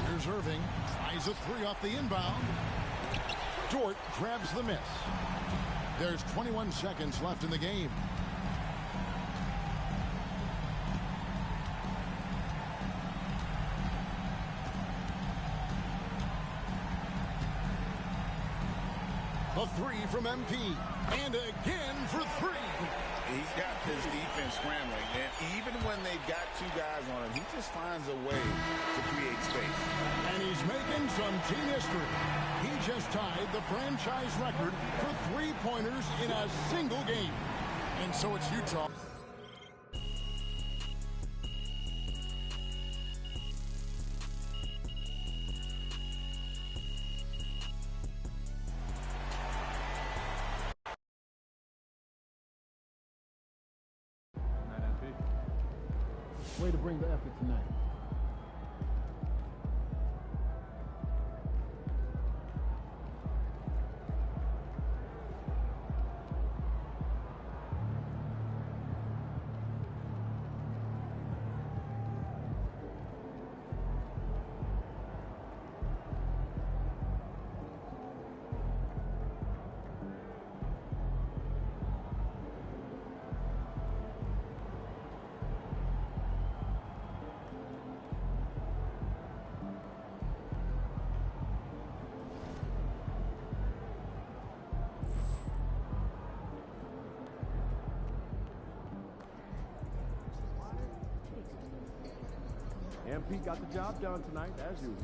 Here's Irving. Tries a three off the inbound. Dort grabs the miss. There's 21 seconds left in the game. A three from MP. And again for 3. He's got this defense scrambling, and even when they've got 2 guys on him, he just finds a way to create space. And he's making some team history. He just tied the franchise record for 3-pointers in a single game. And so it's Utah. Way to bring the effort tonight. MP got the job done tonight, as usual.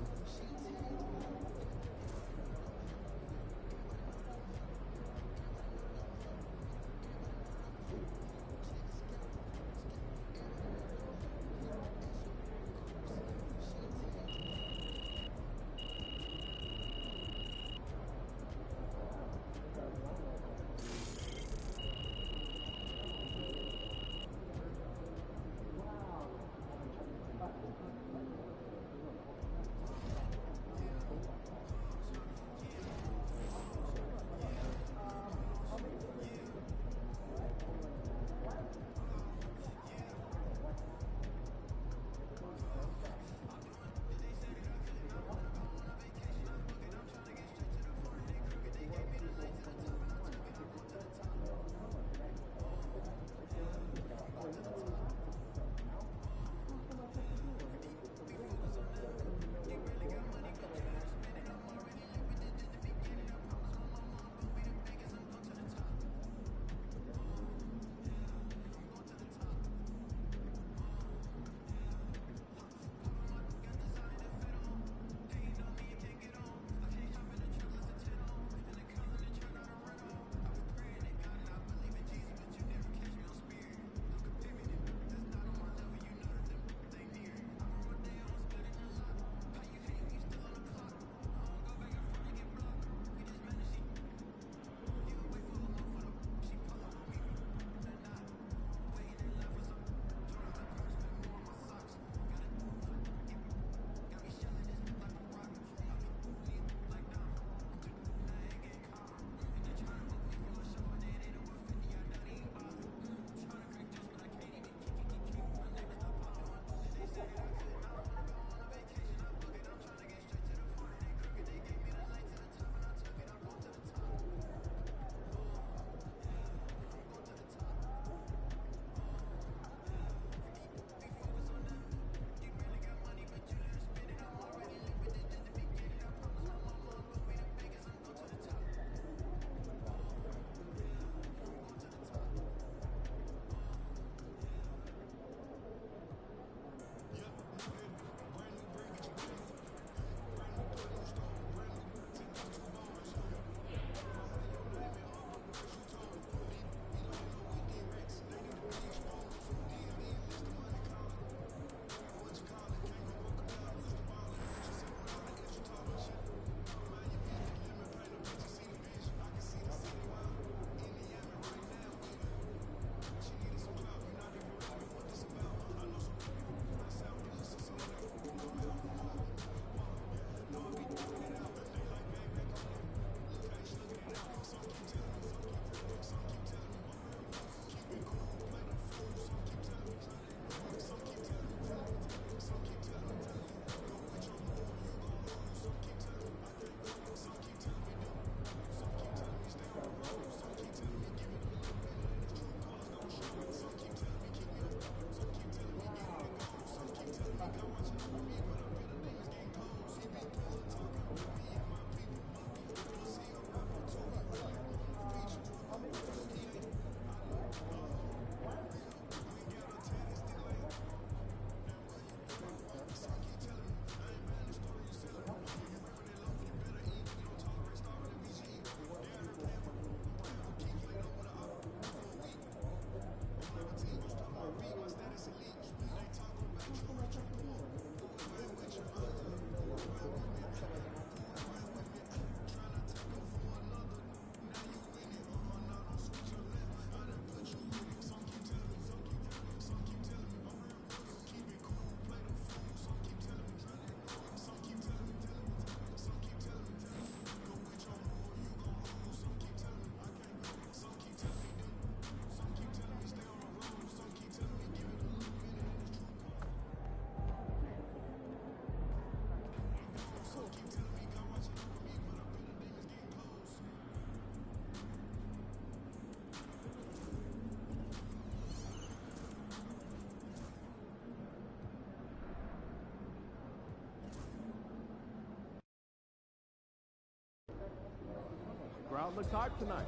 Crowd looks hype tonight.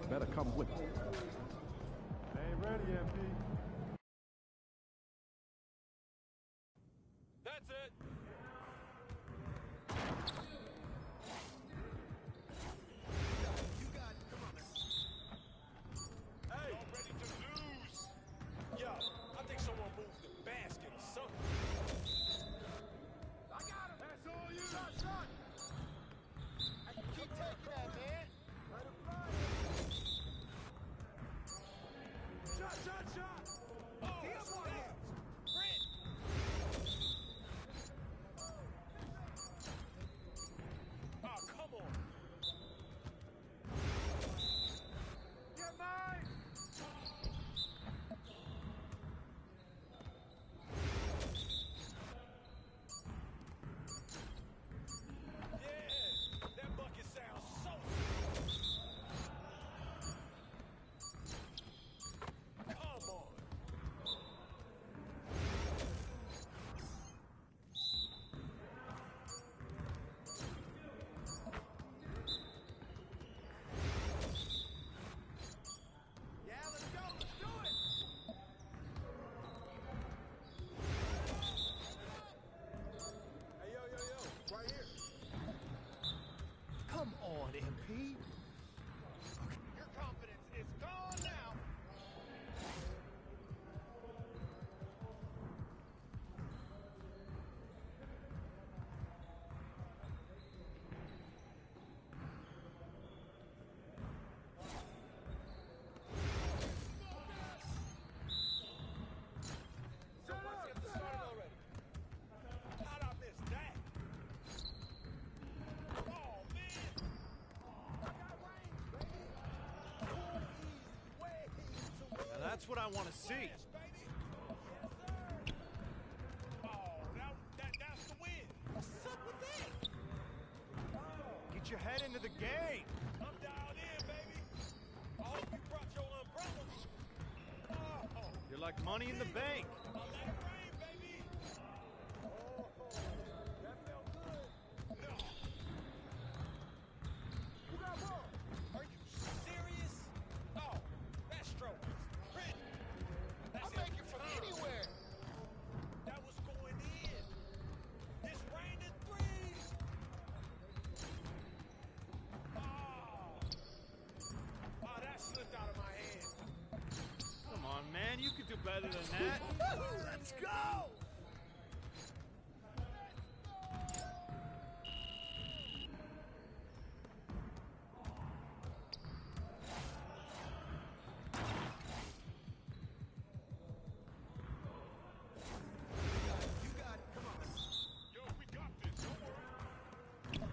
Better come with it. They ain't ready, MP. That's it. Hey, y'all ready to lose? Yo, I think someone moved the basket or something. I got him. That's all you. Shot. I can keep taking that, man. Let him fly. Shot. Oh, that's that. Brent. Oh, come on. Get mine. Yeah, that bucket sounds so. Come on. Yeah, let's go. Let's do it. Hey, yo. Right here. Come on, MP. Your confidence is gone now. How'd I miss that? Oh, man. Now that's what I want to see. Oh, that's the win. What's up with that? Get your head into the game. I'm dialed in, baby. I hope you brought your umbrellas. Oh. You're like money in the bank. I'll let it rain, baby. Oh, that felt good. No. Who got ball? Are you serious? Oh, that's stroke. Pretty. I'll make it from anywhere. That was going in. This rain is threes. Oh, that slipped out of my hand. Come on, man. You could do better than that. Let's go. You got it. Come on. Yo, we got this. Don't worry.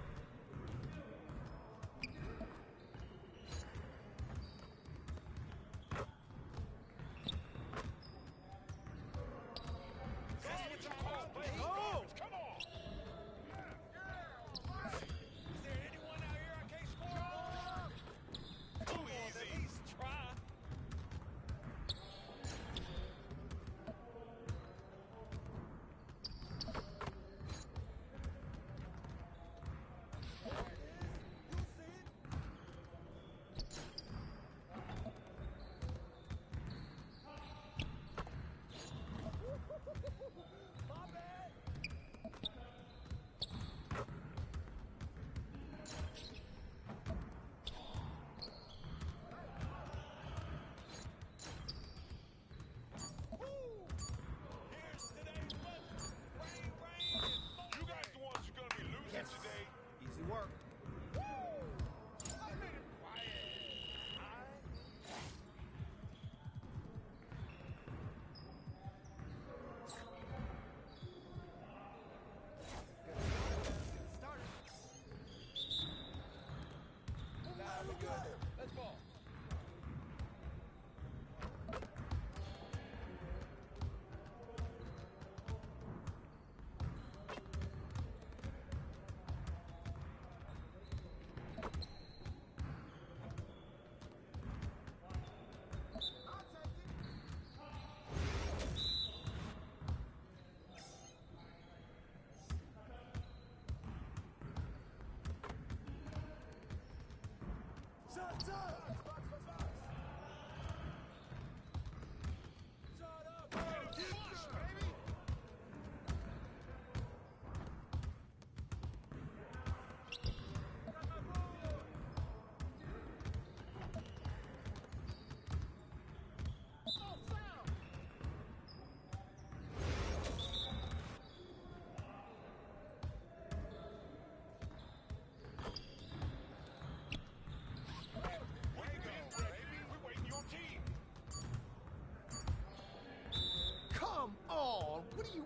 What are you...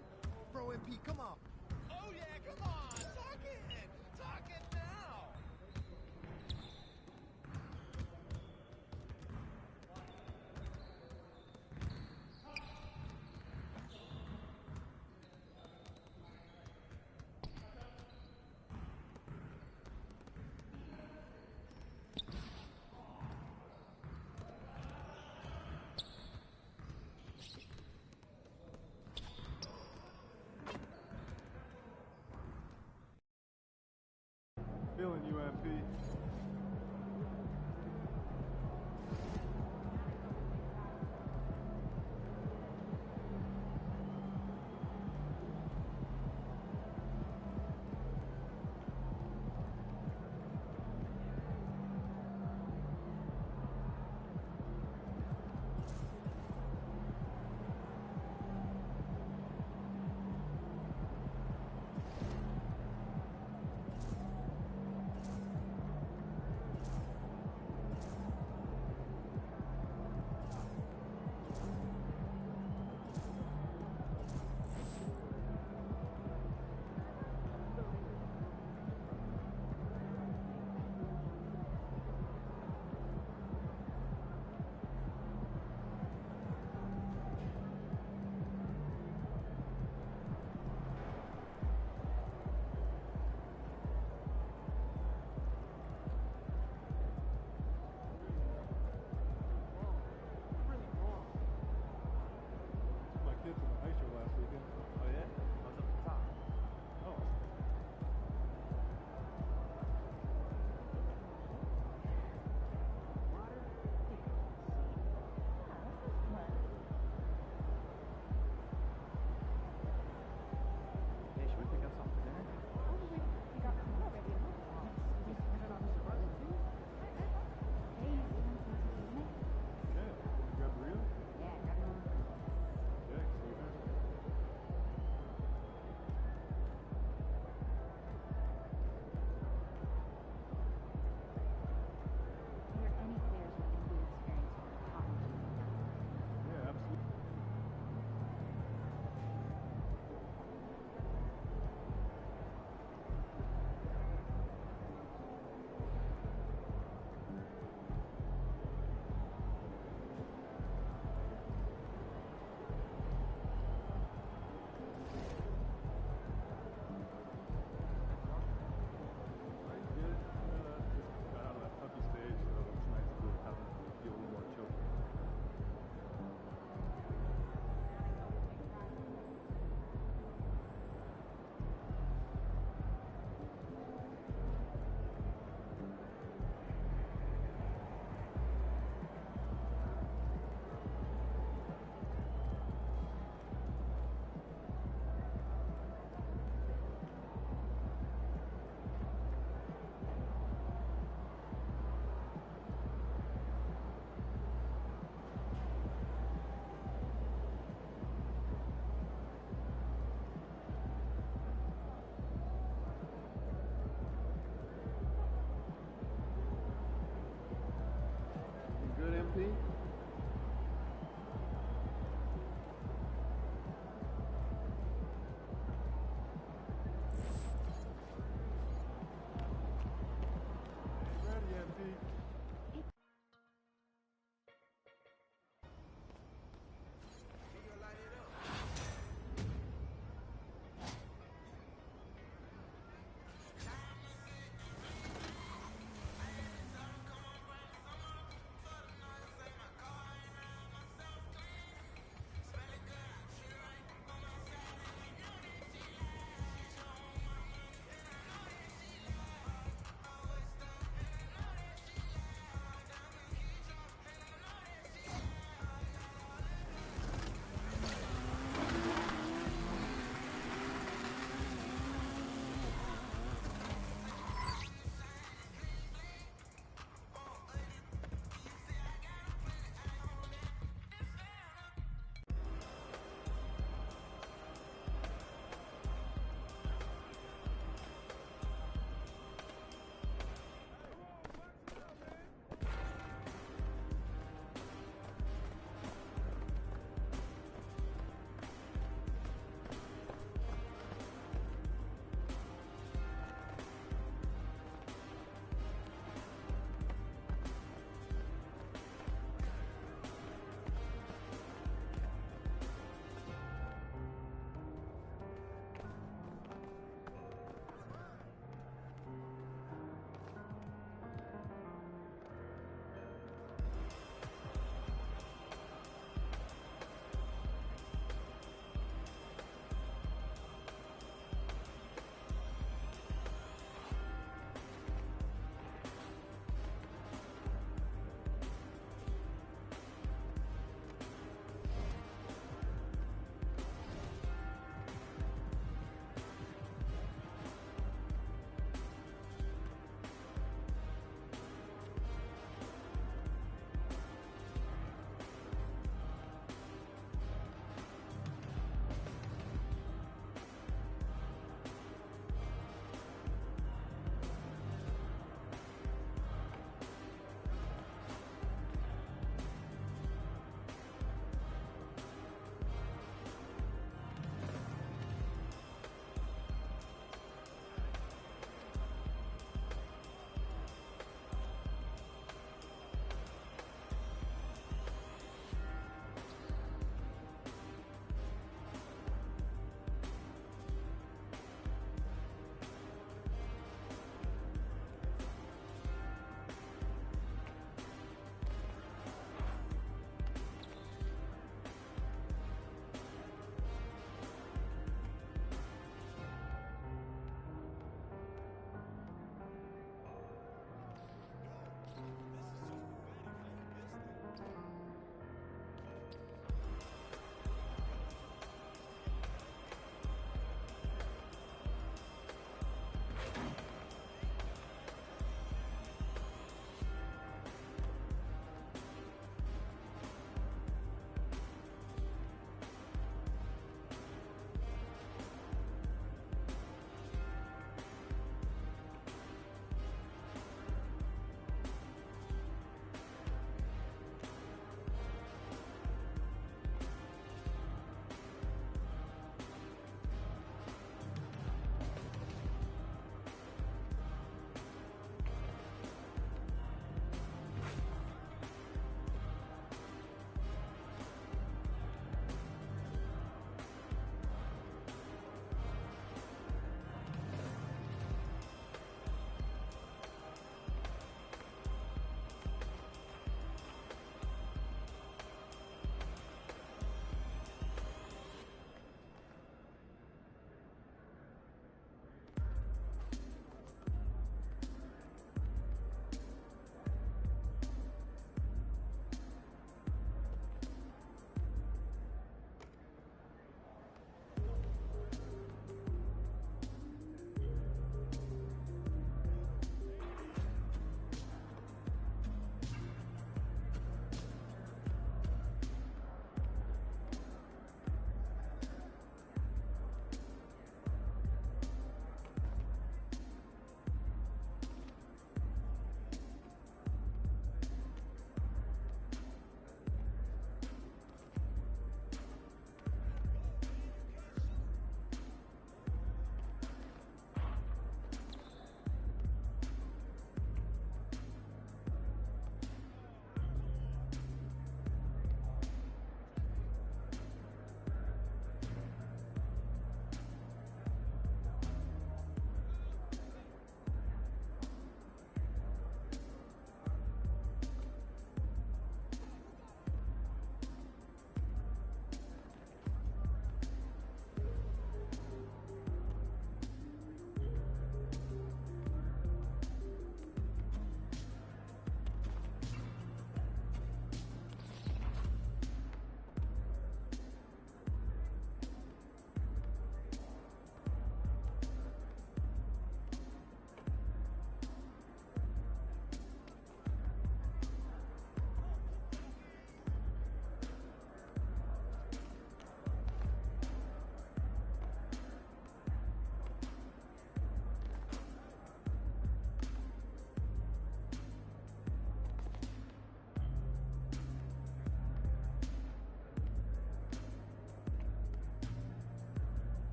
Bro, MP, come on. Oh, yeah, come on. Talk it. Talk it now. Feeling you, MP.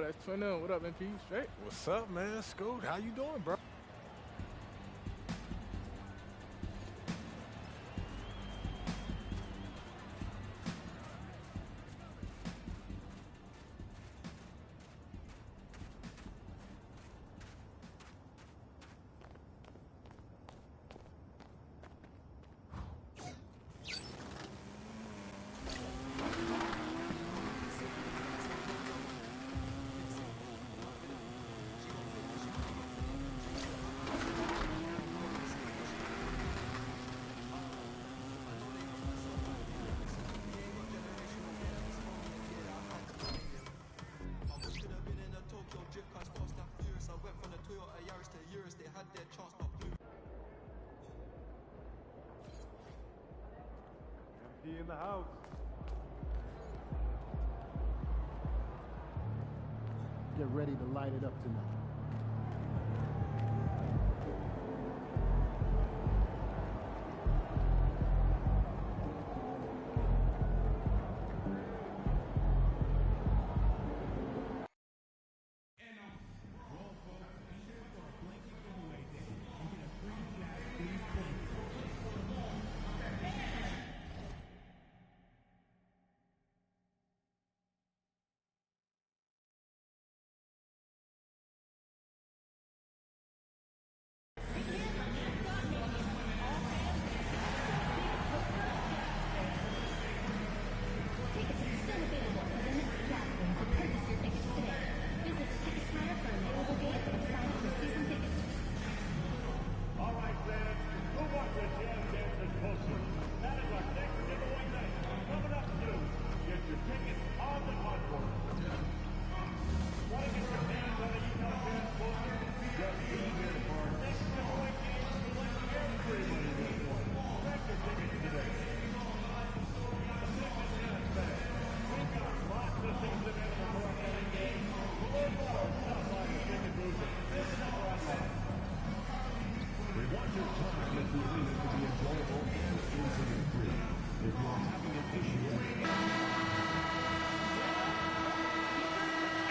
that's Twin N. What up, MP? Straight? What's up, man? Scoot, how you doing, bro? In the house. Get ready to light it up tonight.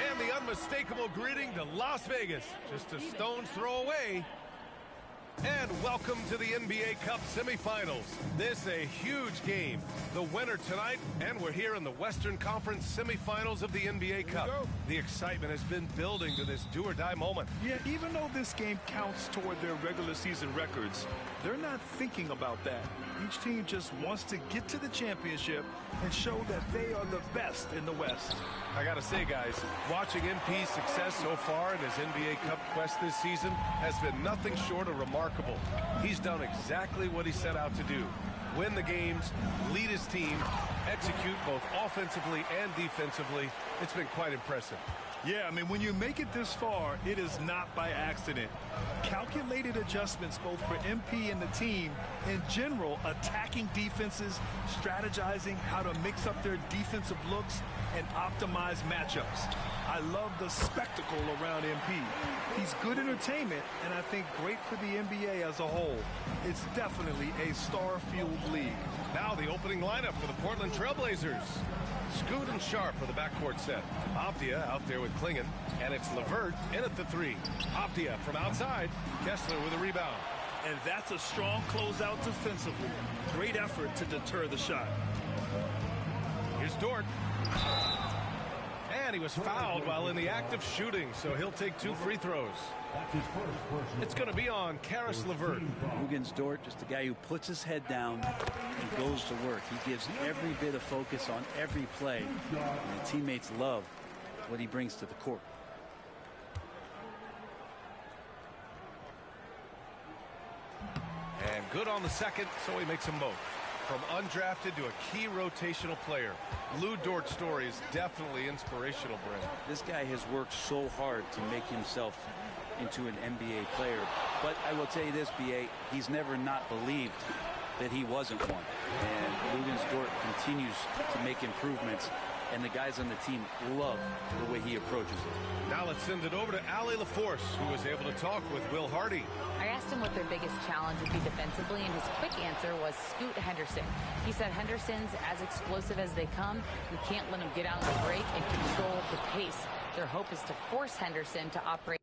And the unmistakable greeting to Las Vegas, just a stone's throw away. And welcome to the NBA Cup semifinals. This a huge game. The winner tonight, and we're here in the Western Conference semifinals of the NBA Cup. The excitement has been building to this do-or-die moment. Yeah, even though this game counts toward their regular season records, they're not thinking about that. Each team just wants to get to the championship and show that they are the best in the West. I gotta say, guys, watching MP's success so far in his NBA Cup quest this season has been nothing short of remarkable. He's done exactly what he set out to do. Win the games, lead his team, execute both offensively and defensively. It's been quite impressive. Yeah, I mean, when you make it this far, it is not by accident. Calculated adjustments both for MP and the team. In general, attacking defenses, strategizing how to mix up their defensive looks, and optimize matchups. I love the spectacle around MP. He's good entertainment, and I think great for the NBA as a whole. It's definitely a star-fueled league. Now the opening lineup for the Portland Trailblazers. Scoot and Sharp for the backcourt set. Avdia out there with Klingon, and it's LeVert in at the three. Avdia from outside. Kessler with a rebound. And that's a strong closeout defensively. Great effort to deter the shot. Here's Dort. And he was fouled while in the act of shooting, so he'll take 2 free throws. It's going to be on Caris LeVert. Luguentz Dort, just a guy who puts his head down and goes to work. He gives every bit of focus on every play, and the teammates love what he brings to the court. And good on the second, so he makes them both. From undrafted to a key rotational player, Lu Dort's story is definitely inspirational, Brent. This guy has worked so hard to make himself into an NBA player. But I will tell you this, B.A., he's never not believed that he wasn't one. And Luguentz Dort continues to make improvements, and the guys on the team love the way he approaches it. Now let's send it over to Allie LaForce, who was able to talk with Will Hardy. I asked him what their biggest challenge would be defensively, and his quick answer was Scoot Henderson. He said Henderson's as explosive as they come. You can't let him get out on the break and control the pace. Their hope is to force Henderson to operate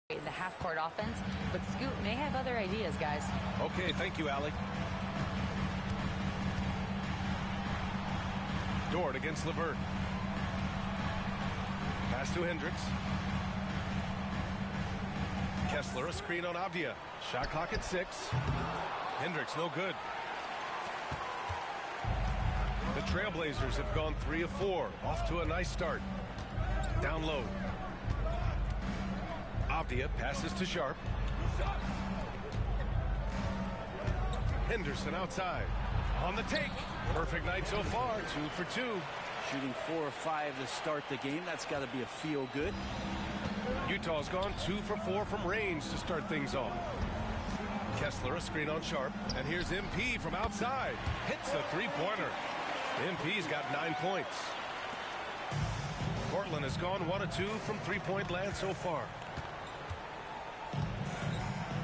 the half-court offense, but Scoot may have other ideas, guys. Okay, thank you, Allie. Dort against LeVert. Pass to Hendricks. Kessler, a screen on Avdia. Shot clock at 6. Hendricks, no good. The Trailblazers have gone 3 of 4. Off to a nice start. Down low. Avdia passes to Sharp. Henderson outside. On the take. Perfect night so far. 2 for 2. Shooting 4 or 5 to start the game. That's got to be a feel good. Utah's gone 2 for 4 from range to start things off. Kessler, a screen on Sharp. And here's MP from outside. Hits a three-pointer. MP's got 9 points. Portland has gone 1 of 2 from three-point land so far.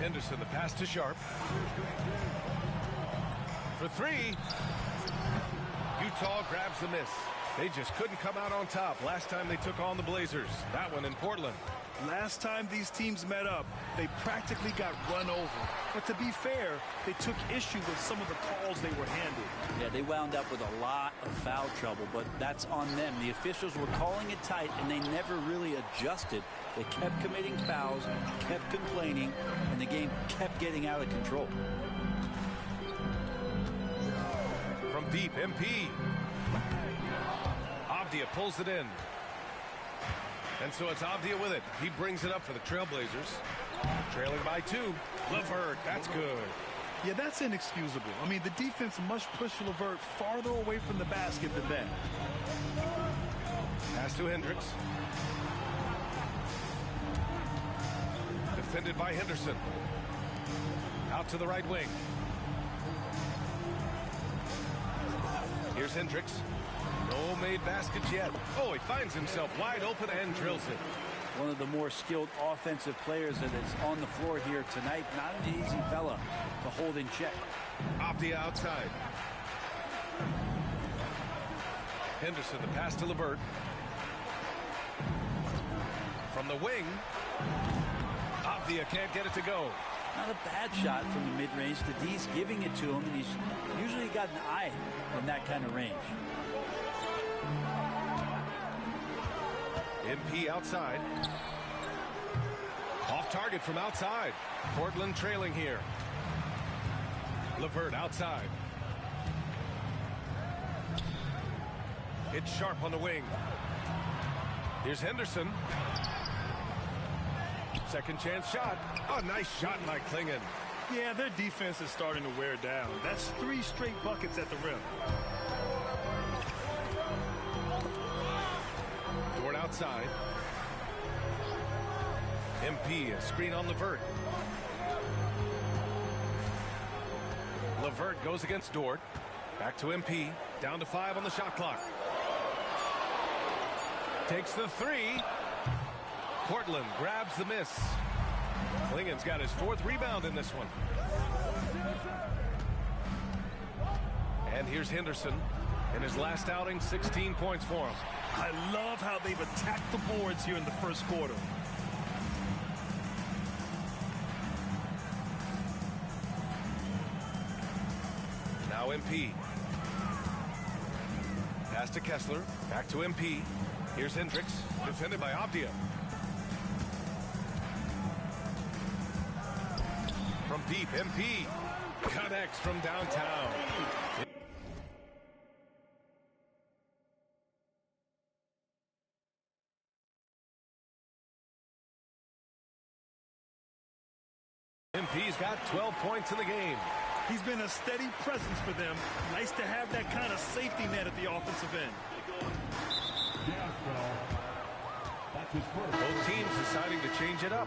Henderson, the pass to Sharp. For 3. Utah grabs the miss. They just couldn't come out on top last time they took on the Blazers. That one in Portland. Last time these teams met up, they practically got run over. But to be fair, they took issue with some of the calls they were handed. Yeah, they wound up with a lot of foul trouble, but that's on them. The officials were calling it tight, and they never really adjusted. They kept committing fouls, kept complaining, and the game kept getting out of control. From deep, MP. Avdia pulls it in. And so it's Avdia with it. He brings it up for the Trailblazers. Trailing by 2. LeVert, that's good. Yeah, that's inexcusable. I mean, the defense must push LeVert farther away from the basket than that. Pass to Hendricks. Defended by Henderson. Out to the right wing. Here's Hendricks. No made baskets yet. Oh, he finds himself wide open and drills it. One of the more skilled offensive players that is on the floor here tonight. Not an easy fella to hold in check. Avdia outside. Henderson, the pass to LeVert. From the wing. Avdia can't get it to go. Not a bad shot from the mid-range. The D's giving it to him, and he's usually got an eye in that kind of range. MP outside. Off target from outside. Portland trailing here. LeVert outside. It's Sharp on the wing. Here's Henderson. Second chance shot. Oh, nice shot by Klingon. Yeah, their defense is starting to wear down. That's 3 straight buckets at the rim. Dort outside. MP, a screen on LeVert. LeVert goes against Dort. Back to MP. Down to 5 on the shot clock. Takes the 3. Portland grabs the miss. Klingon's got his 4th rebound in this one. And here's Henderson. In his last outing, 16 points for him. I love how they've attacked the boards here in the first quarter. Now MP. Pass to Kessler. Back to MP. Here's Hendricks. Defended by Avdia. From deep, MP connects from downtown. MP's got 12 points in the game. He's been a steady presence for them. Nice to have that kind of safety net at the offensive end. Both teams deciding to change it up.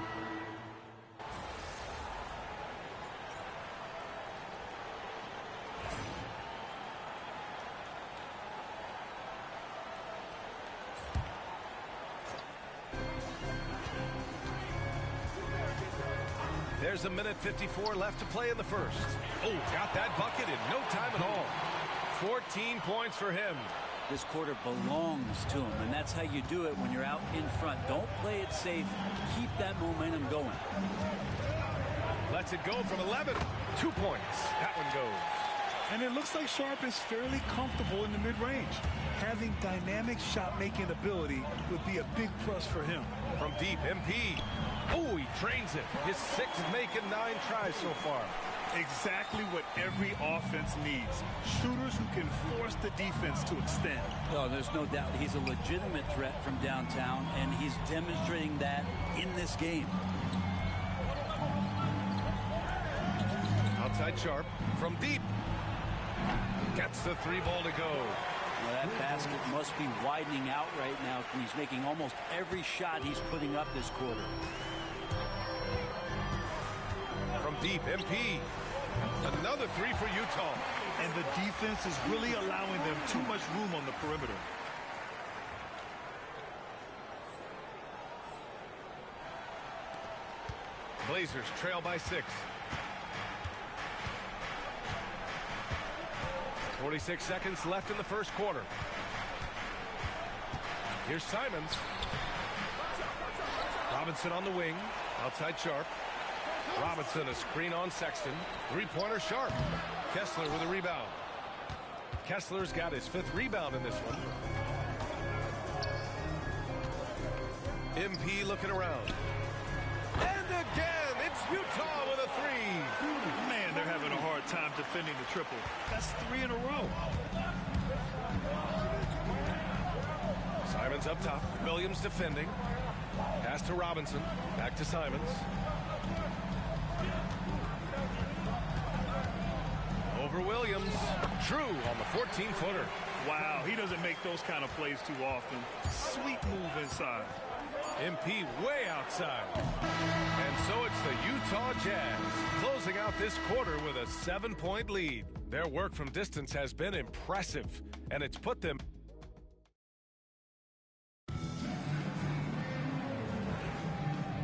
There's a minute 54 left to play in the first. Oh, got that bucket in no time at all. 14 points for him. This quarter belongs to him, and that's how you do it when you're out in front. Don't play it safe. Keep that momentum going. Lets it go from 11. 2 points. That one goes. And it looks like Sharp is fairly comfortable in the mid-range. Having dynamic shot-making ability would be a big plus for him. From deep, MP. Oh, he drains it. His 6th making 9 tries so far. Exactly what every offense needs. Shooters who can force the defense to extend. Oh, there's no doubt he's a legitimate threat from downtown, and he's demonstrating that in this game. Outside Sharp. From deep. Gets the 3 ball to go. Well, that basket must be widening out right now. He's making almost every shot he's putting up this quarter. From deep, MP. Another 3 for Utah. And the defense is really allowing them too much room on the perimeter. Blazers trail by 6. 46 seconds left in the first quarter. Here's Simons. Robinson on the wing. Outside Sharp. Robinson, a screen on Sexton. 3-pointer Sharp. Kessler with a rebound. Kessler's got his 5th rebound in this one. MP looking around. And again, it's Utah with a 3. Man, they're having a hard time defending the triple. That's 3 in a row. Simons up top. Williams defending. Pass to Robinson. Back to Simons. Over Williams. Drew on the 14-footer. Wow, he doesn't make those kind of plays too often. Sweet move inside. MP way outside. And so it's the Utah Jazz closing out this quarter with a 7-point lead. Their work from distance has been impressive, and it's put them...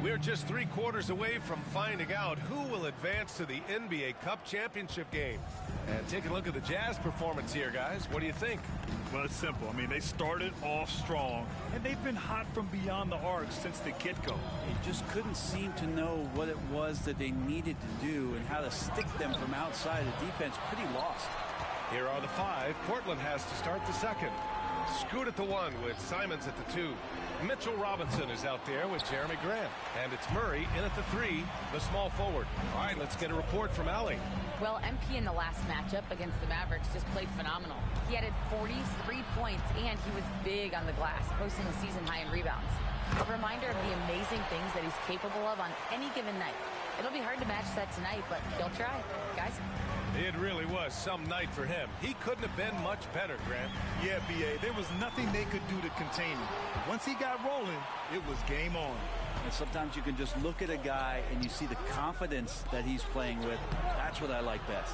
We're just 3 quarters away from finding out who will advance to the NBA Cup Championship game. And take a look at the Jazz performance here, guys. What do you think? Well, it's simple. I mean, they started off strong, and they've been hot from beyond the arc since the get-go. They just couldn't seem to know what it was that they needed to do and how to stick them from outside. The defense pretty lost. Here are the 5. Portland has to start the second. Scoot at the 1 with Simons at the 2. Mitchell Robinson is out there with Jeremy Grant. And it's Murray in at the 3, the small forward. All right, let's get a report from Allie. Well, MP in the last matchup against the Mavericks just played phenomenal. He added 43 points, and he was big on the glass, posting a season-high in rebounds. A reminder of the amazing things that he's capable of on any given night. It'll be hard to match that tonight, but he'll try. Guys? It really was some night for him. He couldn't have been much better, Grant. Yeah, B.A., there was nothing they could do to contain him. Once he got rolling, it was game on. And sometimes you can just look at a guy and you see the confidence that he's playing with. That's what I like best.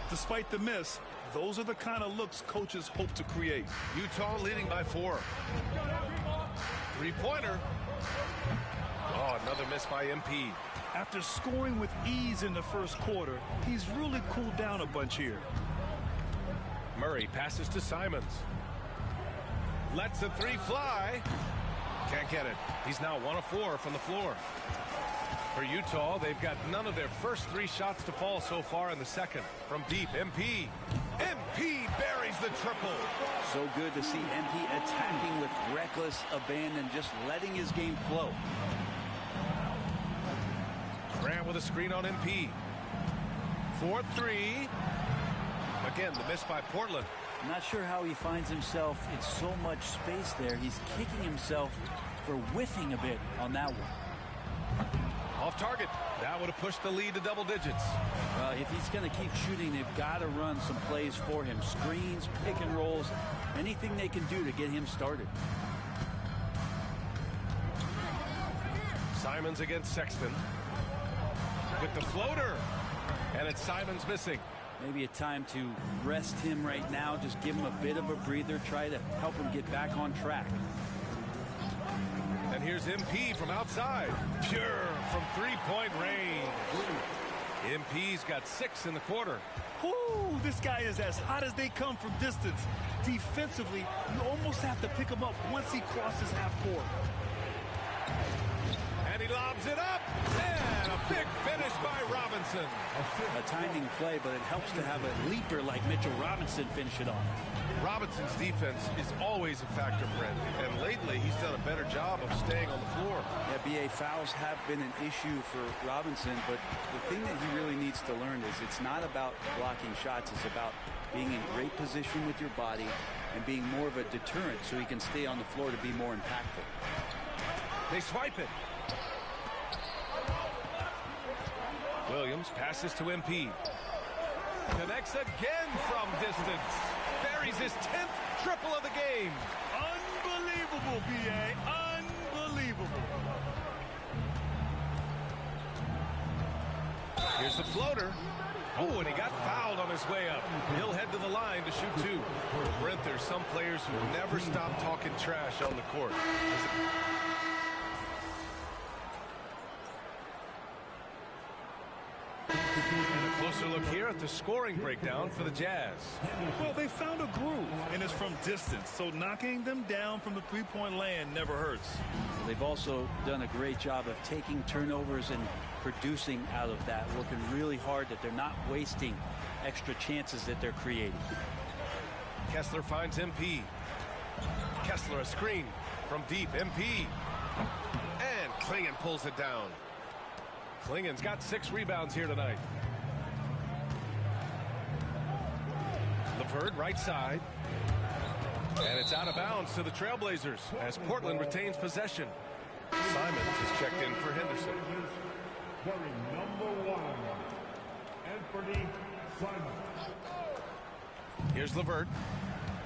Despite the miss, those are the kind of looks coaches hope to create. Utah leading by 4. 3-pointer. Oh, another miss by MP. After scoring with ease in the first quarter, he's really cooled down a bunch here. Murray passes to Simons. Lets the 3 fly. Can't get it. He's now 1 of 4 from the floor. For Utah, they've got none of their first 3 shots to fall so far in the second. From deep, MP. MP buries the triple. So good to see MP attacking with reckless abandon, just letting his game flow. Grant with a screen on MP. 4-3. Again, the miss by Portland. I'm not sure how he finds himself in so much space there. He's kicking himself for whiffing a bit on that one. Off target. That would have pushed the lead to double digits. If he's going to keep shooting, they've got to run some plays for him. Screens, pick and rolls, anything they can do to get him started. Simons against Sexton. With the floater. And it's Simons missing. Maybe a time to rest him right now. Just give him a bit of a breather. Try to help him get back on track. And here's MP from outside. Pure from 3-point range. MP's got 6 in the quarter. Whoo, this guy is as hot as they come from distance. Defensively, you almost have to pick him up once he crosses half court. And he lobs it up. And a big finish by Robinson. A timing play, but it helps to have a leaper like Mitchell Robinson finish it off. Robinson's defense is always a factor, Brent, and lately he's done a better job of staying on the floor. Yeah, BA, fouls have been an issue for Robinson, but the thing that he really needs to learn is it's not about blocking shots, it's about being in great position with your body and being more of a deterrent so he can stay on the floor to be more impactful. They swipe it. Williams passes to MP. Connects again from distance. Buries his 10th triple of the game. Unbelievable, BA. Unbelievable. Here's the floater. Oh, and he got fouled on his way up. He'll head to the line to shoot 2. Brent, there's some players who never stop talking trash on the court. And a closer look here at the scoring breakdown for the Jazz. Well, they found a groove, and it's from distance, so knocking them down from the three-point land never hurts. They've also done a great job of taking turnovers and producing out of that, working really hard that they're not wasting extra chances that they're creating. Kessler finds MP. Kessler a screen from deep. MP. And Clingan pulls it down. Clingan's got 6 rebounds here tonight. LeVert right side. And it's out of bounds to the Trailblazers as Portland retains possession. Simons is checked in for Henderson. Number 1, Anthony Simons. Here's LeVert.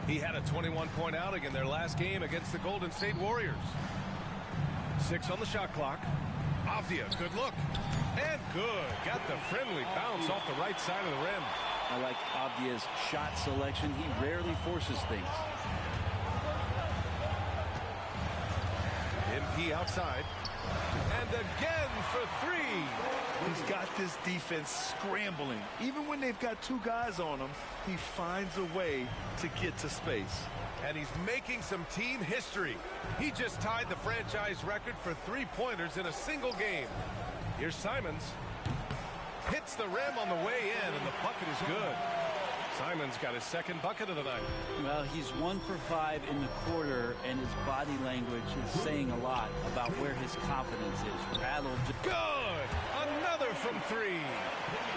He had a 21-point outing in their last game against the Golden State Warriors. 6 on the shot clock. Avdia, good look. And good. Got the friendly bounce off the right side of the rim. I like Avdia's shot selection. He rarely forces things. MP outside. And again for 3. He's got this defense scrambling. Even when they've got 2 guys on him, he finds a way to get to space. And he's making some team history. He just tied the franchise record for 3-pointers in a single game. Here's Simons. Hits the rim on the way in, and the bucket is good. Simons got his 2nd bucket of the night. Well, he's 1 for 5 in the quarter, and his body language is saying a lot about where his confidence is. Rattled. Good! Another from 3.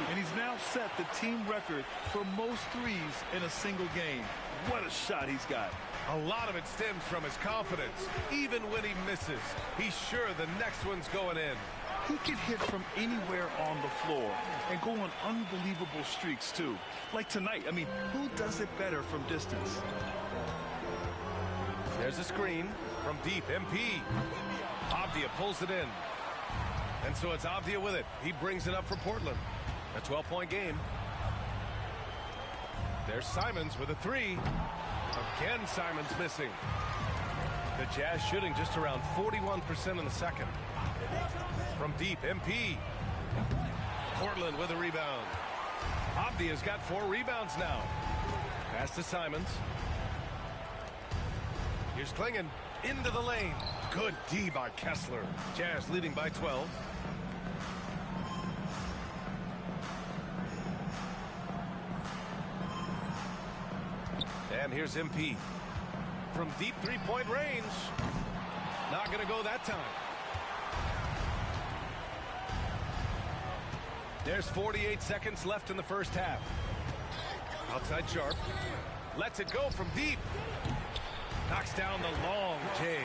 And he's now set the team record for most threes in a single game. What a shot he's got. A lot of it stems from his confidence. Even when he misses, he's sure the next one's going in. He can hit from anywhere on the floor and go on unbelievable streaks, too. Like tonight. I mean, who does it better from distance? There's a screen from deep. MP. Avdia pulls it in. And so it's Avdia with it. He brings it up for Portland. A 12-point game. There's Simons with a 3. Again, Simons missing. The Jazz shooting just around 41% in the second. From deep, MP. Portland with a rebound. Avdia's got 4 rebounds now. Pass to Simons. Here's Clingan into the lane. Good D by Kessler. Jazz leading by 12. And here's MP. From deep 3-point range. Not going to go that time. There's 48 seconds left in the first half. Outside Sharp. Lets it go from deep. Knocks down the long J.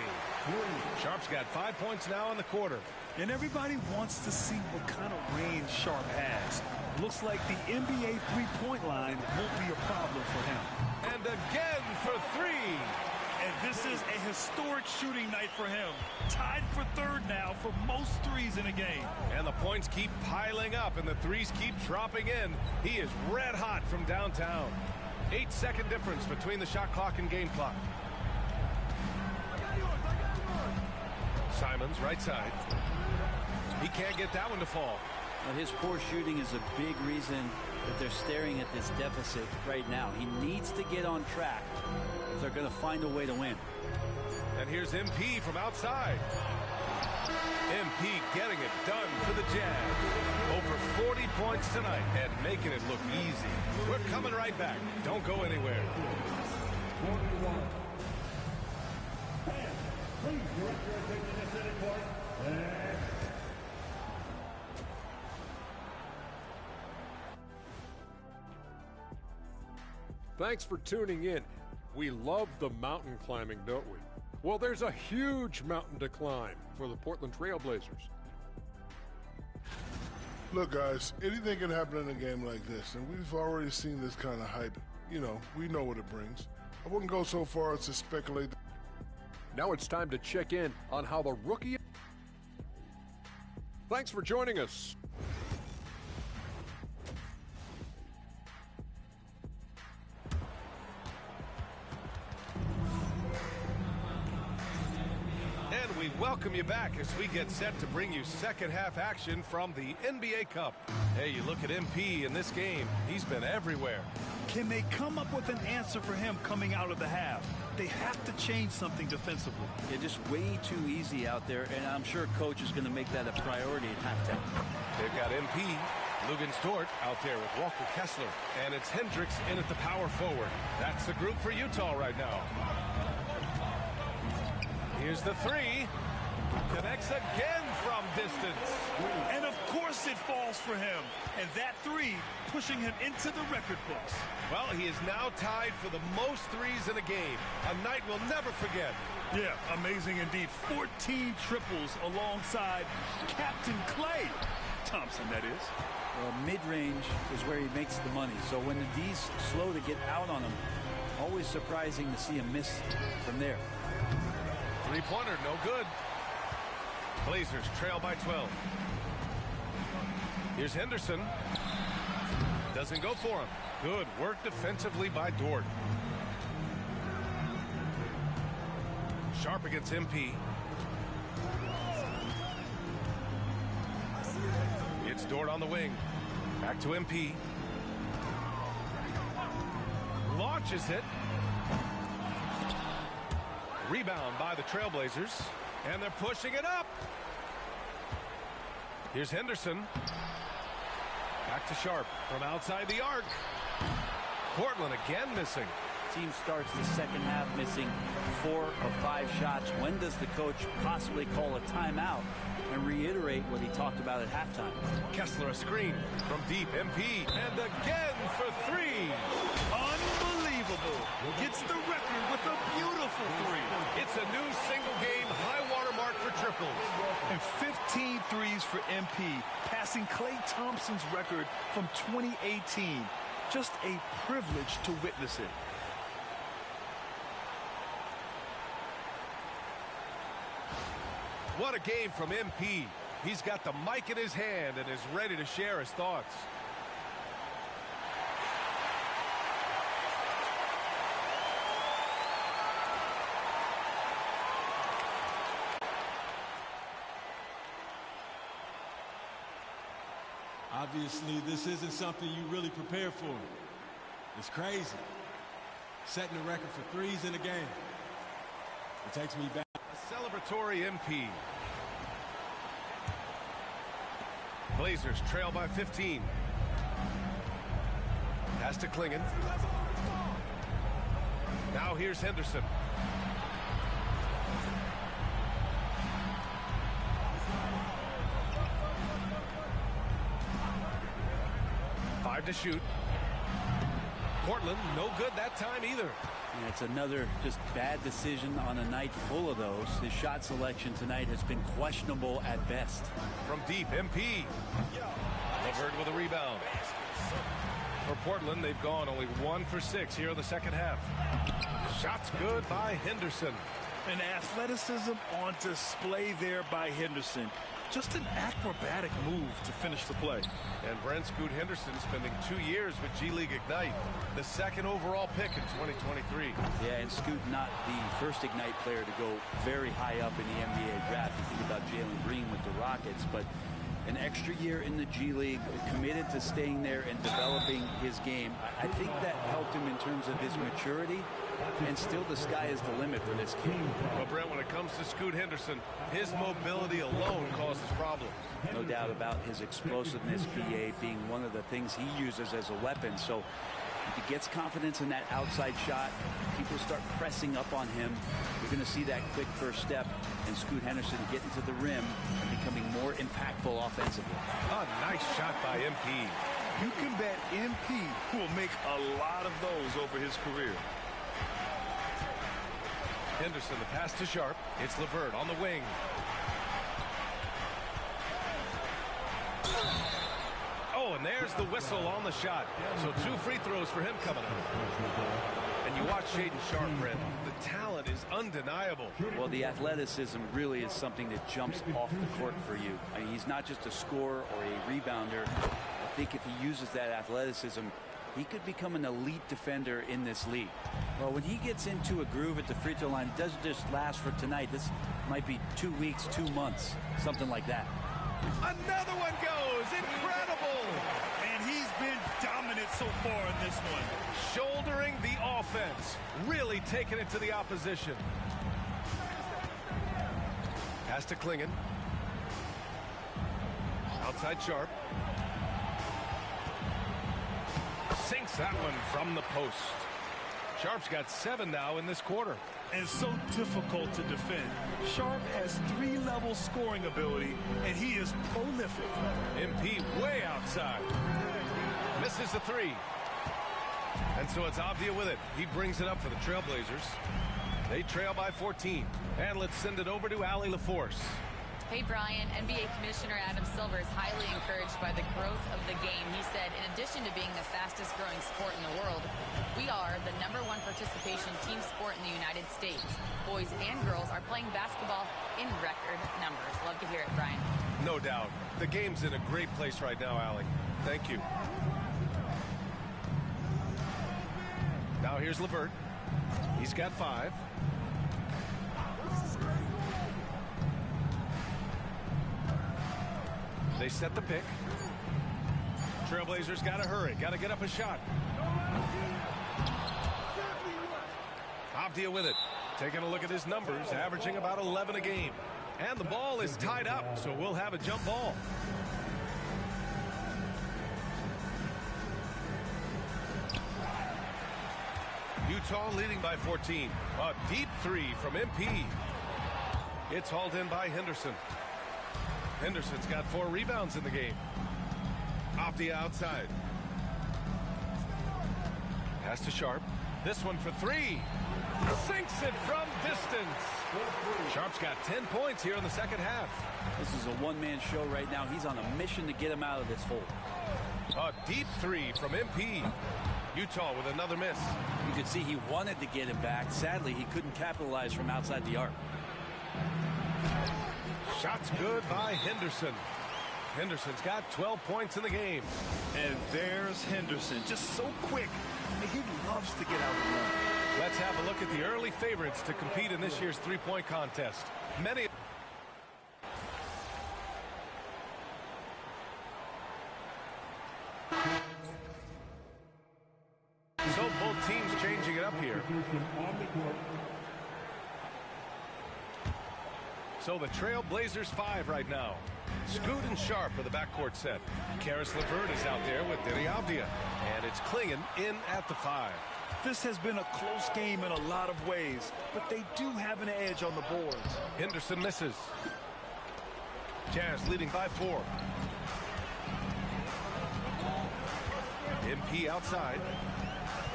Sharp's got 5 points now in the quarter. And everybody wants to see what kind of range Sharp has. Looks like the NBA three-point line won't be a problem for him. And again for 3. And this is a historic shooting night for him. Tied for 3rd now for most threes in a game. And the points keep piling up and the threes keep dropping in. He is red hot from downtown. 8-second difference between the shot clock and game clock. Simons right side. He can't get that one to fall. But his poor shooting is a big reason that they're staring at this deficit right now. He needs to get on track if they're going to find a way to win. And here's MP from outside. MP getting it done for the Jazz. Over 40 points tonight and making it look easy. We're coming right back. Don't go anywhere. Thanks for tuning in. We love the mountain climbing, don't we? Well, there's a huge mountain to climb for the Portland Trail Blazers. Look, guys, anything can happen in a game like this, and we've already seen this kind of hype. You know, we know what it brings. I wouldn't go so far as to speculate. Now it's time to check in on how the rookie... Thanks for joining us. And we welcome you back as we get set to bring you second half action from the NBA Cup. Hey, you look at MP in this game, he's been everywhere. Can they come up with an answer for him coming out of the half? They have to change something defensively. They're just way too easy out there, and I'm sure coach is going to make that a priority at halftime. They've got MP, Luguentz-Dort out there with Walker Kessler, and it's Hendricks in at the power forward. That's the group for Utah right now. Here's the three. Connects again from distance. And of course it falls for him. And that three pushing him into the record books. Well, he is now tied for the most threes in a game. A night we'll never forget. Yeah, amazing indeed. 14 triples alongside Captain Klay Thompson, that is. Well, mid-range is where he makes the money. So when the D's slow to get out on him, always surprising to see him miss from there. Three-pointer, no good. Blazers trail by 12. Here's Henderson. Doesn't go for him. Good work defensively by Dort. Sharp against MP. It's Dort on the wing. Back to MP. Launches it. Rebound by the Trailblazers. And they're pushing it up. Here's Henderson. Back to Sharp from outside the arc. Portland again missing. Team starts the second half missing 4 of 5 shots. When does the coach possibly call a timeout and reiterate what he talked about at halftime? Kessler a screen from deep. MP. And again for 3. Unbelievable. Gets the record with a beautiful 3. It's a new single-game high-water mark for triples. And 15 threes for MP, passing Klay Thompson's record from 2018. Just a privilege to witness it. What a game from MP. He's got the mic in his hand and is ready to share his thoughts. Obviously, this isn't something you really prepare for. It's crazy. Setting the record for threes in a game. It takes me back. A celebratory MP. Blazers trail by 15. Pass to Klingon. Now here's Henderson. To shoot. Portland, no good that time either. And it's another just bad decision on a night full of those. His shot selection tonight has been questionable at best. From deep, MP. LeVert with a rebound. For Portland, they've gone only 1 for 6 here in the second half. Shots good by Henderson. And athleticism on display there by Henderson. Just an acrobatic move to finish the play. And Brent Scoot Henderson spending 2 years with G League Ignite, the 2nd overall pick in 2023. Yeah, and Scoot not the first Ignite player to go very high up in the NBA draft. You think about Jalen Green with the Rockets, but an extra year in the G League, committed to staying there and developing his game. I think that helped him in terms of his maturity, and still the sky is the limit for this kid. Well, Brent, when it comes to Scoot Henderson, his mobility alone causes problems. No doubt about his explosiveness, BA, being one of the things he uses as a weapon. So if he gets confidence in that outside shot, people start pressing up on him, you're going to see that quick first step and Scoot Henderson getting to the rim and becoming more impactful offensively. A nice shot by MP. You can bet MP will make a lot of those over his career. Henderson, the pass to Sharp. It's LeVert on the wing. Oh, and there's the whistle on the shot. So 2 free throws for him coming up. And you watch Shaedon Sharp, Brent. The talent is undeniable. Well, the athleticism really is something that jumps off the court for you. I mean, he's not just a scorer or a rebounder. I think if he uses that athleticism, he could become an elite defender in this league. Well, when he gets into a groove at the free throw line, it doesn't just last for tonight. This might be 2 weeks, 2 months, something like that. Another one goes. Incredible. And he's been dominant so far in this one. Shouldering the offense. Really taking it to the opposition. Pass to Clingan. Outside Sharp. Sinks that one from the post. Sharp's got 7 now in this quarter. And so difficult to defend. Sharp has 3-level scoring ability, and he is prolific. MP way outside. Misses the 3. And so it's Avdia with it. He brings it up for the Trailblazers. They trail by 14. And let's send it over to Allie LaForce. Hey, Brian, NBA Commissioner Adam Silver is highly encouraged by the growth of the game. He said, in addition to being the fastest growing sport in the world, we are the #1 participation team sport in the United States. Boys and girls are playing basketball in record numbers. Love to hear it, Brian. No doubt. The game's in a great place right now, Allie. Thank you. Now here's LeVert. He's got 5. They set the pick. Trailblazers got to hurry. Got to get up a shot. Avdia with it. Taking a look at his numbers, averaging about 11 a game. And the ball is tied up, so we'll have a jump ball. Utah leading by 14. A deep 3 from MP. It's hauled in by Henderson. Henderson's got 4 rebounds in the game. Avdia outside. Pass to Sharp. This one for 3. Sinks it from distance. Sharp's got 10 points here in the second half. This is a one-man show right now. He's on a mission to get him out of this hole. A deep 3 from MP. Utah with another miss. You could see he wanted to get him back. Sadly, he couldn't capitalize from outside the arc. Shot's good by Henderson. Henderson's got 12 points in the game. And there's Henderson, just so quick. He loves to get out of the run. Let's have a look at the early favorites to compete in this year's three-point contest. Many. So both teams changing it up here. So the Trailblazers 5 right now. Scoot and Sharp are the backcourt set. Caris LeVert is out there with Deni Avdia. And it's Clingan in at the 5. This has been a close game in a lot of ways, but they do have an edge on the boards. Henderson misses. Jazz leading by 4. MP outside.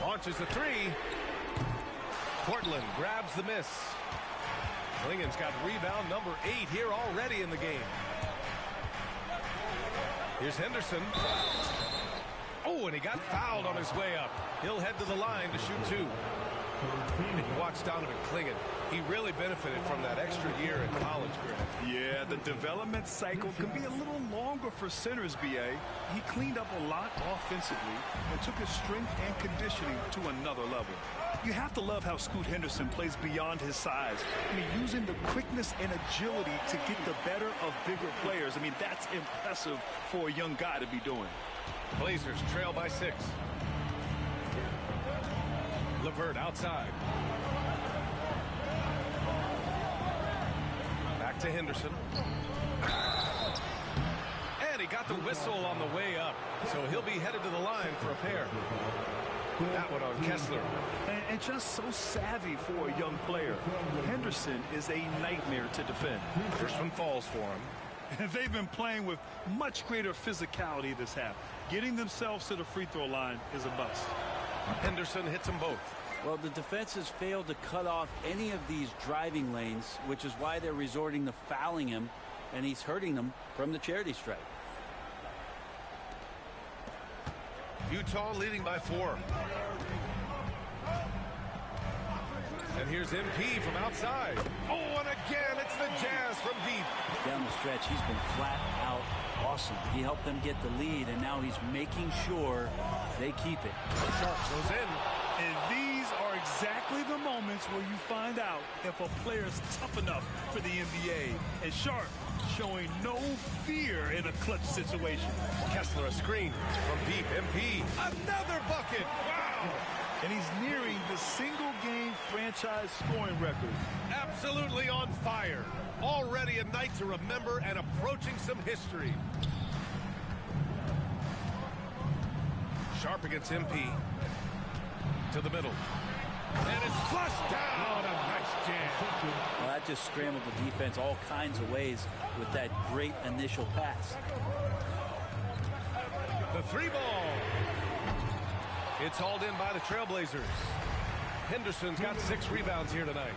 Launches a 3. Portland grabs the miss. Clingan's got rebound number 8 here already in the game. Here's Henderson. Oh, and he got fouled on his way up. He'll head to the line to shoot 2. And you watch Donovan Clingan. He really benefited from that extra year in college, Grant. Yeah, the development cycle can be a little longer for centers, B.A. He cleaned up a lot offensively and took his strength and conditioning to another level. You have to love how Scoot Henderson plays beyond his size. I mean, using the quickness and agility to get the better of bigger players. I mean, that's impressive for a young guy to be doing. Blazers trail by 6. LeVert outside. Back to Henderson. And he got the whistle on the way up. So he'll be headed to the line for a pair. That one on Kessler. And just so savvy for a young player. Henderson is a nightmare to defend. First one falls for him. And they've been playing with much greater physicality this half. Getting themselves to the free throw line is a bust. Henderson hits them both. Well, the defense has failed to cut off any of these driving lanes, which is why they're resorting to fouling him, and he's hurting them from the charity stripe. Utah leading by 4. And here's MP from outside. Oh, and again, it's the Jazz from deep. Down the stretch, he's been flat out awesome. He helped them get the lead, and now he's making sure they keep it. Sharp goes in. And these are exactly the moments where you find out if a player's tough enough for the NBA. And Sharp showing no fear in a clutch situation. Kessler a screen from deep. MP. Another bucket. Wow. And he's nearing the single-game franchise scoring record. Absolutely on fire. Already a night to remember and approaching some history. Sharp against MP. To the middle. And it's flushed down. A nice jam. Well, that just scrambled the defense all kinds of ways with that great initial pass. The 3 ball. It's hauled in by the Trailblazers. Henderson's got 6 rebounds here tonight.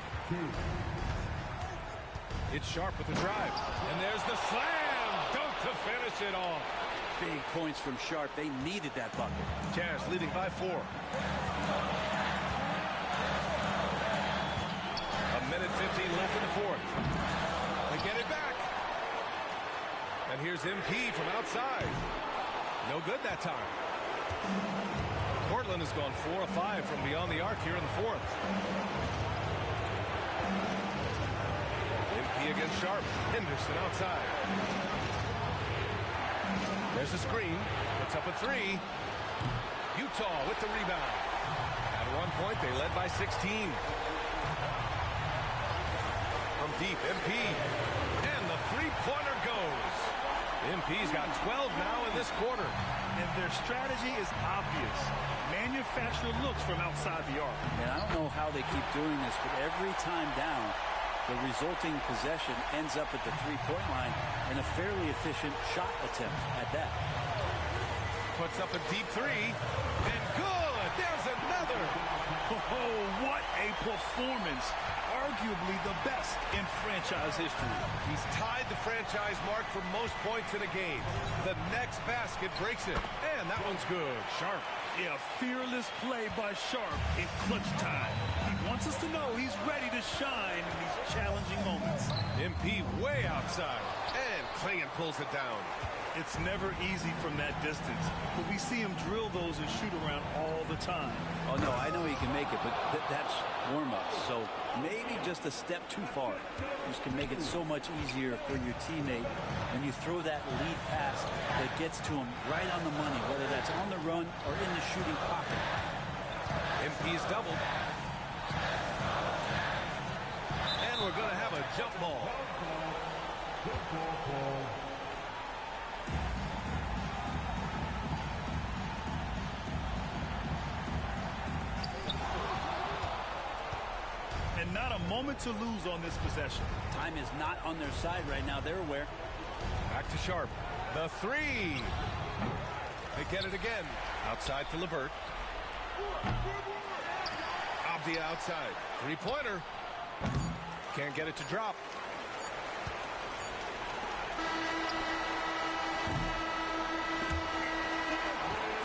It's Sharp with the drive. And there's the slam. Dunk to finish it off. Big points from Sharp. They needed that bucket. Jazz leading by 4. A minute 15 left in the 4th. They get it back. And here's MP from outside. No good that time. Portland has gone 4 of 5 from beyond the arc here in the 4th. MP against Sharp. Henderson outside. There's a screen. Puts up a 3. Utah with the rebound. At one point, they led by 16. From deep, MP. And the three-pointer goes. MP's got 12 now in this quarter. And their strategy is obvious. Manufacture looks from outside the arc. And I don't know how they keep doing this, but every time down, the resulting possession ends up at the three-point line and a fairly efficient shot attempt at that. Puts up a deep 3. And good! There's another! Oh, what a performance. Arguably the best in franchise history. He's tied the franchise mark for most points in a game. The next basket breaks it. And that one's good. Sharp. Yeah, fearless play by Sharp in clutch time. He wants us to know he's ready to shine in these challenging moments. MP way outside. And Clingan pulls it down. It's never easy from that distance, but we see him drill those and shoot around all the time. Oh, no, I know he can make it, but that's warm-up, so maybe just a step too far. This can make it so much easier for your teammate when you throw that lead pass that gets to him right on the money, whether that's on the run or in the shooting pocket. MP is doubled. And we're going to have a jump ball. And not a moment to lose on this possession. Time is not on their side right now. They're aware. Back to Sharp. The 3. They get it again. Outside for LeVert. Abdia outside. Three-pointer. Can't get it to drop.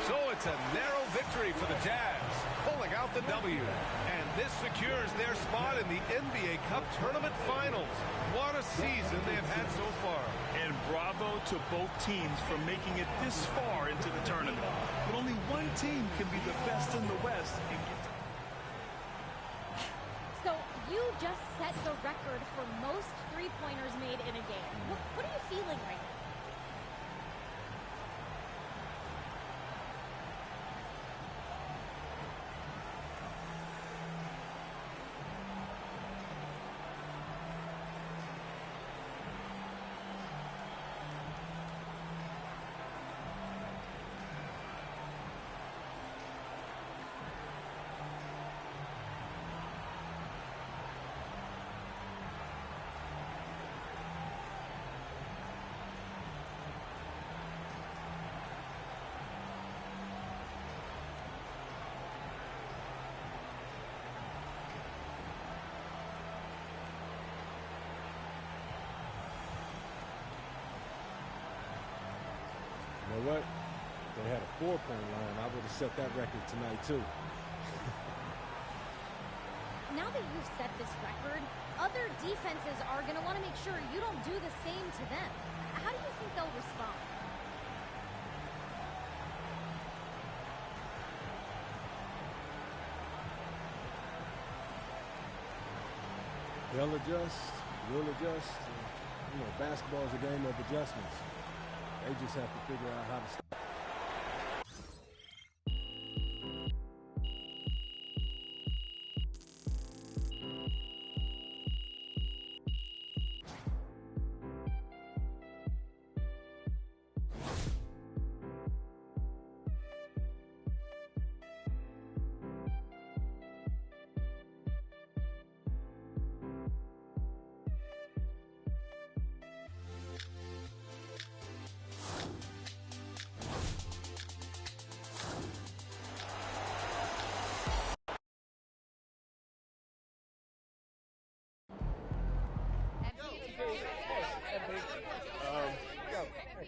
So it's It's a narrow victory for the Jazz, pulling out the W. And this secures their spot in the NBA Cup Tournament Finals. What a season they have had so far. And bravo to both teams for making it this far into the tournament. But only one team can be the best in the West and get to... So you just set the record for most three-pointers made in a game. What are you feeling right now? You know what? If they had a 4-point line, I would have set that record tonight, too. Now that you've set this record, other defenses are going to want to make sure you don't do the same to them. How do you think they'll respond? They'll adjust, we'll adjust. You know, basketball is a game of adjustments. They just have to figure out how to stop.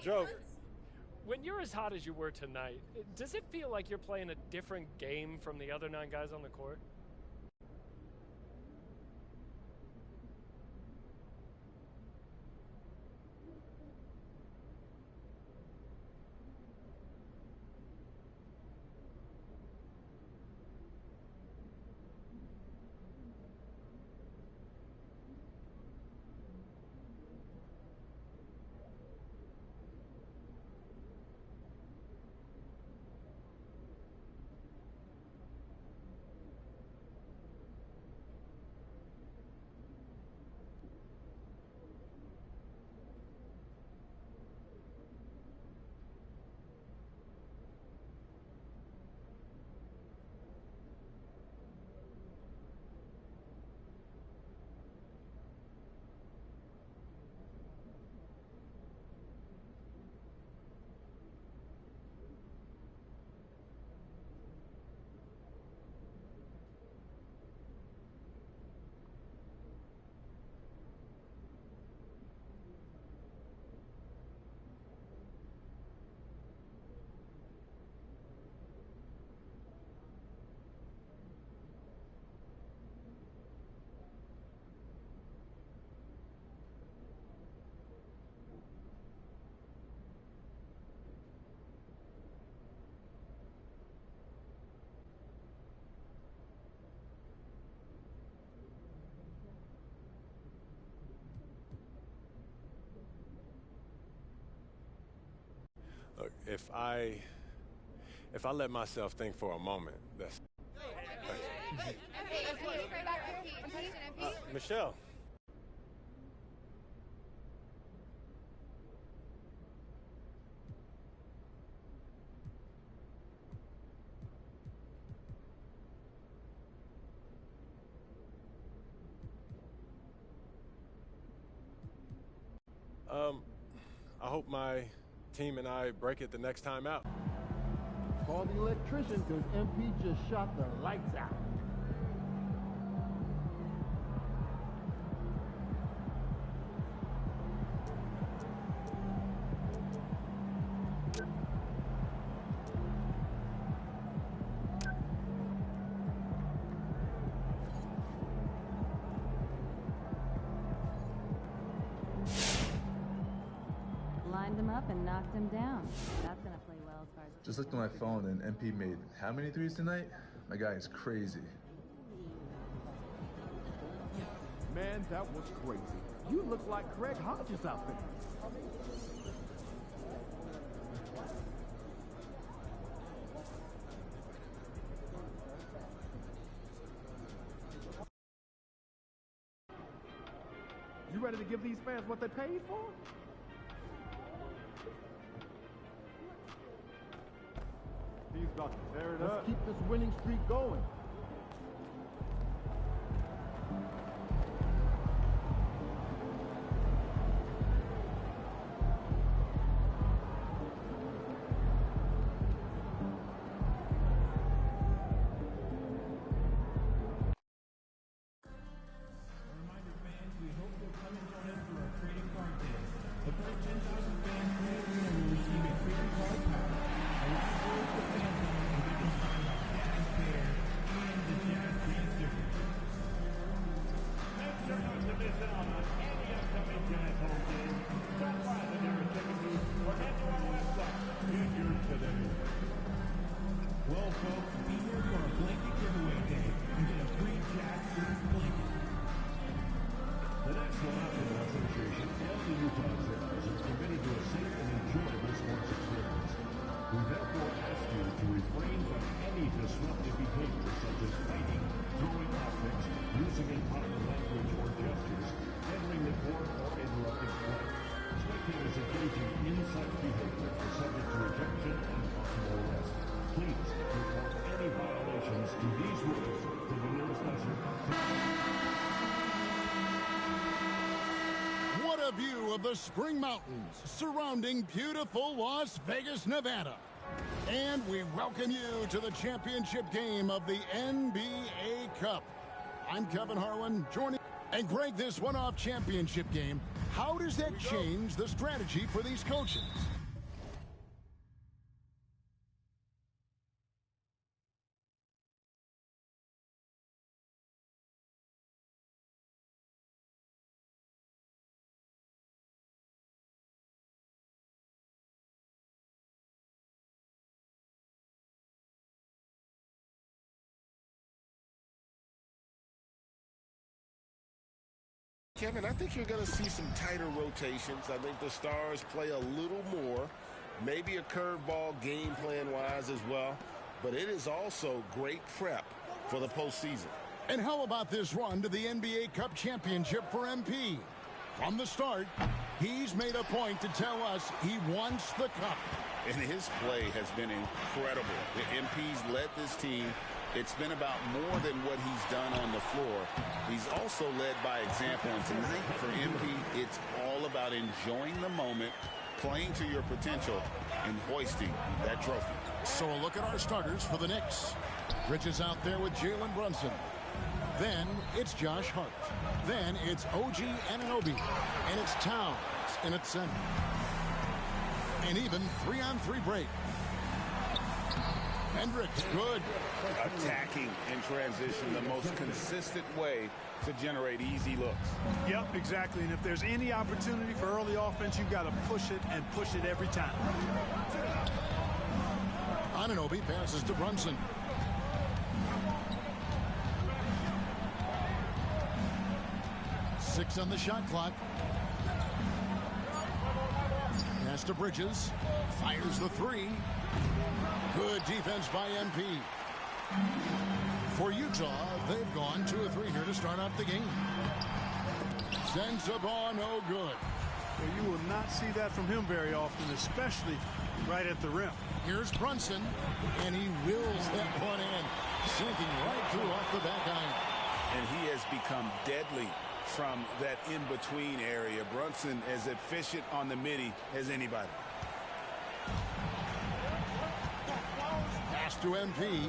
Joe, when you're as hot as you were tonight, does it feel like you're playing a different game from the other 9 guys on the court? Look, if I let myself think for a moment, that's... Michelle. I hope my team and I break it the next time out. Call the electrician because MP just shot the lights out. lined him up and knocked him down. That's going to play well as far as... Just looked at my phone and MP made how many threes tonight? My guy is crazy. Man, that was crazy. You look like Craig Hodges out there. You ready to give these fans what they paid for? He's about to tear it up. Let's keep this winning streak going. What a view of the Spring Mountains surrounding beautiful Las Vegas, Nevada. And we welcome you to the championship game of the NBA Cup. I'm Kevin Harlan, joining and Greg, this one-off championship game. How does that change the strategy for these coaches? Kevin, I think you're going to see some tighter rotations. I think the Stars play a little more, maybe a curveball game plan-wise as well, but it is also great prep for the postseason. And how about this run to the NBA Cup championship for MP? From the start, he's made a point to tell us he wants the cup. And his play has been incredible. The MP's led this team. It's been about more than what he's done on the floor. He's also led by example. And tonight for MP, it's all about enjoying the moment, playing to your potential, and hoisting that trophy. So a look at our starters for the Knicks. Bridges out there with Jalen Brunson. Then it's Josh Hart. Then it's OG Anunoby. And it's Towns in at center. And even 3-on-3 break. Hendricks, good. Attacking in transition, the most consistent way to generate easy looks. Yep, exactly. And if there's any opportunity for early offense, you've got to push it and push it every time. Anunoby passes to Brunson. Six on the shot clock. Pass to Bridges. Fires the three. Good defense by MP. For Utah, they've gone 2 of 3 here to start out the game. Sends the ball, no good. Well, you will not see that from him very often, especially right at the rim. Here's Brunson, and he wills that one in, sinking right through off the back iron. And he has become deadly from that in-between area. Brunson as efficient on the midi as anybody. Pass to MP.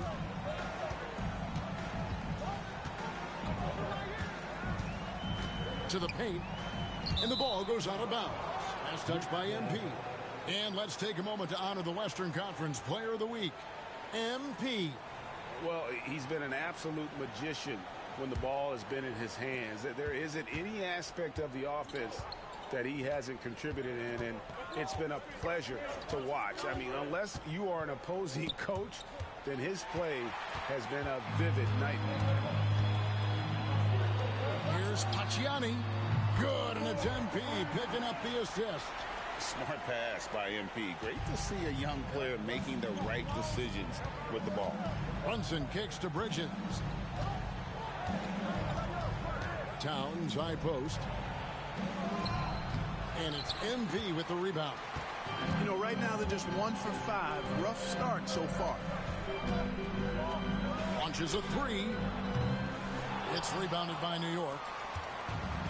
To the paint, and the ball goes out of bounds. Pass touch by MP. And let's take a moment to honor the Western Conference Player of the Week, MP. Well, he's been an absolute magician when the ball has been in his hands. There isn't any aspect of the offense that he hasn't contributed in, and it's been a pleasure to watch. I mean, unless you are an opposing coach, then his play has been a vivid nightmare. Here's Pacciani. Good, and it's MP picking up the assist. Smart pass by MP. Great to see a young player making the right decisions with the ball. Brunson kicks to Bridges. Towns high post. And it's MP with the rebound. You know, right now they're just 1 for 5. Rough start so far. Launches a three. It's rebounded by New York.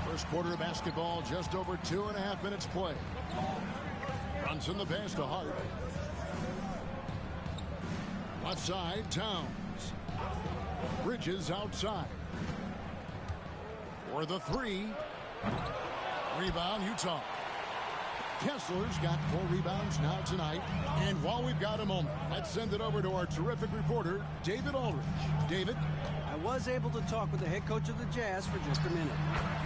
First quarter of basketball, just over 2.5 minutes play. Brunson the pass to Hart. Left side, Towns. Bridges outside. For the three. Rebound, Utah. Kessler's got 4 rebounds now tonight. And while we've got a moment, let's send it over to our terrific reporter, David Aldridge. David? I was able to talk with the head coach of the Jazz for just a minute.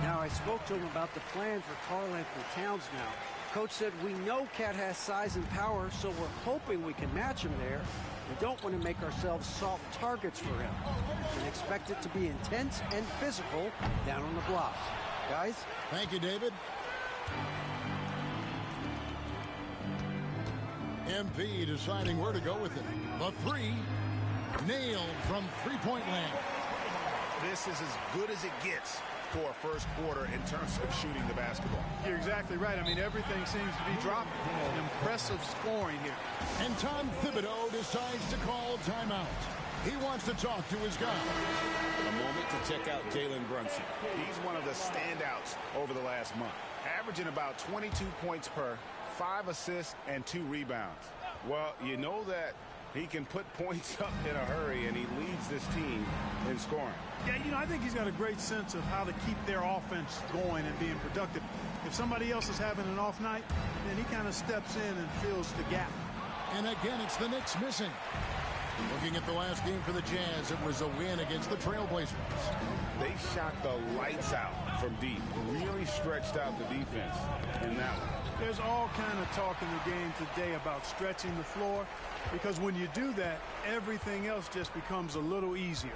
Now, I spoke to him about the plan for Karl-Anthony Towns now. Coach said, we know Cat has size and power, so we're hoping we can match him there. We don't want to make ourselves soft targets for him. And expect it to be intense and physical down on the block. Guys? Thank you, David. MP deciding where to go with it. The three, nailed from three-point land. This is as good as it gets for a first quarter in terms of shooting the basketball. You're exactly right. I mean, everything seems to be dropping. Impressive scoring here. And Tom Thibodeau decides to call timeout. He wants to talk to his guy. A moment to check out Jalen Brunson. He's one of the standouts over the last month, averaging about 22 points per, 5 assists, and 2 rebounds. Well, you know that he can put points up in a hurry, and he leads this team in scoring. Yeah, you know, I think he's got a great sense of how to keep their offense going and being productive. If somebody else is having an off night, then he kind of steps in and fills the gap. And again, it's the Knicks missing. Looking at the last game for the Jazz, it was a win against the Trailblazers. They shot the lights out from deep, really stretched out the defense in that one. There's all kind of talk in the game today about stretching the floor, because when you do that, everything else just becomes a little easier.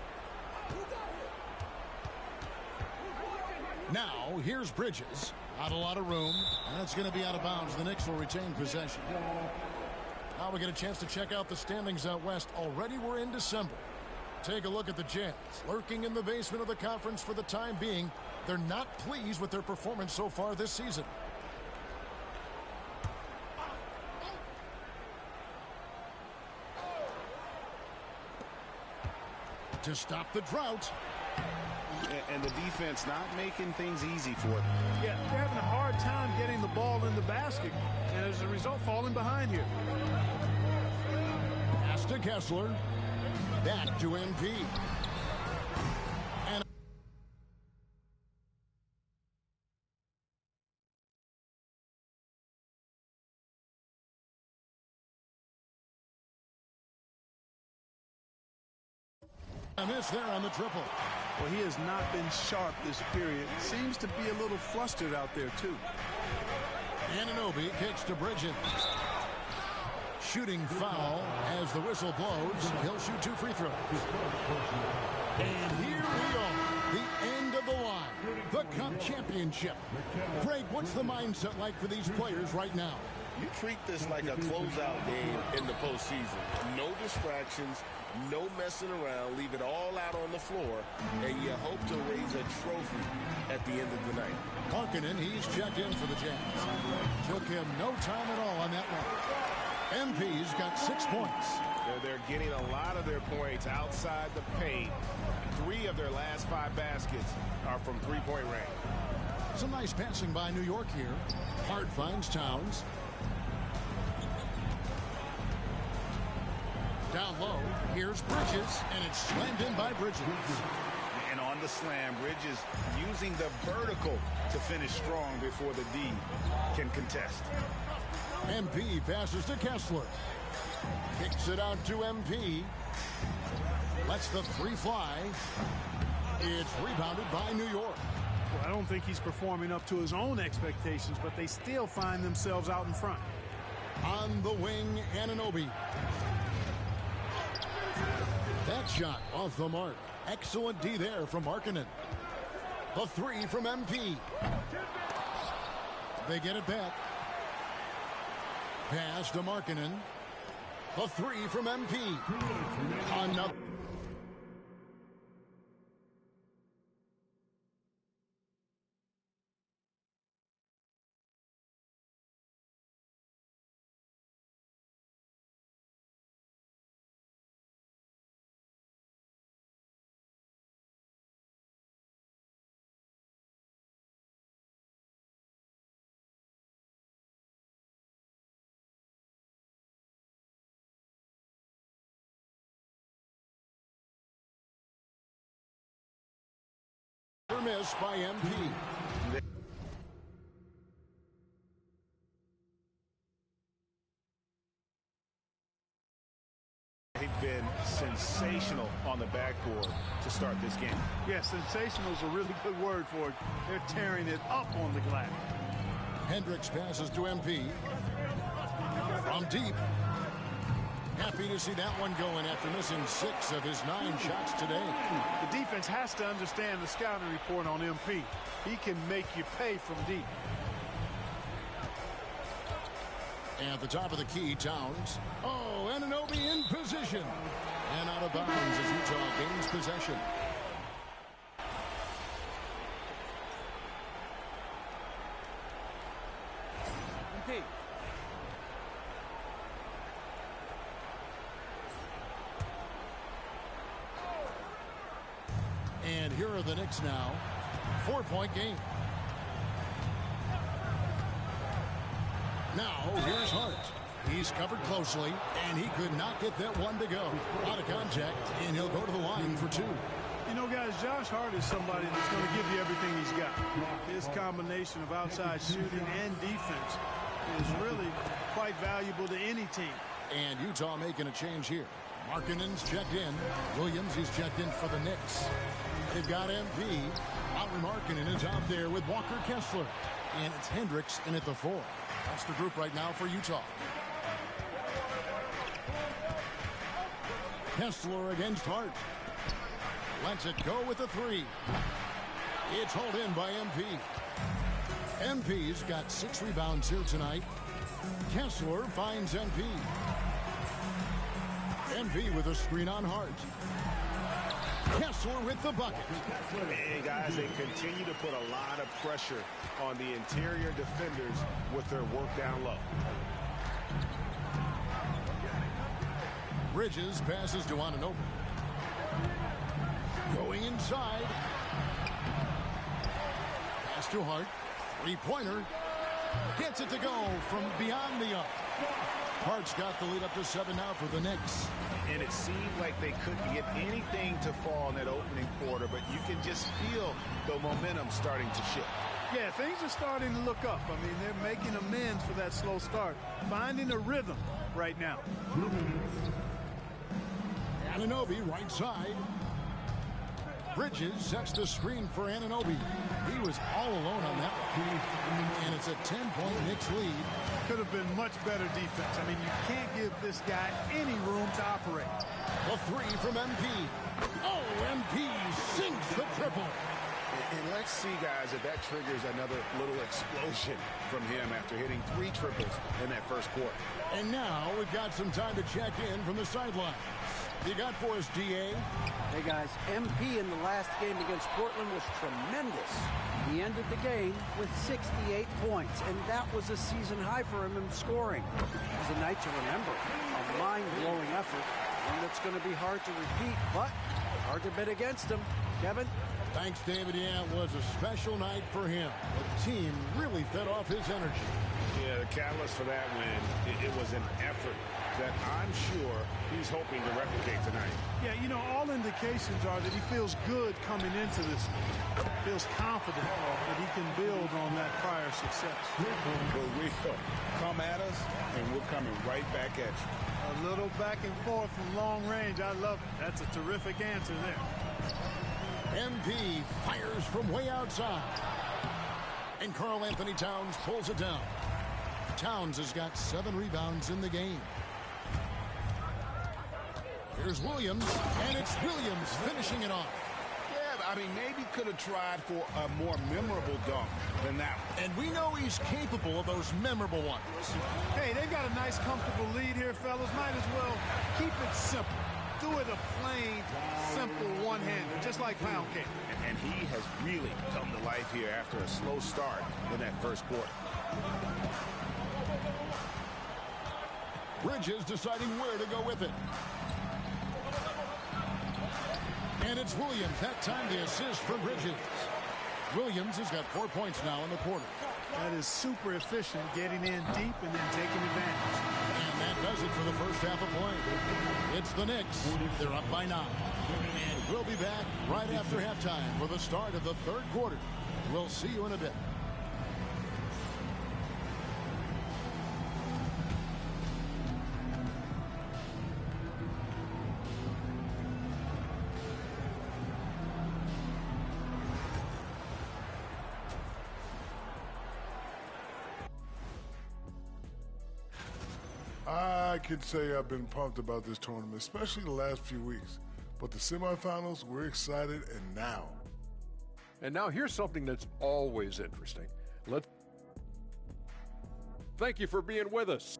Now, here's Bridges. Not a lot of room, and it's going to be out of bounds. The Knicks will retain possession. Now we get a chance to check out the standings out west. Already we're in December. Take a look at the Jazz. Lurking in the basement of the conference for the time being. They're not pleased with their performance so far this season. To stop the drought. And the defense not making things easy for them. Yeah, they're having a hard time getting the ball in the basket, and as a result, falling behind here. Pass to Kessler. Back to MP. And a miss there on the triple. Well, he has not been sharp this period. Seems to be a little flustered out there, too. Anunoby kicks to Bridges. Shooting foul as the whistle blows. He'll shoot 2 free throws. And here we are, the end of the line, the Cup Championship. Craig, what's the mindset like for these players right now? You treat this like a closeout game in the postseason. No distractions, no messing around. Leave it all out on the floor, and you hope to raise a trophy at the end of the night. Markkanen, he's checked in for the Jazz. Took him no time at all on that one. MP's got 6 points. They're getting a lot of their points outside the paint. 3 of their last 5 baskets are from three-point range. Some nice passing by New York here. Hart finds Towns. Down low, here's Bridges, and it's slammed in by Bridges. And on the slam, Bridges using the vertical to finish strong before the D can contest. MP passes to Kessler. Kicks it out to MP. Lets the 3 fly. It's rebounded by New York. Well, I don't think he's performing up to his own expectations, but they still find themselves out in front. On the wing, Anunoby. That shot off the mark. Excellent D there from Markkanen. The three from MP. They get it back. Pass to Markkanen. The three from MP. Another. Miss by MP. They've been sensational on the backboard to start this game. Yeah, sensational is a really good word for it. They're tearing it up on the glass. Hendricks passes to MP. From deep. Happy to see that one going after missing 6 of his 9 shots today. The defense has to understand the scouting report on MP. He can make you pay from deep. At the top of the key, Towns. Oh, Anunoby in position. And out of bounds as Utah gains possession. MP. And here are the Knicks now. 4-point game. Now, here's Hart. He's covered closely, and he could not get that one to go. Out of contact, and he'll go to the line for 2. You know, guys, Josh Hart is somebody that's going to give you everything he's got. His combination of outside shooting and defense is really quite valuable to any team. And Utah making a change here. Markkanen's checked in. Williams is checked in for the Knicks. They've got MP. Lauri Markkanen is out there with Walker Kessler. And it's Hendricks in at the 4. That's the group right now for Utah. Kessler against Hart. Lets it go with the 3. It's hauled in by MP. MP's got 6 rebounds here tonight. Kessler finds MP. MP with a screen on Hart. Kessler with the bucket. And guys, they continue to put a lot of pressure on the interior defenders with their work down low. Bridges passes to Anunoby. Going inside. Pass to Hart. 3-pointer. Gets it to go from beyond the arc. Hart's got the lead up to 7 now for the Knicks. And it seemed like they couldn't get anything to fall in that opening quarter, but you can just feel the momentum starting to shift. Yeah, things are starting to look up. I mean, they're making amends for that slow start. Finding a rhythm right now. Anunoby right side. Bridges sets the screen for Anunoby. He was all alone on that one. And it's a 10-point Knicks lead. Could have been much better defense. I mean, you can't give this guy any room to operate. The 3 from MP. Oh, MP sinks the triple. And let's see, guys, if that triggers another little explosion from him after hitting 3 triples in that first quarter. And now we've got some time to check in from the sideline. You got for us, DA? Hey, guys, MP in the last game against Portland was tremendous. He ended the game with 68 points, and that was a season high for him in scoring. It was a night to remember, a mind-blowing effort, one that's going to be hard to repeat, but hard to bet against him. Kevin? Thanks, David. Yeah, it was a special night for him. The team really fed off his energy. Yeah, the catalyst for that win, it was an effort that I'm sure he's hoping to replicate tonight. Yeah, you know, all indications are that he feels good coming into this. Feels confident that he can build on that prior success. Well, we come at us, and we're coming right back at you. A little back and forth from long range. I love it. That's a terrific answer there. MP fires from way outside. And Karl-Anthony Towns pulls it down. Towns has got 7 rebounds in the game. Here's Williams, and it's Williams finishing it off. Yeah, I mean, maybe could have tried for a more memorable dunk than that one. And we know he's capable of those memorable ones. Hey, they've got a nice, comfortable lead here, fellas. Might as well keep it simple. Do it a plain, simple one-hander, just like pound cake. And he has really come to life here after a slow start in that first quarter. Bridges deciding where to go with it. And it's Williams. That time the assist for Bridges. Williams has got 4 points now in the quarter. That is super efficient, getting in deep and then taking advantage. And that does it for the first half of play. It's the Knicks. They're up by 9. And we'll be back right after halftime for the start of the third quarter. We'll see you in a bit. I can say I've been pumped about this tournament, especially the last few weeks. But the semifinals, we're excited, and now. And now here's something that's always interesting. Thank you for being with us.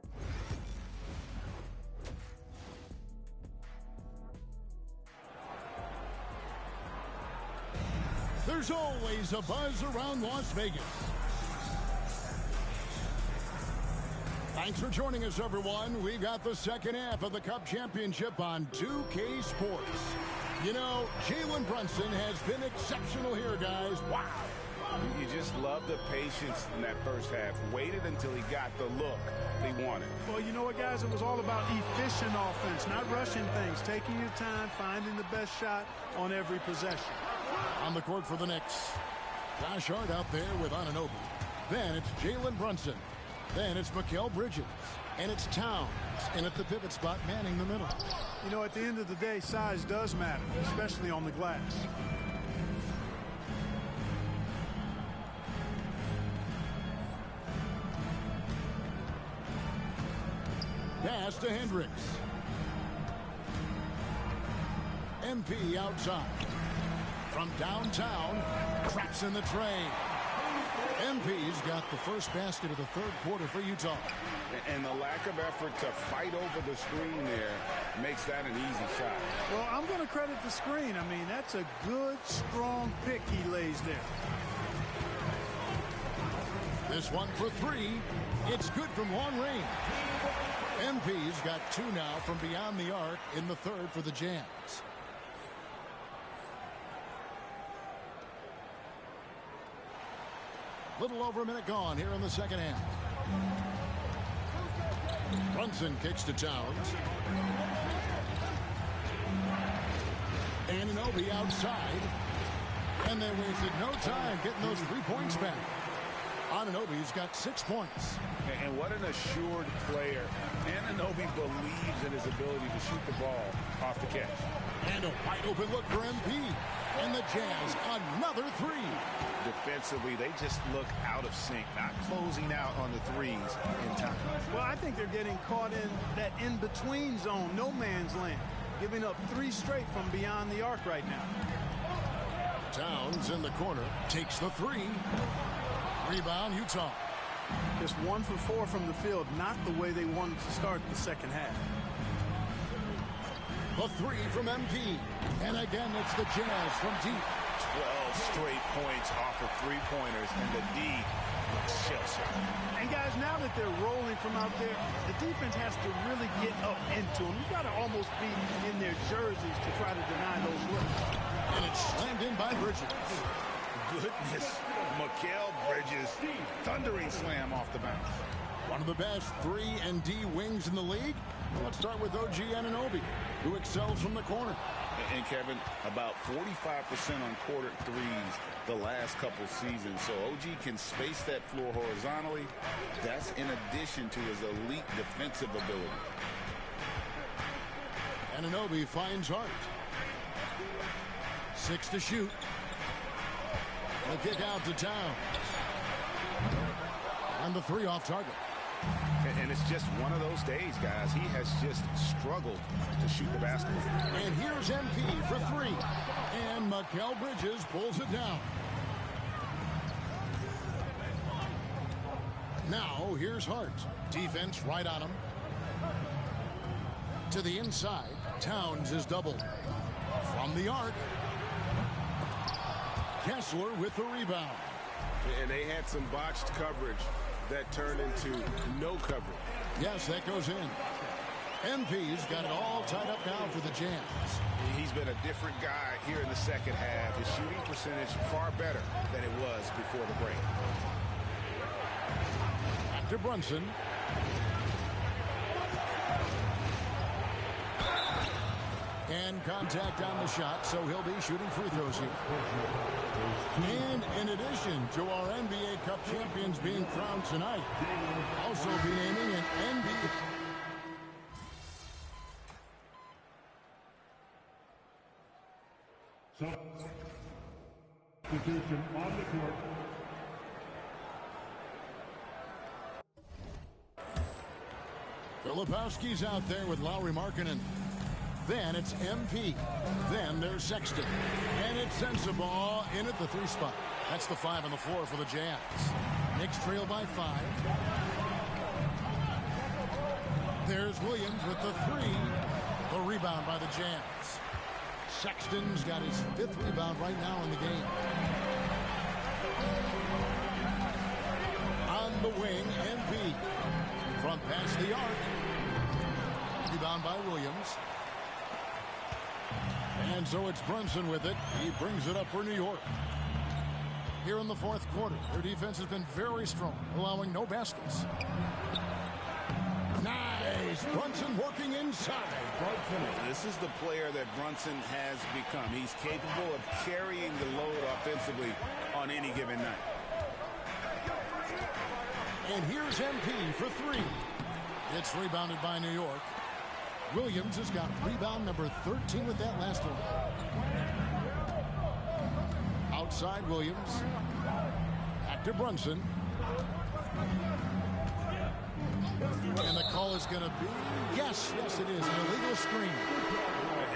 There's always a buzz around Las Vegas. Thanks for joining us, everyone. We got the second half of the Cup Championship on 2K Sports. You know, Jalen Brunson has been exceptional here, guys. Wow. You just love the patience in that first half. Waited until he got the look he wanted. Well, you know what, guys? It was all about efficient offense, not rushing things, taking your time, finding the best shot on every possession. On the court for the Knicks, Josh Hart out there with Anunoby. Then it's Jalen Brunson. Then it's Mikal Bridges. And it's Towns. And at the pivot spot, manning the middle. You know, at the end of the day, size does matter, especially on the glass. Pass to Hendricks. MP outside. From downtown, craps in the tray. MP's got the first basket of the third quarter for Utah. And the lack of effort to fight over the screen there makes that an easy shot. Well, I'm going to credit the screen. I mean, that's a good, strong pick he lays there. This one for 3. It's good from long range. MP's got 2 now from beyond the arc in the third for the Jazz. Little over a minute gone here in the second half. Brunson kicks to Towns. Anunoby outside. And they wasted no time getting those 3 points back. Anunoby's got 6 points. And what an assured player. Anunoby believes in his ability to shoot the ball off the catch. And a wide open look for MP. And the Jazz, another 3. Defensively, they just look out of sync, not closing out on the threes in time. Well, I think they're getting caught in that in-between zone, no man's land, giving up 3 straight from beyond the arc right now. Towns in the corner, takes the 3. Rebound, Utah. Just 1 for 4 from the field, not the way they wanted to start the second half. The 3 from MP. And again, it's the Jazz from deep. 12 straight points off of 3-pointers, and the D looks shell-shocked. And guys, now that they're rolling from out there, the defense has to really get up into them. You've got to almost be in their jerseys to try to deny those looks. And it's slammed in by Bridges. Goodness, Mikal Bridges, thundering slam off the bounce. One of the best 3 and D wings in the league. Let's start with OG Anunoby, who excels from the corner. And Kevin, about 45% on quarter threes the last couple seasons. So OG can space that floor horizontally. That's in addition to his elite defensive ability. Anunoby finds Hart. 6 to shoot. He'll kick out to Towns. And the three off target. And it's just one of those days, guys. He has just struggled to shoot the basketball. And here's MP for three. And Mikal Bridges pulls it down. Now, here's Hart. Defense right on him. To the inside. Towns is doubled. From the arc. Kessler with the rebound. And they had some botched coverage that turned into no coverage. Yes, that goes in. MP's got it all tied up now for the Jazz. He's been a different guy here in the second half. His shooting percentage far better than it was before the break. Back to Brunson. And contact on the shot, so he'll be shooting free throws here. And in addition to our NBA Cup champions being crowned tonight, also be naming an NBA. Substitution on the court. Filipowski's out there with Lauri Markkanen. Then it's MP. Then there's Sexton. And it's Sensabaugh in at the three spot. That's the 5 on the floor for the Jazz. Knicks trail by 5. There's Williams with the 3. The rebound by the Jazz. Sexton's got his 5th rebound right now in the game. On the wing, MP. From past the arc. Rebound by Williams. And so it's Brunson with it. He brings it up for New York. Here in the fourth quarter, their defense has been very strong, allowing no baskets. Nice! Brunson working inside. This is the player that Brunson has become. He's capable of carrying the load offensively on any given night. And here's MP for 3. It's rebounded by New York. Williams has got rebound number 13 with that last one. Outside Williams. Back to Brunson. And the call is going to be, yes, it is, an illegal screen.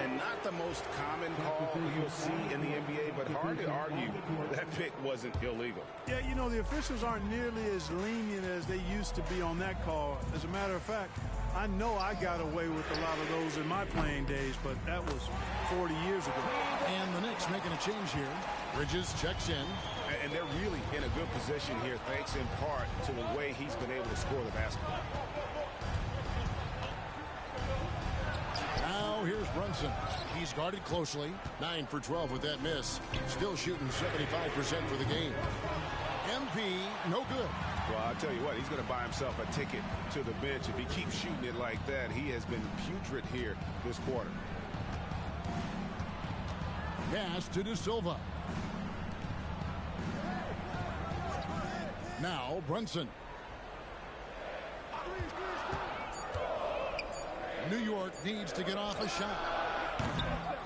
And not the most common call you'll see in the NBA, but hard to argue that pick wasn't illegal. Yeah, you know, the officials aren't nearly as lenient as they used to be on that call. As a matter of fact, I know I got away with a lot of those in my playing days, but that was 40 years ago. And the Knicks making a change here. Bridges checks in. And they're really in a good position here, thanks in part to the way he's been able to score the basketball. Now here's Brunson. He's guarded closely. 9 for 12 with that miss. Still shooting 75% for the game. MP, no good. Well, I'll tell you what, he's going to buy himself a ticket to the bench. If he keeps shooting it like that, he has been putrid here this quarter. Pass to De Silva. Now Brunson. New York needs to get off a shot.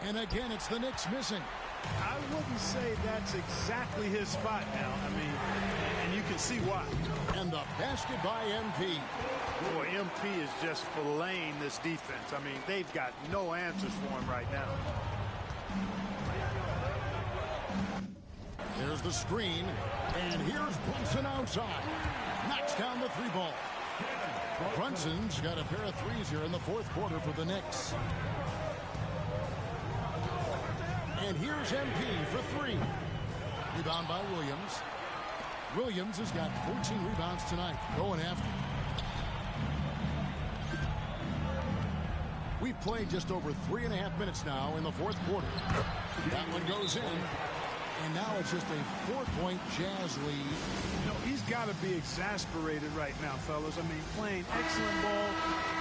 And again, it's the Knicks missing. I wouldn't say that's exactly his spot now. I mean, and you can see why. And the basket by MP. Boy, MP is just filleting this defense. I mean, they've got no answers for him right now. There's the screen. And here's Brunson outside. Knocks down the 3 ball. Brunson's got a pair of threes here in the fourth quarter for the Knicks. And here's MP for 3. Rebound by Williams. Williams has got 14 rebounds tonight. Going after. We've played just over 3.5 minutes now in the fourth quarter. That one goes in. And now it's just a 4-point Jazz lead. You know, he's got to be exasperated right now, fellas. I mean, playing excellent ball,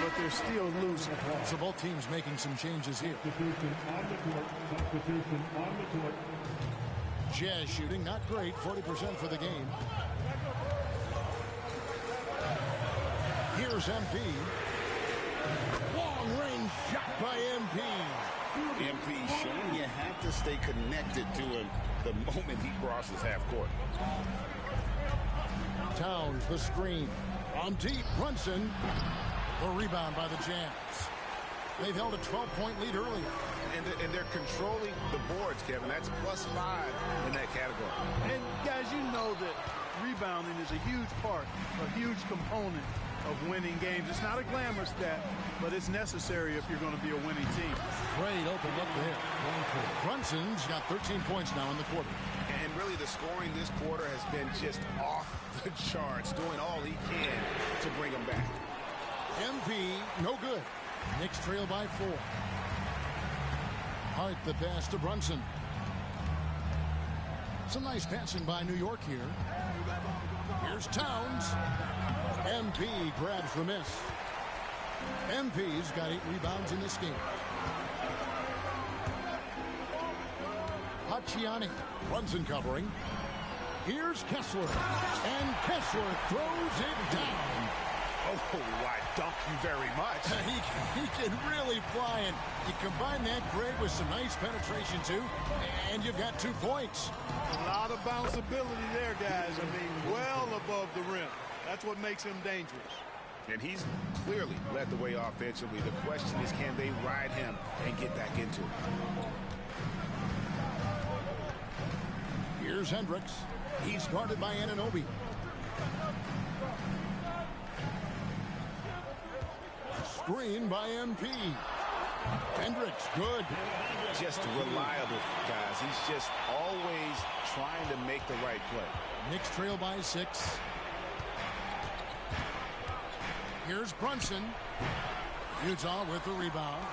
but they're still losing. So both teams making some changes here. Substitution on the court. Substitution on the court. Jazz shooting, not great, 40% for the game. Here's MP. Long range shot by MP. MP showing you have to stay connected to him the moment he crosses half court. Towns, the screen. From deep, Brunson. The rebound by the Jazz. They've held a 12-point lead earlier. And they're controlling the boards, Kevin. That's +5 in that category. And, guys, you know that rebounding is a huge part, a huge component of winning games. It's not a glamour stat, but it's necessary if you're going to be a winning team. Great open look there. Brunson's got 13 points now in the quarter. And really the scoring this quarter has been just off the charts, doing all he can to bring them back. MP, no good. Knicks trail by 4. Hart the pass to Brunson. Some nice passing by New York here. Here's Towns. MP grabs the miss. MP's got 8 rebounds in this game. Hacciani. Brunson covering. Here's Kessler. And Kessler throws it down. Oh, I dunk you very much. He can really fly, and you combine that grade with some nice penetration, too, and you've got 2 points. A lot of bounceability there, guys. I mean, well above the rim. That's what makes him dangerous. And he's clearly led the way offensively. The question is, can they ride him and get back into it? Here's Hendricks. He's guarded by Anunoby. Screen by MP. Hendricks, good. Just reliable, guys. He's just always trying to make the right play. Knicks trail by 6. Here's Brunson. Utah with the rebound.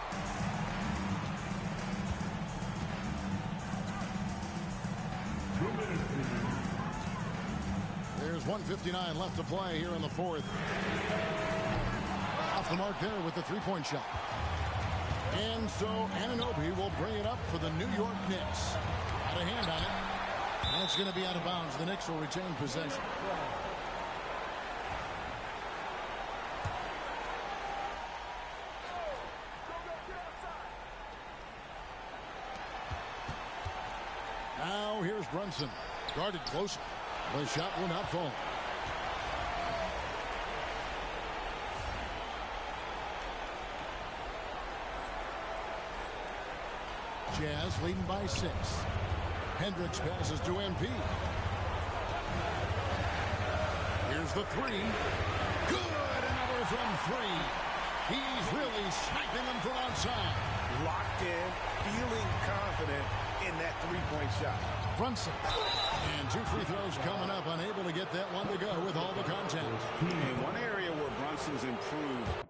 There's 1:59 left to play here in the 4th. Off the mark there with the 3-point shot. And so Anunoby will bring it up for the New York Knicks. Got a hand on it. And it's going to be out of bounds. The Knicks will retain possession. Now here's Brunson. Guarded closer. The shot will not fall. Jazz leading by 6. Hendricks passes to MP. Here's the 3. Good! Another from 3. He's really sniping them from outside. Locked in, feeling confident in that 3-point shot. Brunson. And 2 free throws coming up. Unable to get that one to go with all the contact. In one area where Brunson's improved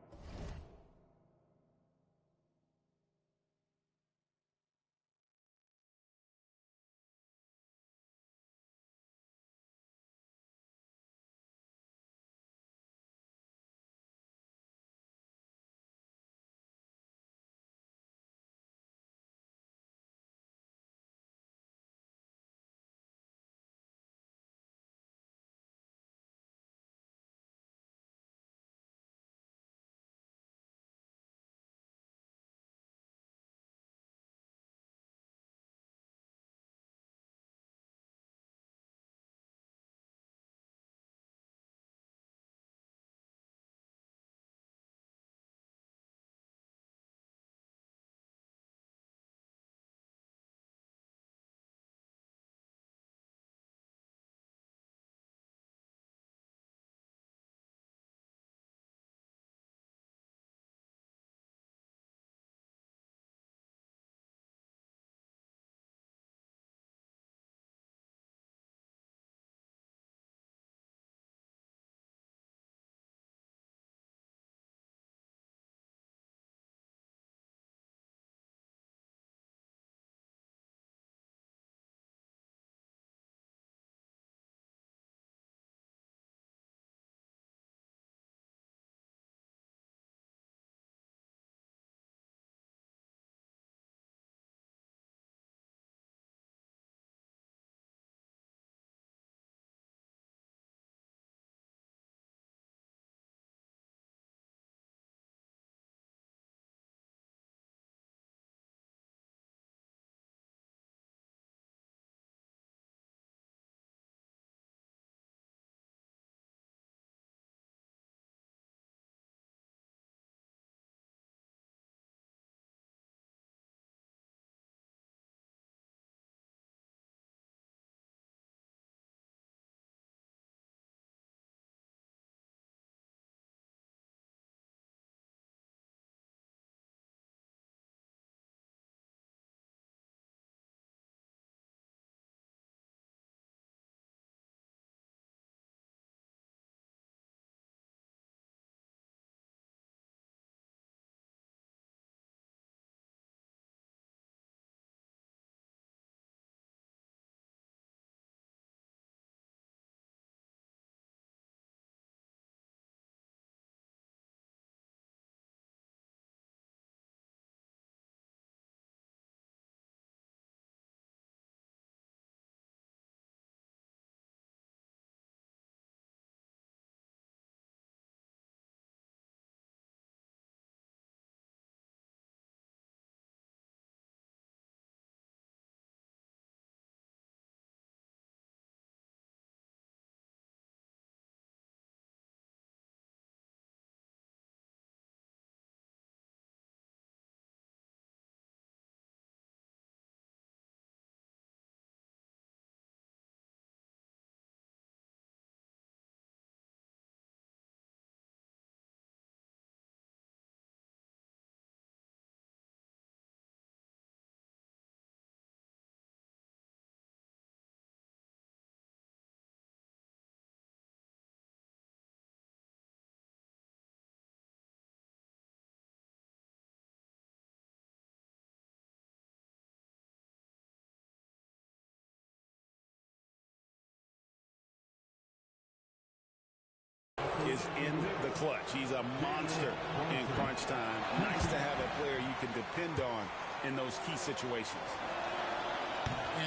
is in the clutch. He's a monster in crunch time. Nice to have a player you can depend on in those key situations.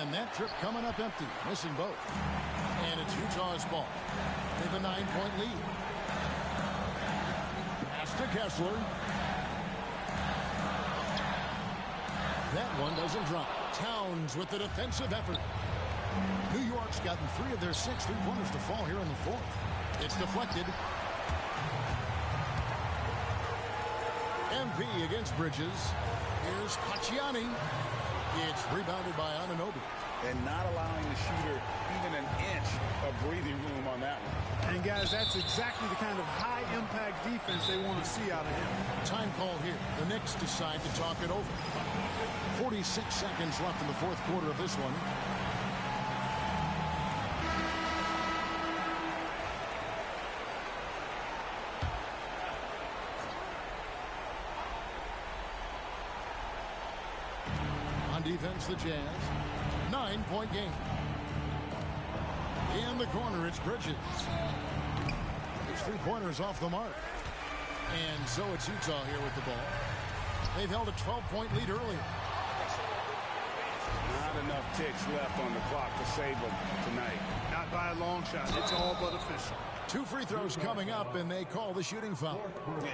And that trip coming up empty, missing both. And it's Utah's ball. They have a 9-point lead. Pass to Kessler. That one doesn't drop. Towns with the defensive effort. New York's gotten 3 of their 6 3-pointers to fall here in the 4th. It's deflected. MP against Bridges. Here's Pacciani. It's rebounded by Anunoby. And not allowing the shooter even an inch of breathing room on that one. And, guys, that's exactly the kind of high-impact defense they want to see out of him. Time call here. The Knicks decide to talk it over. 46 seconds left in the 4th quarter of this one. On defense, the Jazz. 9-point game. In the corner, it's Bridges. His 3-pointers off the mark. And so it's Utah here with the ball. They've held a 12-point lead earlier. Not enough ticks left on the clock to save them tonight. Not by a long shot. It's all but official. 2 free throws coming up, and they call the shooting foul.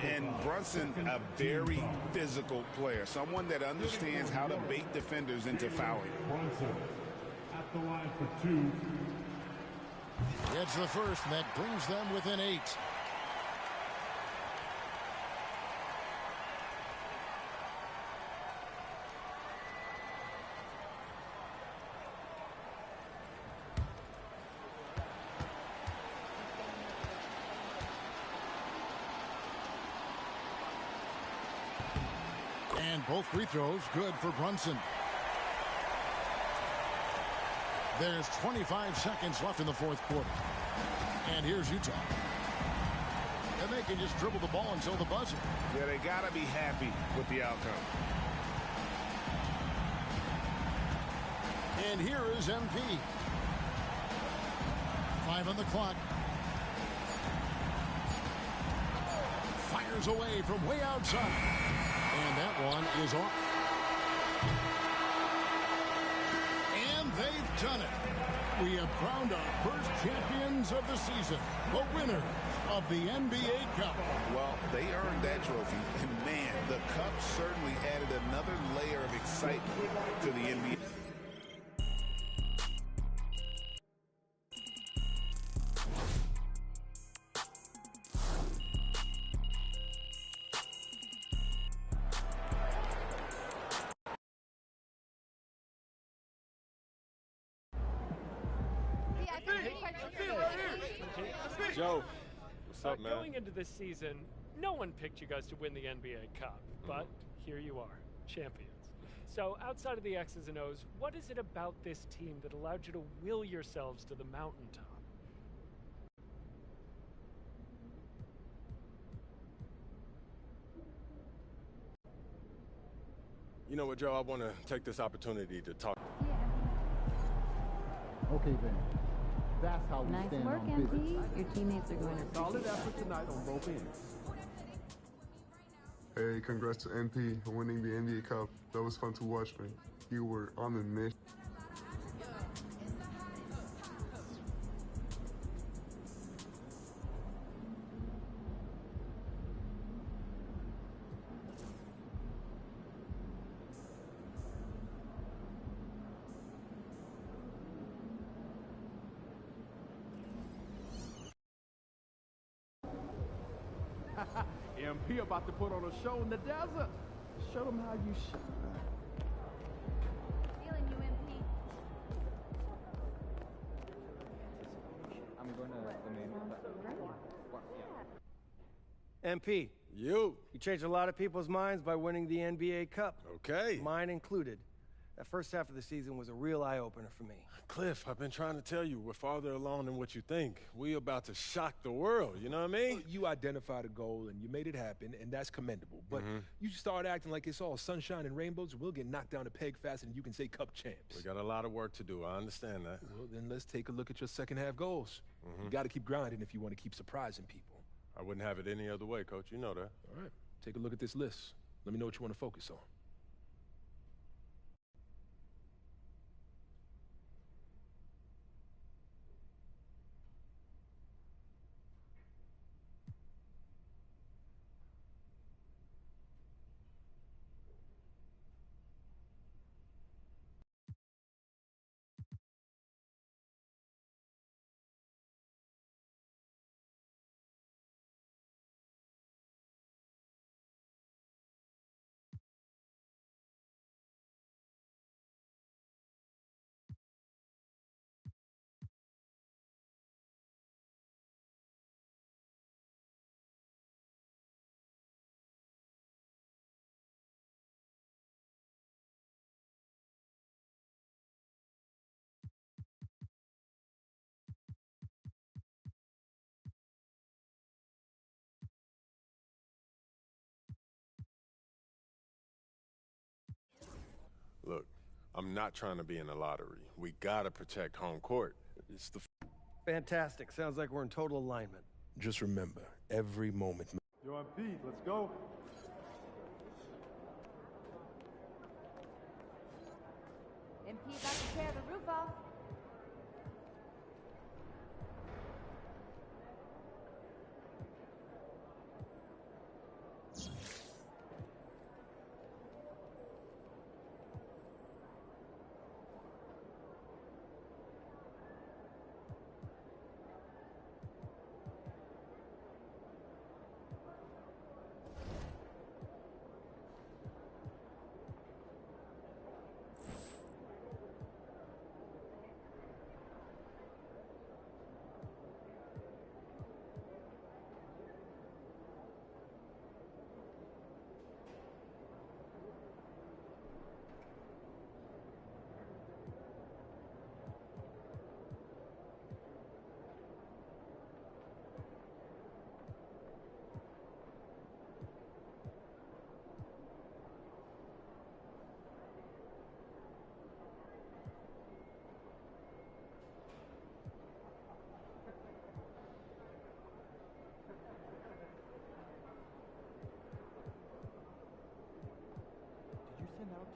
And Brunson, a very physical player, someone that understands how to bait defenders into fouling. Brunson at the line for 2. It's the first, and that brings them within 8. And both free throws good for Brunson. There's 25 seconds left in the 4th quarter. And here's Utah. And they can just dribble the ball until the buzzer. Yeah, they got to be happy with the outcome. And here is MP. 5 on the clock. Fires away from way outside. And that one is off. And they've done it. We have crowned our first champions of the season, the winners of the NBA Cup. Well, they earned that trophy. And, man, the Cup certainly added another layer of excitement to the NBA. Joe, what's up, man? Going into this season, no one picked you guys to win the NBA Cup, but here you are, champions. So outside of the X's and O's, what is it about this team that allowed you to will yourselves to the mountaintop? You know what, Joe? I want to take this opportunity to talk. Okay, then. That's how we Nice stand work, on business. MP. Your teammates are going to Solid effort tonight on both ends. Hey, congrats to MP for winning the NBA Cup. That was fun to watch, man. You were on a mission. MP about to put on a show in the desert. Show them how you shine. Feeling you, MP. I'm going to MP. You changed a lot of people's minds by winning the NBA Cup. Okay. Mine included. That first half of the season was a real eye-opener for me. Cliff, I've been trying to tell you, we're farther along than what you think. We about to shock the world, you know what I mean? Well, you identified a goal and you made it happen, and that's commendable. But you start acting like it's all sunshine and rainbows, we'll get knocked down a peg faster than you can say Cup champs. We got a lot of work to do, I understand that. Well, then let's take a look at your second half goals. You got to keep grinding if you want to keep surprising people. I wouldn't have it any other way, Coach. You know that. All right, take a look at this list. Let me know what you want to focus on. Look, I'm not trying to be in the lottery. We gotta protect home court. It's the... Fantastic. Sounds like we're in total alignment. Just remember, every moment... Yo, I'm Pete. Let's go. MP about to tear the roof off.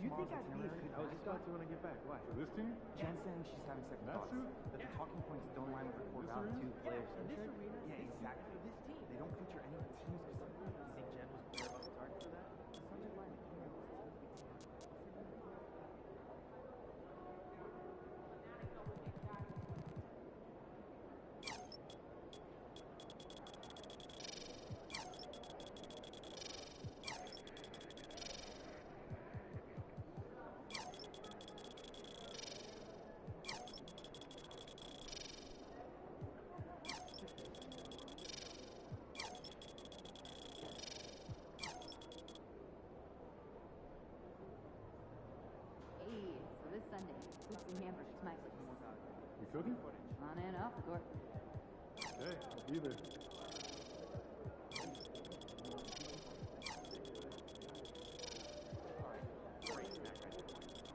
Do you think I'd be a good I was just about to when I get back. Why? For this team? Jen saying she's having second thoughts. That the talking points don't align with her core value to players centric. Yeah, exactly. For this team. They don't feature any team specific. You think Jen was clear about the target for that? The subject line that came out was teams became This Sunday, cooks and hamburgers, my place. You cooking? On and off the court. Okay, I'll be there.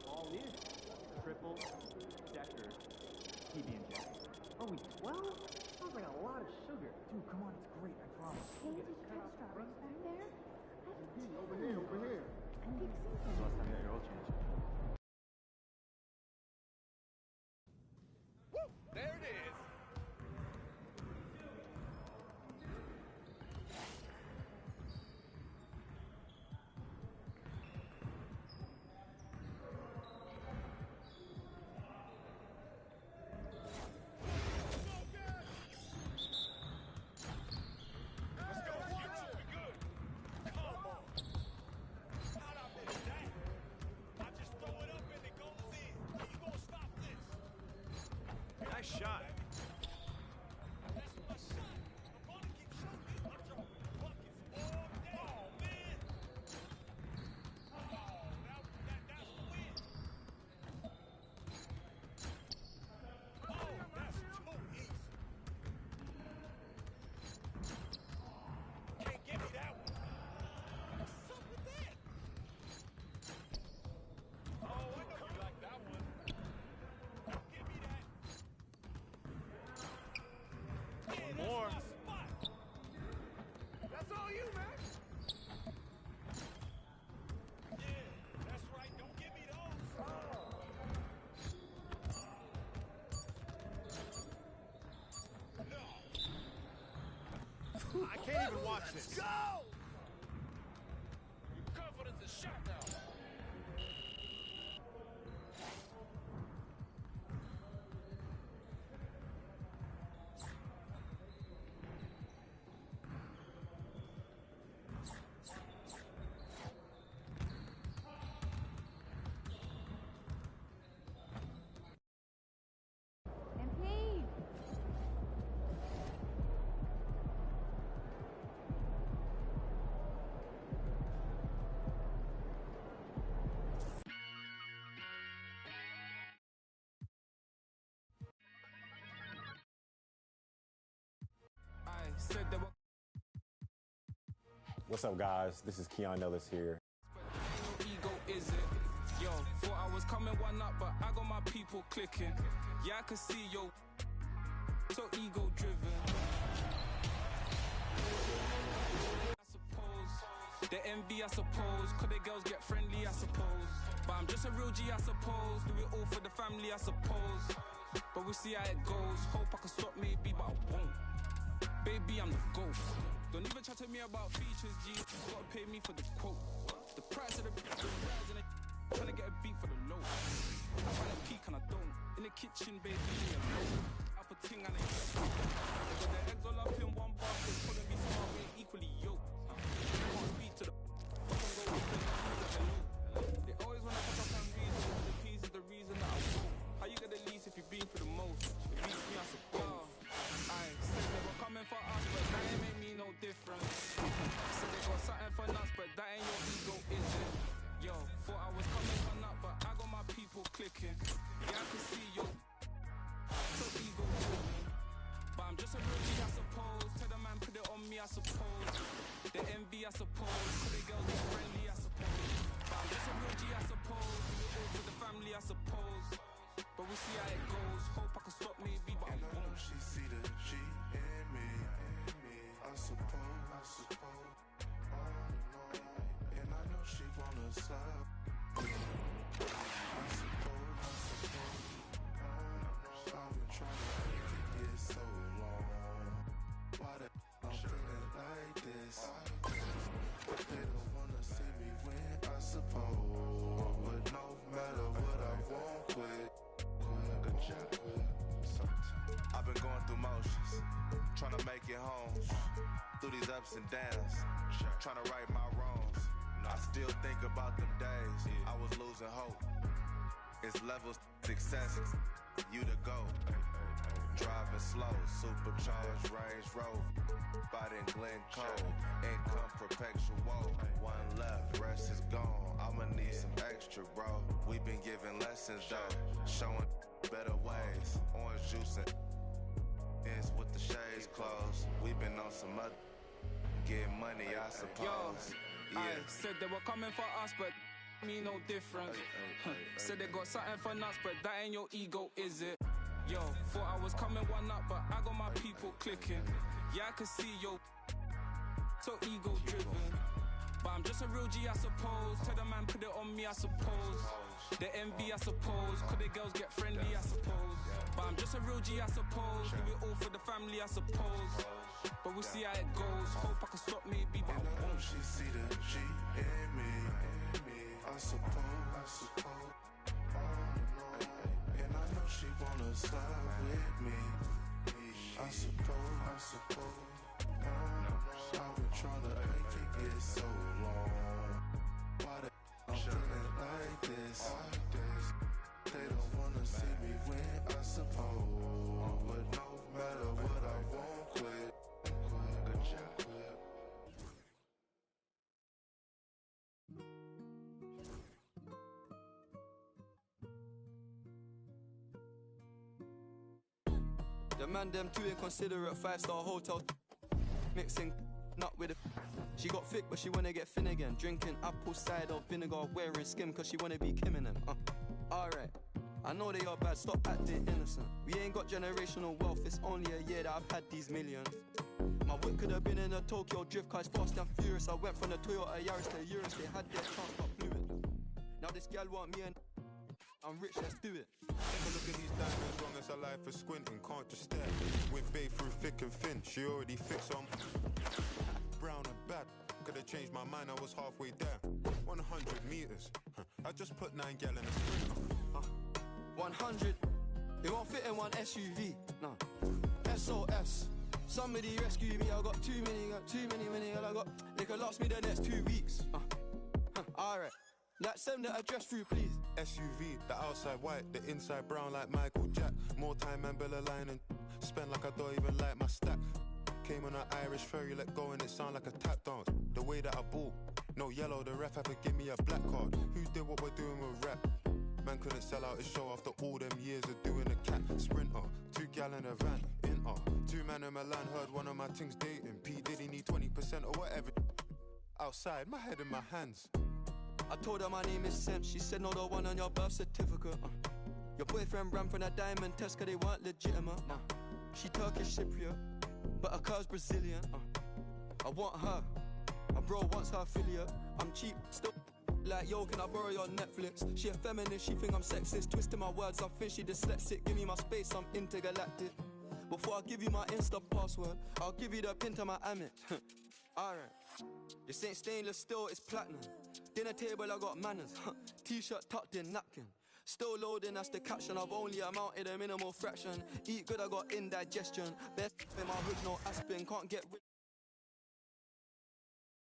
all in. Triple, decker, PB&J. Oh, wait, 12? Sounds like a lot of sugar. Dude, come on, it's great, I promise. Hey, did you have strawberries back there? Over here, over here. I think so. Last time you got your oil change. There it is. I can't even watch this. Let's go! Confidence is shot now. What's up, guys? This is Keon Ellis here. Ego is it? Yo, thought I was coming one up, but I got my people clicking. Yeah, I can see yo, so ego driven. I suppose the envy, I suppose, could the girls get friendly, I suppose. But I'm just a real G, I suppose. Do it all for the family, I suppose. But we'll see how it goes. Hope I can stop maybe, but I won't. Baby, I'm the ghost. Don't even chat to me about features, G. You gotta pay me for the quote. The price of the rising, trying to get a beat for the low. I find a peak and I don't. In the kitchen, baby, alone. Up a ting and I get got the eggs all up in one basket. Calling me smart, we're equally yoked. Can't speak to the they always wanna pop up and reason. The peas is the reason that I won't. How you get the least if you've been for the most? It beats me, I suppose. I said they were coming for us, but that ain't make me no difference. Said they got something for nuts, but that ain't your ego, is it? Yo, thought I was coming for nut, but I got my people clicking. Yeah, I can see yo, so ego driven. But I'm just a real G, I suppose. Tell the man put it on me, I suppose. The envy, I suppose. Could the girls get friendly, I suppose. But I'm just a real G, I suppose. Do it all for the family, I suppose. But we'll see how it goes. Hope I can stop maybe, but I won't. She see the G in me. I suppose. And I know she wanna stop. I suppose. I've been trying to make it get so long. Why the I'm feeling like this? They don't wanna see me win, I suppose. But no matter what I won't quit. I've been going through motions, trying to make it home. Through these ups and downs, trying to right my wrongs. I still think about them days I was losing hope. It's levels success, you the go. Driving slow, supercharged Range Rover. Fighting Glencoe, income perpetual. One left, rest is gone. I'ma need some extra, bro. We've been giving lessons though, showing better ways. Orange juice and ends with the shades closed. We've been on some other get money, I suppose. Yo, I said they were coming for us, but me no different. Said they got something for nuts, but that ain't your ego, is it? Yo, thought I was coming one up, but I got my people clicking. Yeah, I can see yo, so ego driven. But I'm just a real G, I suppose. Tell the man put it on me, I suppose. The envy, I suppose. Could the girls get friendly, I suppose. But I'm just a real G, I suppose. Do it all for the family, I suppose. But we'll see how it goes. Hope I can stop maybe, but I won't. She see the G in me. I suppose. And I know she wanna slide with me. I suppose. I've been trying to make it get so long. Why the I'm feeling like this? They don't wanna see me win, I suppose. But no matter what, I won't quit. The man them too inconsiderate, 5-star hotel mixing nut with it. She got thick but she wanna get thin again. Drinking apple cider vinegar, wearing skim cause she wanna be Kim and them. Alright, I know they are bad, stop acting innocent. We ain't got generational wealth, it's only a year that I've had these millions. My whip could have been in a Tokyo drift car, it's fast and furious. I went from the Toyota Yaris to Urus, they had their chance but blew it. Now this gal want me and I'm rich, let's do it. Never look at these diamonds wrong as a life for squinting. Can't just stare. With babe through thick and thin. She already fixed on brown and bad. Could've changed my mind, I was halfway there. 100 meters. I just put 9 gal in a sprinter. 100. It won't fit in one SUV. No. SOS. Somebody rescue me. I got too many. I got. They could last me the next 2 weeks. Alright. Like, send the address through, please. SUV, the outside white, the inside brown like Michael Jack. More time and Bella line and spend like I don't even like my stack. Came on an Irish ferry, let go and it sound like a tap dance. The way that I ball, no yellow, the ref had to give me a black card. Who did what we're doing with rap? Man couldn't sell out his show after all them years of doing a cat sprinter. 2 gal in a van, inter. 2 man in Milan, heard one of my things dating. P Diddy need 20% or whatever. Outside, my head in my hands. I told her my name is Sam. She said no, the one on your birth certificate. Your boyfriend ran from that diamond test 'cause they weren't legitimate. She Turkish Cypriot, but her car's Brazilian. I want her. My bro wants her affiliate. I'm cheap, still. Like, yo, can I borrow your Netflix? She a feminist, she think I'm sexist. Twisting my words, I think she dyslexic. Give me my space, I'm intergalactic. Before I give you my Insta password, I'll give you the pin to my Amex. Alright. This ain't stainless steel, it's platinum. Dinner table, I got manners. T-shirt tucked in, napkin. Still loading, that's the caption. I've only amounted a minimal fraction. Eat good, I got indigestion. Best in my hood, no aspirin. Can't get rid